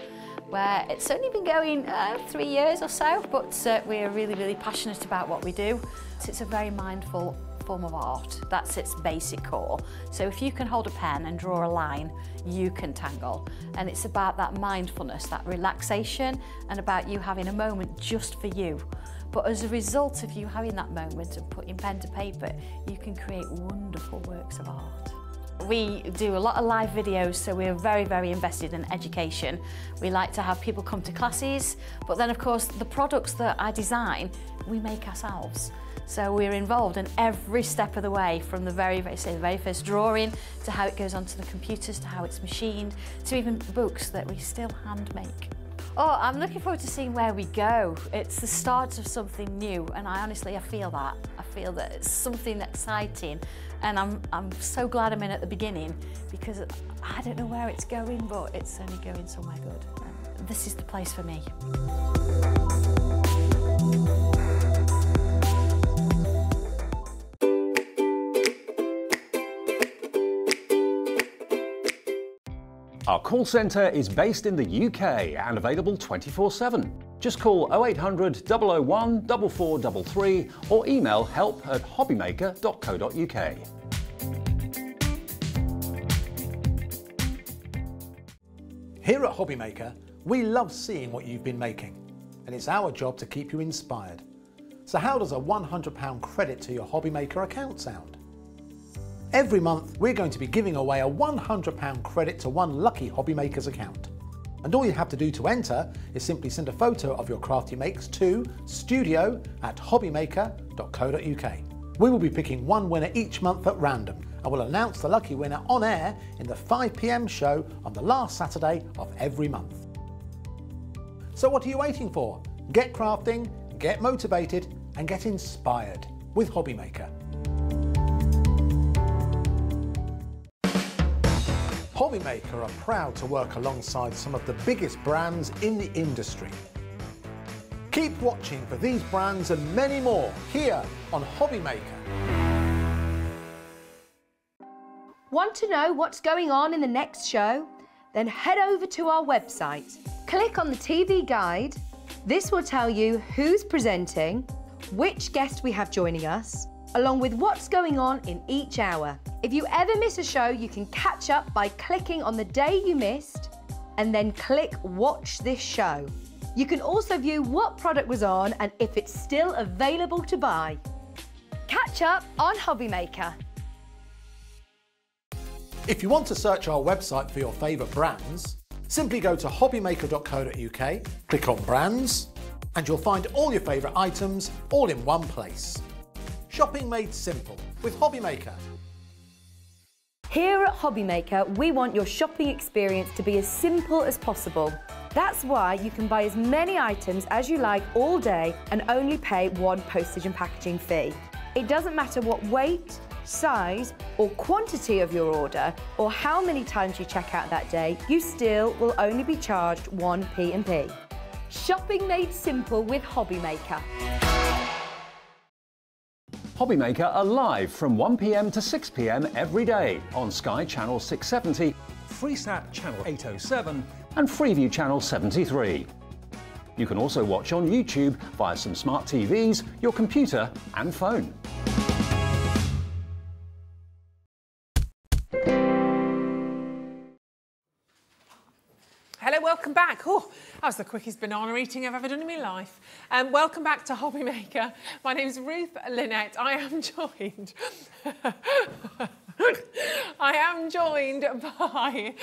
where it's only been going 3 years or so, but we're really passionate about what we do. It's a very mindful form of art. That's its basic core. So if you can hold a pen and draw a line, you can tangle. And it's about that mindfulness, that relaxation, and about you having a moment just for you. But as a result of you having that moment and putting pen to paper, you can create wonderful works of art. We do a lot of live videos, so we're very invested in education. We like to have people come to classes, but then of course the products that I design, we make ourselves. So we're involved in every step of the way, from the very first drawing, to how it goes onto the computers, to how it's machined, to even books that we still hand make. Oh, I'm looking forward to seeing where we go. It's the start of something new, and I feel that. I feel that it's something exciting, and I'm so glad I'm in at the beginning, because I don't know where it's going, but it's only going somewhere good. And this is the place for me. Our call centre is based in the UK and available 24/7. Just call 0800 001 4433 or email help@hobbymaker.co.uk. Here at Hobby Maker, we love seeing what you've been making, and it's our job to keep you inspired. So how does a £100 credit to your Hobby Maker account sound? Every month, we're going to be giving away a £100 credit to one lucky Hobby Maker's account. And all you have to do to enter is simply send a photo of your crafty makes to studio@hobbymaker.co.uk. We will be picking one winner each month at random, and we'll announce the lucky winner on air in the 5 PM show on the last Saturday of every month. So what are you waiting for? Get crafting, get motivated, and get inspired with Hobby Maker. Hobby Maker are proud to work alongside some of the biggest brands in the industry. Keep watching for these brands and many more here on Hobby Maker. Want to know what's going on in the next show? Then head over to our website. Click on the TV guide. This will tell you who's presenting, which guest we have joining us, along with what's going on in each hour. If you ever miss a show, you can catch up by clicking on the day you missed and then click Watch This Show. You can also view what product was on and if it's still available to buy. Catch up on Hobby Maker. If you want to search our website for your favourite brands, simply go to hobbymaker.co.uk, click on Brands, and you'll find all your favourite items all in one place. Shopping made simple with Hobby Maker. Here at Hobby Maker, we want your shopping experience to be as simple as possible. That's why you can buy as many items as you like all day and only pay one postage and packaging fee. It doesn't matter what weight, size or quantity of your order or how many times you check out that day, you still will only be charged 1 P&P. Shopping made simple with Hobby Maker. Hobby Maker are live from 1 p.m. to 6 p.m. every day on Sky Channel 670, Freesat Channel 807 and Freeview Channel 73. You can also watch on YouTube via some smart TVs, your computer and phone. Hello, welcome back. Oh, that was the quickest banana eating I've ever done in my life. Welcome back to Hobby Maker. My name's Ruth Lynette. I am joined by,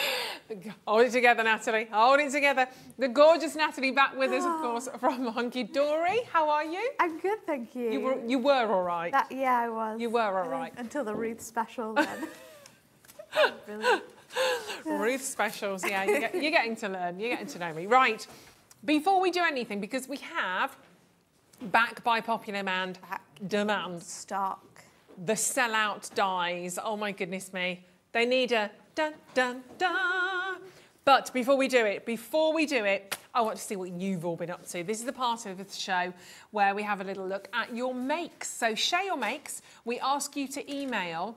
hold it together, Natalie, hold it together. The gorgeous Natalie back with us, of course, from Hunkydory. How are you? I'm good, thank you. You were all right. Yeah, I was. You were all right. Until the Ruth special then. Brilliant. Ruth specials, yeah, you're getting to learn, you're getting to know me. Right, before we do anything, because we have, back by popular demand, Stock. the sellout dies. Oh my goodness me. They need a dun, dun, dun. But before we do it, I want to see what you've all been up to. This is the part of the show where we have a little look at your makes. So share your makes. We ask you to email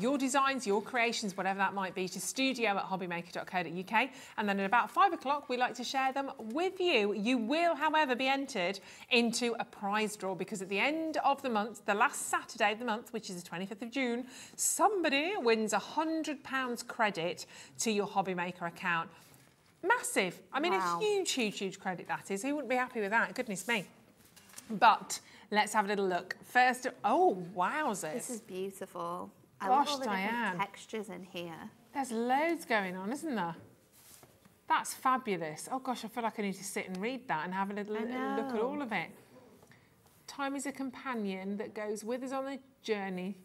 your designs, your creations, whatever that might be, to studio@hobbymaker.co.uk, and then at about 5 o'clock we like to share them with you. You will, however, be entered into a prize draw, because at the end of the month, the last Saturday of the month, which is the 25th of June, somebody wins £100 credit to your Hobby Maker account. Massive. I mean, wow. A huge, huge, huge credit that is. Who wouldn't be happy with that? Goodness me. But let's have a little look. First, oh, wowzers. This is beautiful. I Gosh, love all the Diane. different textures in here. There's loads going on, isn't there? That's fabulous. Oh gosh, I feel like I need to sit and read that and have a little look at all of it. Time is a companion that goes with us on a journey.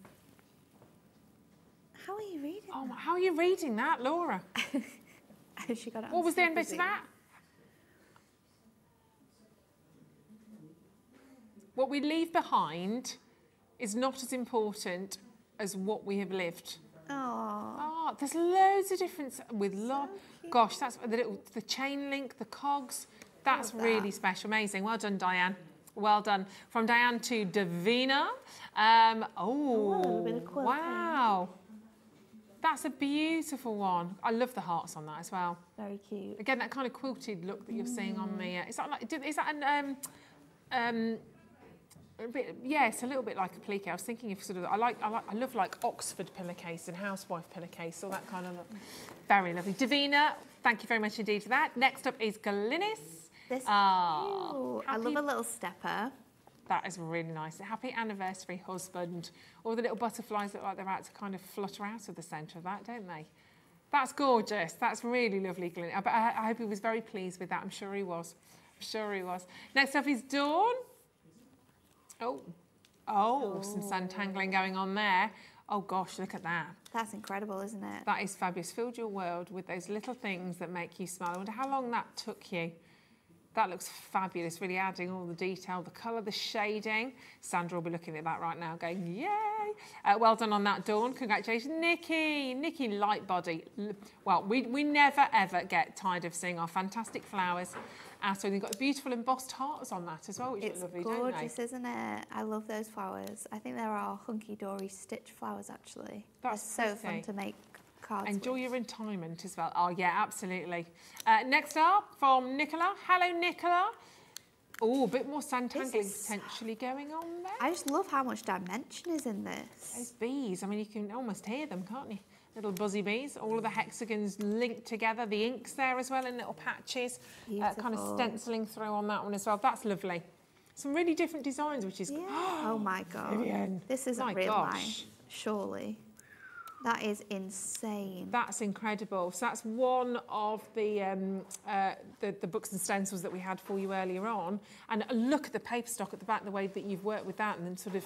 How are you reading Oh, that? how are you reading that, Laura? She got it. What was the end bit of that? What we leave behind is not as important as what we have lived. Oh, there's loads of difference with gosh, that's the chain link, the cogs. That's really special, amazing. Well done, Diane. Well done. From Diane to Davina. Wow. That's a beautiful one. I love the hearts on that as well. Very cute. Again, that kind of quilted look that you're seeing on the. Is that yeah, it's a little bit like a plique. I was thinking of sort of. I love like Oxford pillowcase and housewife pillowcase, all that kind of look. Very lovely. Davina, thank you very much indeed for that. Next up is Glynis. This is cute. I love a little stepper. That is really nice. Happy anniversary, husband. All the little butterflies look like they're out to kind of flutter out of the centre of that, don't they? That's gorgeous. That's really lovely, Glenn. I hope he was very pleased with that. I'm sure he was. I'm sure he was. Next up is Dawn. Oh, some santangling going on there. Oh gosh, look at that. That's incredible, isn't it? That is fabulous. Filled your world with those little things that make you smile. I wonder how long that took you. That looks fabulous, really adding all the detail, the colour, the shading. Sandra will be looking at that right now going, yay! Well done on that, Dawn. Congratulations. Nikki, light body. Well, we never, ever get tired of seeing our fantastic flowers. So you've got beautiful embossed hearts on that as well, which it's look lovely, gorgeous, don't they? isn't it? I love those flowers. I think they're our Hunkydory stitch flowers, actually. That's they're so pretty. fun to make cards Enjoy with. your retirement as well. Oh, yeah, absolutely. Next up from Nicola. Hello, Nicola. Oh, a bit more santangling potentially going on there. I just love how much dimension is in this. Those bees, I mean, you can almost hear them, can't you? Little buzzy bees, all of the hexagons linked together, the inks there as well in little patches, kind of stenciling through on that one as well. That's lovely. Some really different designs, which is... Yeah. Oh my God. Vivian. This isn't My real gosh. life, surely. That is insane. That's incredible. So that's one of the books and stencils that we had for you earlier on. And look at the paper stock at the back, the way that you've worked with that, and then sort of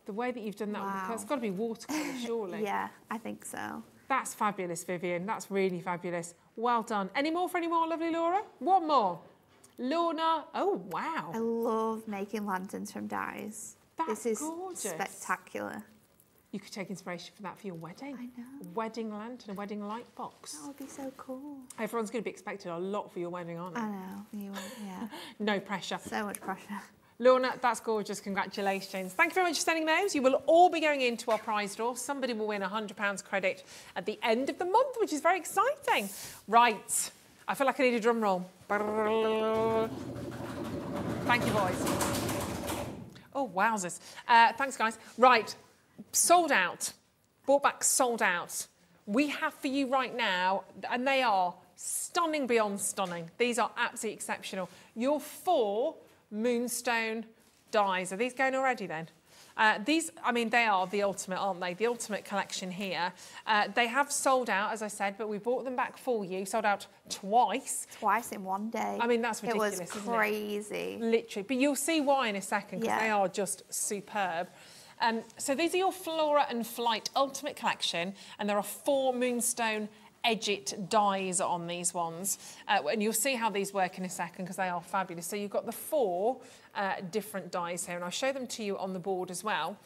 the way that you've done that. Wow. It's got to be watercolour, surely. Yeah, I think so. That's fabulous, Vivian. That's really fabulous. Well done. Any more for any more, lovely Laura? One more. Lorna. Oh, wow. I love making lanterns from dies. That's this is gorgeous. Spectacular. You could take inspiration from that for your wedding. I know. A wedding lantern, a wedding light box. That would be so cool. Everyone's going to be expecting a lot for your wedding, aren't they? I know. You will, yeah. No pressure. So much pressure. Lorna, that's gorgeous. Congratulations. Thank you very much for sending those. You will all be going into our prize draw. Somebody will win £100 credit at the end of the month, which is very exciting. Right. I feel like I need a drum roll. Thank you, boys. Oh, wowzers. Thanks, guys. Right. Sold out. Bought back, sold out. We have for you right now, and they are stunning beyond stunning. These are absolutely exceptional. Your 4 Moonstone dies. Are these going already then? These, I mean, they are the ultimate, aren't they? The ultimate collection here. They have sold out, as I said, but we bought them back for you. Sold out twice. Twice in one day. I mean, that's ridiculous, It was crazy. Literally. But you'll see why in a second, because they are just superb. So these are your Flora and Flight Ultimate Collection, and there are 4 Moonstone Edge-It dies on these ones. And you'll see how these work in a second because they are fabulous. So you've got the 4 different dies here, and I'll show them to you on the board as well.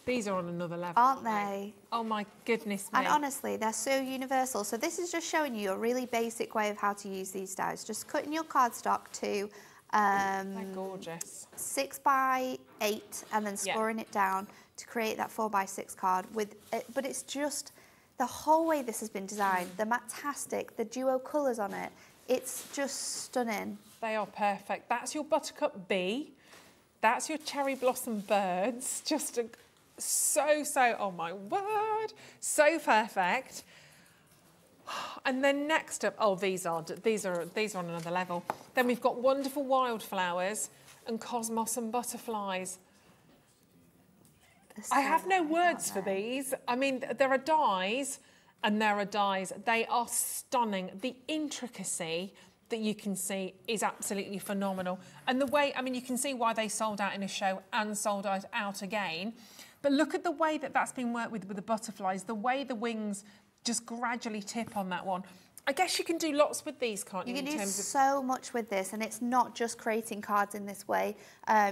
These are on another level, aren't they? Oh my goodness me. And honestly, they're so universal. So this is just showing you a really basic way of how to use these dies. Just cutting your cardstock to they're gorgeous. 6 by 8 and then scoring it down to create that 4 by 6 card with but it's just the whole way this has been designed, the matastic, the duo colours on it, it's just stunning. They are perfect. That's your Buttercup Bee. That's your Cherry Blossom Birds. Just so, oh my word, so perfect. And then next up, oh, these are on another level. Then we've got Wonderful Wildflowers and Cosmos and Butterflies. I have no words for these. I mean, there are dies and there are dies. They are stunning. The intricacy that you can see is absolutely phenomenal. And the way, I mean, you can see why they sold out in a show and sold out again. But look at the way that that's been worked with the butterflies, the way the wings just gradually tip on that one. I guess you can do lots with these, can't you? You can do so much with this, and it's not just creating cards in this way.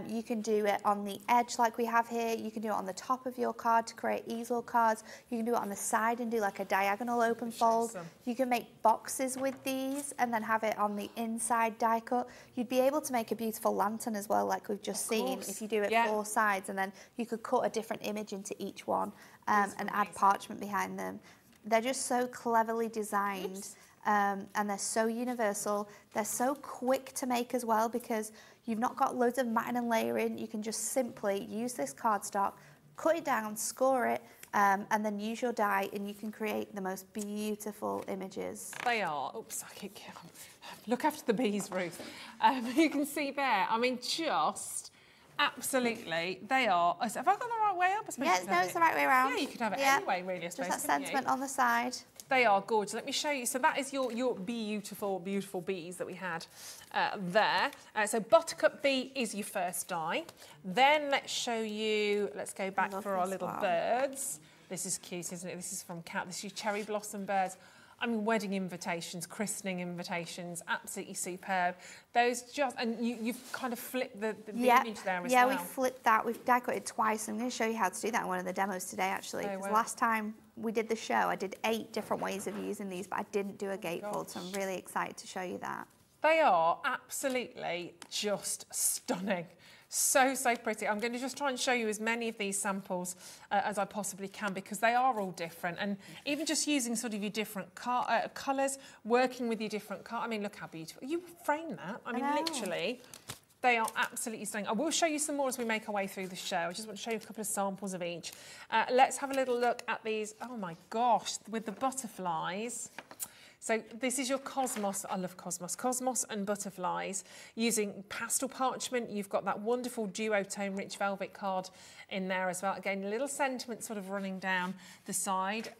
You can do it on the edge like we have here. You can do it on the top of your card to create easel cards. You can do it on the side and do like a diagonal open fold. You can make boxes with these and then have it on the inside die cut. You'd be able to make a beautiful lantern as well, like we've just seen, if you do it 4 sides, and then you could cut a different image into each one and add parchment behind them. They're just so cleverly designed. And they're so universal. They're so quick to make as well because you've not got loads of matting and layering. You can just simply use this cardstock, cut it down, score it, and then use your die, and you can create the most beautiful images. They are. Oops, I keep look after the bees, Ruth. You can see there. I mean, just absolutely, they are. Have I got the right way up? Yeah, no, it's the right way around. Yeah, you could have it any way, really, I suppose. Just that sentiment on the side. They are gorgeous. Let me show you. So that is your beautiful, beautiful bees that we had there. So Buttercup Bee is your first die. Then let's show you, let's go back for our little birds. This is cute, isn't it? This is from Cat. This is your Cherry Blossom Birds. I mean, wedding invitations, christening invitations, absolutely superb. Those just, and you've kind of flipped the image there as well. Yeah, we flipped that. We've die cut it twice. I'm going to show you how to do that in one of the demos today, actually. Because last time we did the show, I did 8 different ways of using these, but I didn't do a gatefold, so I'm really excited to show you that. They are absolutely just stunning. So, so pretty. I'm going to just try and show you as many of these samples as I possibly can because they are all different. And even just using sort of your different colours, working with your different I mean, look how beautiful. You frame that. I mean, literally, they are absolutely stunning. I will show you some more as we make our way through the show. I just want to show you a couple of samples of each. Let's have a little look at these. Oh, my gosh, with the butterflies. So this is your Cosmos, I love Cosmos, Cosmos and Butterflies. Using pastel parchment, you've got that wonderful duotone rich velvet card in there as well. Again, a little sentiment sort of running down the side,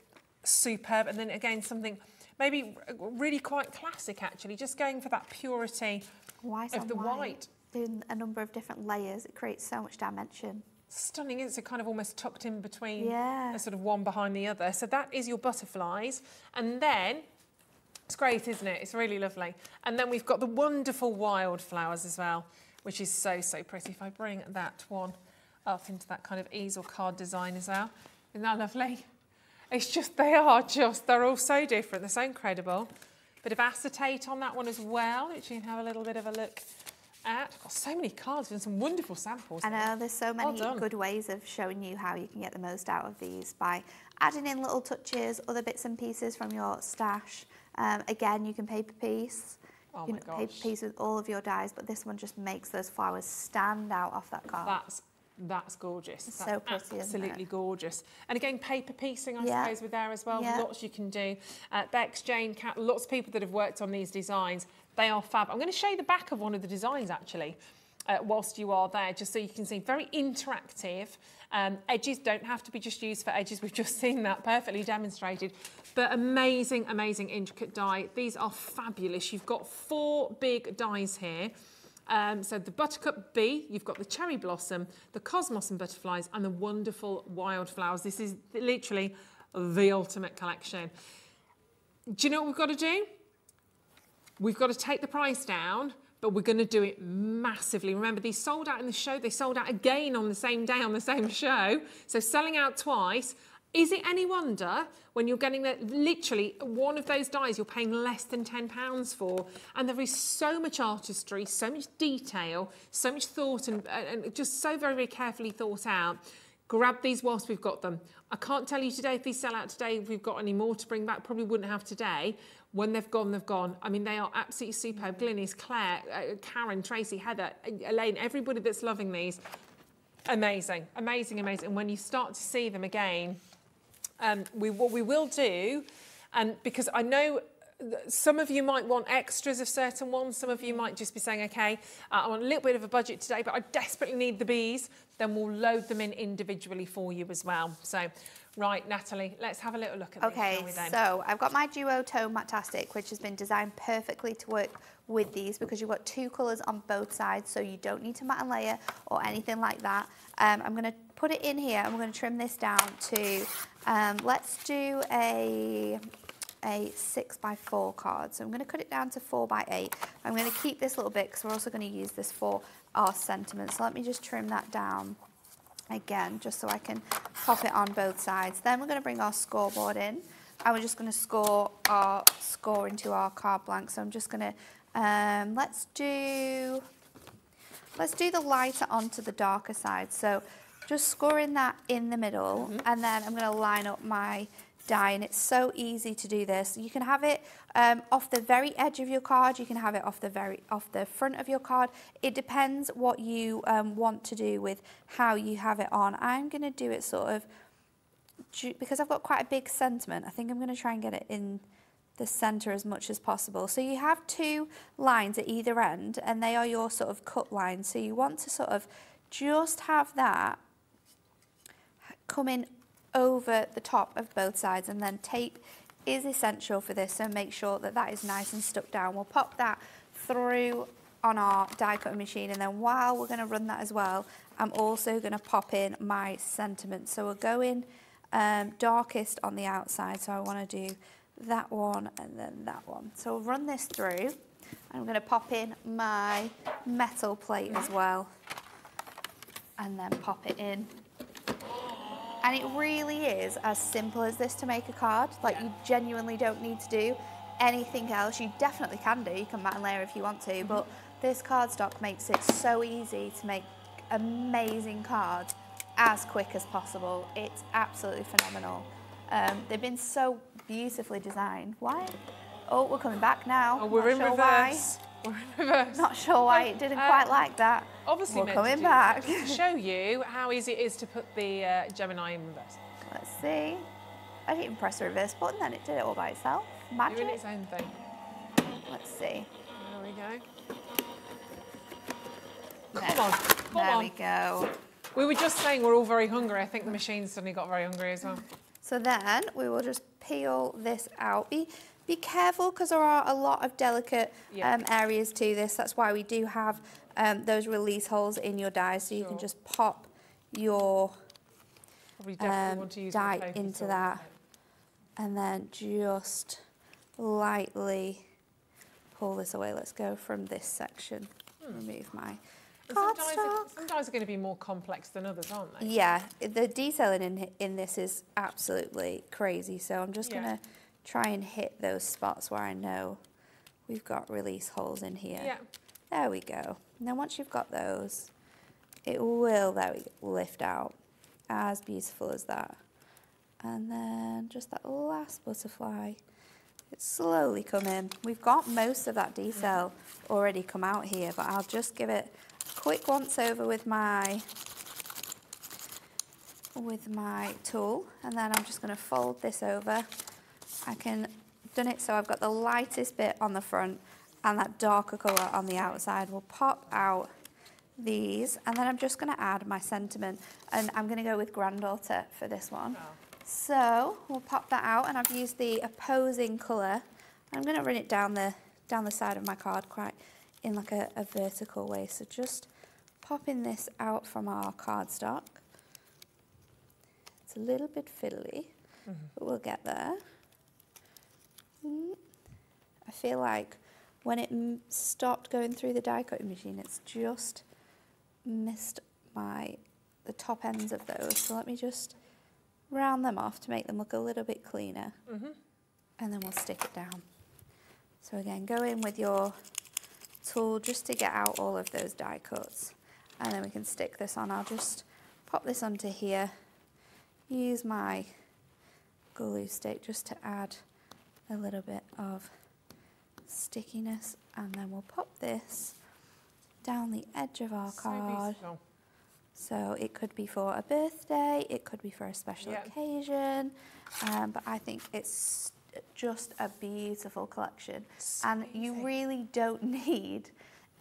superb. And then again, something maybe really quite classic actually, just going for that purity of the white. Doing a number of different layers, it creates so much dimension. Stunning, isn't it? Kind of almost tucked in between, sort of one behind the other. So that is your Butterflies. And then, it's great, isn't it? It's really lovely. And then we've got the wonderful Wildflowers as well, which is so, so pretty. If I bring that one up into that kind of easel card design as well. Isn't that lovely? It's just, they're all so different. They're so incredible. Bit of acetate on that one as well, which you can have a little bit of a look at. Got so many cards and some wonderful samples. I know, there's so many good ways of showing you how you can get the most out of these by adding in little touches, other bits and pieces from your stash. Again, you can paper piece. Oh you my can gosh. paper piece with all of your dies, but this one just makes those flowers stand out off that card. That's gorgeous. It's That's so pretty, absolutely isn't it? gorgeous. And again, paper piecing, I Yeah. suppose, with there as well. Yeah. Lots you can do. Bex, Jane, Kat, lots of people that have worked on these designs. They are fab. I'm going to show you the back of one of the designs, actually, whilst you are there, just so you can see. Very interactive. Edges don't have to be just used for edges. We've just seen that perfectly demonstrated. But amazing, amazing intricate die. These are fabulous. You've got 4 big dies here. So the Buttercup Bee, you've got the Cherry Blossom, the Cosmos and Butterflies, and the wonderful Wildflowers. This is literally the ultimate collection. Do you know what we've got to do? We've got to take the price down, but we're going to do it massively. Remember, these sold out in the show. They sold out again on the same day on the same show. So selling out twice. Is it any wonder when you're getting literally one of those dies you're paying less than £10 for? And there is so much artistry, so much detail, so much thought and just so very, very carefully thought out. Grab these whilst we've got them. I can't tell you today if these sell out today, if we've got any more to bring back. Probably wouldn't have today. When they've gone, they've gone. I mean, they are absolutely superb. Glynis, Claire, Karen, Tracy, Heather, Elaine, everybody that's loving these. Amazing, amazing, amazing. And when you start to see them again, what we will do, because I know some of you might want extras of certain ones, some of you might just be saying, okay, I want a little bit of a budget today, but I desperately need the bees, then we'll load them in individually for you as well. So, right, Natalie, let's have a little look at this, shall we then? So I've got my Duo Tone Matastic, which has been designed perfectly to work with these because you've got 2 colours on both sides, so you don't need to mat and layer or anything like that. I'm going to put it in here and we're going to trim this down to, let's do a 6x4 card. So I'm going to cut it down to 4x8. I'm going to keep this little bit because we're also going to use this for our sentiments. So let me just trim that down again, just so I can pop it on both sides. Then we're going to bring our scoreboard in and we're just going to score into our card blank. So I'm just going to, let's do the lighter onto the darker side. So just scoring that in the middle, and then I'm going to line up my die, and it's so easy to do this. You can have it off the very edge of your card, you can have it off the front of your card. It depends what you want to do with how you have it on. I'm going to do it sort of, because I've got quite a big sentiment, I think I'm going to try and get it in the centre as much as possible. So you have 2 lines at either end, and they are your sort of cut lines. So you want to sort of just have that coming over the top of both sides, and then tape is essential for this, so make sure that that is nice and stuck down. We'll pop that through on our die cutting machine, and then while we're going to run that as well, I'm also going to pop in my sentiment. So we'll go in darkest on the outside, so I want to do that one and then that one. So we'll run this through. I'm going to pop in my metal plate as well, and then pop it in. And it really is as simple as this to make a card. Like, you genuinely don't need to do anything else. You definitely can do. You can mat and layer if you want to, but this cardstock makes it so easy to make amazing cards as quick as possible. It's absolutely phenomenal. They've been so beautifully designed. Why? Oh, we're coming back now. Oh, we're in reverse. We're in reverse. Not sure why it didn't quite like that. Obviously, we're coming back to show you how easy it is to put the Gemini in reverse. Let's see. I didn't even press the reverse button, then it did it all by itself. Magic. Doing its own thing. Let's see. There we go. There. Come on. Come there on. we go. We were just saying we're all very hungry. I think the machine suddenly got very hungry as well. So then we will just peel this out. Be careful, because there are a lot of delicate areas to this. That's why we do have those release holes in your die, so you can just pop your die into that, and then just lightly pull this away. Let's go from this section. Remove my cardstock. Some dies are going to be more complex than others, aren't they? Yeah, the detailing in this is absolutely crazy. So I'm just going to try and hit those spots where I know we've got release holes in here. Yeah. There we go. And then once you've got those, it will, there we go, lift out. As beautiful as that. And then just that last butterfly, it's slowly come in. We've got most of that detail already come out here, but I'll just give it a quick once over with my tool, and then I'm just going to fold this over. I can done it so I've got the lightest bit on the front and that darker colour on the outside. We'll pop out these, and then I'm just going to add my sentiment, and I'm going to go with granddaughter for this one. So we'll pop that out, and I've used the opposing colour. I'm going to run it down the side of my card quite in like a vertical way. So just popping this out from our cardstock. It's a little bit fiddly, but we'll get there. I feel like when it stopped going through the die cutting machine, it's just missed the top ends of those. So let me just round them off to make them look a little bit cleaner. And then we'll stick it down. So again, go in with your tool just to get out all of those die cuts. And then we can stick this on. I'll just pop this onto here. Use my glue stick just to add a little bit of stickiness. And then we'll pop this down the edge of our card. So it could be for a birthday, it could be for a special occasion, but I think it's just a beautiful collection. And you really don't need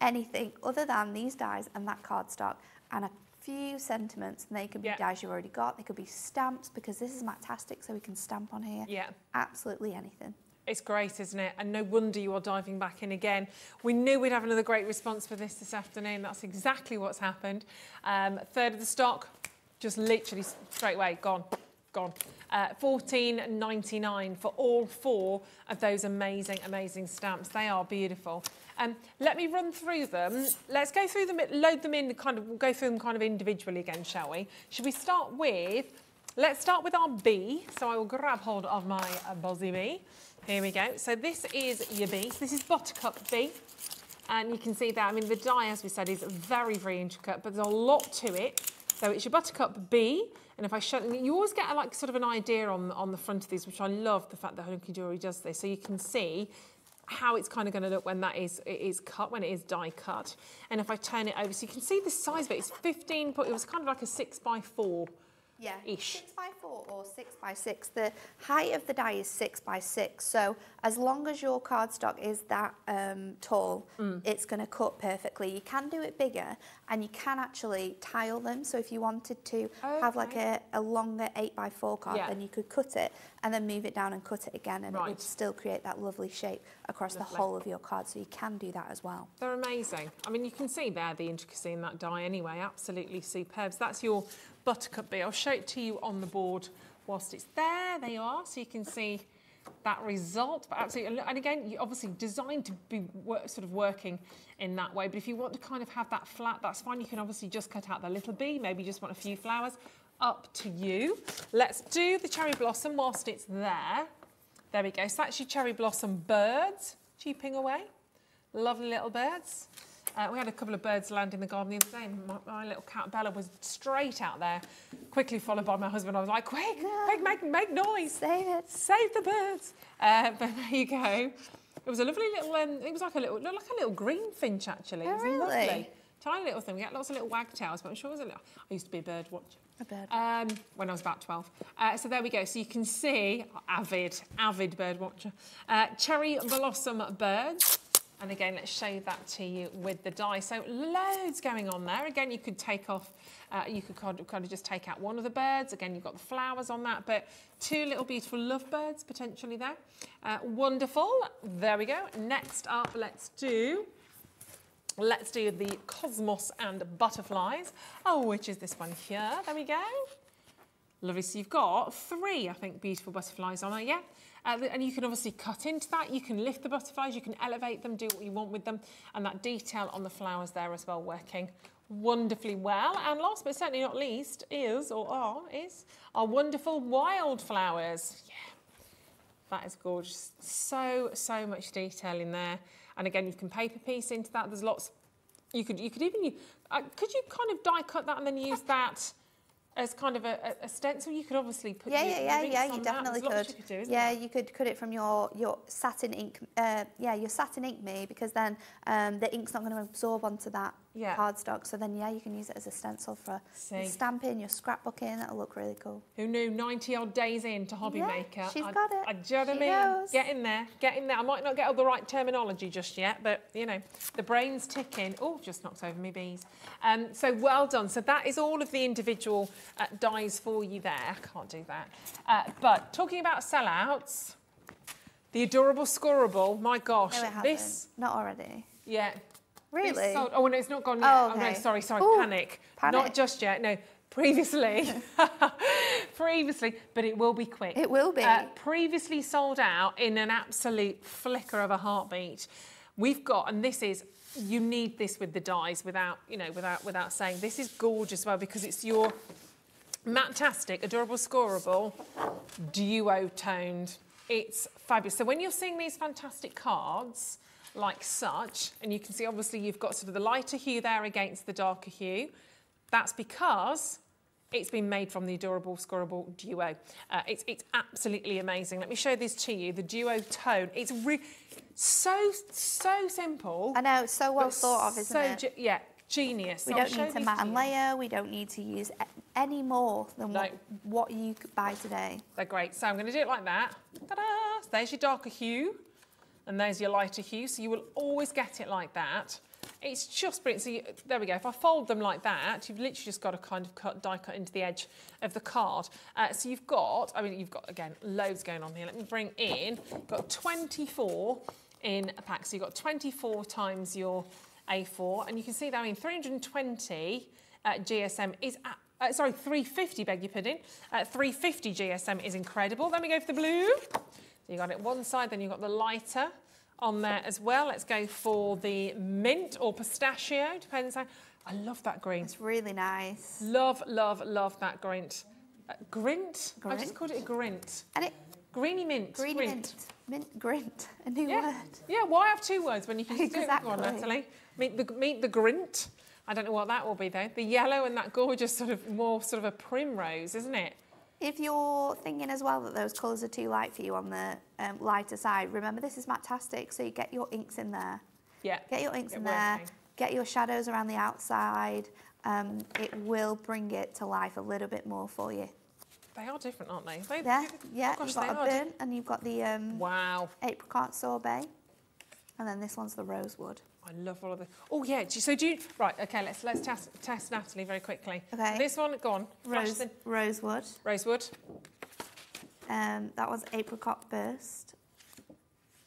anything other than these dies and that cardstock and a few sentiments, and they can be dies you've already got, they could be stamps, because this is Matastic, so we can stamp on here. Absolutely anything. It's great, isn't it? And no wonder you are diving back in again. We knew we'd have another great response for this afternoon. That's exactly what's happened. Third of the stock, just literally straight away, gone. $14.99 for all 4 of those amazing, amazing stamps. They are beautiful. Let me run through them. Let's go through them, load them in, we'll go through them kind of individually again, shall we? Should we start with, let's start with our bee. So I will grab hold of my Buzzy Bee. Here we go. So this is your bee. So this is Buttercup Bee. And you can see that, I mean, the die, as we said, is very, very intricate, but there's a lot to it. So it's your Buttercup Bee. And if I show you, always get like sort of an idea on the front of these, which I love the fact that Hunkydory does this. So you can see how it's kind of going to look when it is cut, when it is die cut. And if I turn it over, so you can see the size of it. It's 15, it was kind of like a 6x4. Ish. 6x4 or 6x6. The height of the die is 6x6. So as long as your cardstock is that tall, it's going to cut perfectly. You can do it bigger, and you can actually tile them. So if you wanted to have like a longer 8x4 card, then you could cut it and then move it down and cut it again, and it would still create that lovely shape across the whole of your card. So you can do that as well. They're amazing. I mean, you can see there the intricacy in that die anyway. Absolutely superb. So that's your Buttercup Bee. I'll show it to you on the board whilst it's there. There you are, so you can see that result. But absolutely, and again, you obviously designed to be sort of working in that way. But if you want to kind of have that flat, that's fine. You can obviously just cut out the little bee. Maybe you just want a few flowers. Up to you. Let's do the cherry blossom whilst it's there. There we go. So that's your cherry blossom birds cheeping away. Lovely little birds. We had a couple of birds land in the garden the other day, and my little cat Bella was straight out there, quickly followed by my husband. I was like, quick, make noise. Save it. Save the birds. But there you go. It was a lovely little, it was like a little green finch, actually. It was lovely. Tiny little thing. We get lots of little wagtails, but I'm sure it was a little, I used to be a bird watcher. A bird. When I was about 12. So there we go. So you can see, avid bird watcher. Cherry blossom birds. And again, let's show that to you with the die. So loads going on there. Again, you could take off, you could kind of just take out one of the birds. Again, you've got the flowers on that, but 2 little beautiful lovebirds potentially there. Wonderful. There we go. Next up, let's do the cosmos and butterflies. Oh, which is this one here. There we go. Lovely. So you've got 3, I think, beautiful butterflies on it, yeah? And you can obviously cut into that. You can lift the butterflies, you can elevate them, do what you want with them. And that detail on the flowers there as well, working wonderfully well. And last but certainly not least is our wonderful wildflowers. Yeah, that is gorgeous. So much detail in there. And again, you can paper piece into that. There's lots. You could even use, could you kind of die cut that and then use that as kind of a stencil? You could obviously put you definitely could. You could cut it from your satin ink, your satin ink me, because then the ink's not going to absorb onto that cardstock. So then you can use it as a stencil for your stamping, your scrapbooking. That'll look really cool. Who knew? 90 odd days into Hobby Maker. She's got it. Do you know what I mean? Knows. Get in there. I might not get all the right terminology just yet, but you know, the brain's ticking. Oh, just knocked over me bees. So well done. So that is all of the individual dies for you there. I can't do that. But talking about sellouts, the adorable scorable. My gosh, no, this not already. Yeah. Really? Sold, oh no, it's not gone yet. Oh, okay. Oh no, sorry. Ooh, Panic. Not just yet. No, previously, but it will be quick. It will be. Previously sold out in an absolute flicker of a heartbeat. We've got, and this is. You need this with the dies without saying. This is gorgeous as well because it's your Matte-tastic, adorable scorable, duo-toned. It's fabulous. So when you're seeing these fantastic cards, like such, and you can see obviously you've got sort of the lighter hue there against the darker hue, that's because it's been made from the adorable scorable duo. It's absolutely amazing. Let me show this to you, the duo tone. It's so simple. I know, it's so well thought of, isn't it? Yeah, genius. We don't need to matte and layer. We don't need to use any more than what you could buy today. They're great. So I'm going to do it like that. Ta-da! So there's your darker hue, and there's your lighter hue. So you will always get it like that. It's just brilliant. So there we go. If I fold them like that, you've literally just got to kind of die cut into the edge of the card. So you've got, again, loads going on here. Let me bring in, you've got 24 in a pack. So you've got 24 times your A4. And you can see that, 320 GSM is, 350, beg your pudding. 350 GSM is incredible. Then we go for the blue. So you got it one side, then you've got the lighter on there as well. Let's go for the mint or pistachio, depends how. I love that green. It's really nice. Love that grint. Grint? I just called it a grint. And it greeny mint. Greeny grint. Mint grint. A new word. Yeah, why have two words when you can just do it with one, Exactly. Natalie? Meet the grint. I don't know what that will be though. The yellow and that gorgeous more sort of a primrose, isn't it? If you're thinking as well that those colours are too light for you on the lighter side, remember this is Matte-tastic, so you get your inks in there. Yeah. Get your inks in there, get your shadows around the outside. It will bring it to life a little bit more for you. They are different, aren't they? Yeah, oh gosh, you've got a burnt and you've got the apricot sorbet. And then this one's the rosewood. I love all of this. Oh yeah, right, okay, let's test Natalie very quickly. Okay. So this one, go on. Rosewood. Rosewood. That one's apricot burst.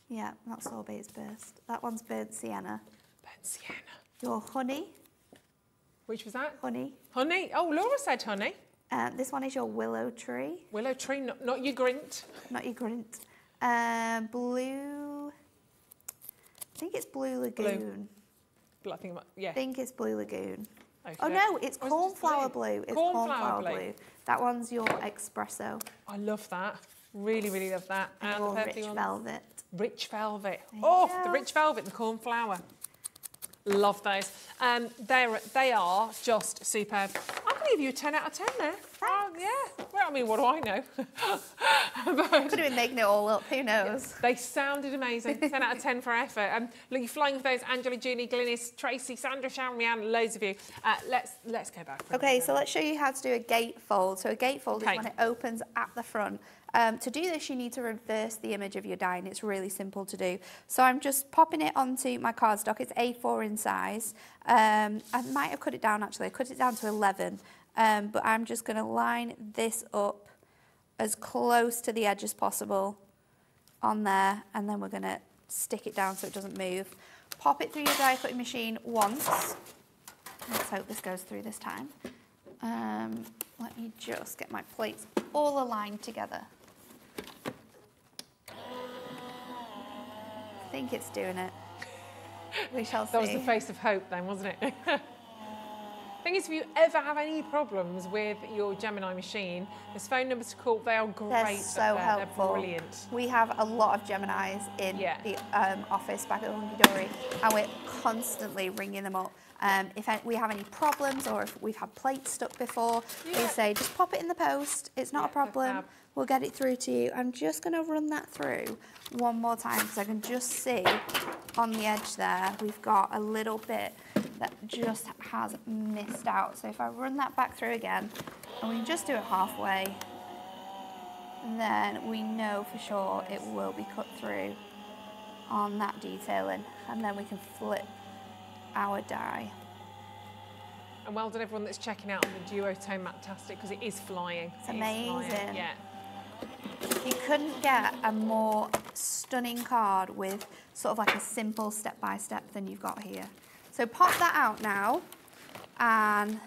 Yeah, not sorbet, it's burst. That one's burnt sienna. Burnt sienna. Your honey. Which was that? Honey. Honey? Oh, Laura said honey. This one is your willow tree. Willow tree, not your grint. Not your grint. Blue. I think it's Blue Lagoon. Blue. I think it's Blue Lagoon. Okay. Oh no, it's cornflower blue. It's cornflower blue. That one's your espresso. I love that. Really, really love that. And your rich velvet. Rich velvet. Yeah. The rich velvet, the cornflower. Love those. They are just superb. I'm going to give you a 10 out of 10 there. Yeah. Well, what do I know? Could have been making it all up. Who knows? They sounded amazing. 10 out of 10 for effort. Look, you're flying with those. Angela, Junie, Glynis, Tracy, Sandra, Sharon, Rhiannon, loads of you. Let's go back. Okay, so let's show you how to do a gatefold. So a gatefold is when it opens at the front. To do this, you need to reverse the image of your die, and it's really simple to do. So I'm just popping it onto my cardstock. It's A4 in size. I might have cut it down, actually. I cut it down to 11. But I'm just going to line this up as close to the edge as possible on there, and then we're going to stick it down so it doesn't move. Pop it through your die cutting machine once. Let's hope this goes through this time. Let me just get my plates all aligned together. I think it's doing it. We shall see. That was the face of hope then, wasn't it? Thing is, if you ever have any problems with your Gemini machine, there's phone numbers to call. They are great. They're so helpful. They're brilliant. We have a lot of Geminis in the office back at Hunkydory, and we're constantly ringing them up. If we have any problems or if we've had plates stuck before, we say, just pop it in the post. It's not a problem. We'll get it through to you. I'm just going to run that through one more time because I can just see on the edge there, we've got a little bit that just has missed out. So if I run that back through again, and we can just do it halfway, then we know for sure it will be cut through on that detailing, and then we can flip our die. And well done everyone that's checking out on the duotone Matastic, because it is flying. It's amazing. Yeah. You couldn't get a more stunning card with sort of like a simple step-by-step than you've got here. So pop that out now, and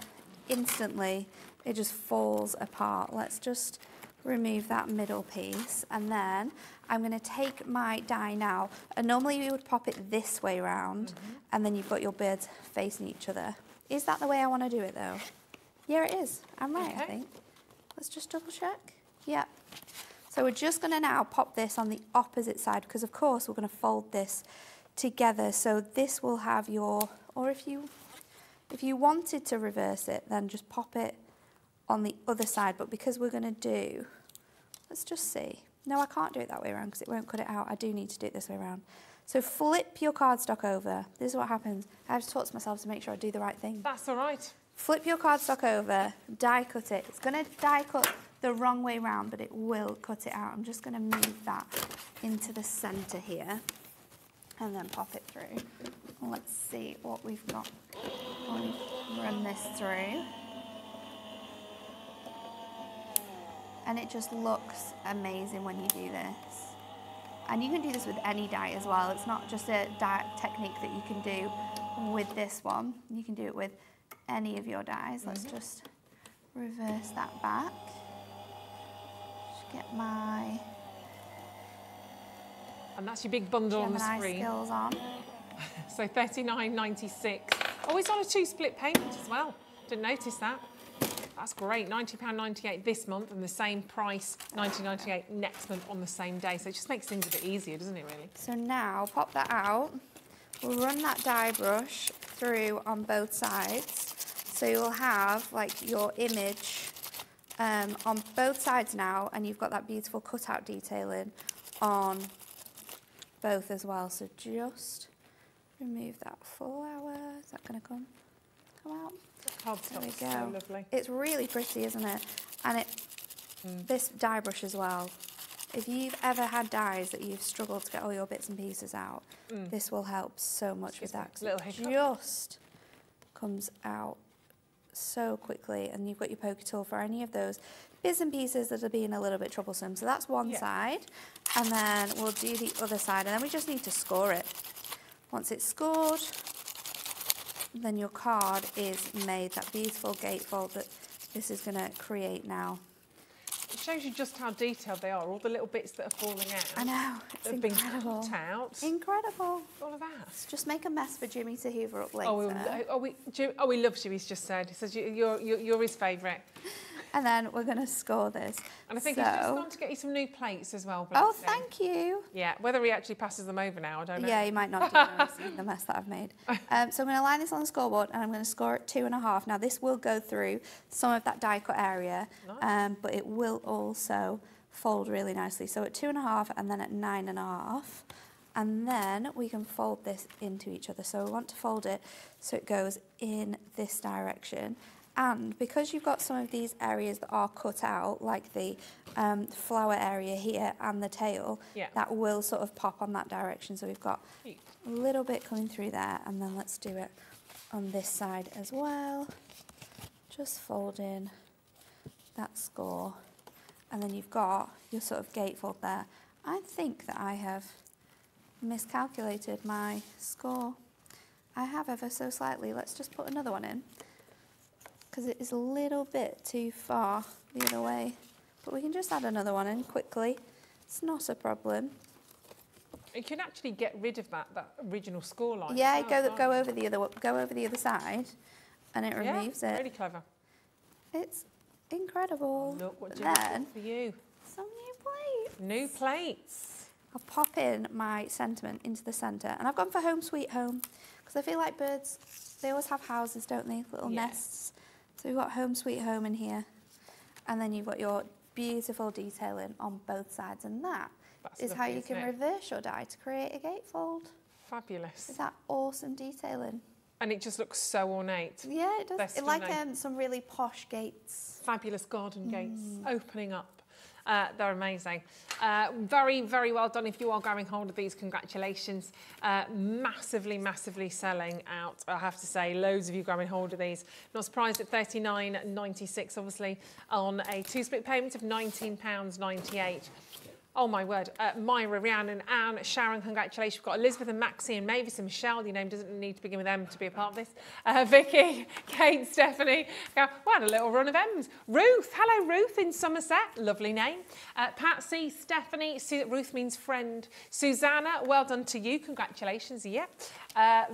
instantly it just falls apart. Let's just remove that middle piece, and then I'm going to take my die now, and normally you would pop it this way around, and then you've got your birds facing each other. Is that the way I want to do it though? Yeah, it is. I'm right, I think. Let's just double check. Yep. So we're just going to now pop this on the opposite side, because of course we're going to fold this together. So this will have your, or if you wanted to reverse it, then just pop it on the other side. But because we're going to do, let's just see. No, I can't do it that way around because it won't cut it out. I do need to do it this way around. So flip your cardstock over. This is what happens. I have to talk to myself to make sure I do the right thing. That's all right. Flip your cardstock over, die cut it. It's going to die cut the wrong way round, but it will cut it out. I'm just going to move that into the centre here and then pop it through. Let's see what we've got. I'll run this through. And it just looks amazing when you do this. And you can do this with any die as well. It's not just a die technique that you can do with this one. You can do it with any of your dies. Let's just reverse that back. Just get my and that's your big bundle Gemini on the screen. Skills on. So $39.96. Oh, it's on a 2-split payment as well. Didn't notice that. That's great. £90.98 this month, and the same price, $19.98 next month on the same day. So it just makes things a bit easier, doesn't it, really? So now pop that out. We'll run that die brush through on both sides. So you'll have like your image on both sides now, and you've got that beautiful cutout detailing on both as well. So just remove that flower. Is that going to come out? There we go. So lovely. It's really pretty, isn't it? And it this die brush as well. If you've ever had dies that you've struggled to get all your bits and pieces out, this will help so much with that. It just comes out so quickly, and you've got your poker tool for any of those bits and pieces that are being a little bit troublesome. So that's one side, and then we'll do the other side, and then we just need to score it. Once it's scored, then your card is made, that beautiful gatefold that this is going to create now. It shows you just how detailed they are, all the little bits that are falling out. I know, it's incredible. Been cut out. Incredible. All of that. Let's just make a mess for Jimmy to hoover up later. We love Jimmy's just said. He says you're his favourite. And then we're going to score this. And I think he's just gone to get you some new plates as well. Oh, thank you. Yeah, whether he actually passes them over now, I don't know. Yeah, he might not do noticing the mess that I've made. So I'm going to line this on the scoreboard, and I'm going to score at 2.5. Now, this will go through some of that die cut area, but it will also fold really nicely. So at 2.5 and then at 9.5. And then we can fold this into each other. So we want to fold it so it goes in this direction. And because you've got some of these areas that are cut out, like the flower area here and the tail, that will sort of pop on that direction. So we've got a little bit coming through there, and then let's do it on this side as well. Just fold in that score, and then you've got your sort of gatefold there. I think that I have miscalculated my score. I have ever so slightly. Let's just put another one in, because it is a little bit too far the other way. But we can just add another one in quickly. It's not a problem. You can actually get rid of that original score line. Yeah, go over the other side, and it removes it. Really clever. It's incredible. Look what Then, Jenny's got for you. some new plates. New plates. I'll pop in my sentiment into the centre, and I've gone for Home Sweet Home because I feel like birds, they always have houses, don't they? Little nests. So we've got Home Sweet Home in here, and then you've got your beautiful detailing on both sides, and that's lovely, how you can reverse your die to create a gatefold. Fabulous. Is that awesome detailing? And it just looks so ornate. Yeah, it does. It's like some really posh gates. Fabulous garden gates opening up. They're amazing. Very, very well done. If you are grabbing hold of these, congratulations. Massively, massively selling out, I have to say. Loads of you grabbing hold of these. Not surprised at £39.96, obviously, on a two-split payment of £19.98. Oh my word, Myra, Rhiannon and Anne, Sharon, congratulations. We've got Elizabeth and Maxie and Mavis and Michelle. Your name doesn't need to begin with M to be a part of this. Vicky, Kate, Stephanie. Well, had a little run of M's. Ruth, hello Ruth in Somerset, lovely name. Patsy, Stephanie, Ruth means friend. Susanna, well done to you, congratulations, yeah.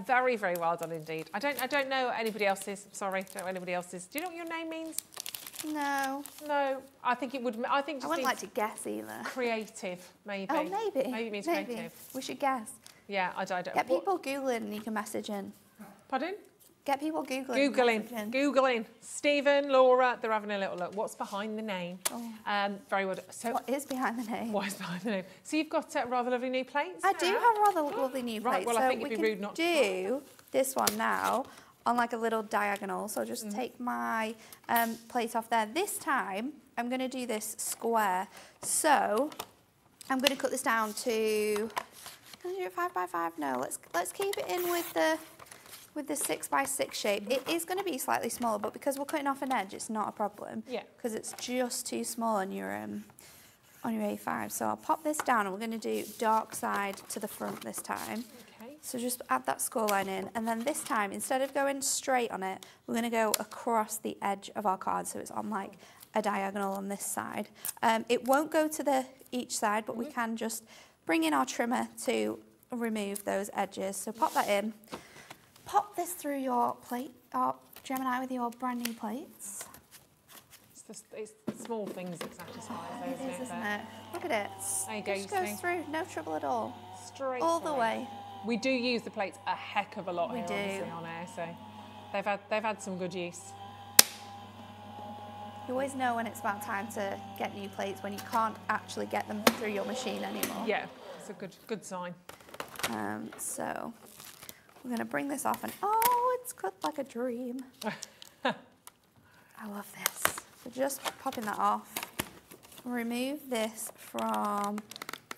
Very, very well done indeed. I don't know anybody else's, sorry, don't know anybody else's. Do you know what your name means? No. No, I think it would. I think just I wouldn't like to guess either. Creative, maybe. Oh, maybe. Maybe it means creative. We should guess. Yeah, I don't. Get people Googling and you can message in. Pardon? Get people Googling. Googling. Stephen, Laura, they're having a little look. What's behind the name? Oh. Very well. So what is behind the name? What is behind the name? So you've got rather lovely new plates. I do have rather lovely new plates. Right. Well, I think it'd be rude not to do this one now on like a little diagonal. So I'll just take my plate off there. This time, I'm going to do this square. So I'm going to cut this down to, can I do it 5 by 5? No, let's keep it in with the 6 by 6 shape. It is going to be slightly smaller, but because we're cutting off an edge, it's not a problem. Yeah. Because it's just too small on your A5. So I'll pop this down, and we're going to do dark side to the front this time. So just add that score line in, and then this time, instead of going straight on it, we're going to go across the edge of our card, so it's on like a diagonal on this side. It won't go to each side, but we can just bring in our trimmer to remove those edges. So pop that in. Pop this through your plate, Gemini, with your brand new plates. It's the small things that satisfy, isn't it? Look at it. There you go. It just goes through, no trouble at all. Straight all the way. We do use the plates a heck of a lot here, obviously, on air, so they've had some good use. You always know when it's about time to get new plates, when you can't actually get them through your machine anymore. Yeah, it's a good sign. So we're going to bring this off, and oh, it's cut like a dream. I love this. So just popping that off. Remove this from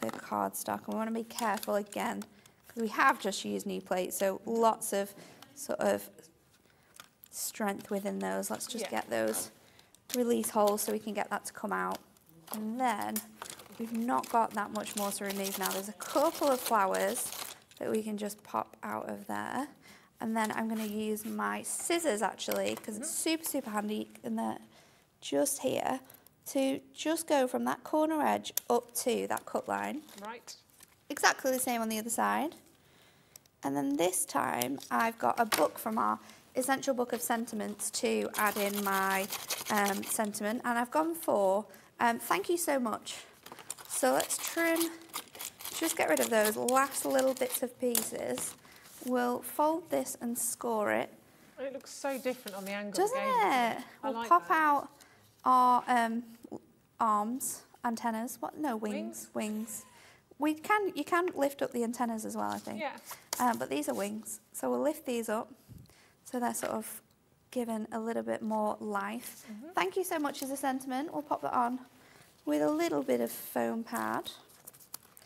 the cardstock, and we want to be careful again, because we have just used new plates, so lots of sort of strength within those. Let's just get those release holes so we can get that to come out. And then we've not got that much more to remove now. There's a couple of flowers that we can just pop out of there. And then I'm going to use my scissors, actually, because it's super, super handy, and they're just here, to just go from that corner edge up to that cut line. Right. Exactly the same on the other side. And then this time I've got a book from our Essential Book of Sentiments to add in my sentiment, and I've gone for thank you so much. So let's trim, just get rid of those last little bits of pieces. We'll fold this and score it. It looks so different on the angle. Doesn't it? We'll pop out our arms, antennas. What? No, wings. You can lift up the antennas as well, I think. Yeah. But these are wings, so we'll lift these up, so they're sort of given a little bit more life. Thank you so much as a sentiment. We'll pop that on with a little bit of foam pad.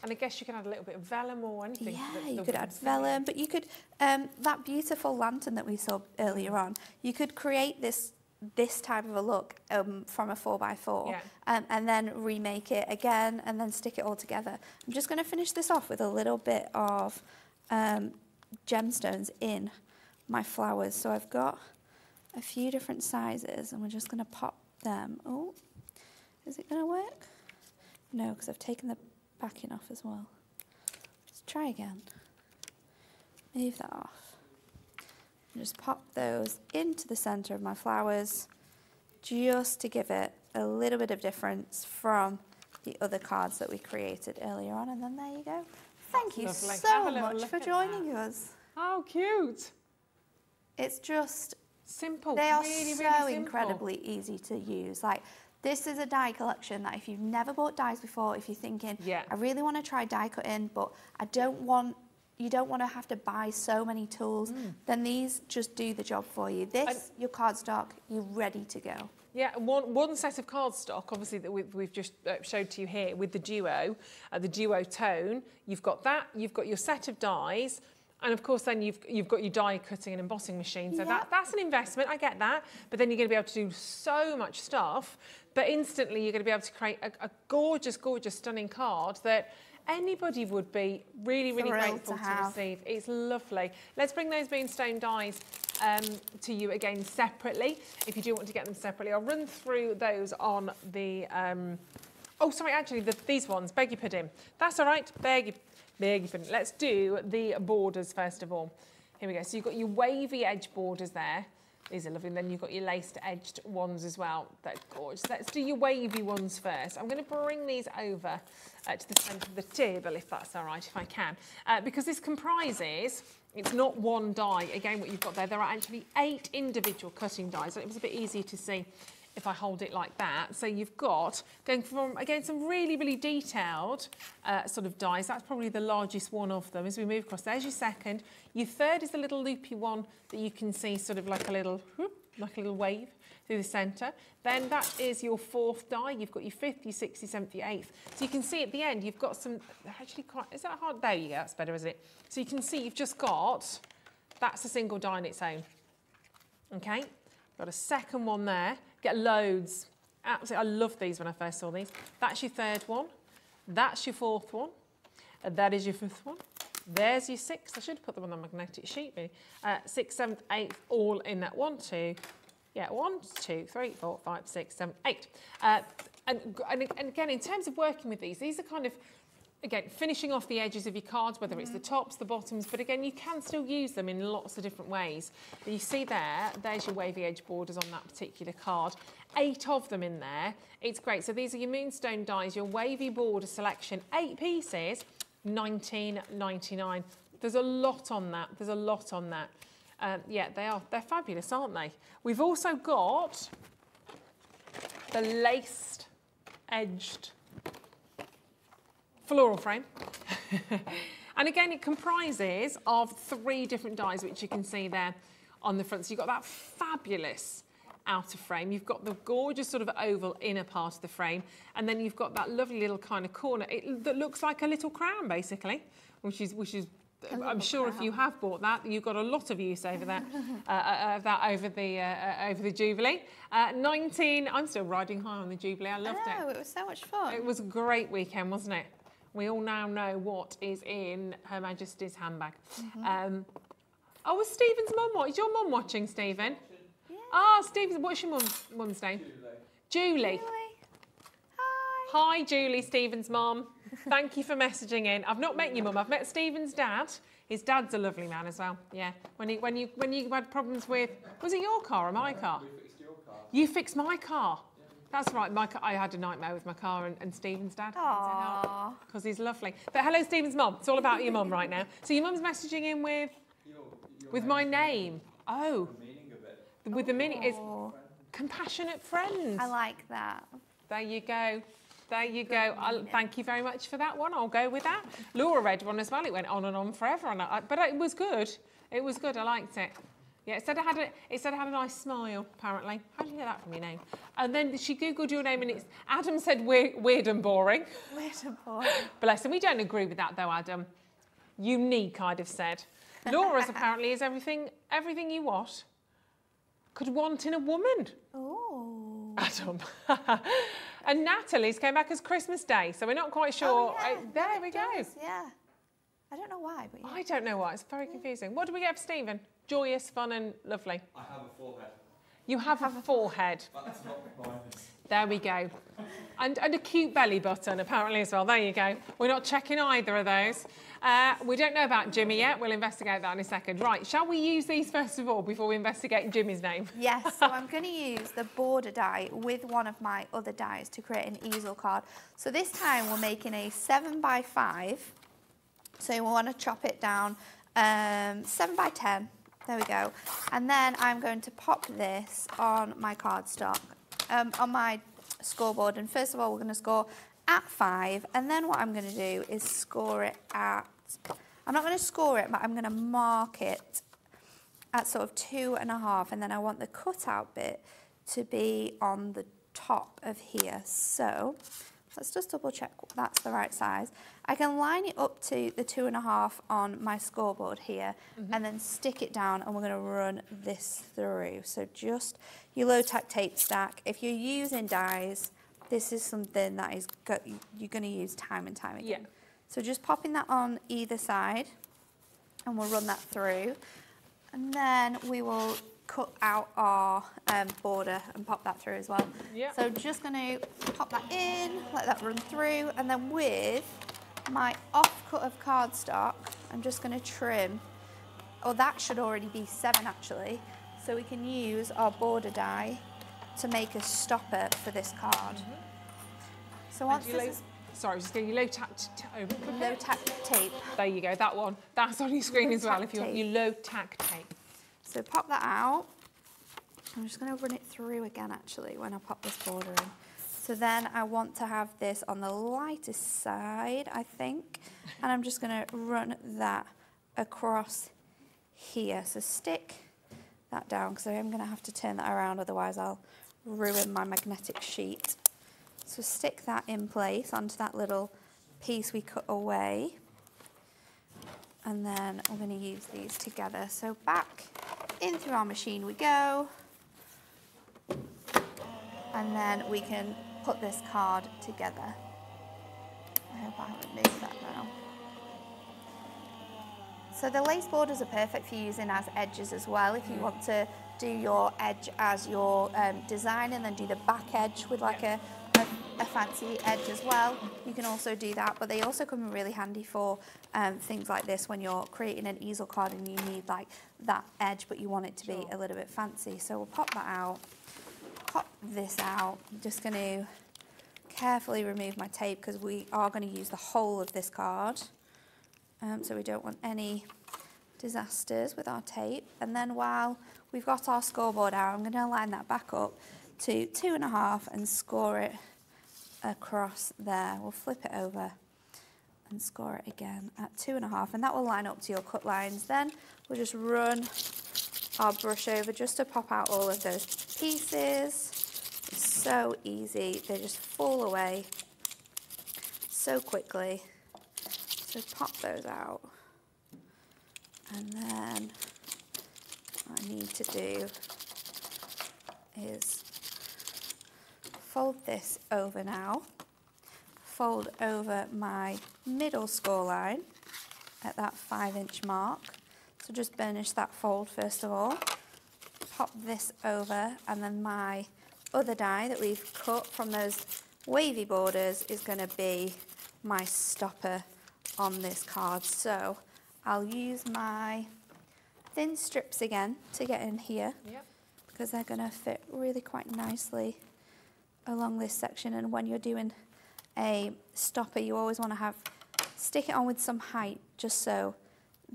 And I guess you can add a little bit of vellum or anything. Yeah, you could add vellum, but you could, that beautiful lantern that we saw earlier on, you could create this type of a look from a 4x4 and then remake it again and then stick it all together. I'm just going to finish this off with a little bit of gemstones in my flowers. So I've got a few different sizes, and we're just going to pop them. Oh, is it going to work? No, because I've taken the backing off as well. Let's try again. Move that off. Just pop those into the centre of my flowers, just to give it a little bit of difference from the other cards that we created earlier on. And then there you go. Thank you so much for joining us. How cute. It's just simple. They are really, so really simple. incredibly easy to use. Like, this is a die collection that if you've never bought dies before, if you're thinking, I really want to try die cutting, but you don't want to have to buy so many tools, then these just do the job for you. This, your cardstock, you're ready to go. Yeah, one set of cardstock, obviously, that we've just showed to you here with the duo tone. You've got that, you've got your set of dies, and of course then you've got your die cutting and embossing machine. So that's an investment, I get that. But then you're going to be able to do so much stuff, but instantly you're going to be able to create a gorgeous, gorgeous, stunning card that anybody would be really, really grateful to receive. It's lovely. Let's bring those moonstone dies to you again separately, if you do want to get them separately. I'll run through those on the... oh, sorry, actually, these ones, beg your pudding. That's all right, beg your pudding. Let's do the borders first of all. Here we go. So you've got your wavy edge borders there. These are lovely. And then you've got your laced edged ones as well. They're gorgeous. Let's do your wavy ones first. I'm going to bring these over to the centre of the table, if that's all right, if I can. Because this comprises, it's not one die. Again, what you've got there are actually 8 individual cutting dies. So it was a bit easier to see if I hold it like that. So you've got, going from, again, some really, really detailed sort of dies. That's probably the largest one of them as we move across. There's your second. Your third is the little loopy one that you can see sort of like a little wave through the centre. Then that is your fourth die. You've got your fifth, your sixth, your seventh, your eighth. So you can see at the end, you've got some, actually quite, is that hard? There you go, that's better, isn't it? So you can see you've just got, that's a single die on its own. Okay, got a second one there. Get loads. Absolutely, I loved these when I first saw these. That's your third one. That's your fourth one. And that is your fifth one. There's your sixth. I should have put them on the magnetic sheet, really. Sixth, seventh, eighth, all in that 1, 2. Yeah, 1, 2, 3, 4, 5, 6, 7, 8. And again, in terms of working with these are kind of, again, finishing off the edges of your cards, whether it's the tops, the bottoms, but again, you can still use them in lots of different ways. But you see there's your wavy edge borders on that particular card. 8 of them in there. It's great. So these are your moonstone dies, your wavy border selection, 8 pieces, $19.99. There's a lot on that. There's a lot on that. Yeah, they're fabulous, aren't they? We've also got the laced edged floral frame. And again, it comprises of 3 different dies, which you can see there on the front. So you've got that fabulous outer frame. You've got the gorgeous sort of oval inner part of the frame. And then you've got that lovely little kind of corner that looks like a little crown, basically, which is I'm sure if you have bought that, you've got a lot of use over that, over the Jubilee. 19, I'm still riding high on the Jubilee. I loved it. It was so much fun. It was a great weekend, wasn't it? We all now know what is in Her Majesty's handbag. Oh, was Stephen's mum? Is your mum watching, Stephen? Yeah. Oh, Stephen, what's your mum's name? Julie. Hi. Hi, Julie, Stephen's mum. Thank you for messaging in. I've not met your mum. I've met Stephen's dad. His dad's a lovely man as well. Yeah. When you had problems with, was it your car or my car? We fixed your car. You fixed my car. That's right. I had a nightmare with my car and Stephen's dad. Aww. Because he's lovely. But hello, Stephen's mum. It's all about your mum right now. So your mum's messaging in with my name. Oh. The meaning of it. With the meaning is compassionate friends. I like that. There you go. There you go. Thank you very much for that one. I'll go with that. Laura read one as well. It went on and on forever. But it was good. It was good. I liked it. Yeah, it said it had a nice smile, apparently. How did you get that from your name? And then she Googled your name and Adam said weird and boring. Weird and boring. Bless him. We don't agree with that though, Adam. Unique, I'd have said. Laura's apparently is everything you what? Could want in a woman. Oh. Adam. And Natalie's came back as Christmas Day, so we're not quite sure. Oh, yeah. There we go. Yeah. I don't know why, but yeah. I don't know why. It's very confusing. What do we get for Stephen? Joyous, fun and lovely. I have a forehead. You have a forehead. There we go. And a cute belly button, apparently, as well. There you go. We're not checking either of those. We don't know about Jimmy yet. We'll investigate that in a second. Right, shall we use these first of all before we investigate Jimmy's name? Yes, so I'm going to use the border die with one of my other dies to create an easel card. So this time we're making a 7x5. So we want to chop it down 7x10. There we go. And then I'm going to pop this on my cardstock, on my scoreboard. And first of all, we're going to score at 5. And then what I'm going to do is score it at, I'm not going to score it, but I'm going to mark it at sort of 2.5. And then I want the cutout bit to be on the top of here. So let's just double check that's the right size. I can line it up to the 2.5 on my scoreboard here and then stick it down, and we're going to run this through. So just your low tack tape stack. If you're using dies, this is something that is you're going to use time and time again. Yeah. So just popping that on either side, and we'll run that through. And then we will cut out our border and pop that through as well. Yep. So just going to pop that in, let that run through, and then with my off-cut of cardstock, I'm just going to trim, or that should already be 7 actually, so we can use our border die to make a stopper for this card. So once this is... Sorry, I was just getting your low tack over. Low tack tape. There you go, that one. That's on your screen as well if you want your low tack tape. So pop that out. I'm just going to run it through again actually when I pop this border in. So then I want to have this on the lightest side, I think. And I'm just going to run that across here. So stick that down because I am going to have to turn that around, otherwise I'll ruin my magnetic sheet. So stick that in place onto that little piece we cut away. And then we're going to use these together. So back in through our machine we go. And then we can put this card together. I hope I haven't moved that now. So the lace borders are perfect for using as edges as well. If you want to do your edge as your design and then do the back edge with like a fancy edge as well, you can also do that. But they also come in really handy for things like this when you're creating an easel card and you need like that edge but you want it to be a little bit fancy. So we'll pop that out. Pop this out. I'm just going to carefully remove my tape because we are going to use the whole of this card. So we don't want any disasters with our tape. And then while we've got our scoreboard out, I'm going to line that back up to 2.5 and score it across there. We'll flip it over and score it again at 2.5, and that will line up to your cut lines. Then we'll just run our brush over just to pop out all of those pieces. It's so easy, they just fall away so quickly. So pop those out, and then what I need to do is fold this over now, fold over my middle score line at that 5-inch mark. So just burnish that fold first of all, pop this over, and then my other die that we've cut from those wavy borders is going to be my stopper on this card. So I'll use my thin strips again to get in here, because they're going to fit really quite nicely along this section. And when you're doing a stopper, you always want to stick it on with some height just so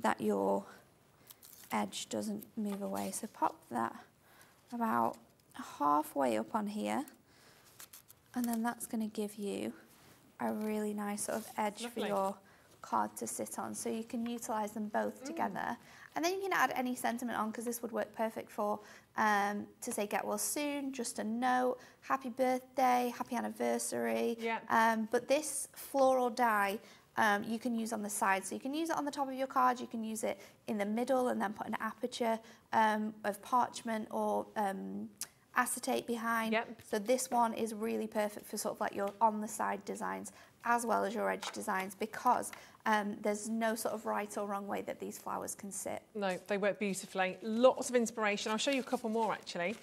that your edge doesn't move away. So pop that about halfway up on here, and then that's going to give you a really nice sort of edge for your card to sit on. So you can utilise them both together, and then you can add any sentiment on, because this would work perfect for to say get well soon, just a note, happy birthday, happy anniversary. But this floral die you can use on the side. So you can use it on the top of your card, you can use it in the middle and then put an aperture of parchment or acetate behind. So this one is really perfect for sort of like your on the side designs. as well as your edge designs, because there's no sort of right or wrong way that these flowers can sit. No, they work beautifully. Lots of inspiration. I'll show you a couple more actually,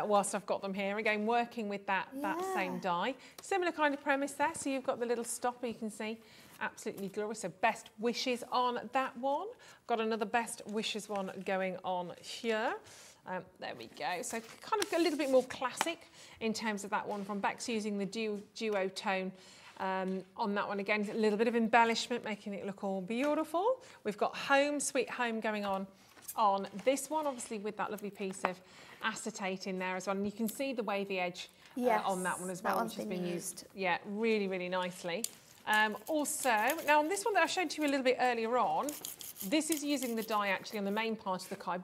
whilst I've got them here. Again, working with that same die. Similar kind of premise there. So you've got the little stopper, you can see. Absolutely glorious. So best wishes on that one. Got another best wishes one going on here. There we go. So kind of a little bit more classic in terms of that one from Bex, using the duotone on that one. Again, a little bit of embellishment, making it look all beautiful. We've got Home Sweet Home going on this one, obviously with that lovely piece of acetate in there as well. And you can see the wavy edge on that one as well, which has been used really, really nicely. Also, now on this one that I showed to you a little bit earlier on, this is using the die actually on the main part of the card,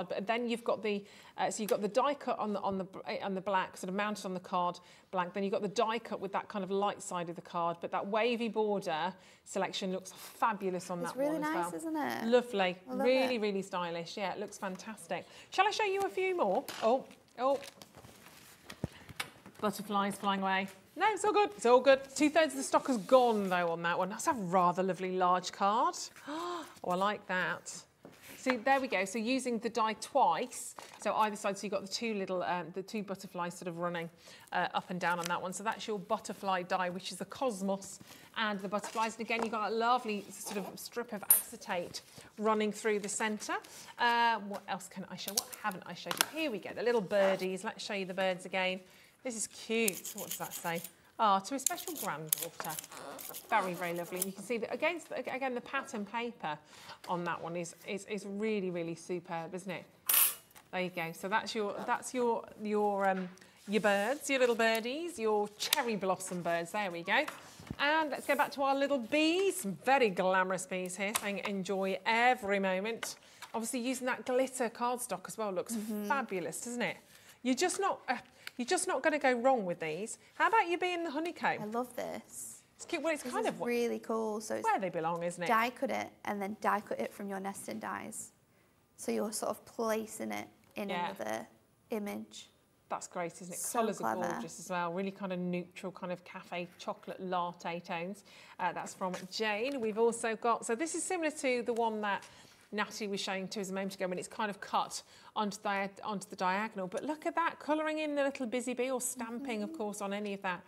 but then you've got the so you've got the die cut on the black, sort of mounted on the card blank. Then you've got the die cut with that kind of light side of the card, but that wavy border selection looks fabulous on that one as well. It's really nice, isn't it? Lovely, really, really stylish. Yeah, it looks fantastic. Shall I show you a few more? Oh, butterflies flying away. No, it's all good. It's all good. 2/3 of the stock has gone, though, on that one. That's a rather lovely large card. Oh, I like that. So there we go. So using the die twice, so either side, so you've got the two little, the two butterflies sort of running up and down on that one. So that's your butterfly die, which is the cosmos and the butterflies. And again, you've got that lovely sort of strip of acetate running through the centre. What else can I show? What haven't I showed you? Here we go, the little birdies. Let's show you the birds again. This is cute. What does that say? Ah, to a special granddaughter. Very, very lovely. You can see that again, the pattern paper on that one is really, really superb, isn't it? There you go. So that's your birds, your little birdies, your cherry blossom birds. There we go. And let's go back to our little bees. Some very glamorous bees here, saying enjoy every moment. Obviously, using that glitter cardstock as well looks fabulous, doesn't it? You're just not going to go wrong with these. How about you being the honeycomb? I love this. It's cute. Well, it's kind of really cool. So it's where they belong, isn't it? Die cut it and then die cut it from your nesting dies. So you're sort of placing it in another image. That's great, isn't it? So Colours clever. are gorgeous as well. Really kind of neutral, kind of cafe chocolate latte tones. That's from Jane. We've also got, so this is similar to the one that Natalie was showing to us a moment ago when it's kind of cut onto the diagonal. But look at that, colouring in the little busy bee, or stamping, of course, on any of that.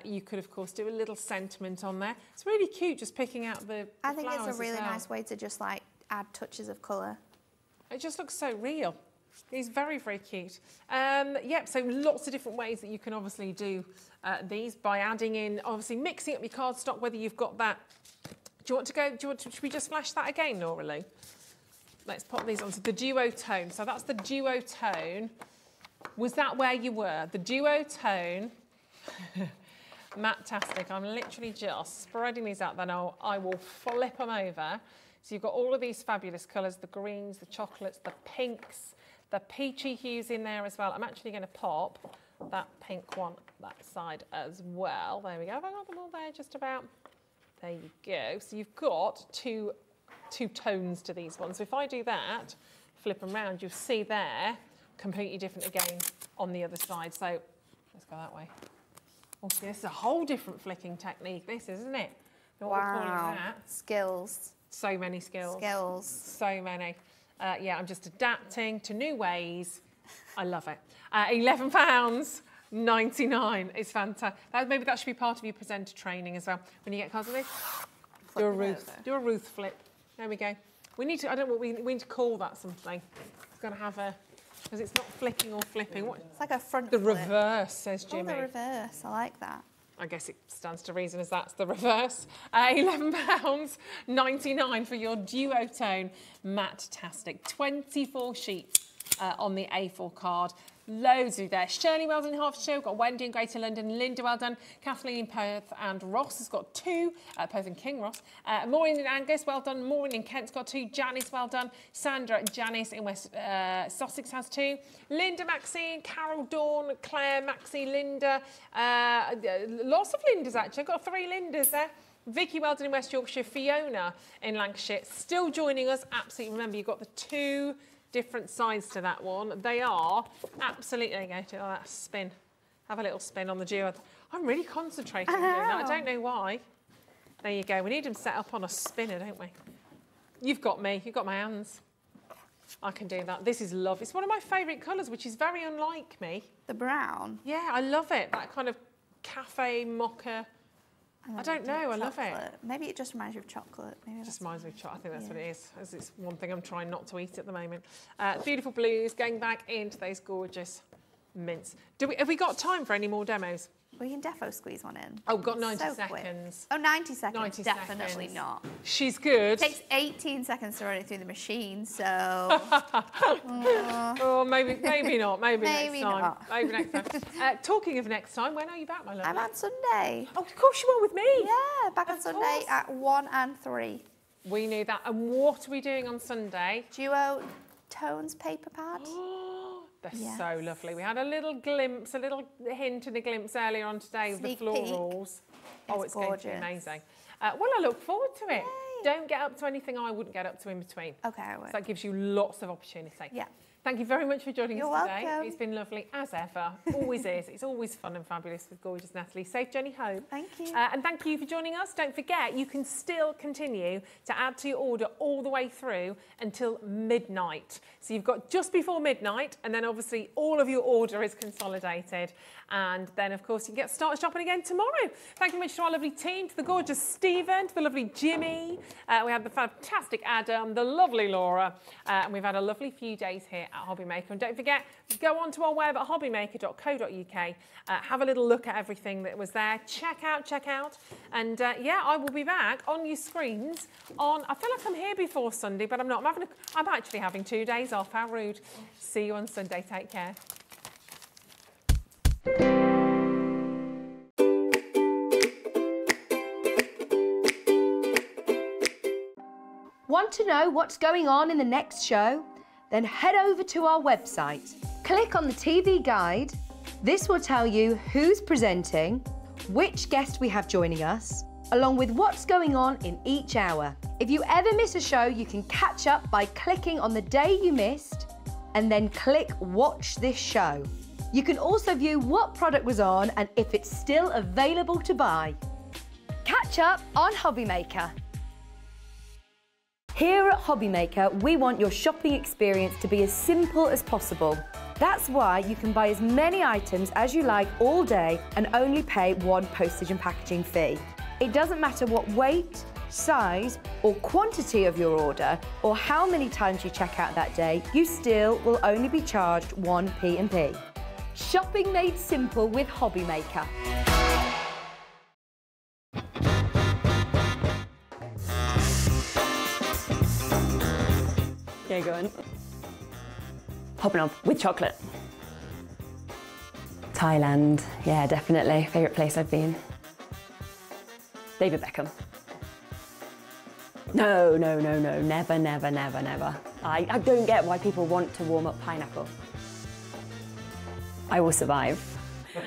You could, of course, do a little sentiment on there. It's really cute just picking out the I think flowers it's a really as well. nice way to just like add touches of colour. It just looks so real. It's very, very cute. Yep, so lots of different ways that you can obviously do these by adding in, obviously mixing up your cardstock, whether you've got that. Should we just flash that again, Nora Lou? Let's pop these onto the duotone. So that's the duotone. Was that where you were? The duotone. Matt-tastic. I'm literally just spreading these out, then I will flip them over. So you've got all of these fabulous colours, the greens, the chocolates, the pinks, the peachy hues in there as well. I'm actually going to pop that pink one that side as well. There we go. Have I got them all there just about? There you go. So you've got two tones to these ones. So if I do that, flip them around, you'll see there, completely different again on the other side. So let's go that way. Oh, see, this is a whole different flicking technique, this, isn't it? What we're calling that. Skills. So many skills. Skills. So many. Yeah, I'm just adapting to new ways. I love it. £11.99. It's fantastic. Maybe that should be part of your presenter training as well. When you get cards like this, do a Ruth flip. There we go. We need to, I don't know what we need to call that something. It's got to have a, because it's not flicking or flipping. What? It's like a front The flip. reverse, says Jimmy. Oh, the reverse. I like that. I guess it stands to reason as that's the reverse. £11.99 for your duotone matte-tastic. 24 sheets on the A4 card. Loads of there. Shirley, well done in Hertfordshire. We've got Wendy in Greater London. Linda, well done. Kathleen in Perth, and Ross has got 2. Perth and King Ross. Maureen in Angus, well done. Maureen in Kent's got 2. Janice, well done. Sandra, Janice in West Sussex has 2. Linda, Maxine, Carol, Dawn, Claire, Maxie, Linda. Lots of Lindas actually. I've got 3 Lindas there. Vicky, well done in West Yorkshire. Fiona in Lancashire, still joining us. Absolutely, remember you've got the 2 different sides to that one. They are absolutely, there you go, that spin. have a little spin on the duo. I'm really concentrating on doing that. I don't know why. There you go. We need them set up on a spinner, don't we? You've got me. You've got my hands. I can do that. This is love. It's one of my favourite colours, which is very unlike me. The brown? Yeah, I love it. That kind of cafe mocha. I don't know. I love it. Maybe it just reminds you of chocolate. Maybe it just reminds me of chocolate. I think that's what it is. As it's one thing I'm trying not to eat at the moment. Beautiful blues, going back into those gorgeous mints. Have we got time for any more demos? We can defo squeeze one in. Oh, we've got 90 seconds. Oh, 90 seconds. 90 Definitely seconds. not. She's good. It takes 18 seconds to run it through the machine, so... oh, maybe not. Maybe next time. Not. Maybe next time. Talking of next time, when are you back, my love? I'm on Sunday. Oh, of course you are with me. Yeah, back on Sunday at 1 and 3. We knew that. And what are we doing on Sunday? Duo Tones paper pad. They're so lovely. We had a little glimpse, a little hint and a glimpse earlier on today of the florals. Oh, it's going to be amazing. Well, I look forward to it. Yay. Don't get up to anything I wouldn't get up to in between. Okay, I will. So that gives you lots of opportunity. Yeah. Thank you very much for joining us today. Welcome. It's been lovely, as ever. Always is. It's always fun and fabulous with gorgeous Natalie. Safe journey home. Thank you. And thank you for joining us. Don't forget, you can still continue to add to your order all the way through until midnight. So you've got just before midnight, and then obviously all of your order is consolidated. And then, of course, you can get started shopping again tomorrow. Thank you very much to our lovely team, to the gorgeous Stephen, to the lovely Jimmy. We had the fantastic Adam, the lovely Laura. And we've had a lovely few days here at Hobby Maker. And don't forget, go onto our web at hobbymaker.co.uk. Have a little look at everything that was there. Check out. And yeah, I will be back on your screens on, I feel like I'm here before Sunday, but I'm not. I'm actually having 2 days off. How rude. See you on Sunday. Take care. Want to know what's going on in the next show? Then head over to our website. Click on the TV guide. This will tell you who's presenting, which guest we have joining us, along with what's going on in each hour. If you ever miss a show, you can catch up by clicking on the day you missed and then click Watch This Show. You can also view what product was on and if it's still available to buy. Catch up on Hobby Maker. Here at Hobby Maker, we want your shopping experience to be as simple as possible. That's why you can buy as many items as you like all day and only pay one postage and packaging fee. It doesn't matter what weight, size or quantity of your order or how many times you check out that day, you still will only be charged one P&P. Shopping made simple with Hobby Maker. Yeah, go on. Hobnob with chocolate. Thailand, yeah, definitely. Favourite place I've been. David Beckham. No, never. I don't get why people want to warm up pineapple. I will survive.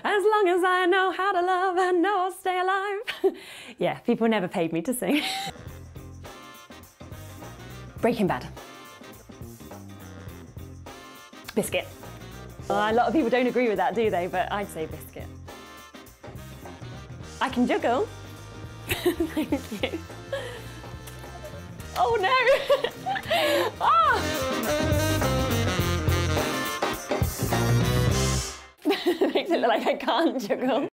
As long as I know how to love, I know I'll stay alive. Yeah, people never paid me to sing. Breaking Bad. Biscuit. A lot of people don't agree with that, do they? But I'd say biscuit. I can juggle. Thank you. Oh no! Oh! Makes it look like I can't juggle.